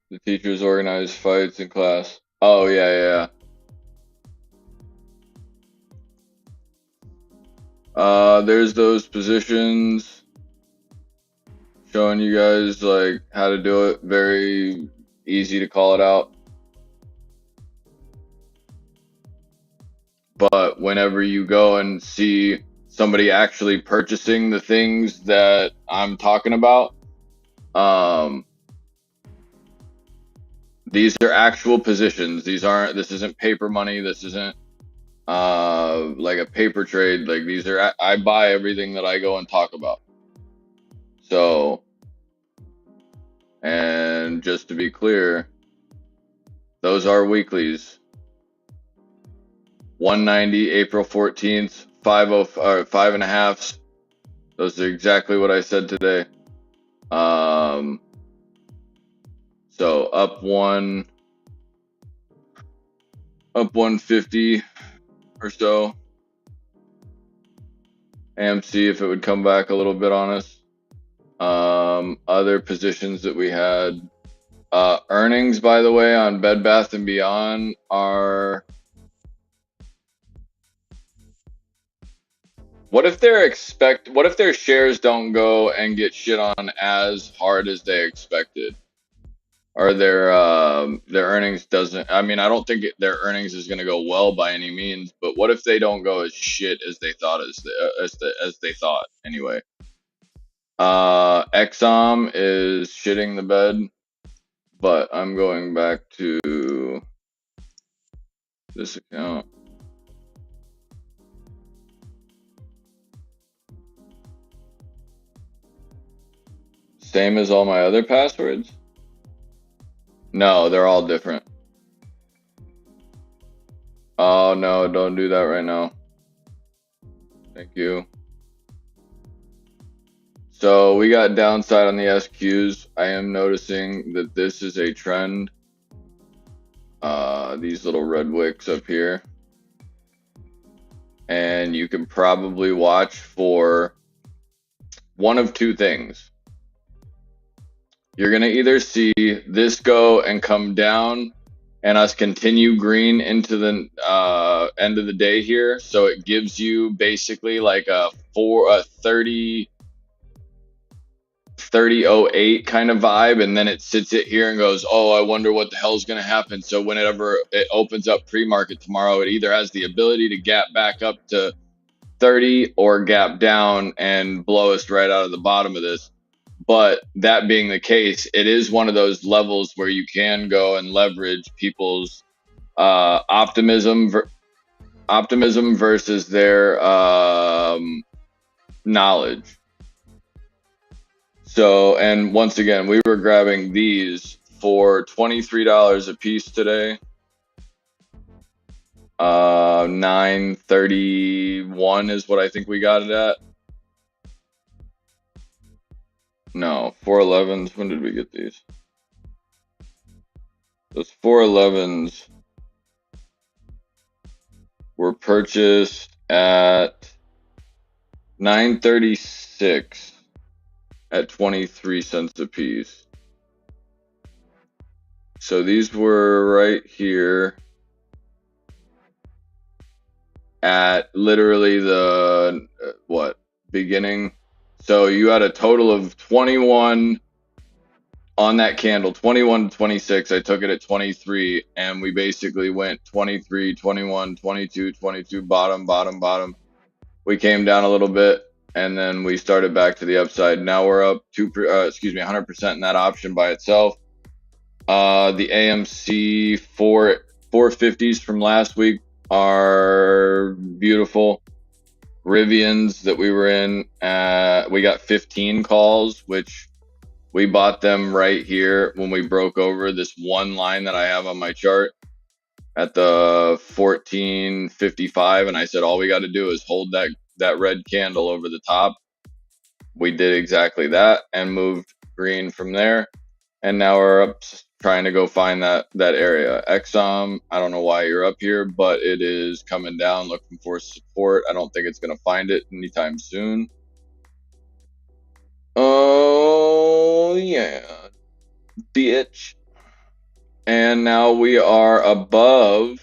The teachers organize fights in class. Oh yeah, yeah, yeah. There's those positions showing you guys like how to do it. Very easy to call it out. But whenever you go and see somebody actually purchasing the things that I'm talking about, um, these are actual positions. This isn't paper money. This isn't like a paper trade. Like these are, I buy everything that I go and talk about. So, and just to be clear, those are weeklies. 190 April 14th, 5.5s. Those are exactly what I said today. So up 150 or so. AMC if it would come back a little bit on us. Other positions that we had. Earnings, by the way, on Bed Bath & Beyond are... What if their shares don't go and get shit on as hard as they expected? Or their earnings doesn't... I mean, I don't think their earnings is going to go well by any means, but what if they don't go as shit as they thought as they thought anyway? Exxon is shitting the bed, but I'm going back to this account. Same as all my other passwords? No, they're all different. Oh no, don't do that right now. Thank you. So we got downside on the SQs. I am noticing that this is a trend. These little red wicks up here. And you can probably watch for one of two things. You're going to either see this go and come down and us continue green into the end of the day here. So it gives you basically like a 3008 kind of vibe, and then it sits it here and goes, oh, I wonder what the hell's going to happen. So whenever it opens up pre-market tomorrow, it either has the ability to gap back up to 30 or gap down and blow us right out of the bottom of this. But that being the case, it is one of those levels where you can go and leverage people's optimism versus their knowledge. So, and once again, we were grabbing these for $23 a piece today. 931 is what I think we got it at. No, 411s. When did we get these? Those 411s were purchased at 936 at 23 cents a piece. So these were right here at literally the beginning. So you had a total of 21 on that candle, 21 to 26. I took it at 23, and we basically went 23, 21, 22, 22, bottom. We came down a little bit, and then we started back to the upside. Now we're up 100% in that option by itself. The AMC 450s from last week are beautiful. Rivians that we were in, we got 15 calls, which we bought them right here when we broke over this one line that I have on my chart at the 1455, and I said all we got to do is hold that red candle over the top. We did exactly that and moved green from there, and now we're up trying to go find that area. Exxon, I don't know why you're up here, but it is coming down looking for support. I don't think it's going to find it anytime soon. Oh yeah, bitch. And now we are above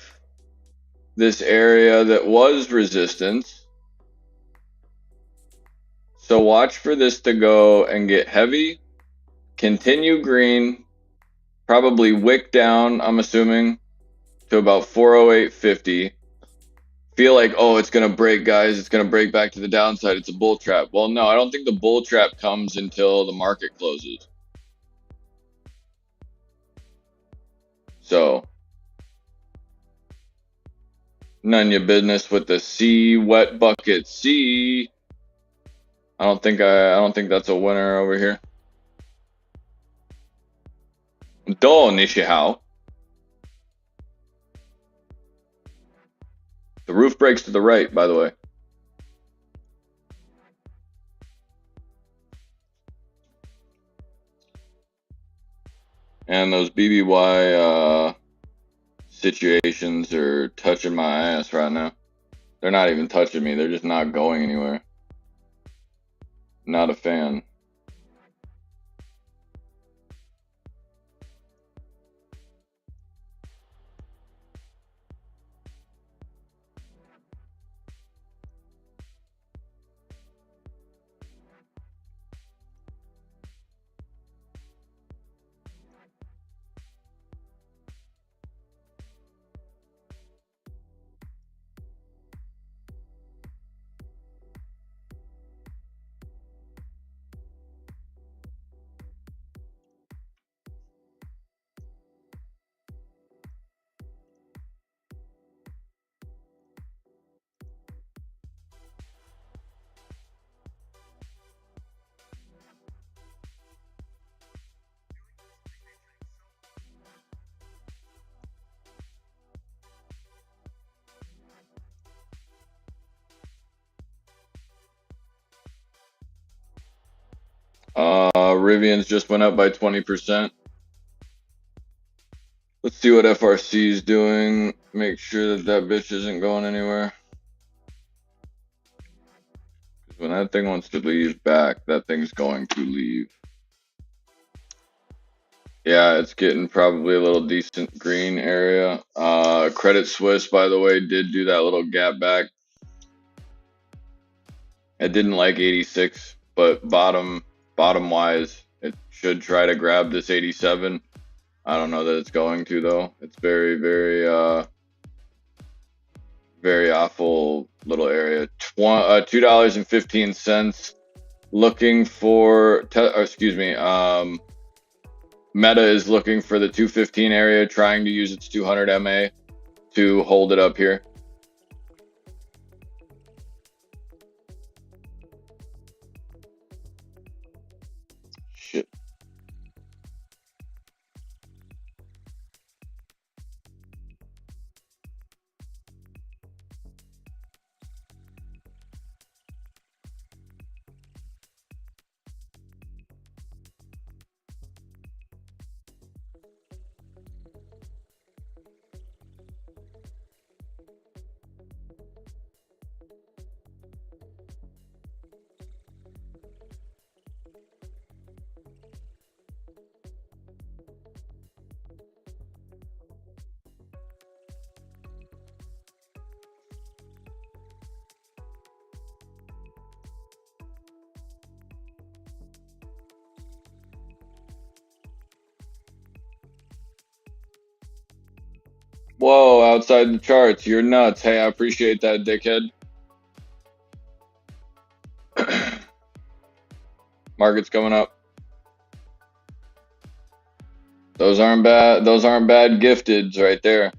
this area that was resistance. So watch for this to go and get heavy, continue green, probably wick down, I'm assuming, to about 408.50. Feel like, oh, it's going to break, guys. It's going to break back to the downside. It's a bull trap. Well, no, I don't think the bull trap comes until the market closes. So, none of your business with the C wet bucket C. I don't think that's a winner over here. Do Nishihao. The roof breaks to the right, by the way. And those BBY situations are touching my ass right now. They're not even touching me. They're just not going anywhere. Not a fan. Rivian's just went up by 20%. Let's see what FRC is doing. Make sure that bitch isn't going anywhere. When that thing wants to leave back, that thing's going to leave. Yeah, it's getting probably a little decent green area. Credit Suisse, by the way, did do that little gap back. It didn't like 86, but bottom wise, it should try to grab this 87. I don't know that it's going to though. It's very, very, very awful little area. $2.15. Looking for, Meta is looking for the 215 area, trying to use its 200 MA to hold it up here. Shit. Whoa, outside the charts. You're nuts. Hey, I appreciate that, dickhead. Market's going up. Those aren't bad. Those aren't bad gifteds right there.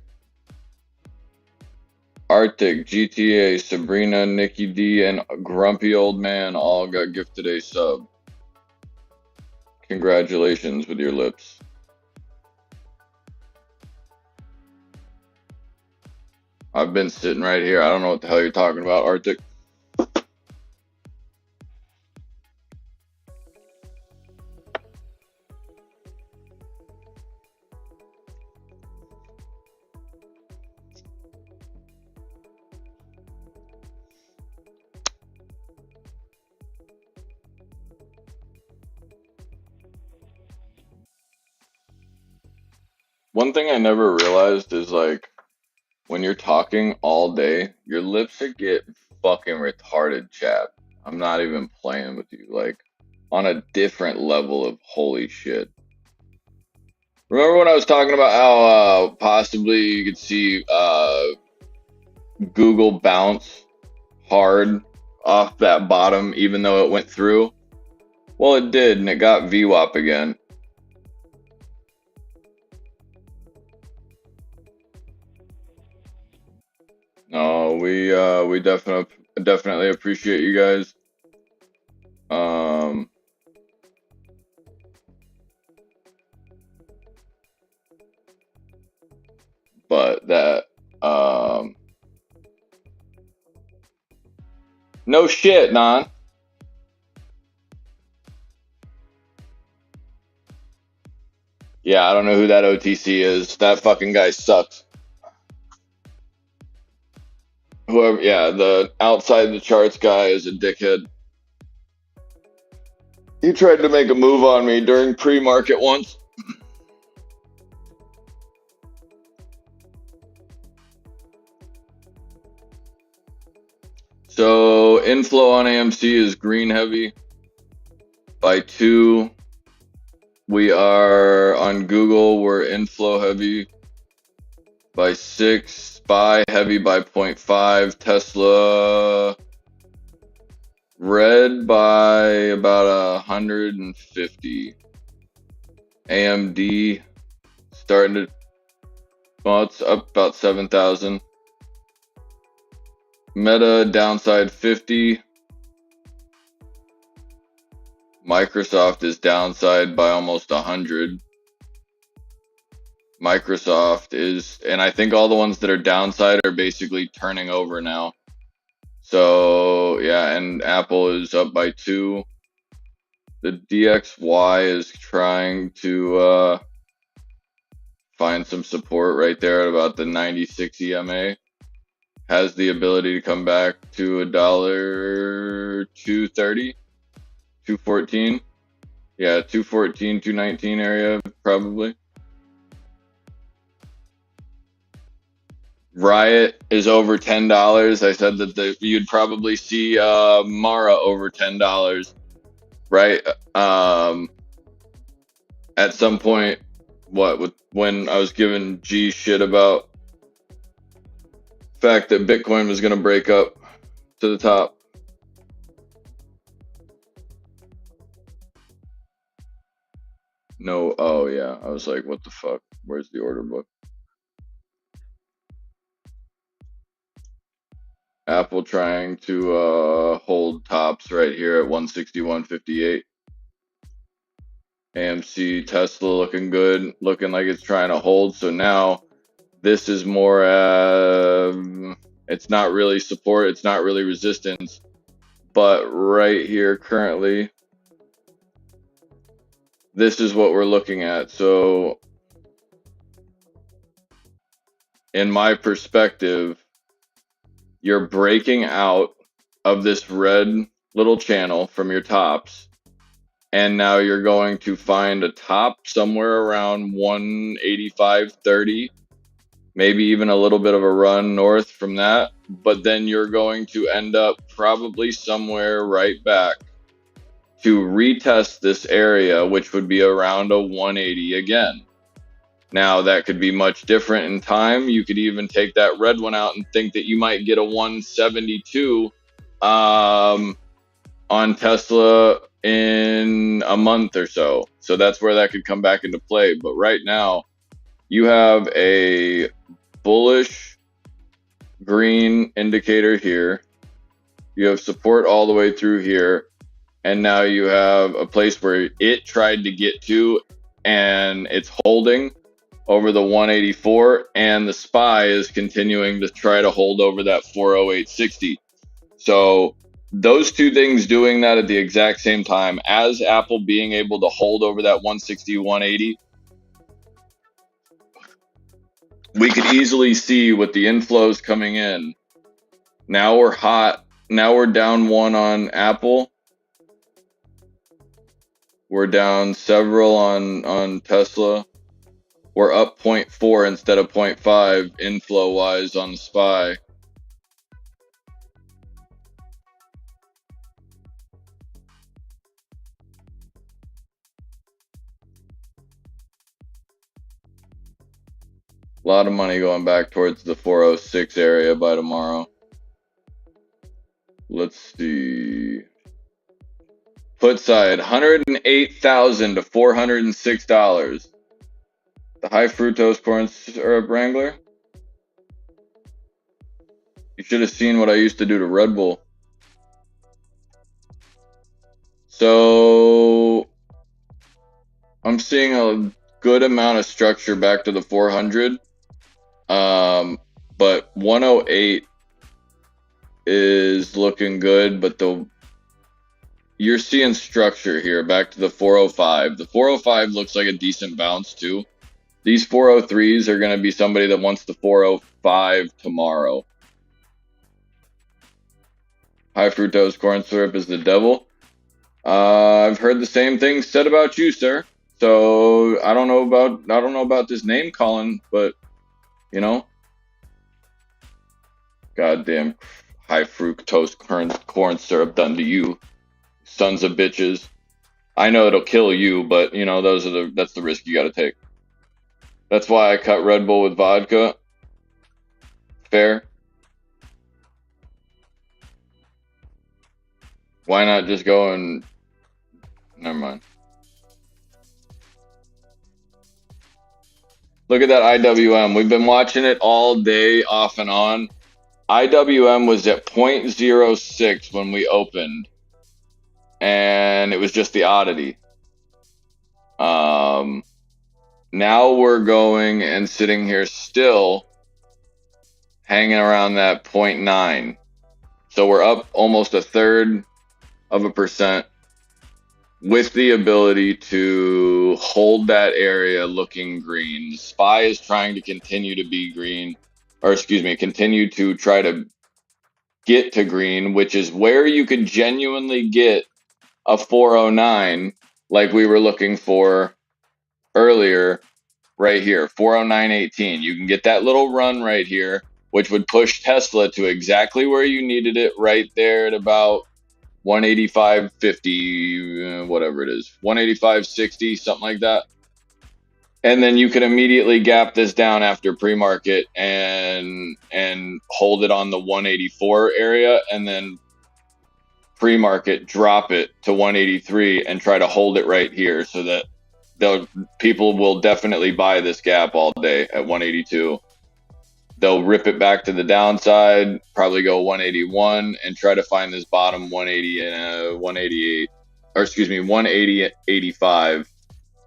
Arctic, GTA, Sabrina, Nikki D, and Grumpy Old Man all got gifted a sub. Congratulations with your lips. I've been sitting right here. I don't know what the hell you're talking about, Arctic. One thing I never realized is like when you're talking all day, your lips would get fucking retarded, chap. I'm not even playing with you. Like on a different level of holy shit. Remember when I was talking about how possibly you could see Google bounce hard off that bottom even though it went through? Well, it did, and it got VWAP again. No, we definitely appreciate you guys. But that no shit, non. Yeah, I don't know who that OTC is. That fucking guy sucks. Whoever, yeah, the outside the charts guy is a dickhead. He tried to make a move on me during pre-market once. So inflow on AMC is green heavy by 2. We are on Google, we're inflow heavy by 6, SPY heavy by 0.5, Tesla red by about 150. AMD starting to, well, it's up about 7,000. Meta downside 50. Microsoft is downside by almost 100. Microsoft is, and I think all the ones that are downside are basically turning over now. So yeah, and Apple is up by 2. The DXY is trying to find some support right there at about the 96 EMA. Has the ability to come back to $1.230, 214. Yeah, 214, 219 area probably. Riot is over $10. I said that you'd probably see Mara over $10, right? At some point, when I was giving G shit about the fact that Bitcoin was going to break up to the top. No, oh yeah, I was like, what the fuck? Where's the order book? Apple trying to hold tops right here at 161.58. AMC, Tesla looking good, looking like it's trying to hold. So now this is more, it's not really support, it's not really resistance, but right here currently, this is what we're looking at. So in my perspective, you're breaking out of this red little channel from your tops, and now you're going to find a top somewhere around 185.30, maybe even a little bit of a run north from that, but then you're going to end up probably somewhere right back to retest this area, which would be around a 180 again. Now, that could be much different in time. You could even take that red one out and think that you might get a 172 on Tesla in a month or so. So that's where that could come back into play. But right now, you have a bullish green indicator here. You have support all the way through here. And now you have a place where it tried to get to, and it's holding over the 184, and the SPY is continuing to try to hold over that 408.60. So those two things doing that at the exact same time as Apple being able to hold over that 160, 180, we could easily see with the inflows coming in. Now we're hot. Now we're down 1 on Apple. We're down several on Tesla. We're up 0.4 instead of 0.5 inflow wise on the SPY. A lot of money going back towards the 406 area by tomorrow. Let's see. Put side, $108,000 to $406. The high fructose corn syrup Wrangler. You should have seen what I used to do to Red Bull. So I'm seeing a good amount of structure back to the 400. But 108 is looking good, but you're seeing structure here back to the 405. The 405 looks like a decent bounce too. These 403s are going to be somebody that wants the 405 tomorrow. High fructose corn syrup is the devil. I've heard the same thing said about you, sir. So I don't know about this name calling, but you know, goddamn high fructose corn syrup done to you, sons of bitches. I know it'll kill you, but you know that's the risk you got to take. That's why I cut Red Bull with vodka. Fair. Why not just go and... Never mind. Look at that IWM. We've been watching it all day off and on. IWM was at 0.06 when we opened. And it was just the oddity. Now we're going and sitting here still hanging around that 0.9. So we're up almost 1/3% with the ability to hold that area looking green. The SPY is trying to continue to be green, or excuse me, continue to try to get to green, which is where you could genuinely get a 409 like we were looking for earlier right here, 409.18. You can get that little run right here, which would push Tesla to exactly where you needed it, right there at about 185.50, whatever it is, 185.60, something like that. And then you can immediately gap this down after pre-market and hold it on the 184 area, and then pre-market drop it to 183 and try to hold it right here, so that people will definitely buy this gap all day at 182. They'll rip it back to the downside, probably go 181 and try to find this bottom 180 and 188, or excuse me, 180.85.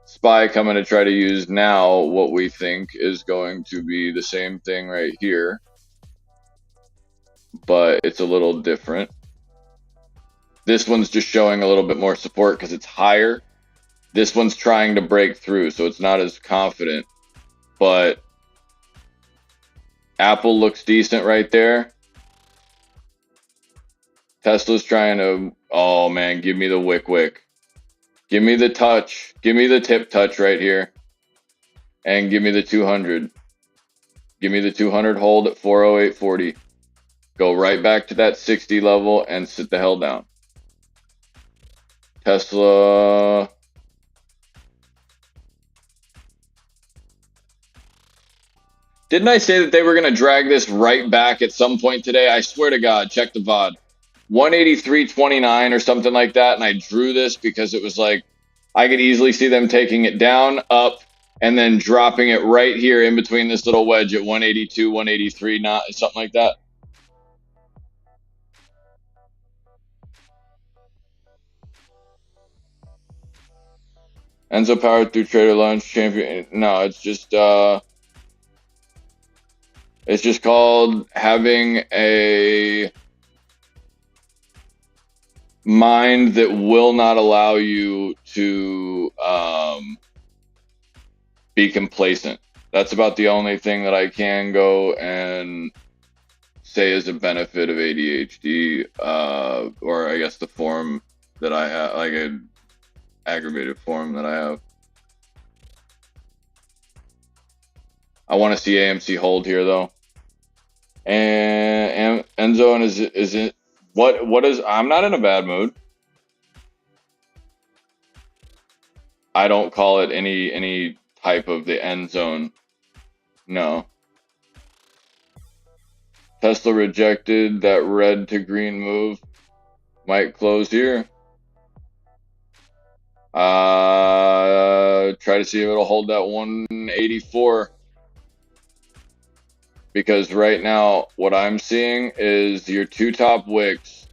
SPY coming to try to use now what we think is going to be the same thing right here, but it's a little different. This one's just showing a little bit more support because it's higher. This one's trying to break through, so it's not as confident, but Apple looks decent right there. Tesla's trying to, oh man, give me the wick. Give me the touch. Give me the tip touch right here. And give me the 200. Give me the 200 hold at 408.40. Go right back to that 60 level and sit the hell down. Tesla. Didn't I say that they were going to drag this right back at some point today? I swear to God, check the VOD. 183.29 or something like that, and I drew this because it was like I could easily see them taking it down, up, and then dropping it right here in between this little wedge at 182, 183, not something like that. Enzo powered through trader launch champion. No, it's just called having a mind that will not allow you to be complacent. That's about the only thing that I can go and say is a benefit of ADHD, or I guess the form that I have, like an aggravated form that I have. I want to see AMC hold here though. And end zone is it what is? I'm not in a bad mood. I don't call it any type of the end zone. No. Tesla rejected that red to green move. Might close here. Try to see if it'll hold that 184. Because right now, what I'm seeing is your two top wicks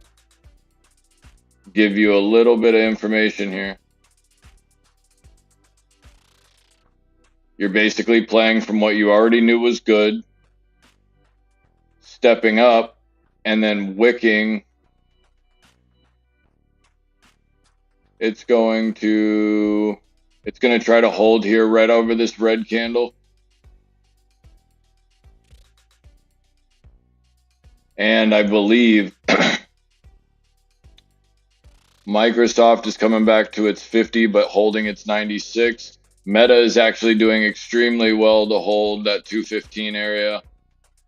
give you a little bit of information here. You're basically playing from what you already knew was good, stepping up, and then wicking. It's going to try to hold here right over this red candle. And I believe Microsoft is coming back to its 50, but holding its 96. Meta is actually doing extremely well to hold that 215 area.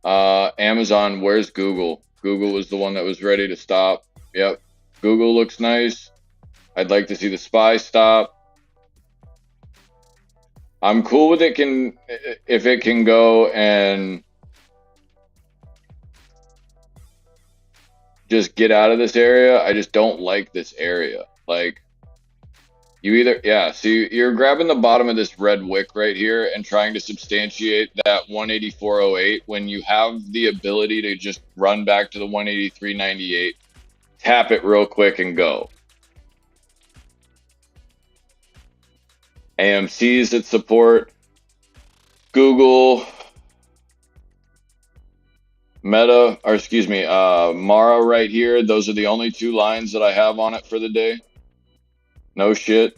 Amazon, where's Google? Google was the one that was ready to stop. Yep. Google looks nice. I'd like to see the SPY stop. I'm cool with it if it can go and just get out of this area. I just don't like this area. Like, you either, yeah, so you're grabbing the bottom of this red wick right here and trying to substantiate that 184.08 when you have the ability to just run back to the 183.98, tap it real quick and go. AMC's at support. Google, Meta, or excuse me, Mara right here. Those are the only two lines that I have on it for the day. No shit.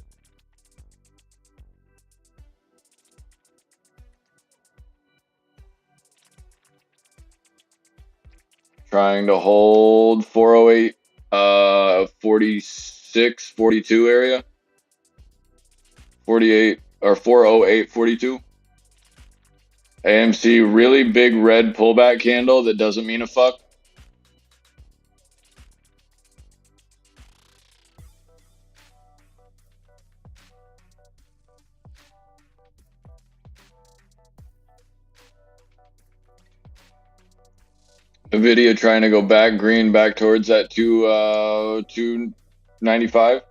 Trying to hold 408, 46, 42 area. 48 or 408, 42. AMC, really big red pullback candle that doesn't mean a fuck. Nvidia trying to go back green, back towards that 295.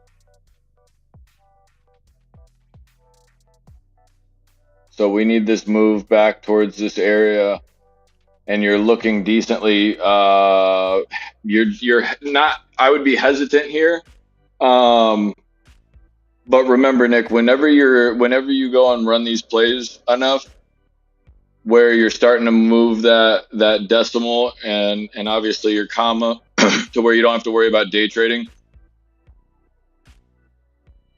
So we need this move back towards this area, and you're looking decently. You're not. I would be hesitant here. But remember, Nick, whenever you go and run these plays enough, where you're starting to move that decimal and obviously your comma to where you don't have to worry about day trading,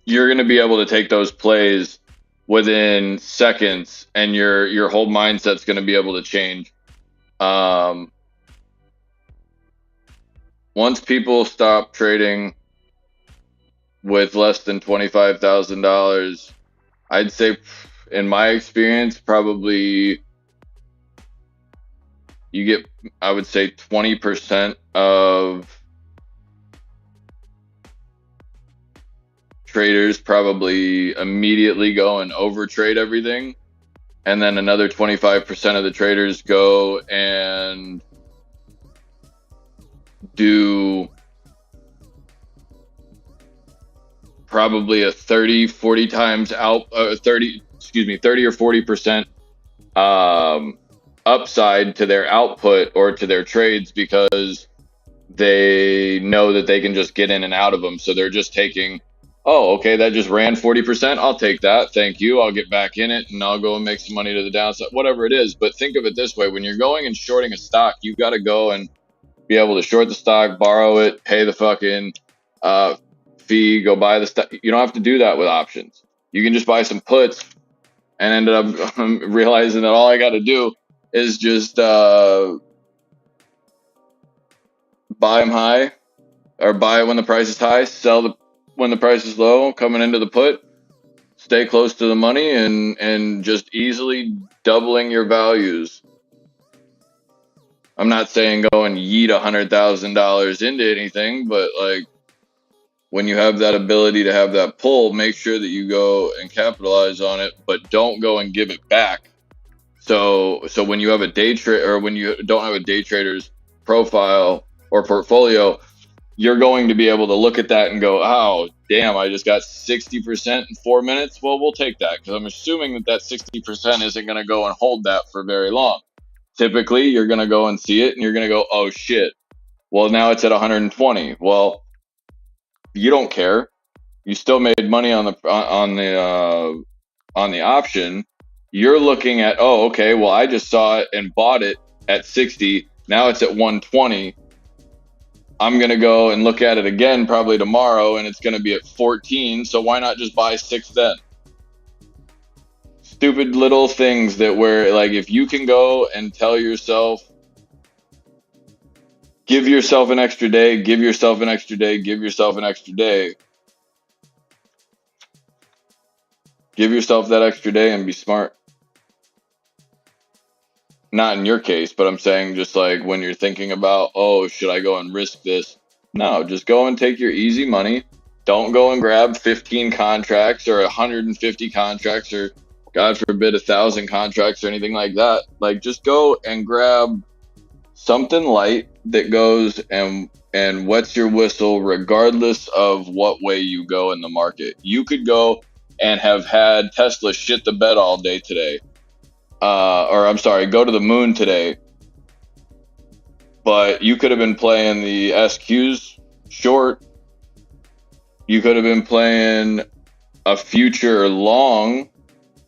you're going to be able to take those plays within seconds, and your whole mindset's going to be able to change. Once people stop trading with less than $25,000, I'd say, in my experience, probably you get, I would say, 20% of traders probably immediately go and overtrade everything, and then another 25% of the traders go and do probably a 30 or 40% upside to their output or to their trades, because they know that they can just get in and out of them. So they're just taking, oh, okay, that just ran 40%. I'll take that. Thank you. I'll get back in it and I'll go and make some money to the downside, whatever it is. But think of it this way. When you're going and shorting a stock, you got to go and be able to short the stock, borrow it, pay the fucking fee, go buy the stock. You don't have to do that with options. You can just buy some puts, and ended up realizing that all I got to do is just buy them high, or buy it when the price is high, sell when the price is low, coming into the put. stay close to the money and just easily doubling your values. I'm not saying go and yeet $100,000 into anything, but like when you have that ability to have that pull, make sure that you go and capitalize on it, but don't go and give it back. So when you have a day trade, or when you don't have a day trader's profile or portfolio, you're going to be able to look at that and go, oh, damn, I just got 60% in 4 minutes. Well, we'll take that, because I'm assuming that that 60% isn't going to go and hold that for very long. Typically, you're going to go and see it and you're going to go, oh, shit. Well, now it's at 120. Well, you don't care. You still made money on the option. You're looking at, oh, okay, well, I just saw it and bought it at 60. Now it's at 120. I'm going to go and look at it again probably tomorrow, and it's going to be at 14. So why not just buy 6 then? Stupid little things that where, like, if you can go and tell yourself, give yourself an extra day, give yourself an extra day, give yourself an extra day. Give yourself that extra day and be smart. Not in your case, but I'm saying just like when you're thinking about, oh, should I go and risk this? No, just go and take your easy money. Don't go and grab 15 contracts or 150 contracts or, God forbid, 1,000 contracts or anything like that. Like, just go and grab something light that goes and wets your whistle regardless of what way you go in the market. You could go and have had Tesla shit the bed all day today. Or I'm sorry, go to the moon today. But you could have been playing the SQs short. You could have been playing a future long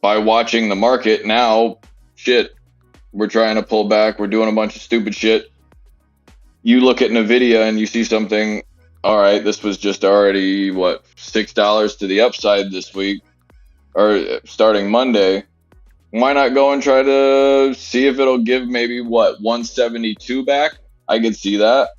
by watching the market. Now, shit, we're trying to pull back. We're doing a bunch of stupid shit. You look at NVIDIA and you see something, all right, this was just already, what, $6 to the upside this week, or starting Monday. Why not go and try to see if it'll give maybe, what, 172 back? I could see that.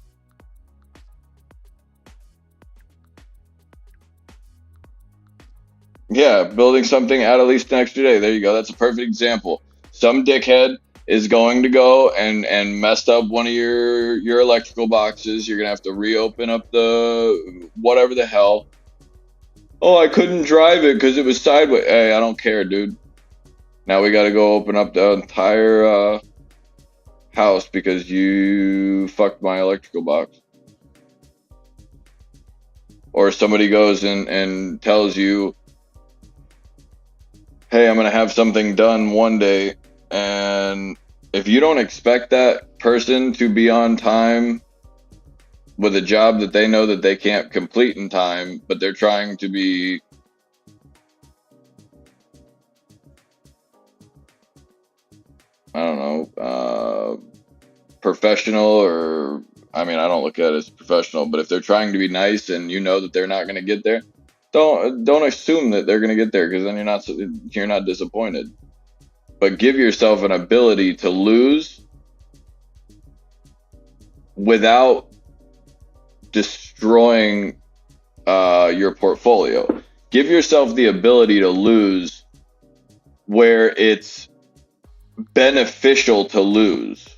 Yeah, building something at least an extra day. There you go. That's a perfect example. Some dickhead is going to go and messed up one of your electrical boxes. You're going to have to reopen up the whatever the hell. Oh, I couldn't drive it because it was sideways. Hey, I don't care, dude. Now we got to go open up the entire house because you fucked my electrical box. Or somebody goes and tells you, hey, I'm going to have something done one day. And if you don't expect that person to be on time with a job that they know that they can't complete in time, but they're trying to be professional, or I mean, I don't look at it as professional, but if they're trying to be nice and you know that they're not going to get there, don't assume that they're going to get there, because then you're not disappointed. But give yourself an ability to lose without destroying your portfolio. Give yourself the ability to lose where it's beneficial to lose.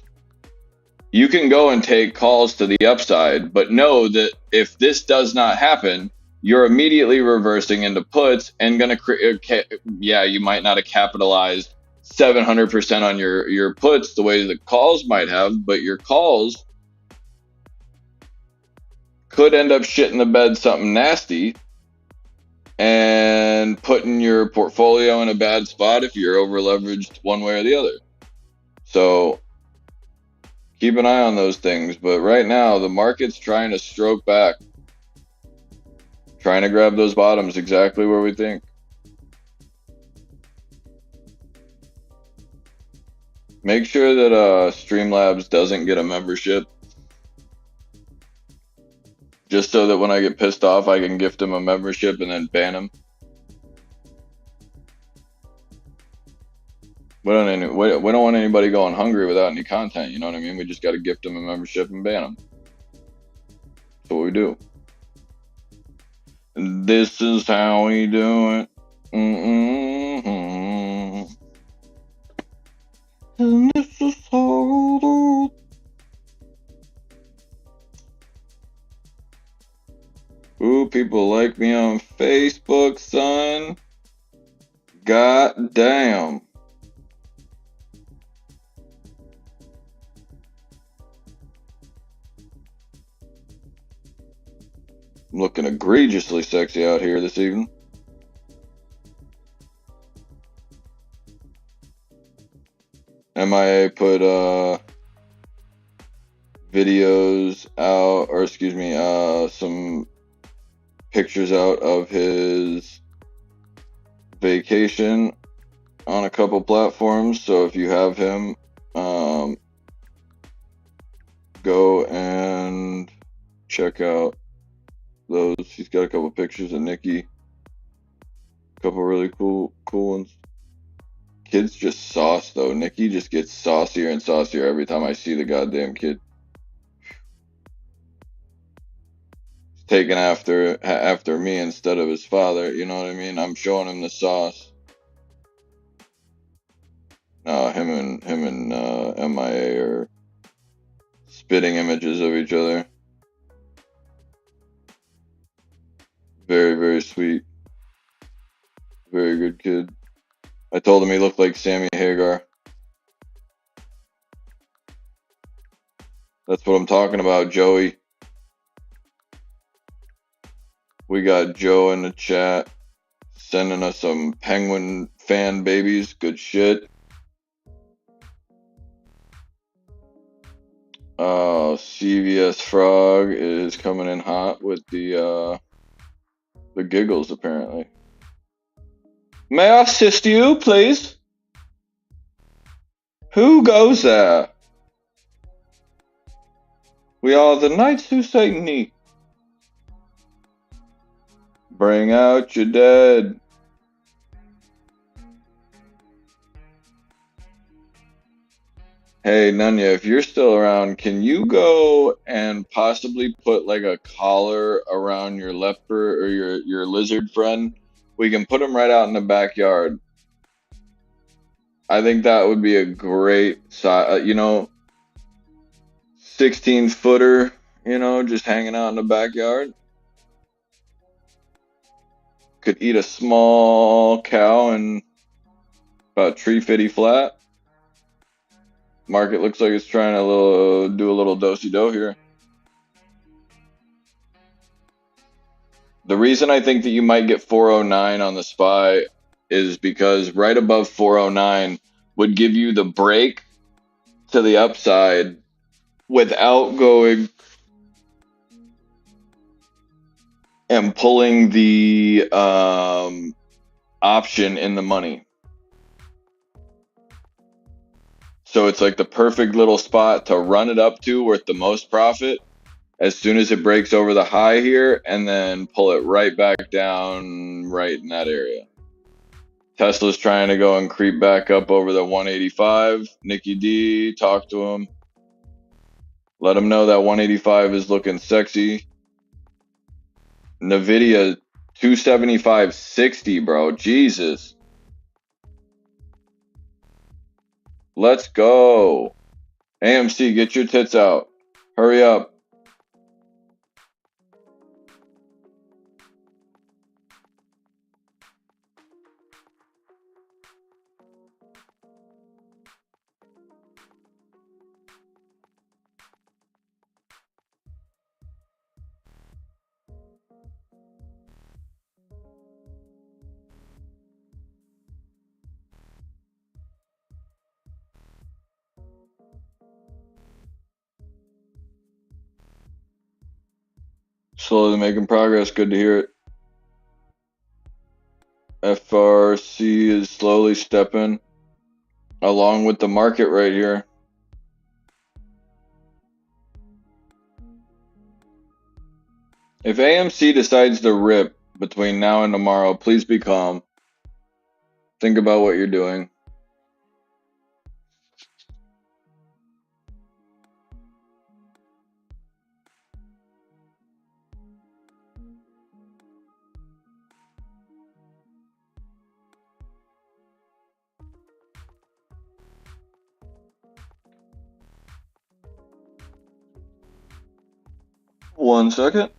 You can go and take calls to the upside, but know that if this does not happen, you're immediately reversing into puts and going to you might not have capitalized 700% on your puts the way the calls might have, but your calls could end up shitting the bed something nasty and putting your portfolio in a bad spot if you're over leveraged one way or the other. So keep an eye on those things. But right now, the market's trying to stroke back, trying to grab those bottoms exactly where we think. Make sure that Streamlabs doesn't get a membership, just so that when I get pissed off, I can gift him a membership and then ban him. We don't want anybody going hungry without any content, you know what I mean? We just got to gift them a membership and ban them. That's what we do. And this is how we do it. Mm-mm-mm. And this is how. Ooh, people like me on Facebook, son. God damn. I'm looking egregiously sexy out here this evening. MIA put videos out, or excuse me, some pictures out of his vacation on a couple platforms. So if you have him, go and check out those. He's got a couple pictures of Nikki, a couple really cool ones. Kid's just sauce though. Nikki just gets saucier and saucier every time I see the goddamn kid. He's taking after me instead of his father. You know what I mean? I'm showing him the sauce. Him and MIA are spitting images of each other. Very, very sweet. Very good kid. I told him he looked like Sammy Hagar. That's what I'm talking about, Joey. We got Joe in the chat sending us some Penguin fan babies. Good shit. CVS Frog is coming in hot with the giggles, apparently. May I assist you, please? Who goes there? We are the knights who say knee. Bring out your dead. Hey, Nunya, if you're still around, can you go and possibly put like a collar around your leopard or your lizard friend? We can put him right out in the backyard. I think that would be a great size, 16-footer, just hanging out in the backyard. Could eat a small cow in about tree fitty flat. Market looks like it's trying to do a little do-si-do here. The reason I think that you might get 409 on the SPY is because right above 409 would give you the break to the upside without going and pulling the option in the money. So it's like the perfect little spot to run it up to worth the most profit as soon as it breaks over the high here, and then pull it right back down right in that area. Tesla's trying to go and creep back up over the 185. Nikki D, talk to him. Let him know that 185 is looking sexy. NVIDIA 275.60, bro. Jesus. Let's go. AMC, get your tits out. Hurry up. Slowly making progress. Good to hear it. FRC is slowly stepping along with the market right here. If AMC decides to rip between now and tomorrow, please be calm. Think about what you're doing. 1 second.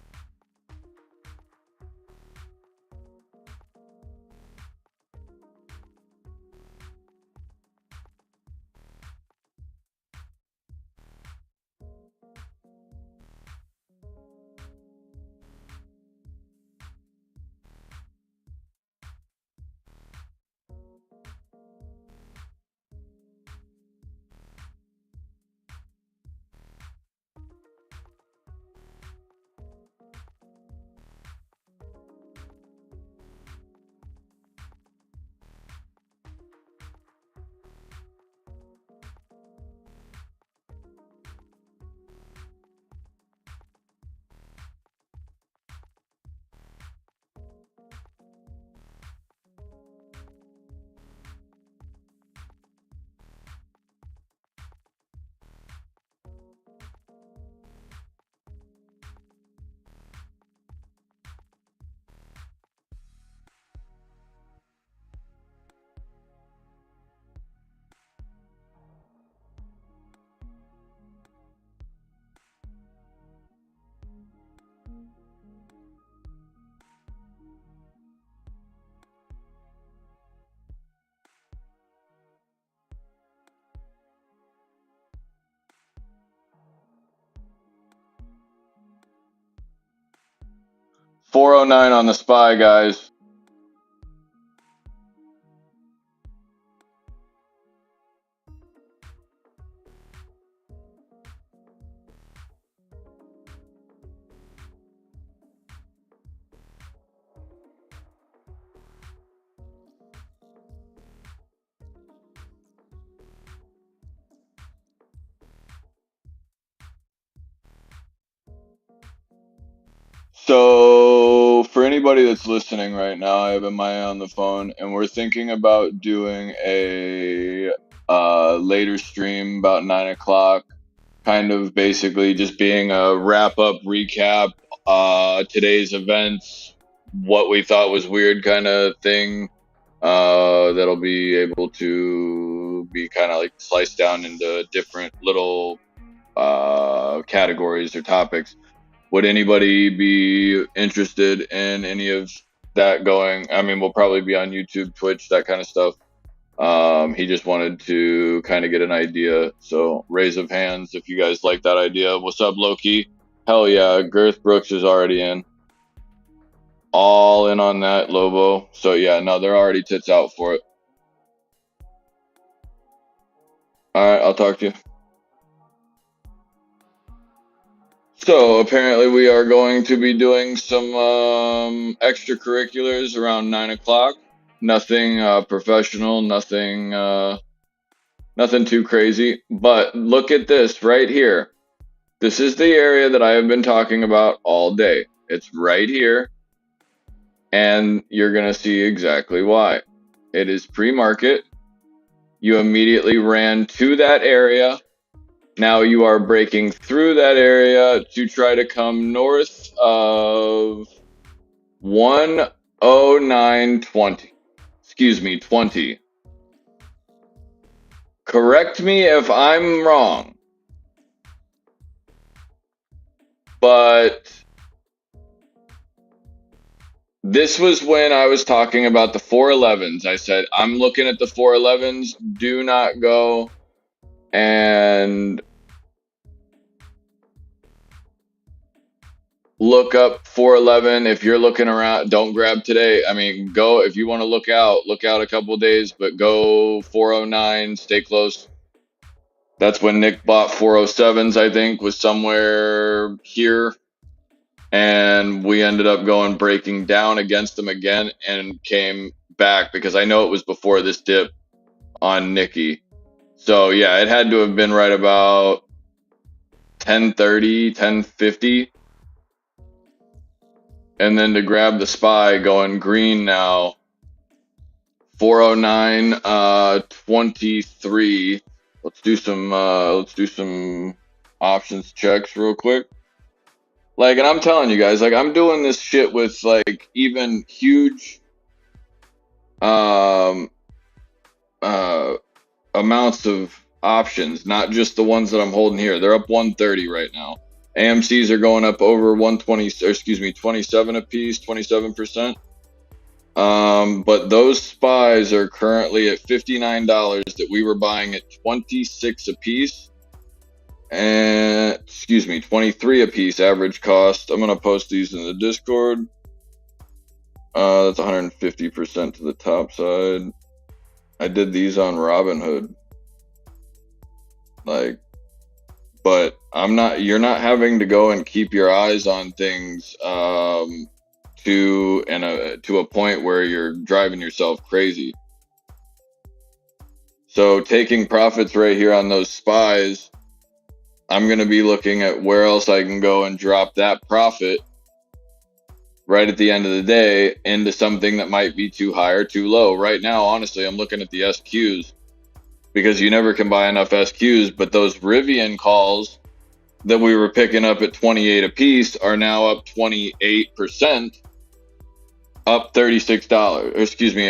$409 on the SPY, guys. So, for anybody that's listening right now, I have Maya on the phone, and we're thinking about doing a later stream about 9 o'clock, kind of basically just being a wrap up recap, today's events, what we thought was weird kind of thing. That'll be able to be kind of like sliced down into different little categories or topics. Would anybody be interested in any of that going? I mean, we'll probably be on YouTube, Twitch, that kind of stuff. He just wanted to kind of get an idea. So, raise of hands if you guys like that idea. What's up, Loki? Hell yeah, Girth Brooks is already in. All in on that, Lobo. So, yeah, no, they're already tits out for it. All right, I'll talk to you. So apparently we are going to be doing some extracurriculars around 9 o'clock. Nothing professional, nothing too crazy. But look at this right here. This is the area that I have been talking about all day. It's right here, and you're gonna see exactly why. It is pre-market. You immediately ran to that area. Now you are breaking through that area to try to come north of 109.20. Excuse me, 20. Correct me if I'm wrong, but this was when I was talking about the 411s. I said, I'm looking at the 411s. Do not go and look up 411. If you're looking around, don't grab today. I mean, go if you want to look out a couple of days, but go 409, stay close. That's when Nick bought 407s, I think, was somewhere here. And we ended up going breaking down against them again and came back because I know it was before this dip on Nikki. So yeah, it had to have been right about 10:30, 10:50. And then to grab the SPY going green now, 409.23. Let's do some options checks real quick. Like, and I'm telling you guys, like, I'm doing this shit with like even huge amounts of options, not just the ones that I'm holding here. They're up 130 right now. AMCs are going up over 120, or excuse me, 27 a piece, 27%. But those spies are currently at $59 that we were buying at 26 a piece. And excuse me, 23 a piece average cost. I'm gonna post these in the Discord. That's 150% to the top side. I did these on Robinhood. Like, but you're not having to go and keep your eyes on things to a point where you're driving yourself crazy. So taking profits right here on those spies, I'm going to be looking at where else I can go and drop that profit right at the end of the day into something that might be too high or too low. Right now, honestly, I'm looking at the SQs because you never can buy enough SQs, but those Rivian calls that we were picking up at 28 a piece are now up 28%, up $36. Or excuse me,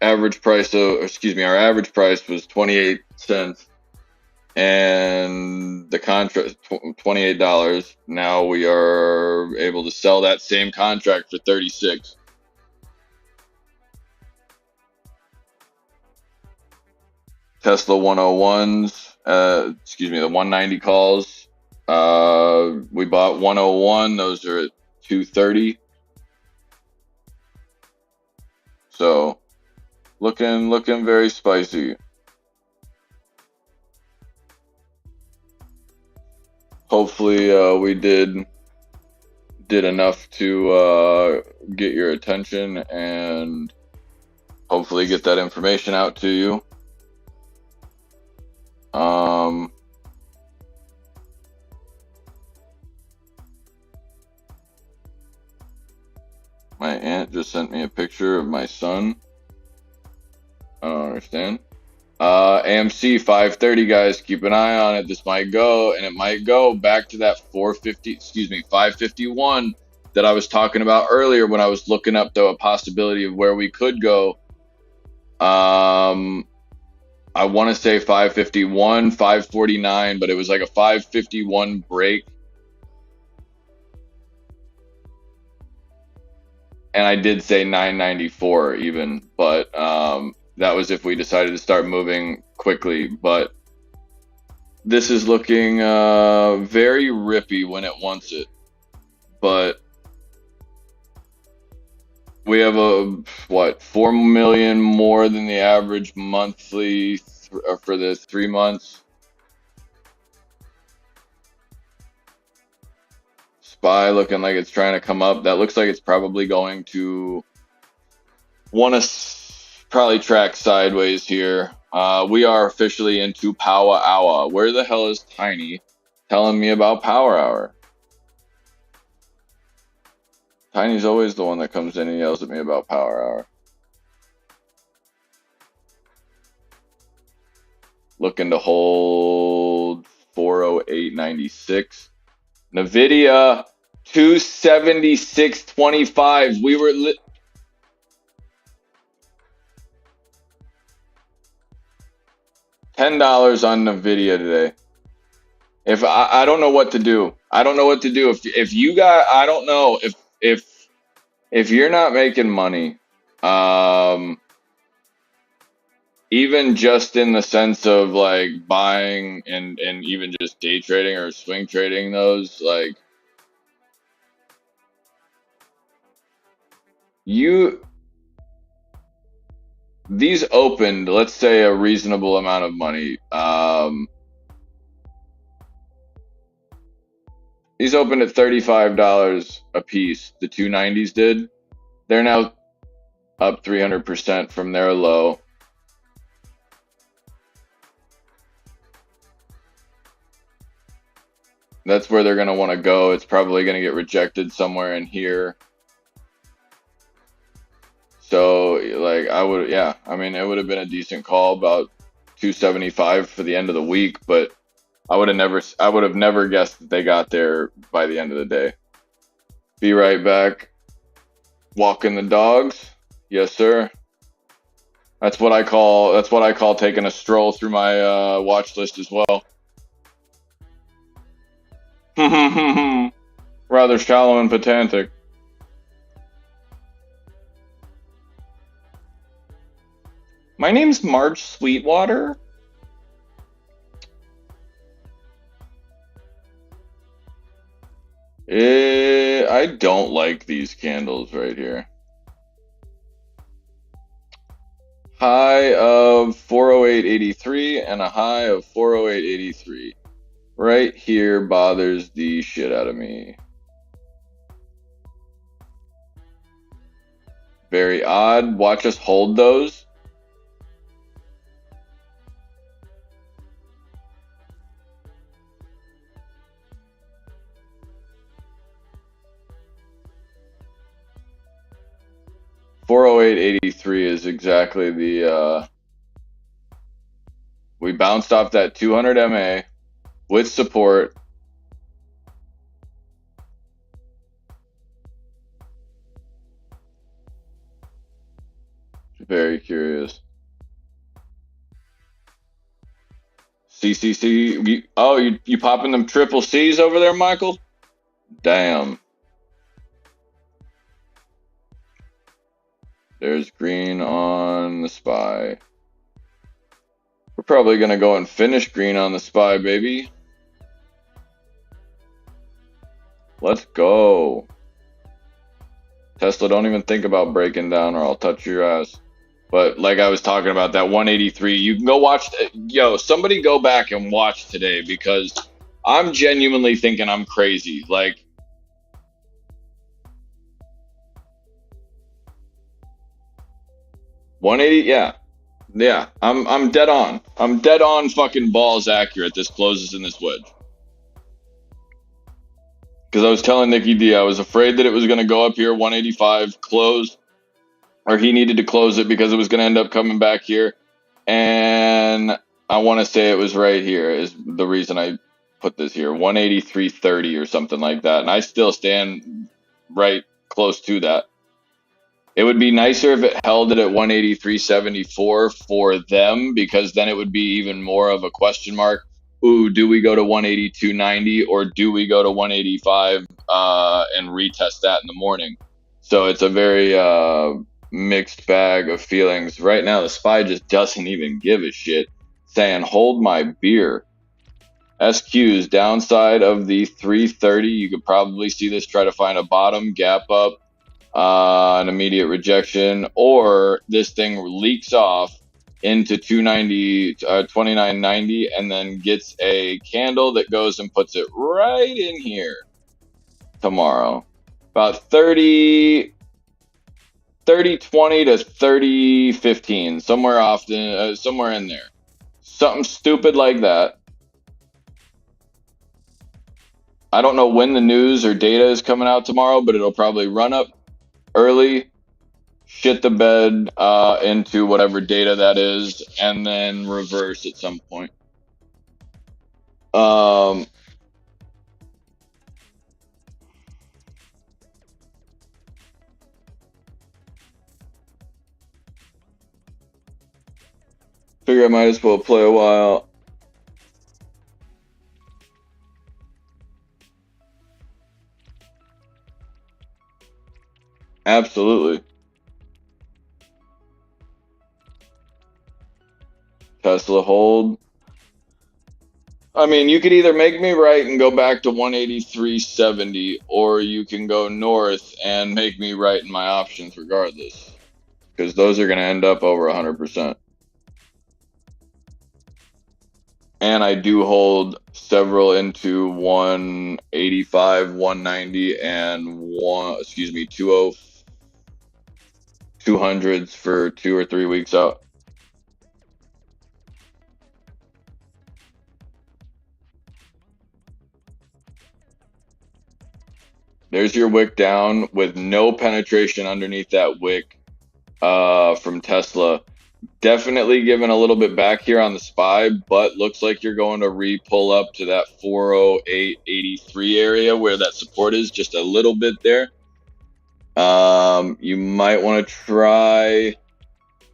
average price of, excuse me, our average price was 28 cents and the contract $28. Now we are able to sell that same contract for 36. Tesla 101s, excuse me, the 190 calls. We bought 101. Those are at 230. So looking very spicy. Hopefully, we did enough to get your attention and hopefully get that information out to you. My aunt just sent me a picture of my son. I don't understand. AMC 530, guys, keep an eye on it. This might go, and it might go back to that 551 that I was talking about earlier when I was looking up a possibility of where we could go. I want to say 551, 549, but it was like a 551 break. And I did say 994 even, but that was if we decided to start moving quickly. But this is looking very rippy when it wants it. But we have 4 million more than the average monthly for the 3 months. SPY looking like it's trying to come up. That looks like it's probably going to want to probably track sideways here. We are officially into Power Hour. Where the hell is Tiny telling me about Power Hour? Tiny's always the one that comes in and yells at me about Power Hour. Looking to hold 408.96. NVIDIA 276.25. We were $10 on NVIDIA today. If I don't know what to do. I don't know what to do. If you got, I don't know if you're not making money, even just in the sense of like buying and even just day trading or swing trading those, like these opened, let's say, a reasonable amount of money. These opened at $35 a piece. The 290s did. They're now up 300% from their low. That's where they're going to want to go. It's probably going to get rejected somewhere in here. So, like, I mean, it would have been a decent call, about 275 for the end of the week, but I would have never guessed that they got there by the end of the day. Be right back. Walking the dogs. Yes, sir. That's what I call taking a stroll through my watch list as well. Rather shallow and pedantic. My name's Marge Sweetwater. I don't like these candles right here. High of 408.83 and a high of 408.83. Right here bothers the shit out of me. Very odd. Watch us hold those. $408.83 is exactly the we bounced off that 200 MA with support. Very curious. CCC. You popping them triple C's over there, Michael? Damn. There's green on the SPY. We're probably going to go and finish green on the SPY, baby. Let's go. Tesla, don't even think about breaking down or I'll touch your ass. But like I was talking about, that 183, you can go watch. Somebody go back and watch today because I'm genuinely thinking I'm crazy. Like, $180, yeah. I'm dead on. I'm dead on fucking balls accurate. This closes in this wedge. Because I was telling Nikki D, I was afraid that it was going to go up here, 185, close, or he needed to close it because it was going to end up coming back here. And I want to say it was right here is the reason I put this here, 183.30 or something like that. And I still stand right close to that. It would be nicer if it held it at 183.74 for them, because then it would be even more of a question mark. Ooh, do we go to 182.90 or do we go to 185 and retest that in the morning? So it's a very mixed bag of feelings. Right now, the SPY just doesn't even give a shit, saying, hold my beer. SQs downside of the 330. You could probably see this try to find a bottom, gap up, an immediate rejection, or this thing leaks off into 29.90 and then gets a candle that goes and puts it right in here tomorrow. About 30-20 to 30-15, somewhere in there. Something stupid like that. I don't know when the news or data is coming out tomorrow, but it'll probably run up early, shit the bed into whatever data that is, and then reverse at some point. Figure I might as well play a while. Absolutely. Tesla hold. I mean, you could either make me right and go back to 183.70, or you can go north and make me right in my options regardless, because those are going to end up over 100%. And I do hold several into 185, 190, and 200s for 2 or 3 weeks out. There's your wick down with no penetration underneath that wick from Tesla. Definitely giving a little bit back here on the SPY, but looks like you're going to re-pull up to that 408.83 area where that support is, just a little bit there. You might want to try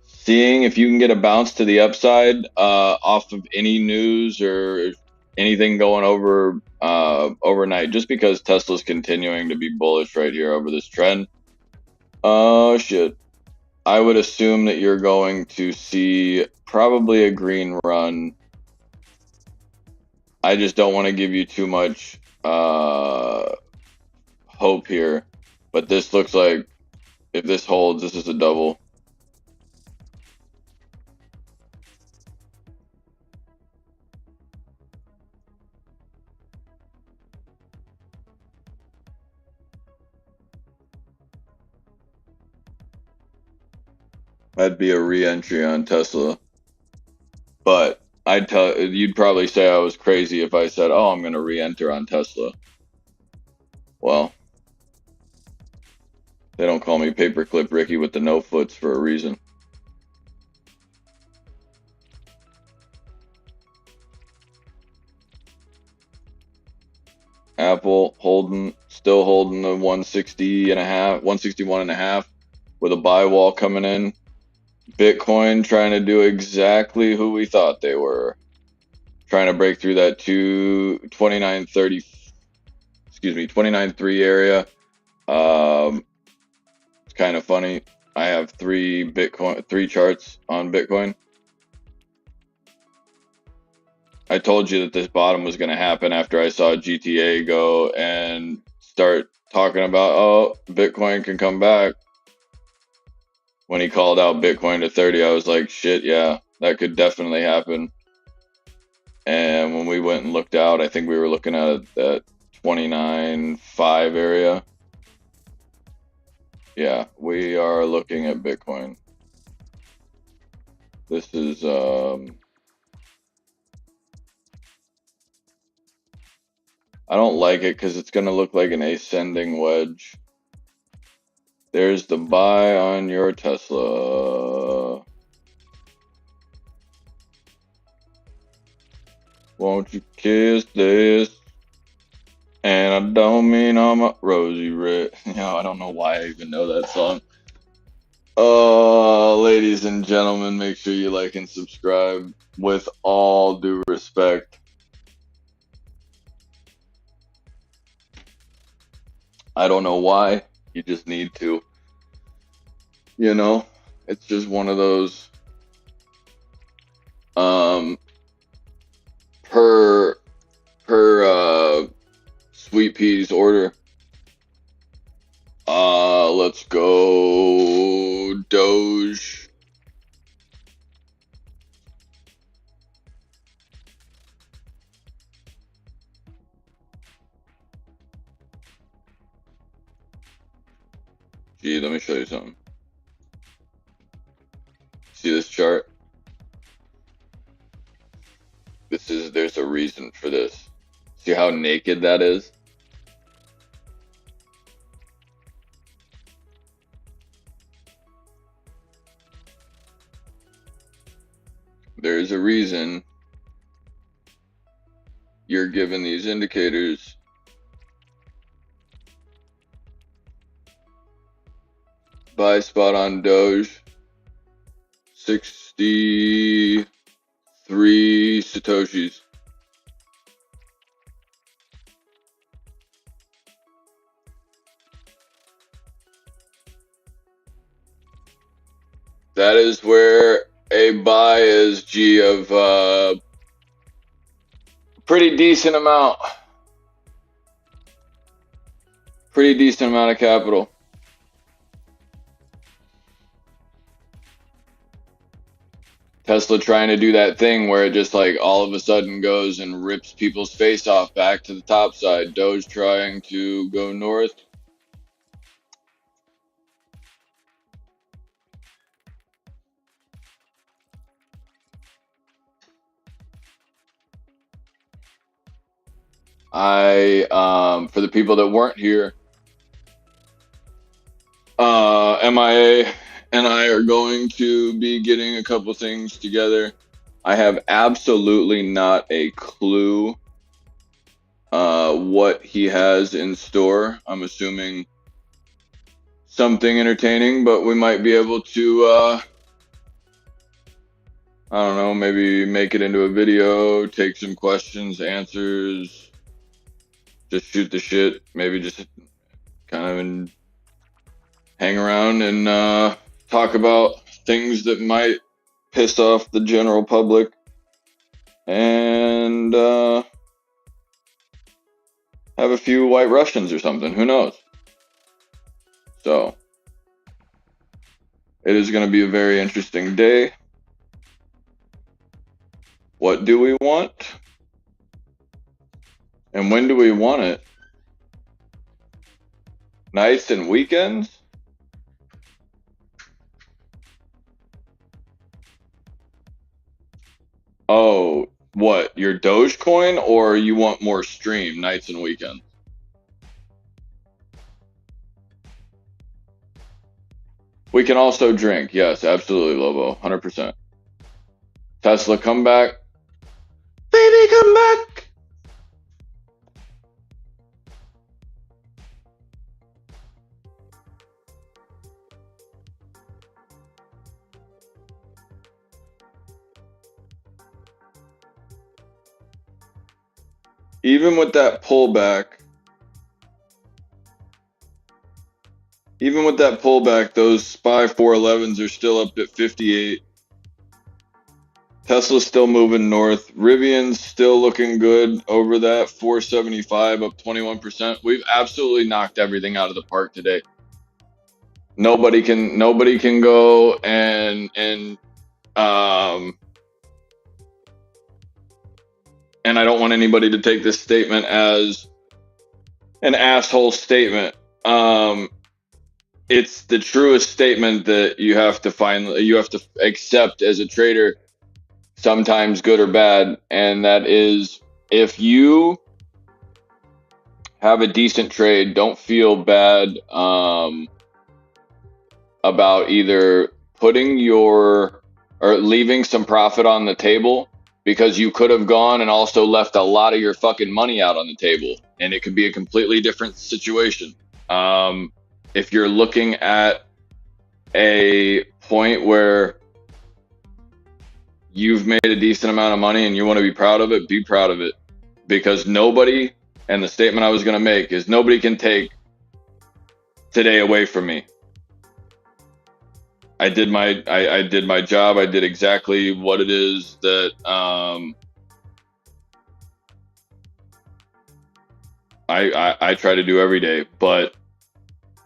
seeing if you can get a bounce to the upside off of any news or anything going over overnight, just because Tesla's continuing to be bullish right here over this trend. Oh shit. I would assume that you're going to see probably a green run. I just don't want to give you too much hope here, but this looks like if this holds, this is a double. That'd be a re-entry on Tesla. But you'd probably say I was crazy if I said, "Oh, I'm going to re-enter on Tesla." Well, they don't call me Paperclip Ricky with the no foots for a reason. Apple still holding the 160 and a half, 161 and a half with a buy wall coming in. Bitcoin trying to do exactly who we thought they were. Trying to break through that 29.30, 29.3 area. It's kind of funny. I have three charts on Bitcoin. I told you that this bottom was going to happen after I saw GTA go and start talking about, oh, Bitcoin can come back. When he called out Bitcoin to 30, I was like, shit, yeah, that could definitely happen. And when we went and looked out, I think we were looking at that 29.5 area. Yeah, we are looking at Bitcoin. This is I don't like it because it's going to look like an ascending wedge. There's the buy on your Tesla. Won't you kiss this? And I don't mean I'm a rosy red. I don't know why I even know that song. Ladies and gentlemen, make sure you like and subscribe with all due respect. I don't know why. You just need to. It's just one of those per Sweet Pea's order. Let's go Doge. Gee, let me show you something. See this chart? There's a reason for this. See how naked that is? There's a reason you're given these indicators. Buy spot on Doge, 63 Satoshis. That is where a buy is, G, of pretty decent amount. Pretty decent amount of capital. Tesla trying to do that thing where it just like all of a sudden goes and rips people's face off back to the top side. Doge trying to go north. For the people that weren't here, MIA and I are going to be getting a couple things together. I have absolutely not a clue what he has in store. I'm assuming something entertaining, but we might be able to I don't know, maybe make it into a video, take some questions, answers, just shoot the shit, maybe just kind of hang around and talk about things that might piss off the general public and have a few white Russians or something. Who knows? So it is going to be a very interesting day. What do we want? And when do we want it? Nights and weekends? Oh, what? Your Dogecoin, or you want more stream nights and weekends? We can also drink. Yes, absolutely, Lobo. 100%. Tesla, come back. Baby, come back. Even with that pullback, those SPY 411s are still up at 58. Tesla's still moving north. Rivian's still looking good over that 475, up 21%. We've absolutely knocked everything out of the park today. Nobody can go and I don't want anybody to take this statement as an asshole statement. It's the truest statement that you have to accept as a trader, sometimes good or bad, and that is, if you have a decent trade, don't feel bad about either leaving some profit on the table, because you could have gone and also left a lot of your fucking money out on the table, and it could be a completely different situation. If you're looking at a point where you've made a decent amount of money and you want to be proud of it, be proud of it. Because nobody, and the statement I was going to make is, nobody can take today away from me. I did my job. I did exactly what it is that I try to do every day. But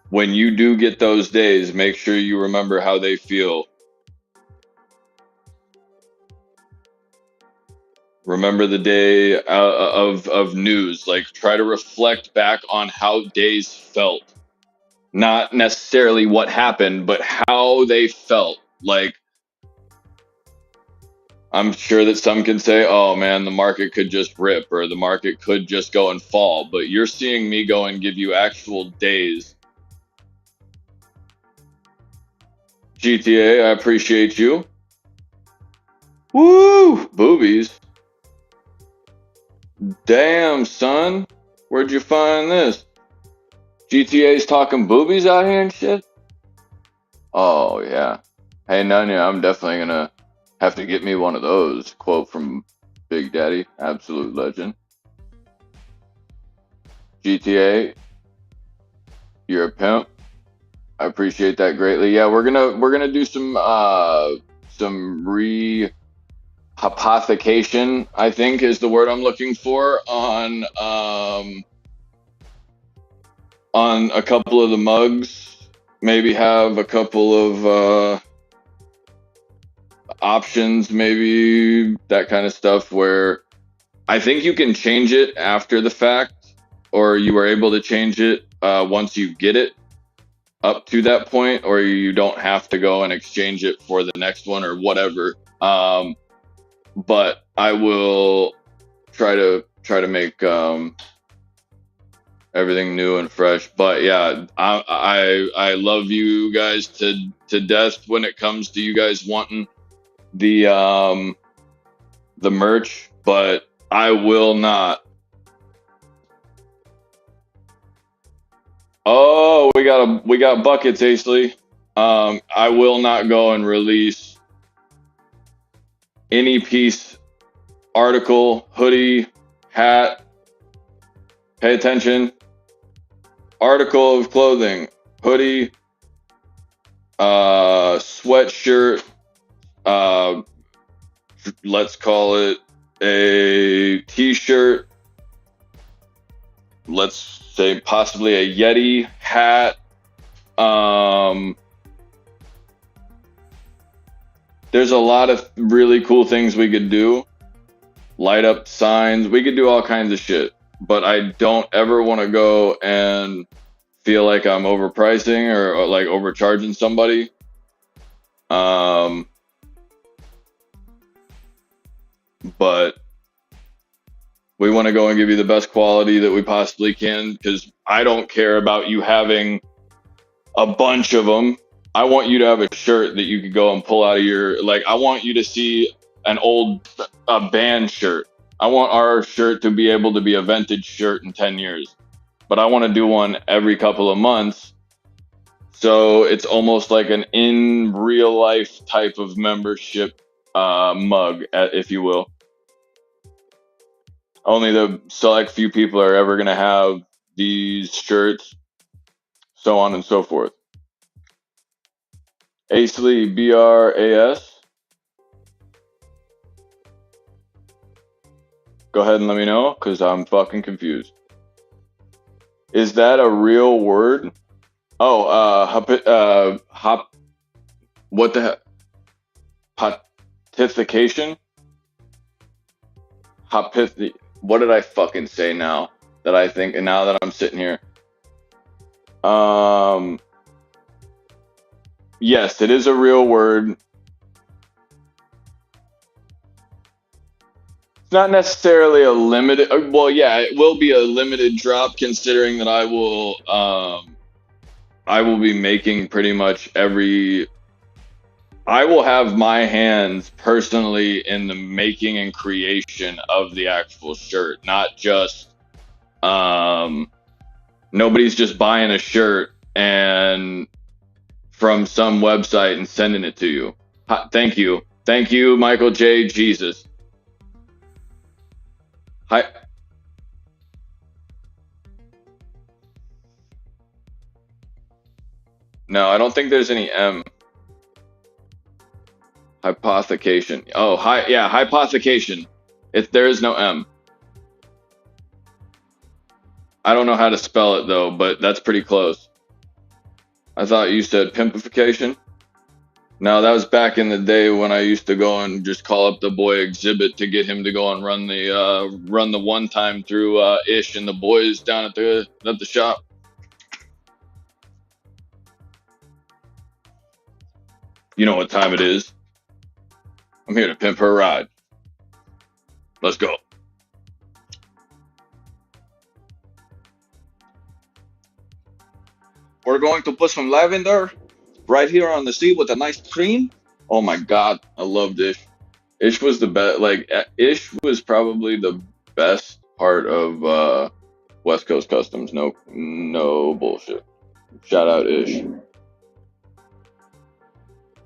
when you do get those days, make sure you remember how they feel. Remember the day of news. Like, try to reflect back on how days felt. Not necessarily what happened, but how they felt. Like, I'm sure that some can say, oh man, the market could just rip, or the market could just go and fall. But you're seeing me go and give you actual days. GTA, I appreciate you. Woo! Boobies. Damn, son. Where'd you find this? GTA's talking boobies out here and shit? Oh, yeah. Hey, Nanya, I'm definitely gonna have to get me one of those. Quote from Big Daddy, absolute legend. GTA, you're a pimp. I appreciate that greatly. Yeah, we're gonna do some rehypothecation, I think is the word I'm looking for, on a couple of the mugs. Maybe have a couple of options, maybe that kind of stuff, where I think you can change it after the fact, or you are able to change it once you get it up to that point, or you don't have to go and exchange it for the next one or whatever. But I will try to make everything new and fresh. But yeah, I love you guys to death when it comes to you guys wanting the merch, but I will not. Oh, we got buckets, Aisley. I will not go and release any piece, article, hoodie, hat, pay attention, article of clothing, hoodie, sweatshirt, let's call it a t-shirt, let's say possibly a Yeti hat. There's a lot of really cool things we could do. Light up signs. We could do all kinds of shit. But I don't ever want to go and feel like I'm overpricing or like overcharging somebody. But we want to go and give you the best quality that we possibly can, because I don't care about you having a bunch of them. I want you to have a shirt that you could go and pull out of your, like, I want you to see an old band shirt. I want our shirt to be able to be a vintage shirt in 10 years. But I want to do one every couple of months. So it's almost like an in real life type of membership mug, if you will. Only the select few people are ever going to have these shirts, so on and so forth. Asley, BRAS. Go ahead and let me know, because I'm fucking confused. Is that a real word? Oh, what the heck? Pontification? What did I fucking say now that I think, and now that I'm sitting here? Yes, it is a real word. It's not necessarily a limited, well, yeah, it will be a limited drop, considering that I will be making pretty much I will have my hands personally in the making and creation of the actual shirt, not just, nobody's just buying a shirt and from some website and sending it to you. Thank you. Thank you, Michael J. Jesus. Hi. No, I don't think there's any M. Hypothecation. Oh, yeah, hypothecation. There is no M. I don't know how to spell it though, but that's pretty close. I thought you said pimpification. No, that was back in the day when I used to go and just call up the boy Exhibit to get him to go and run the one time through Ish and the boys down at the shop. You know what time it is. I'm here to pimp her ride. Let's go. We're going to put some lavender right here on the seat with a nice cream. Oh my God, I loved Ish. Ish was the best. Like, Ish was probably the best part of West Coast Customs. No bullshit. Shout out Ish.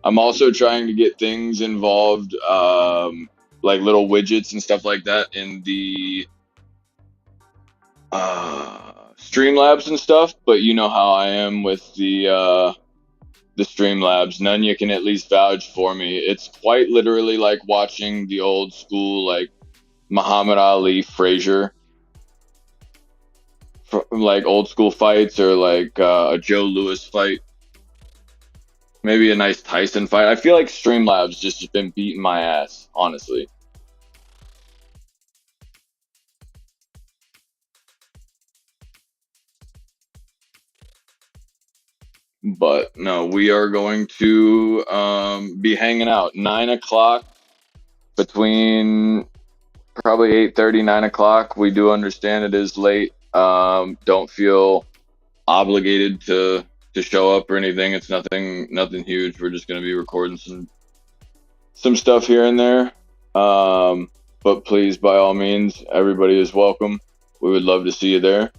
I'm also trying to get things involved, like little widgets and stuff like that in the Streamlabs and stuff. But you know how I am with the Streamlabs. None you can at least vouch for me. It's quite literally like watching the old school, like Muhammad Ali, Frazier, like old school fights, or like a Joe Louis fight. Maybe a nice Tyson fight. I feel like Streamlabs just been beating my ass, honestly. But no, we are going to be hanging out 9 o'clock, between probably 8:30, 9 o'clock. We do understand it is late. Don't feel obligated to show up or anything. It's nothing huge. We're just going to be recording some stuff here and there. But please, by all means, everybody is welcome. We would love to see you there.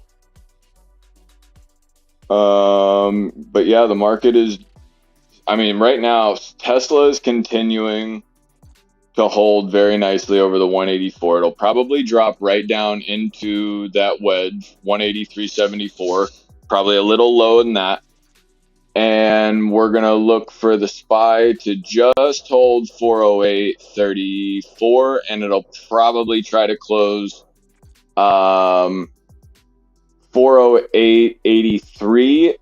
But yeah, the market is, I mean, right now Tesla is continuing to hold very nicely over the 184. It'll probably drop right down into that wedge, 183.74, probably a little low in that. And we're going to look for the SPY to just hold 408.34, and it'll probably try to close 408.83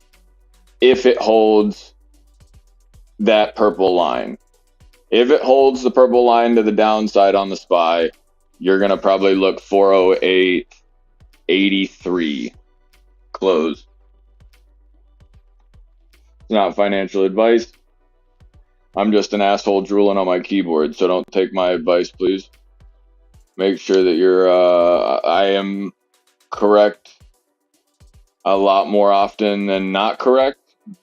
if it holds that purple line. If it holds the purple line to the downside on the SPY, you're going to probably look 408.83 close. It's not financial advice. I'm just an asshole drooling on my keyboard, so don't take my advice, please. Make sure that you're, I am correct a lot more often than not correct,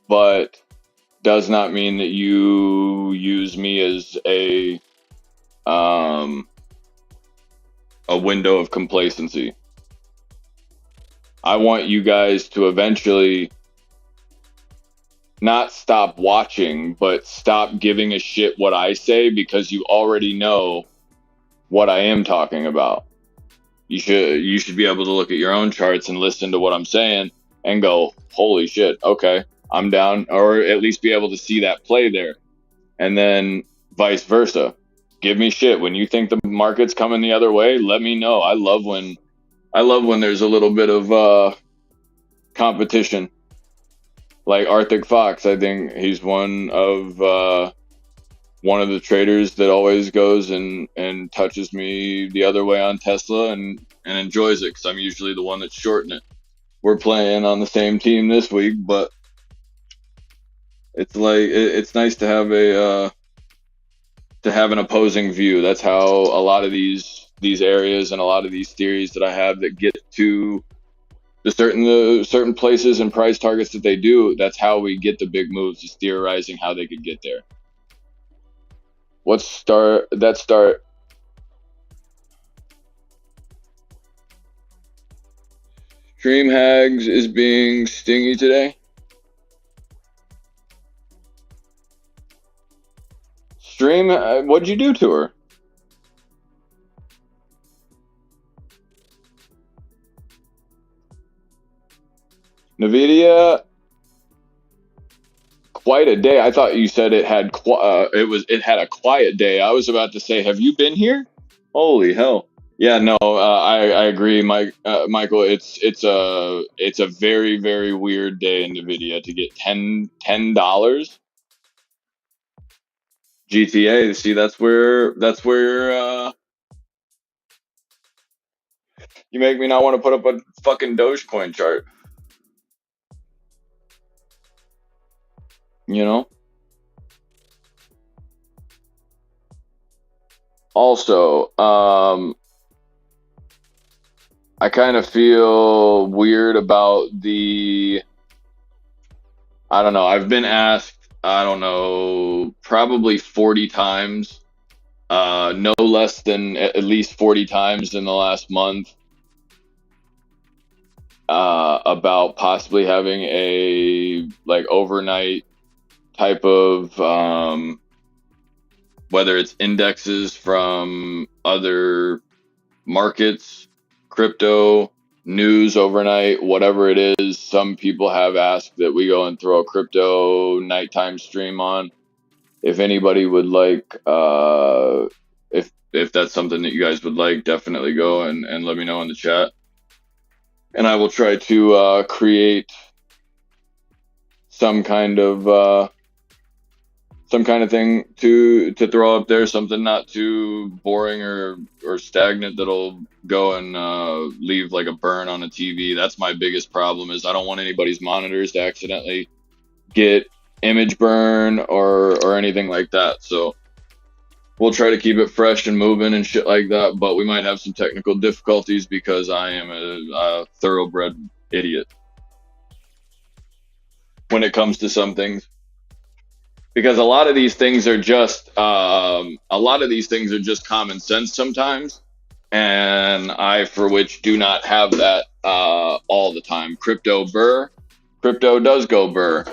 but does not mean that you use me as a window of complacency. I want you guys to eventually not stop watching, but stop giving a shit what I say, because you already know what I am talking about. You should be able to look at your own charts and listen to what I'm saying and go, holy shit, okay, I'm down, or at least be able to see that play there. And then vice versa. Give me shit when you think the market's coming the other way. Let me know. I love when there's a little bit of competition. Like Arctic Fox, I think he's one of the traders that always goes and touches me the other way on Tesla and enjoys it, because I'm usually the one that's shorting it. We're playing on the same team this week, but it's like it's nice to have an opposing view. That's how a lot of these areas and a lot of these theories that I have that get to the certain places and price targets that they do, that's how we get the big moves, is theorizing how they could get there. Start. Stream Hags is being stingy today. Stream, what'd you do to her? NVIDIA, quite a day. I thought you said it had it had a quiet day. I was about to say, have you been here? Holy hell! Yeah, no, I agree, Michael. It's a very, very weird day in NVIDIA to get $10 GTA. See, that's where you make me not want to put up a fucking Dogecoin chart. You know? Also, I kind of feel weird about I don't know, I've been asked, I don't know, probably 40 times, no less than at least 40 times in the last month, about possibly having a like overnight type of whether it's indexes from other markets, crypto, news overnight, whatever it is. Some people have asked that we go and throw a crypto nighttime stream on. If anybody would like, if that's something that you guys would like, definitely go and let me know in the chat. And I will try to create some kind of thing to throw up there, something not too boring or stagnant that'll go and leave like a burn on a TV. That's my biggest problem, is I don't want anybody's monitors to accidentally get image burn or anything like that. So we'll try to keep it fresh and moving and shit like that, but we might have some technical difficulties because I am a thoroughbred idiot when it comes to some things. Because a lot of these things are just common sense sometimes, and I, for which, do not have that all the time. Crypto does go burr.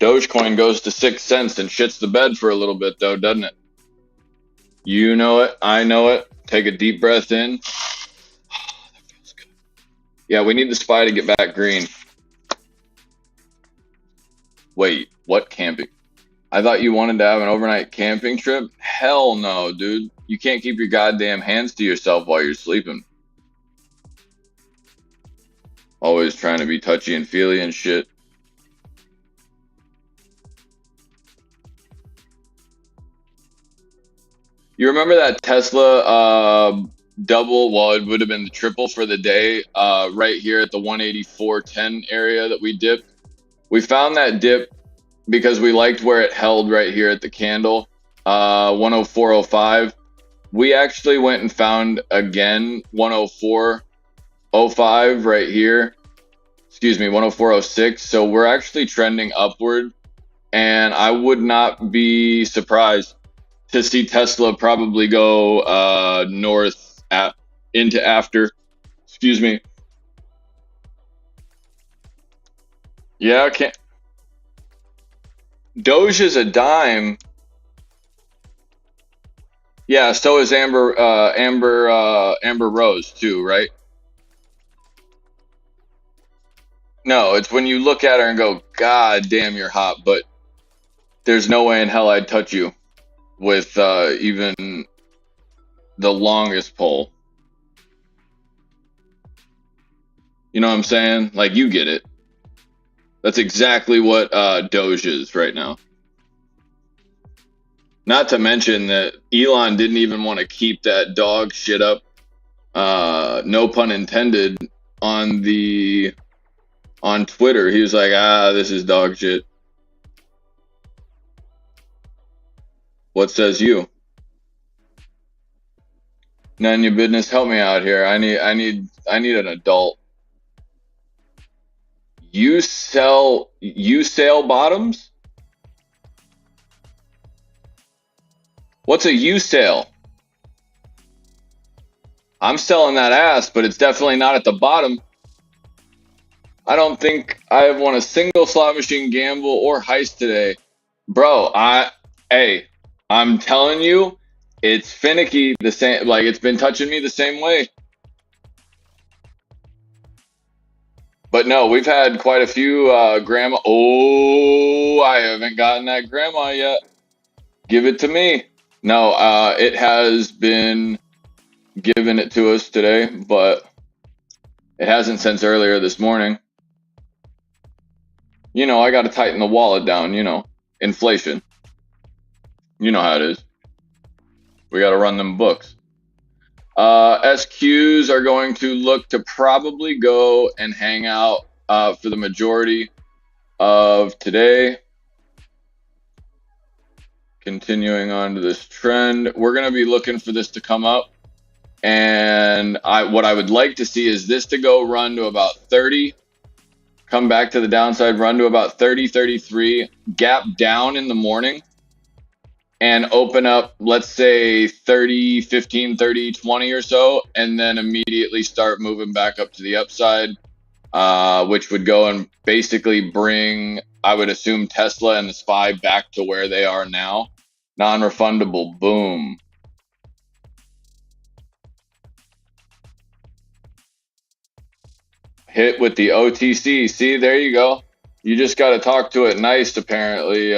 Dogecoin goes to 6 cents and shits the bed for a little bit, though, doesn't it? You know it. I know it. Take a deep breath in. That feels good. Yeah, we need the SPY to get back green. Wait, what camping? I thought you wanted to have an overnight camping trip? Hell no, dude. You can't keep your goddamn hands to yourself while you're sleeping. Always trying to be touchy and feely and shit. You remember that Tesla double? Well, it would have been the triple for the day right here at the 184.10 area that we dipped. We found that dip because we liked where it held right here at the candle, 104.05. We actually went and found again 104.05 right here. Excuse me, 104.06. So we're actually trending upward, and I would not be surprised to see Tesla probably go north into after. Excuse me. Yeah, can't. Doge is a dime. Yeah, so is Amber Rose too, right? No, it's when you look at her and go, God damn, you're hot, but there's no way in hell I'd touch you with even the longest pole. You know what I'm saying? Like, you get it. That's exactly what Doge is right now. Not to mention that Elon didn't even want to keep that dog shit up, no pun intended, on Twitter. He was like, this is dog shit. What says you? None of your business. Help me out here. I need an adult. You sell bottoms? What's a you sale? I'm selling that ass, but it's definitely not at the bottom. I don't think I have won a single slot machine gamble or heist today. Bro, I'm telling you, it's finicky the same, like it's been touching me the same way. But no, we've had quite a few grandma. Oh, I haven't gotten that grandma yet. Give it to me. No, it has been given it to us today, but it hasn't since earlier this morning. You know, I got to tighten the wallet down, inflation. You know how it is. We got to run them books. SQs are going to look to probably go and hang out for the majority of today. Continuing on to this trend, we're going to be looking for this to come up. And what I would like to see is this to go run to about 30, come back to the downside, run to about 30, 33, gap down in the morning, and open up, let's say 30, 15, 30, 20 or so, and then immediately start moving back up to the upside, which would go and basically bring, I would assume, Tesla and the SPY back to where they are now. Non-refundable, boom. Hit with the OTC. See, there you go. You just got to talk to it nice, apparently,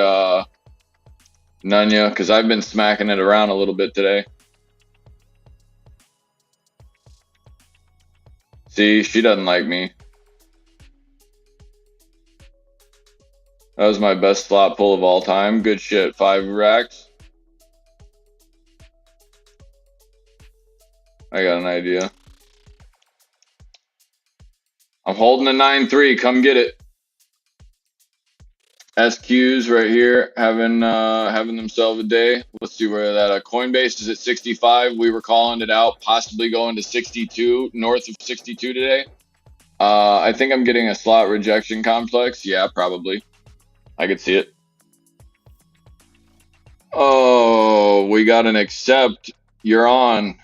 Nunya, because I've been smacking it around a little bit today. See, she doesn't like me. That was my best slot pull of all time. Good shit. 5 racks. I got an idea. I'm holding a 9-3. Come get it. SQs right here having themselves a day. Let's see where that Coinbase is at 65. We were calling it out, possibly going to 62, north of 62 today. I think I'm getting a slot rejection complex. Yeah, probably. I could see it. Oh, we got an accept. You're on.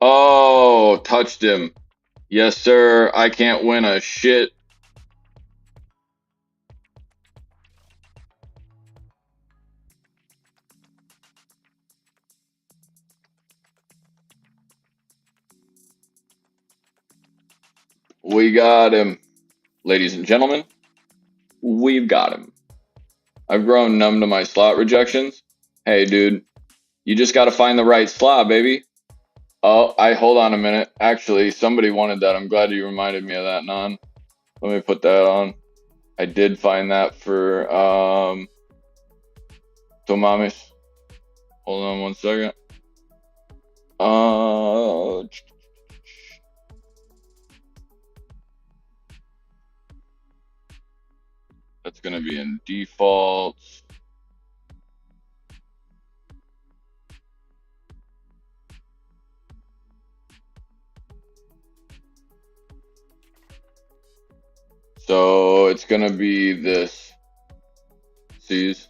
Oh, touched him. Yes, sir. I can't win a shit. We got him. Ladies and gentlemen, we've got him. I've grown numb to my slot rejections. Hey, dude, you just got to find the right slot, baby. Oh, hold on a minute. Actually, somebody wanted that. I'm glad you reminded me of that, Non. Let me put that on. I did find that for Tomamis. Hold on one second. That's gonna be in defaults. So it's gonna be this. Sees.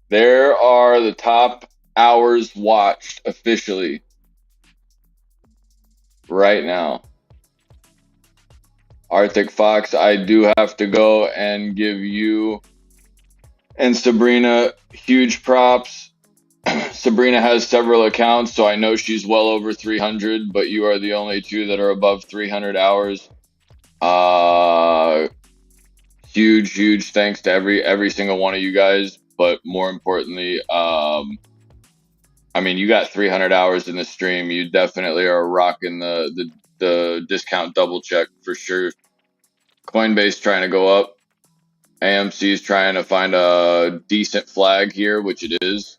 There are the top hours watched officially right now. Arctic Fox, I do have to go and give you and Sabrina huge props. Sabrina has several accounts, so I know she's well over 300, but you are the only two that are above 300 hours. Huge thanks to every single one of you guys, but more importantly, I mean, you got 300 hours in the stream. You definitely are rocking the discount double check for sure. Coinbase trying to go up. AMC is trying to find a decent flag here, which it is.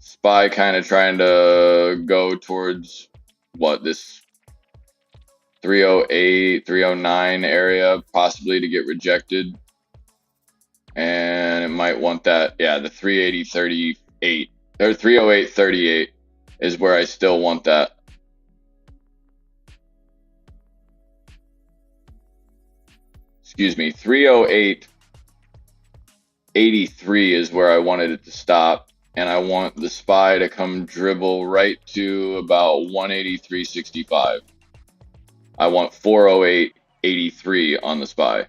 SPY kind of trying to go towards what, this 308, 309 area, possibly to get rejected. And it might want that, yeah, the 380.38 or 308.38 is where I still want that. Excuse me, 308.83 is where I wanted it to stop. And I want the SPY to come dribble right to about 183.65. I want 408.83 on the SPY.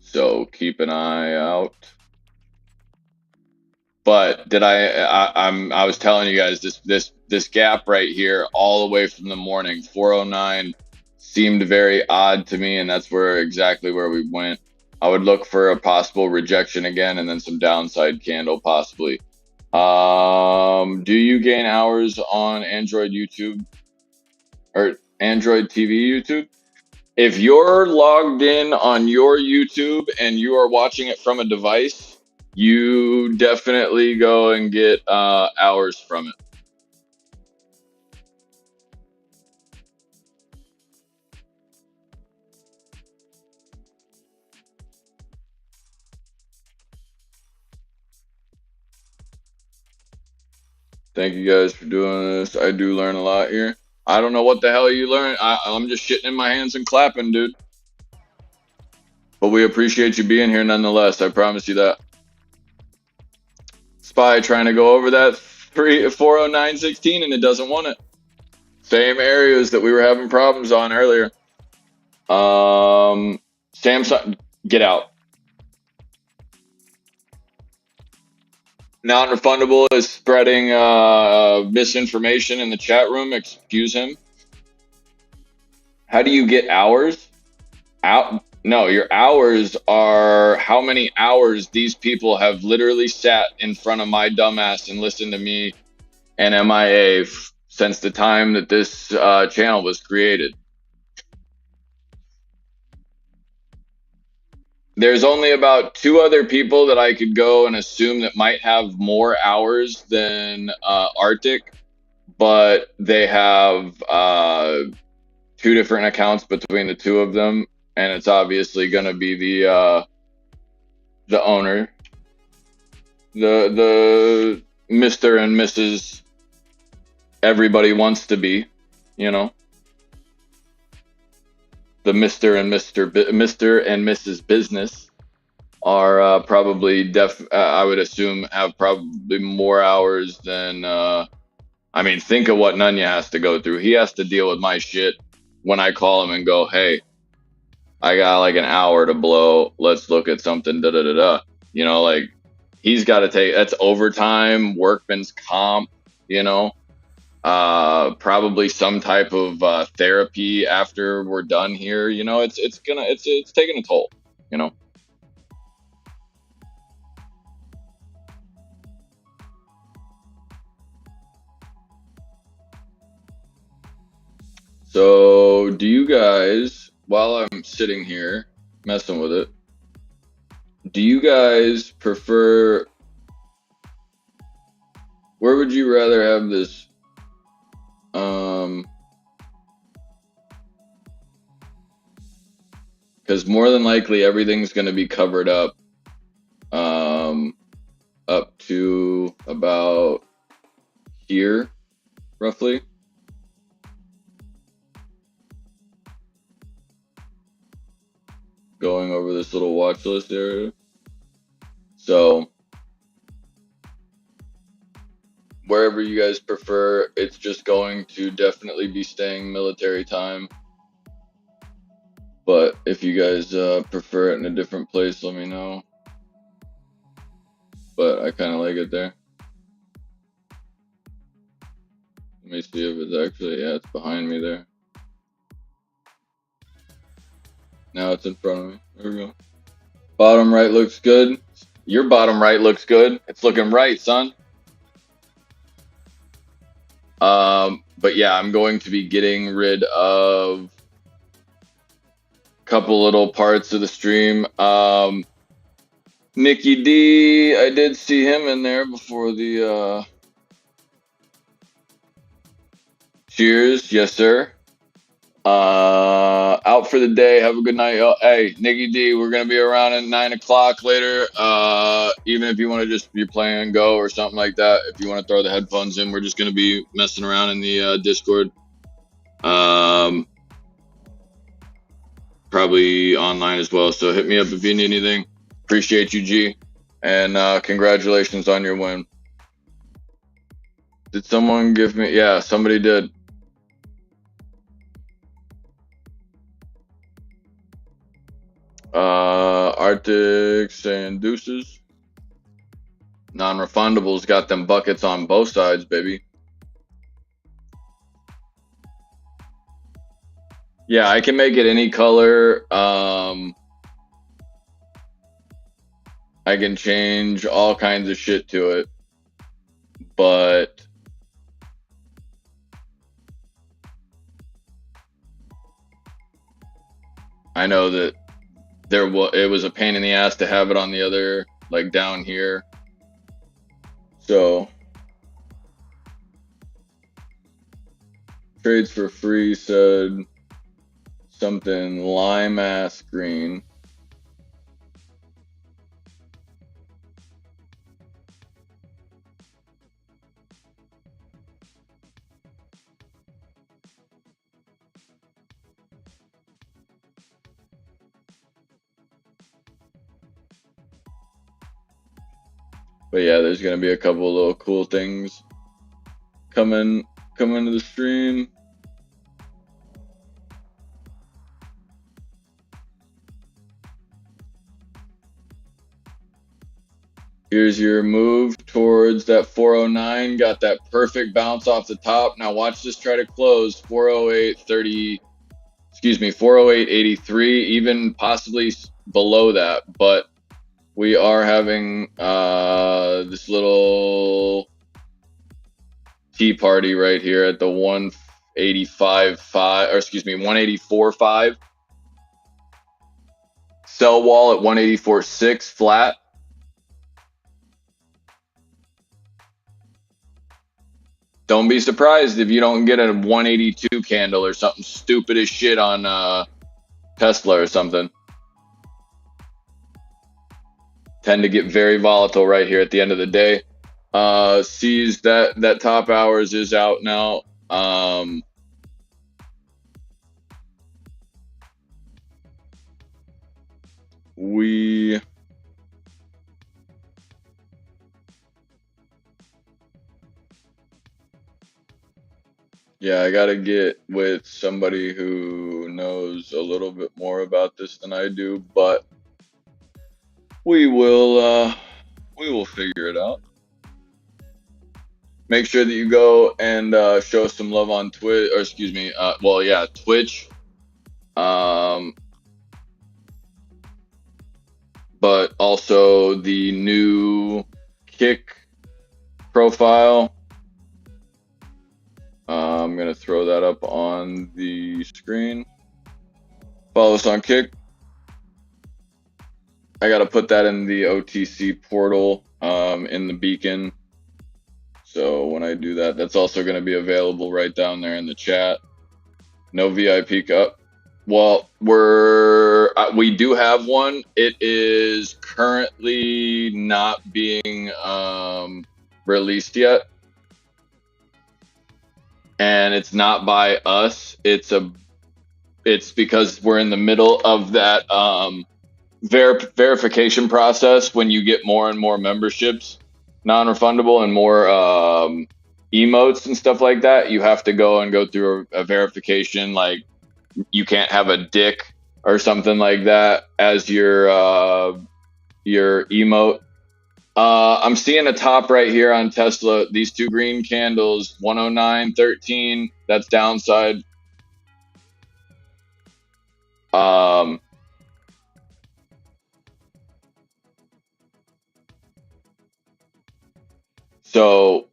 So keep an eye out. But did I was telling you guys this gap right here all the way from the morning, 409 seemed very odd to me, and that's exactly where we went. I would look for a possible rejection again and then some downside candle possibly. Do you gain hours on Android YouTube or Android TV YouTube? If you're logged in on your YouTube and you are watching it from a device, you definitely go and get hours from it. Thank you guys for doing this. I do learn a lot here. I don't know what the hell you learn. I'm just shitting in my hands and clapping, dude. But we appreciate you being here nonetheless. I promise you that. SPY trying to go over that 409.16 and it doesn't want it. Same areas that we were having problems on earlier. Samsung, get out. Non-refundable is spreading misinformation in the chat room. Excuse him. How do you get hours? No, your hours are how many hours these people have literally sat in front of my dumbass and listened to me and MIA since the time that this channel was created. There's only about 2 other people that I could go and assume that might have more hours than Arctic, but they have 2 different accounts between the 2 of them, and it's obviously going to be the owner, the Mr. and Mrs. Everybody wants to be, you know. The Mr. and Mrs. Business are probably I would assume have probably more hours than I mean, think of what Nunya has to go through. He has to deal with my shit when I call him and go, hey, I got like an hour to blow. Let's look at something. Da da da da. You know, like he's got to take that's overtime, workman's comp. You know, probably some type of therapy after we're done here. You know, it's taking a toll. You know. So, do you guys, while I'm sitting here messing with it, do you guys prefer, where would you rather have this? Because more than likely everything's going to be covered up, up to about here, roughly. Going over this little watch list area. So, wherever you guys prefer, it's just going to definitely be staying military time. But if you guys prefer it in a different place, let me know. But I kind of like it there. Let me see if it's actually, yeah, it's behind me there. Now it's in front of me. There we go. Bottom right looks good. Your bottom right looks good. It's looking right, son. But yeah, I'm going to be getting rid of a couple little parts of the stream. Nikki D, I did see him in there before the cheers. Yes, sir. Out for the day. Have a good night. Oh, hey, Nikki D, we're gonna be around at 9 o'clock later. Even if you want to just be playing Go or something like that, if you want to throw the headphones in, we're just gonna be messing around in the Discord. Probably online as well. So hit me up if you need anything. Appreciate you, G, and congratulations on your win. Did someone give me? Yeah, somebody did. Arctic saying deuces. Non-refundables got them buckets on both sides, baby. Yeah, I can make it any color. I can change all kinds of shit to it, but I know that it was a pain in the ass to have it on the other, like down here. So trades for free said something lime ass green. But yeah, there's gonna be a couple little cool things coming to the stream. Here's your move towards that 409. Got that perfect bounce off the top. Now watch this try to close 408.30. Excuse me, 408.83, even possibly below that. But we are having this little tea party right here at the 185.5, or excuse me, 184.5. Sell wall at 184.6 flat. Don't be surprised if you don't get a 182 candle or something stupid as shit on Tesla or something. Tend to get very volatile right here at the end of the day. Sees that top hours is out now. Yeah, I gotta get with somebody who knows knows a little bit more about this than I do, but we will figure it out. Make sure that you go and show some love on Twitch, or excuse me, Twitch. But also the new Kick profile. I'm going to throw that up on the screen. Follow us on Kick. I got to put that in the OTC portal in the beacon. So when I do that, that's also going to be available right down there in the chat. No VIP cup. Well, we do have one. It is currently not being released yet. And it's not by us. It's because we're in the middle of that verification process. When you get more and more memberships, non-refundable, and more emotes and stuff like that, you have to go through a verification. Like, you can't have a dick or something like that as your emote. I'm seeing a top right here on Tesla. These two green candles, 109.13. That's downside. So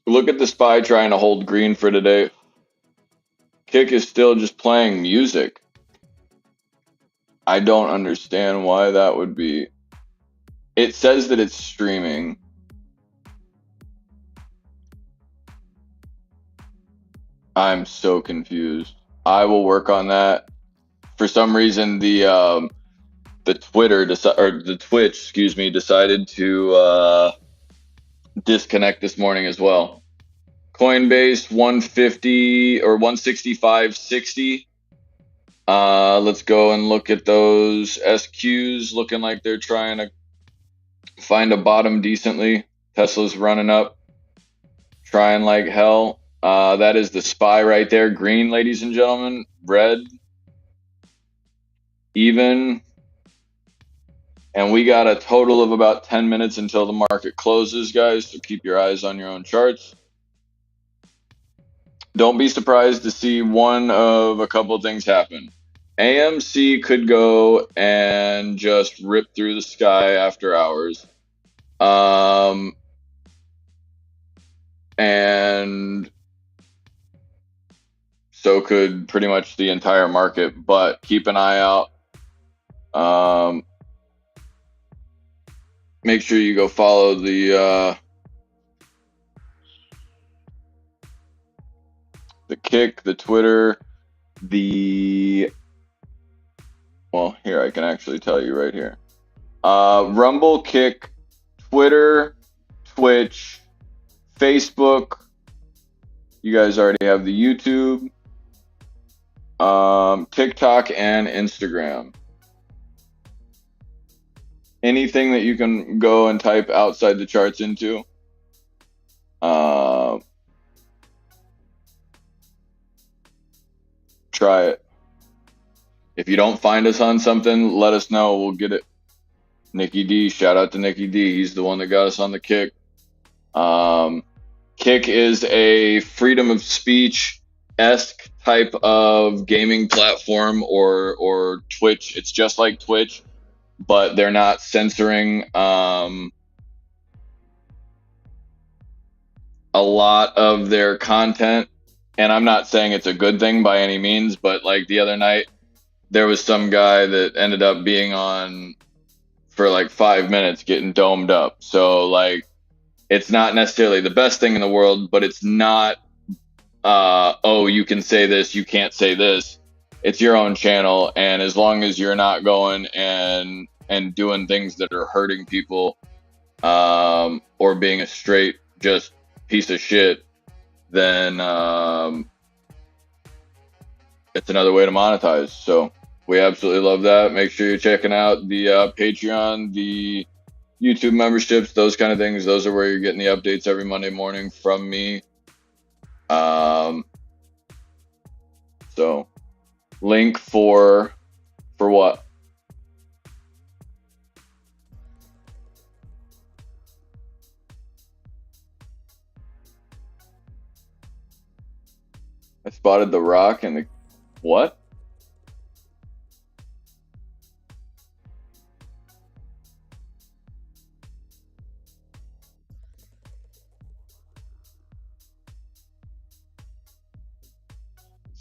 look at the SPY trying to hold green for today. Kick is still just playing music. I don't understand why that would be. It says that it's streaming. I'm so confused. I will work on that. For some reason, the Twitch, decided to disconnect this morning as well. Coinbase 150 or 165.60. Let's go and look at those SQs, looking like they're trying to find a bottom decently. Tesla's running up, trying like hell. That is the SPY right there. Green, ladies and gentlemen. Red. Even. And we got a total of about 10 minutes until the market closes, guys. So keep your eyes on your own charts. Don't be surprised to see one of a couple of things happen. AMC could go and just rip through the sky after hours. And so could pretty much the entire market, but keep an eye out. Make sure you go follow the Kick, the Twitter, well, here, I can actually tell you right here. Rumble, Kick, Twitter, Twitch, Facebook. You guys already have the YouTube, TikTok, and Instagram. Anything that you can go and type outside the charts into. Try it. If you don't find us on something, let us know. We'll get it. Nikki D, shout out to Nikki D. He's the one that got us on the Kick. Kick is a freedom of speech-esque type of gaming platform or Twitch. It's just like Twitch, but they're not censoring a lot of their content. And I'm not saying it's a good thing by any means, but like the other night, there was some guy that ended up being on for like 5 minutes getting domed up. So like, it's not necessarily the best thing in the world, but it's not, oh, you can say this, you can't say this. It's your own channel. And as long as you're not going and doing things that are hurting people, or being a straight just piece of shit, then it's another way to monetize. So we absolutely love that. Make sure you're checking out the Patreon, the YouTube memberships, those kind of things. Those are where you're getting the updates every Monday morning from me. So So link for what? I spotted the rock and the what?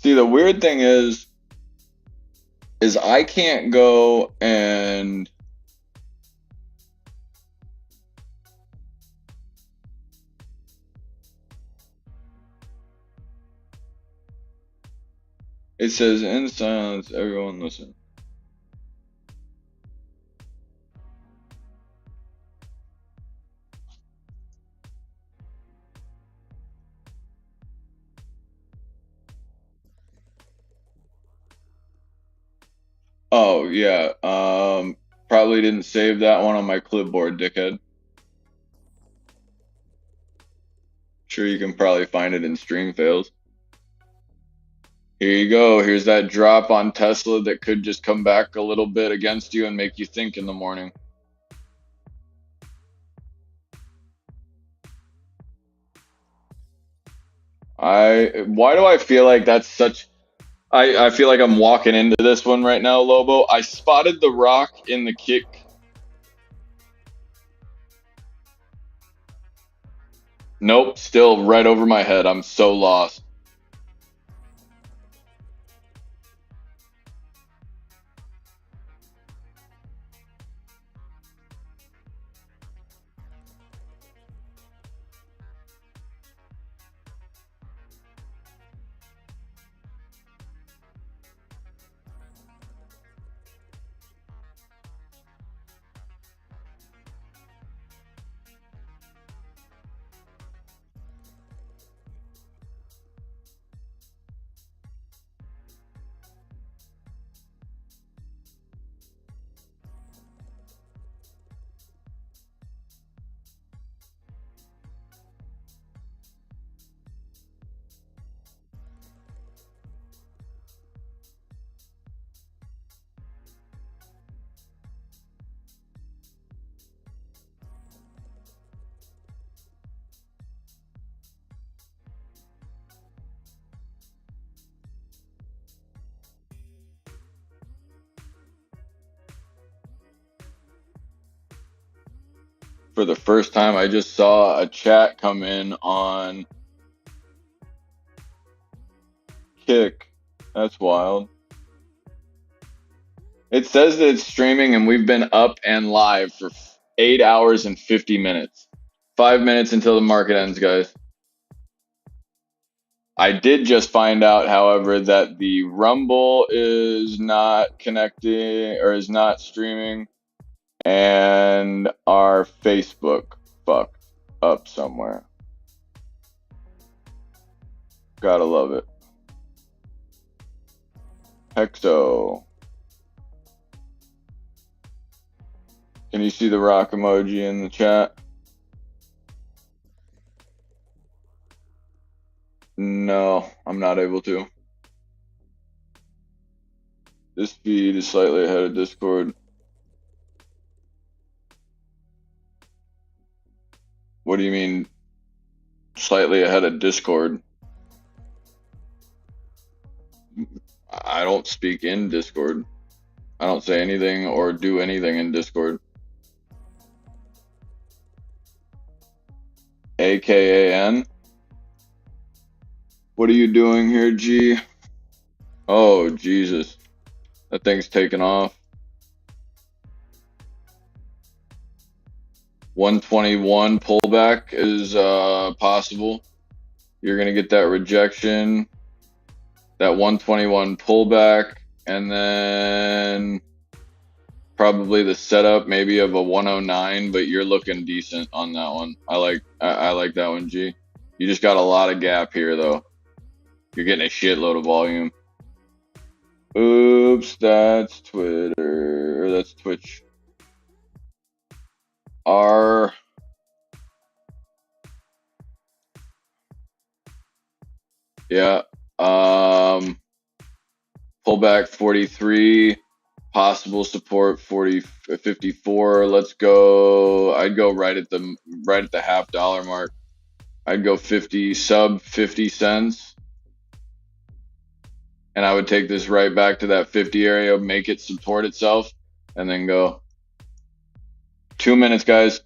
See, the weird thing is I can't go and it says in silence, everyone listen. Oh yeah, probably didn't save that one on my clipboard, dickhead. Sure, you can probably find it in stream fails. Here you go. Here's that drop on Tesla that could just come back a little bit against you and make you think in the morning. Why do I feel like that's such I feel like I'm walking into this one right now, Lobo. I spotted the rock in the kick. Nope, still right over my head. I'm so lost. For the first time, I just saw a chat come in on Kick. That's wild. It says that it's streaming and we've been up and live for 8 hours and 50 minutes. 5 minutes until the market ends, guys. I did just find out, however, that the Rumble is not connecting or is not streaming, and our Facebook fucked up somewhere. Gotta love it. Hexo. Can you see the rock emoji in the chat? No, I'm not able to. This feed is slightly ahead of Discord. What do you mean slightly ahead of Discord? I don't speak in Discord. I don't say anything or do anything in Discord. AKAN? What are you doing here, G? Oh, Jesus. That thing's taken off. 121 pullback is possible. You're going to get that rejection, that 121 pullback, and then probably the setup maybe of a 109, but you're looking decent on that one. I like that one, G. You just got a lot of gap here, though. You're getting a shitload of volume. Oops, that's Twitter. Or that's Twitch. Yeah. Pullback 43. Possible support 54. Let's go. I'd go right at the half dollar mark. I'd go 50, sub 50 cents. And I would take this right back to that 50 area, make it support itself, and then go. 2 minutes, guys.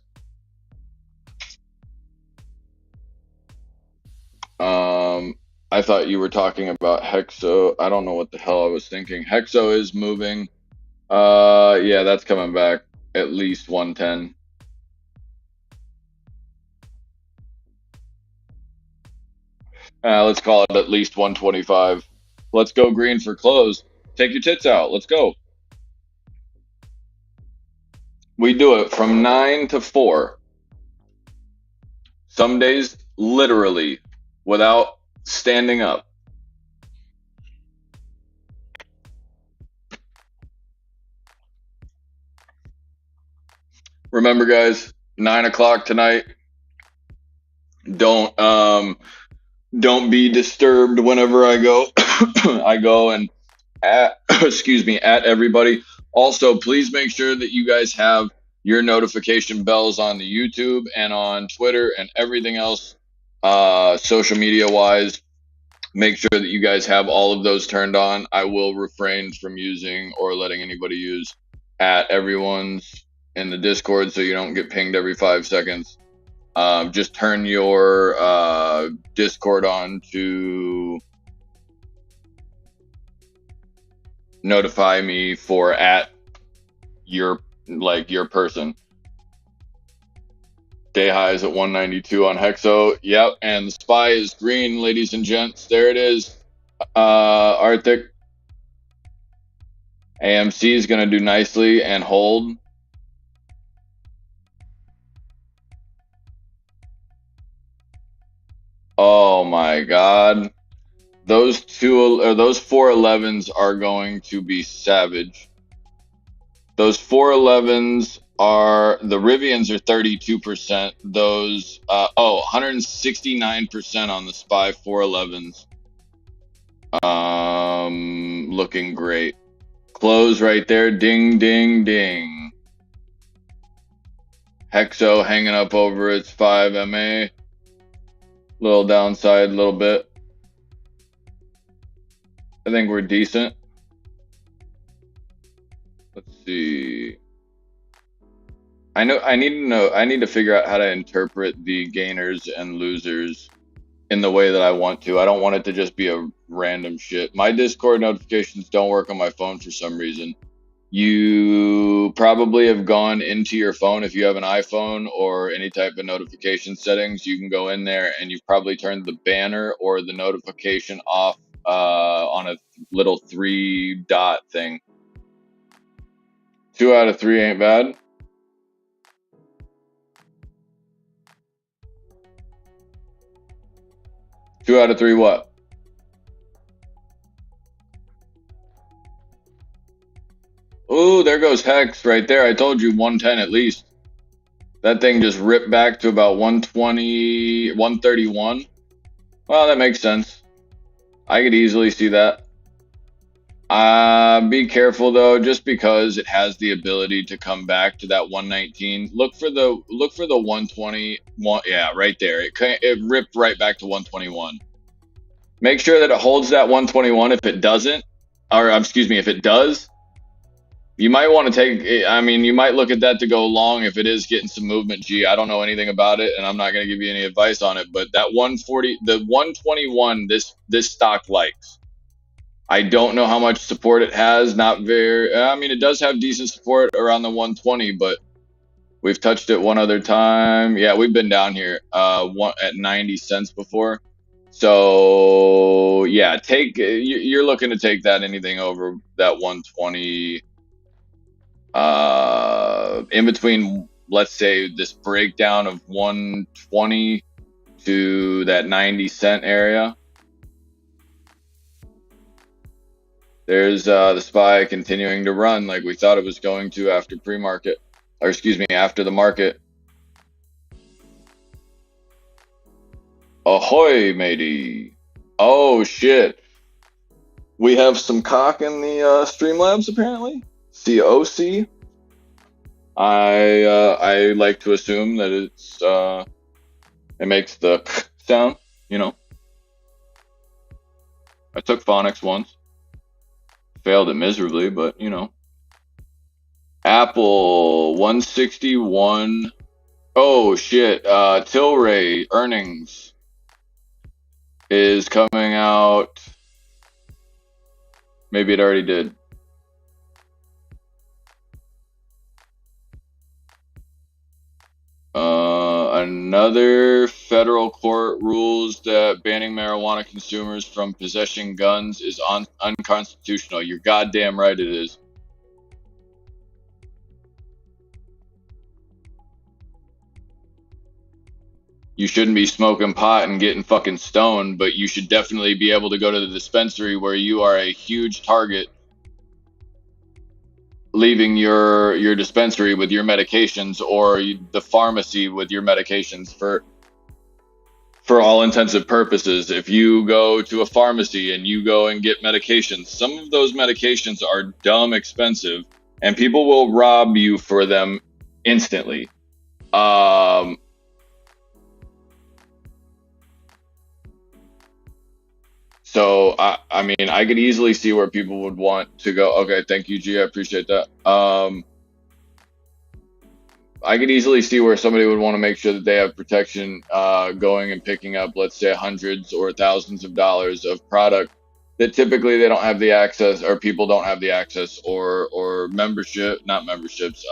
I thought you were talking about Hexo. I don't know what the hell I was thinking. Hexo is moving. Yeah, that's coming back at least 110. Let's call it at least 125. Let's go green for close. Take your tits out. Let's go. We do it from 9 to 4. Some days, literally, without standing up. Remember, guys, 9 o'clock tonight. Don't be disturbed whenever I go. I go and at excuse me, at everybody. Also, please make sure that you guys have your notification bells on the YouTube and on Twitter and everything else, social media wise. Make sure that you guys have all of those turned on. I will refrain from using or letting anybody use at everyone's in the Discord so you don't get pinged every 5 seconds. Just turn your Discord on to notify me for at your person. Day high is at 192 on Hexo. Yep, and the SPY is green, ladies and gents. There it is. Arctic. AMC is going to do nicely and hold. Oh my God. Those 411s are going to be savage. Those 411s are, the Rivians are 32%. Those, 169% on the SPY 411s. Looking great. Close right there. Ding, ding, ding. Hexo hanging up over its 5 MA. Little downside, a little bit. I think we're decent. Let's see. I need to figure out how to interpret the gainers and losers in the way that I want to. I don't want it to just be a random shit. My Discord notifications don't work on my phone for some reason. You probably have gone into your phone. If you have an iPhone or any type of notification settings, you can go in there and you've probably turned the banner or the notification off on a little 3-dot thing. 2 out of 3 ain't bad. Two out of 3 what? Ooh, there goes Hex right there. I told you 110 at least. That thing just ripped back to about 120, 131. Well, that makes sense. I could easily see that. Be careful though, just because it has the ability to come back to that 119. Look for the 120. Yeah, right there. It ripped right back to 121. Make sure that it holds that 121. If it doesn't, or excuse me, if it does, you might want to take. I mean, you might look at that to go long if it is getting some movement. Gee, I don't know anything about it, and I'm not going to give you any advice on it. But that 140, the 121, this stock likes. I don't know how much support it has. Not very. I mean, it does have decent support around the 120, but we've touched it one other time. Yeah, we've been down here at 90 cents before. So yeah, you're looking to take that anything over that 120. In between, let's say this breakdown of 120 to that 90 cent area. There's the SPY continuing to run like we thought it was going to after pre-market, or excuse me, after the market. Ahoy, matey. Oh, shit. We have some cock in the Streamlabs apparently. COC. I like to assume that it makes the sound. You know, I took phonics once, failed it miserably, but you know. Apple 161. Oh shit. Tilray earnings is coming out. Maybe it already did. Another federal court rules that banning marijuana consumers from possessing guns is unconstitutional. You're goddamn right it is. You shouldn't be smoking pot and getting fucking stoned, but you should definitely be able to go to the dispensary where you are a huge target, leaving your dispensary with your medications or the pharmacy with your medications for all intensive purposes. If you go to a pharmacy and you go and get medications, some of those medications are dumb expensive and people will rob you for them instantly. So I mean, I could easily see where people would want to go. Okay, thank you, G. I appreciate that. I could easily see where somebody would want to make sure that they have protection going and picking up, let's say, hundreds or thousands of dollars of product that typically they don't have the access, or people don't have the access, or membership, not memberships,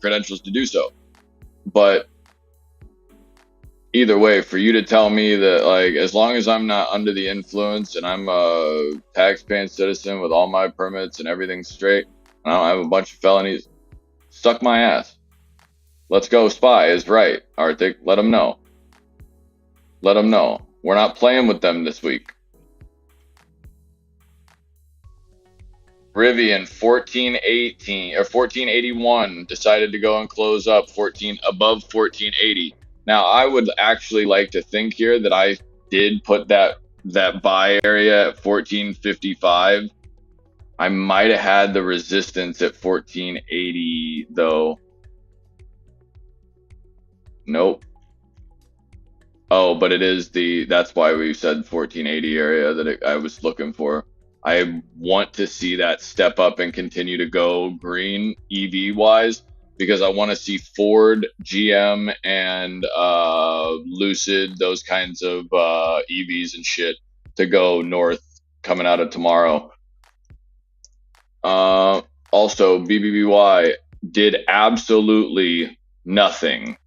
credentials to do so. But either way, for you to tell me that, like, as long as I'm not under the influence and I'm a tax-paying citizen with all my permits and everything straight, and I don't have a bunch of felonies, suck my ass. Let's go. Spy is right, Arctic. Let them know. Let them know. We're not playing with them this week. Rivian 1418 or 1481 decided to go and close up 14 above 1480. Now, I would actually like to think here that I did put that buy area at 1455. I might have had the resistance at 1480 though. Nope. Oh, but it is that's why we said 1480 area that I was looking for. I want to see that step up and continue to go green EV wise, because I want to see Ford, GM, and Lucid, those kinds of EVs and shit, to go north coming out of tomorrow. Also, BBBY did absolutely nothing.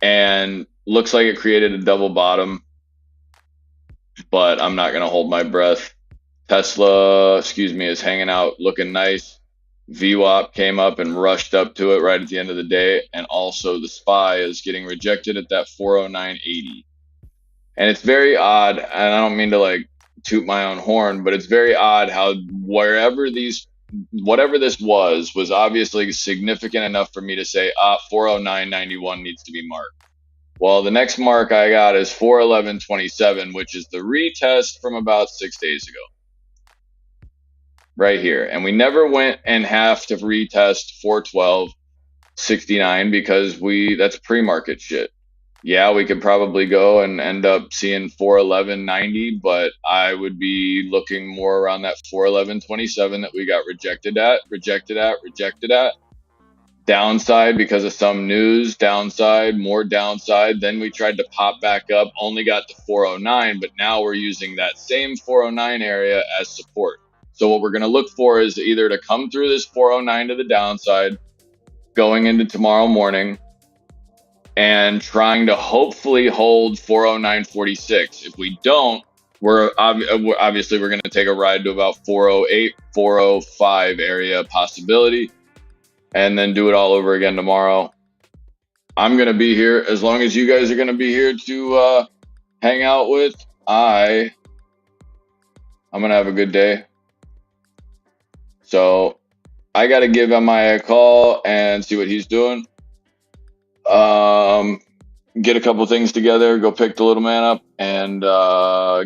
And looks like it created a double bottom, but I'm not going to hold my breath. Tesla, is hanging out looking nice. VWAP came up and rushed up to it right at the end of the day. And also the SPY is getting rejected at that 409.80. And it's very odd, and I don't mean to like toot my own horn, but it's very odd how whatever this was obviously significant enough for me to say, 409.91 needs to be marked. Well, the next mark I got is 411.27, which is the retest from about 6 days ago. Right here. And we never went and have to retest 412.69 because that's pre-market shit. Yeah, we could probably go and end up seeing 411.90, but I would be looking more around that 411.27 that we got rejected at. Downside because of some news, downside, more downside. Then we tried to pop back up, only got to 409, but now we're using that same 409 area as support. So what we're going to look for is either to come through this 409 to the downside, going into tomorrow morning, and trying to hopefully hold 409.46. If we don't, we're obviously going to take a ride to about 408, 405 area possibility, and then do it all over again tomorrow. I'm going to be here as long as you guys are going to be here to hang out with. I'm going to have a good day. So I got to give MI a call and see what he's doing. get a couple things together, go pick the little man up, and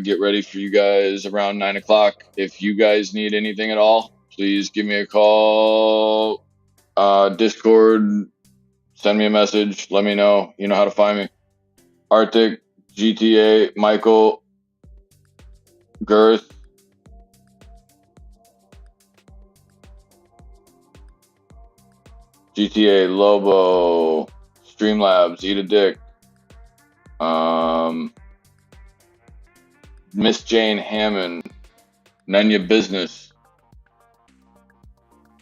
get ready for you guys around 9 o'clock. If you guys need anything at all, please give me a call. Discord, send me a message. Let me know. You know how to find me. Arctic, GTA, Michael, Girth. GTA, Lobo, Streamlabs, Eat a Dick, Miss Jane Hammond, Nanya Business,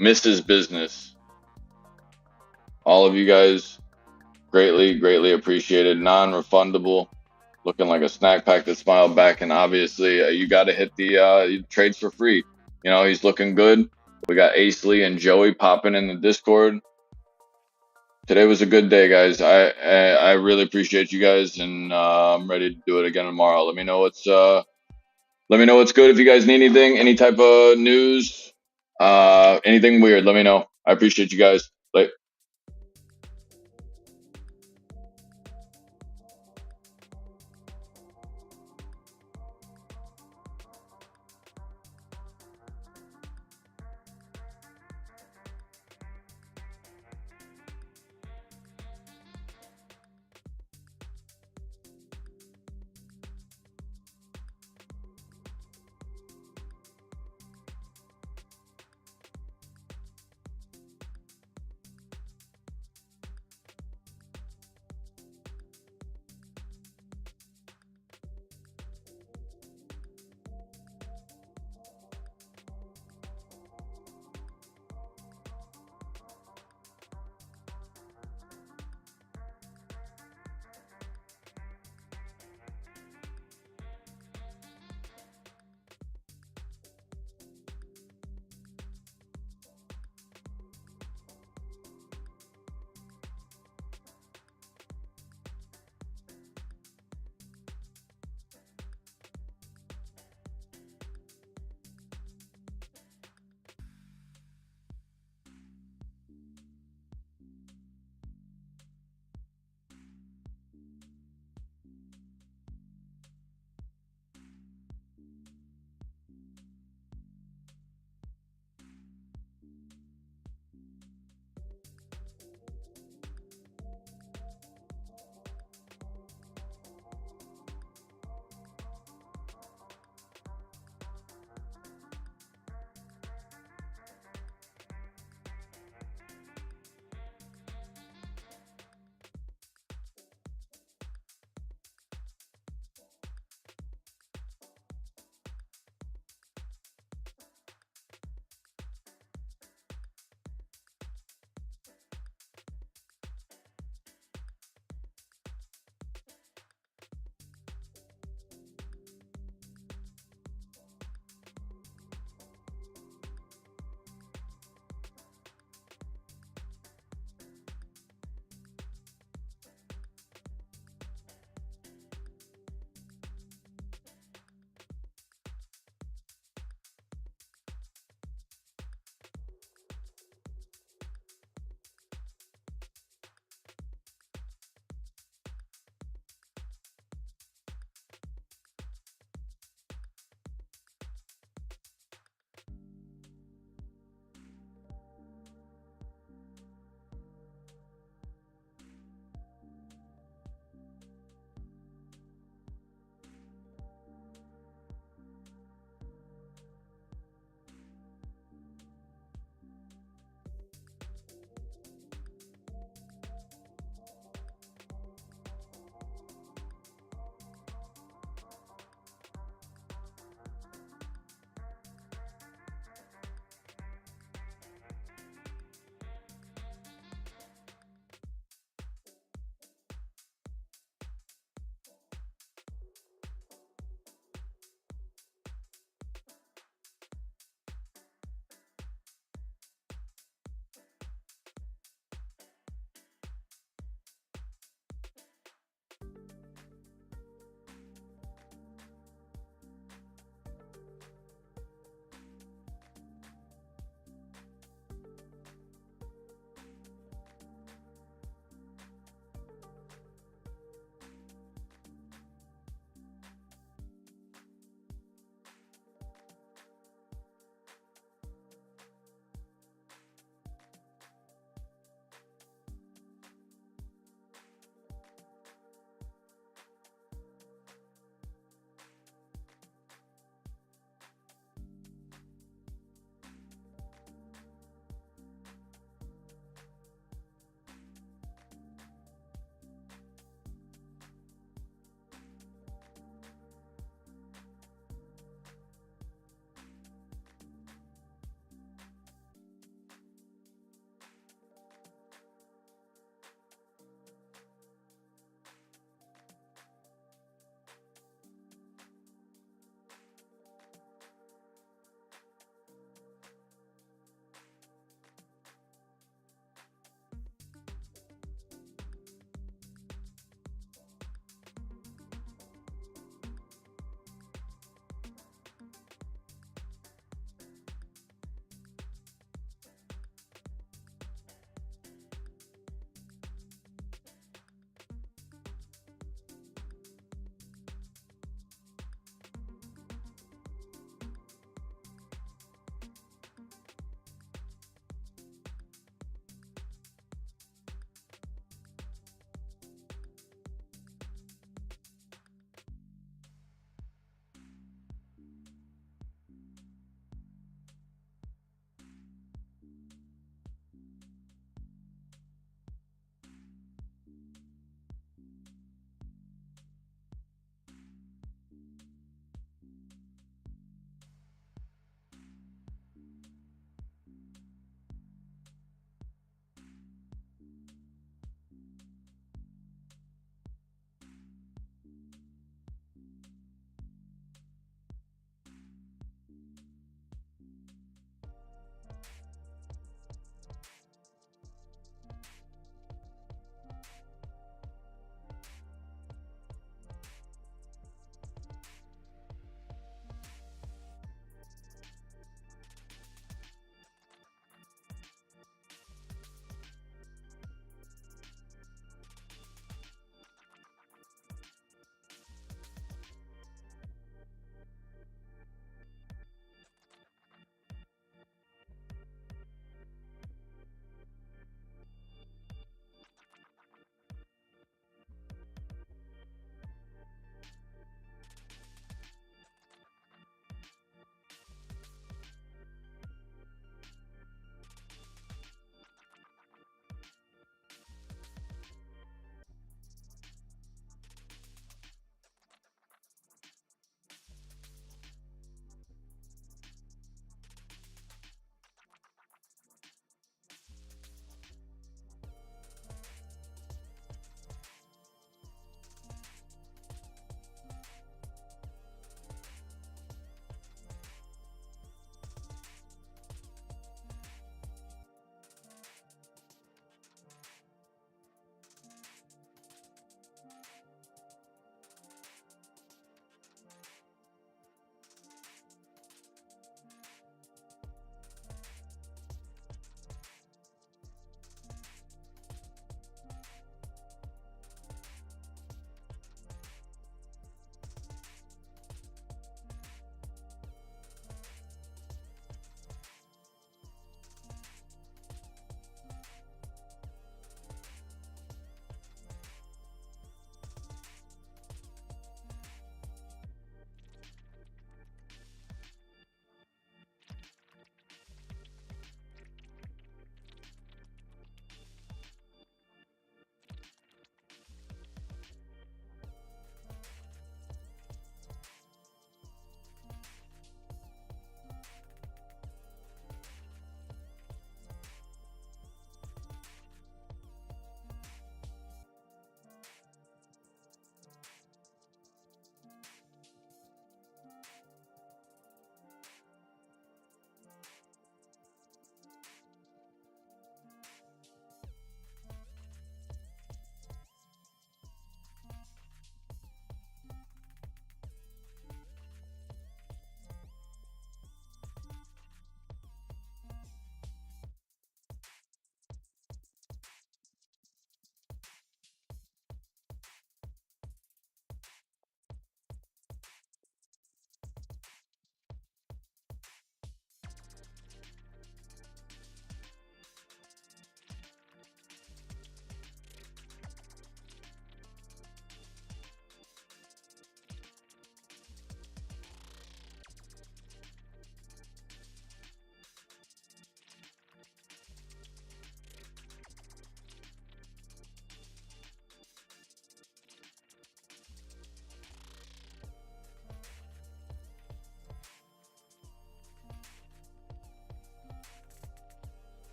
Mrs. Business. All of you guys, greatly appreciated. Non-refundable, looking like a snack pack that smiled back. And obviously, you got to hit the trades for free. You know, he's looking good. We got Ace Lee and Joey popping in the Discord. Today was a good day, guys. I really appreciate you guys, and I'm ready to do it again tomorrow. Let me know what's good. If you guys need anything, any type of news, anything weird, let me know. I appreciate you guys. Like.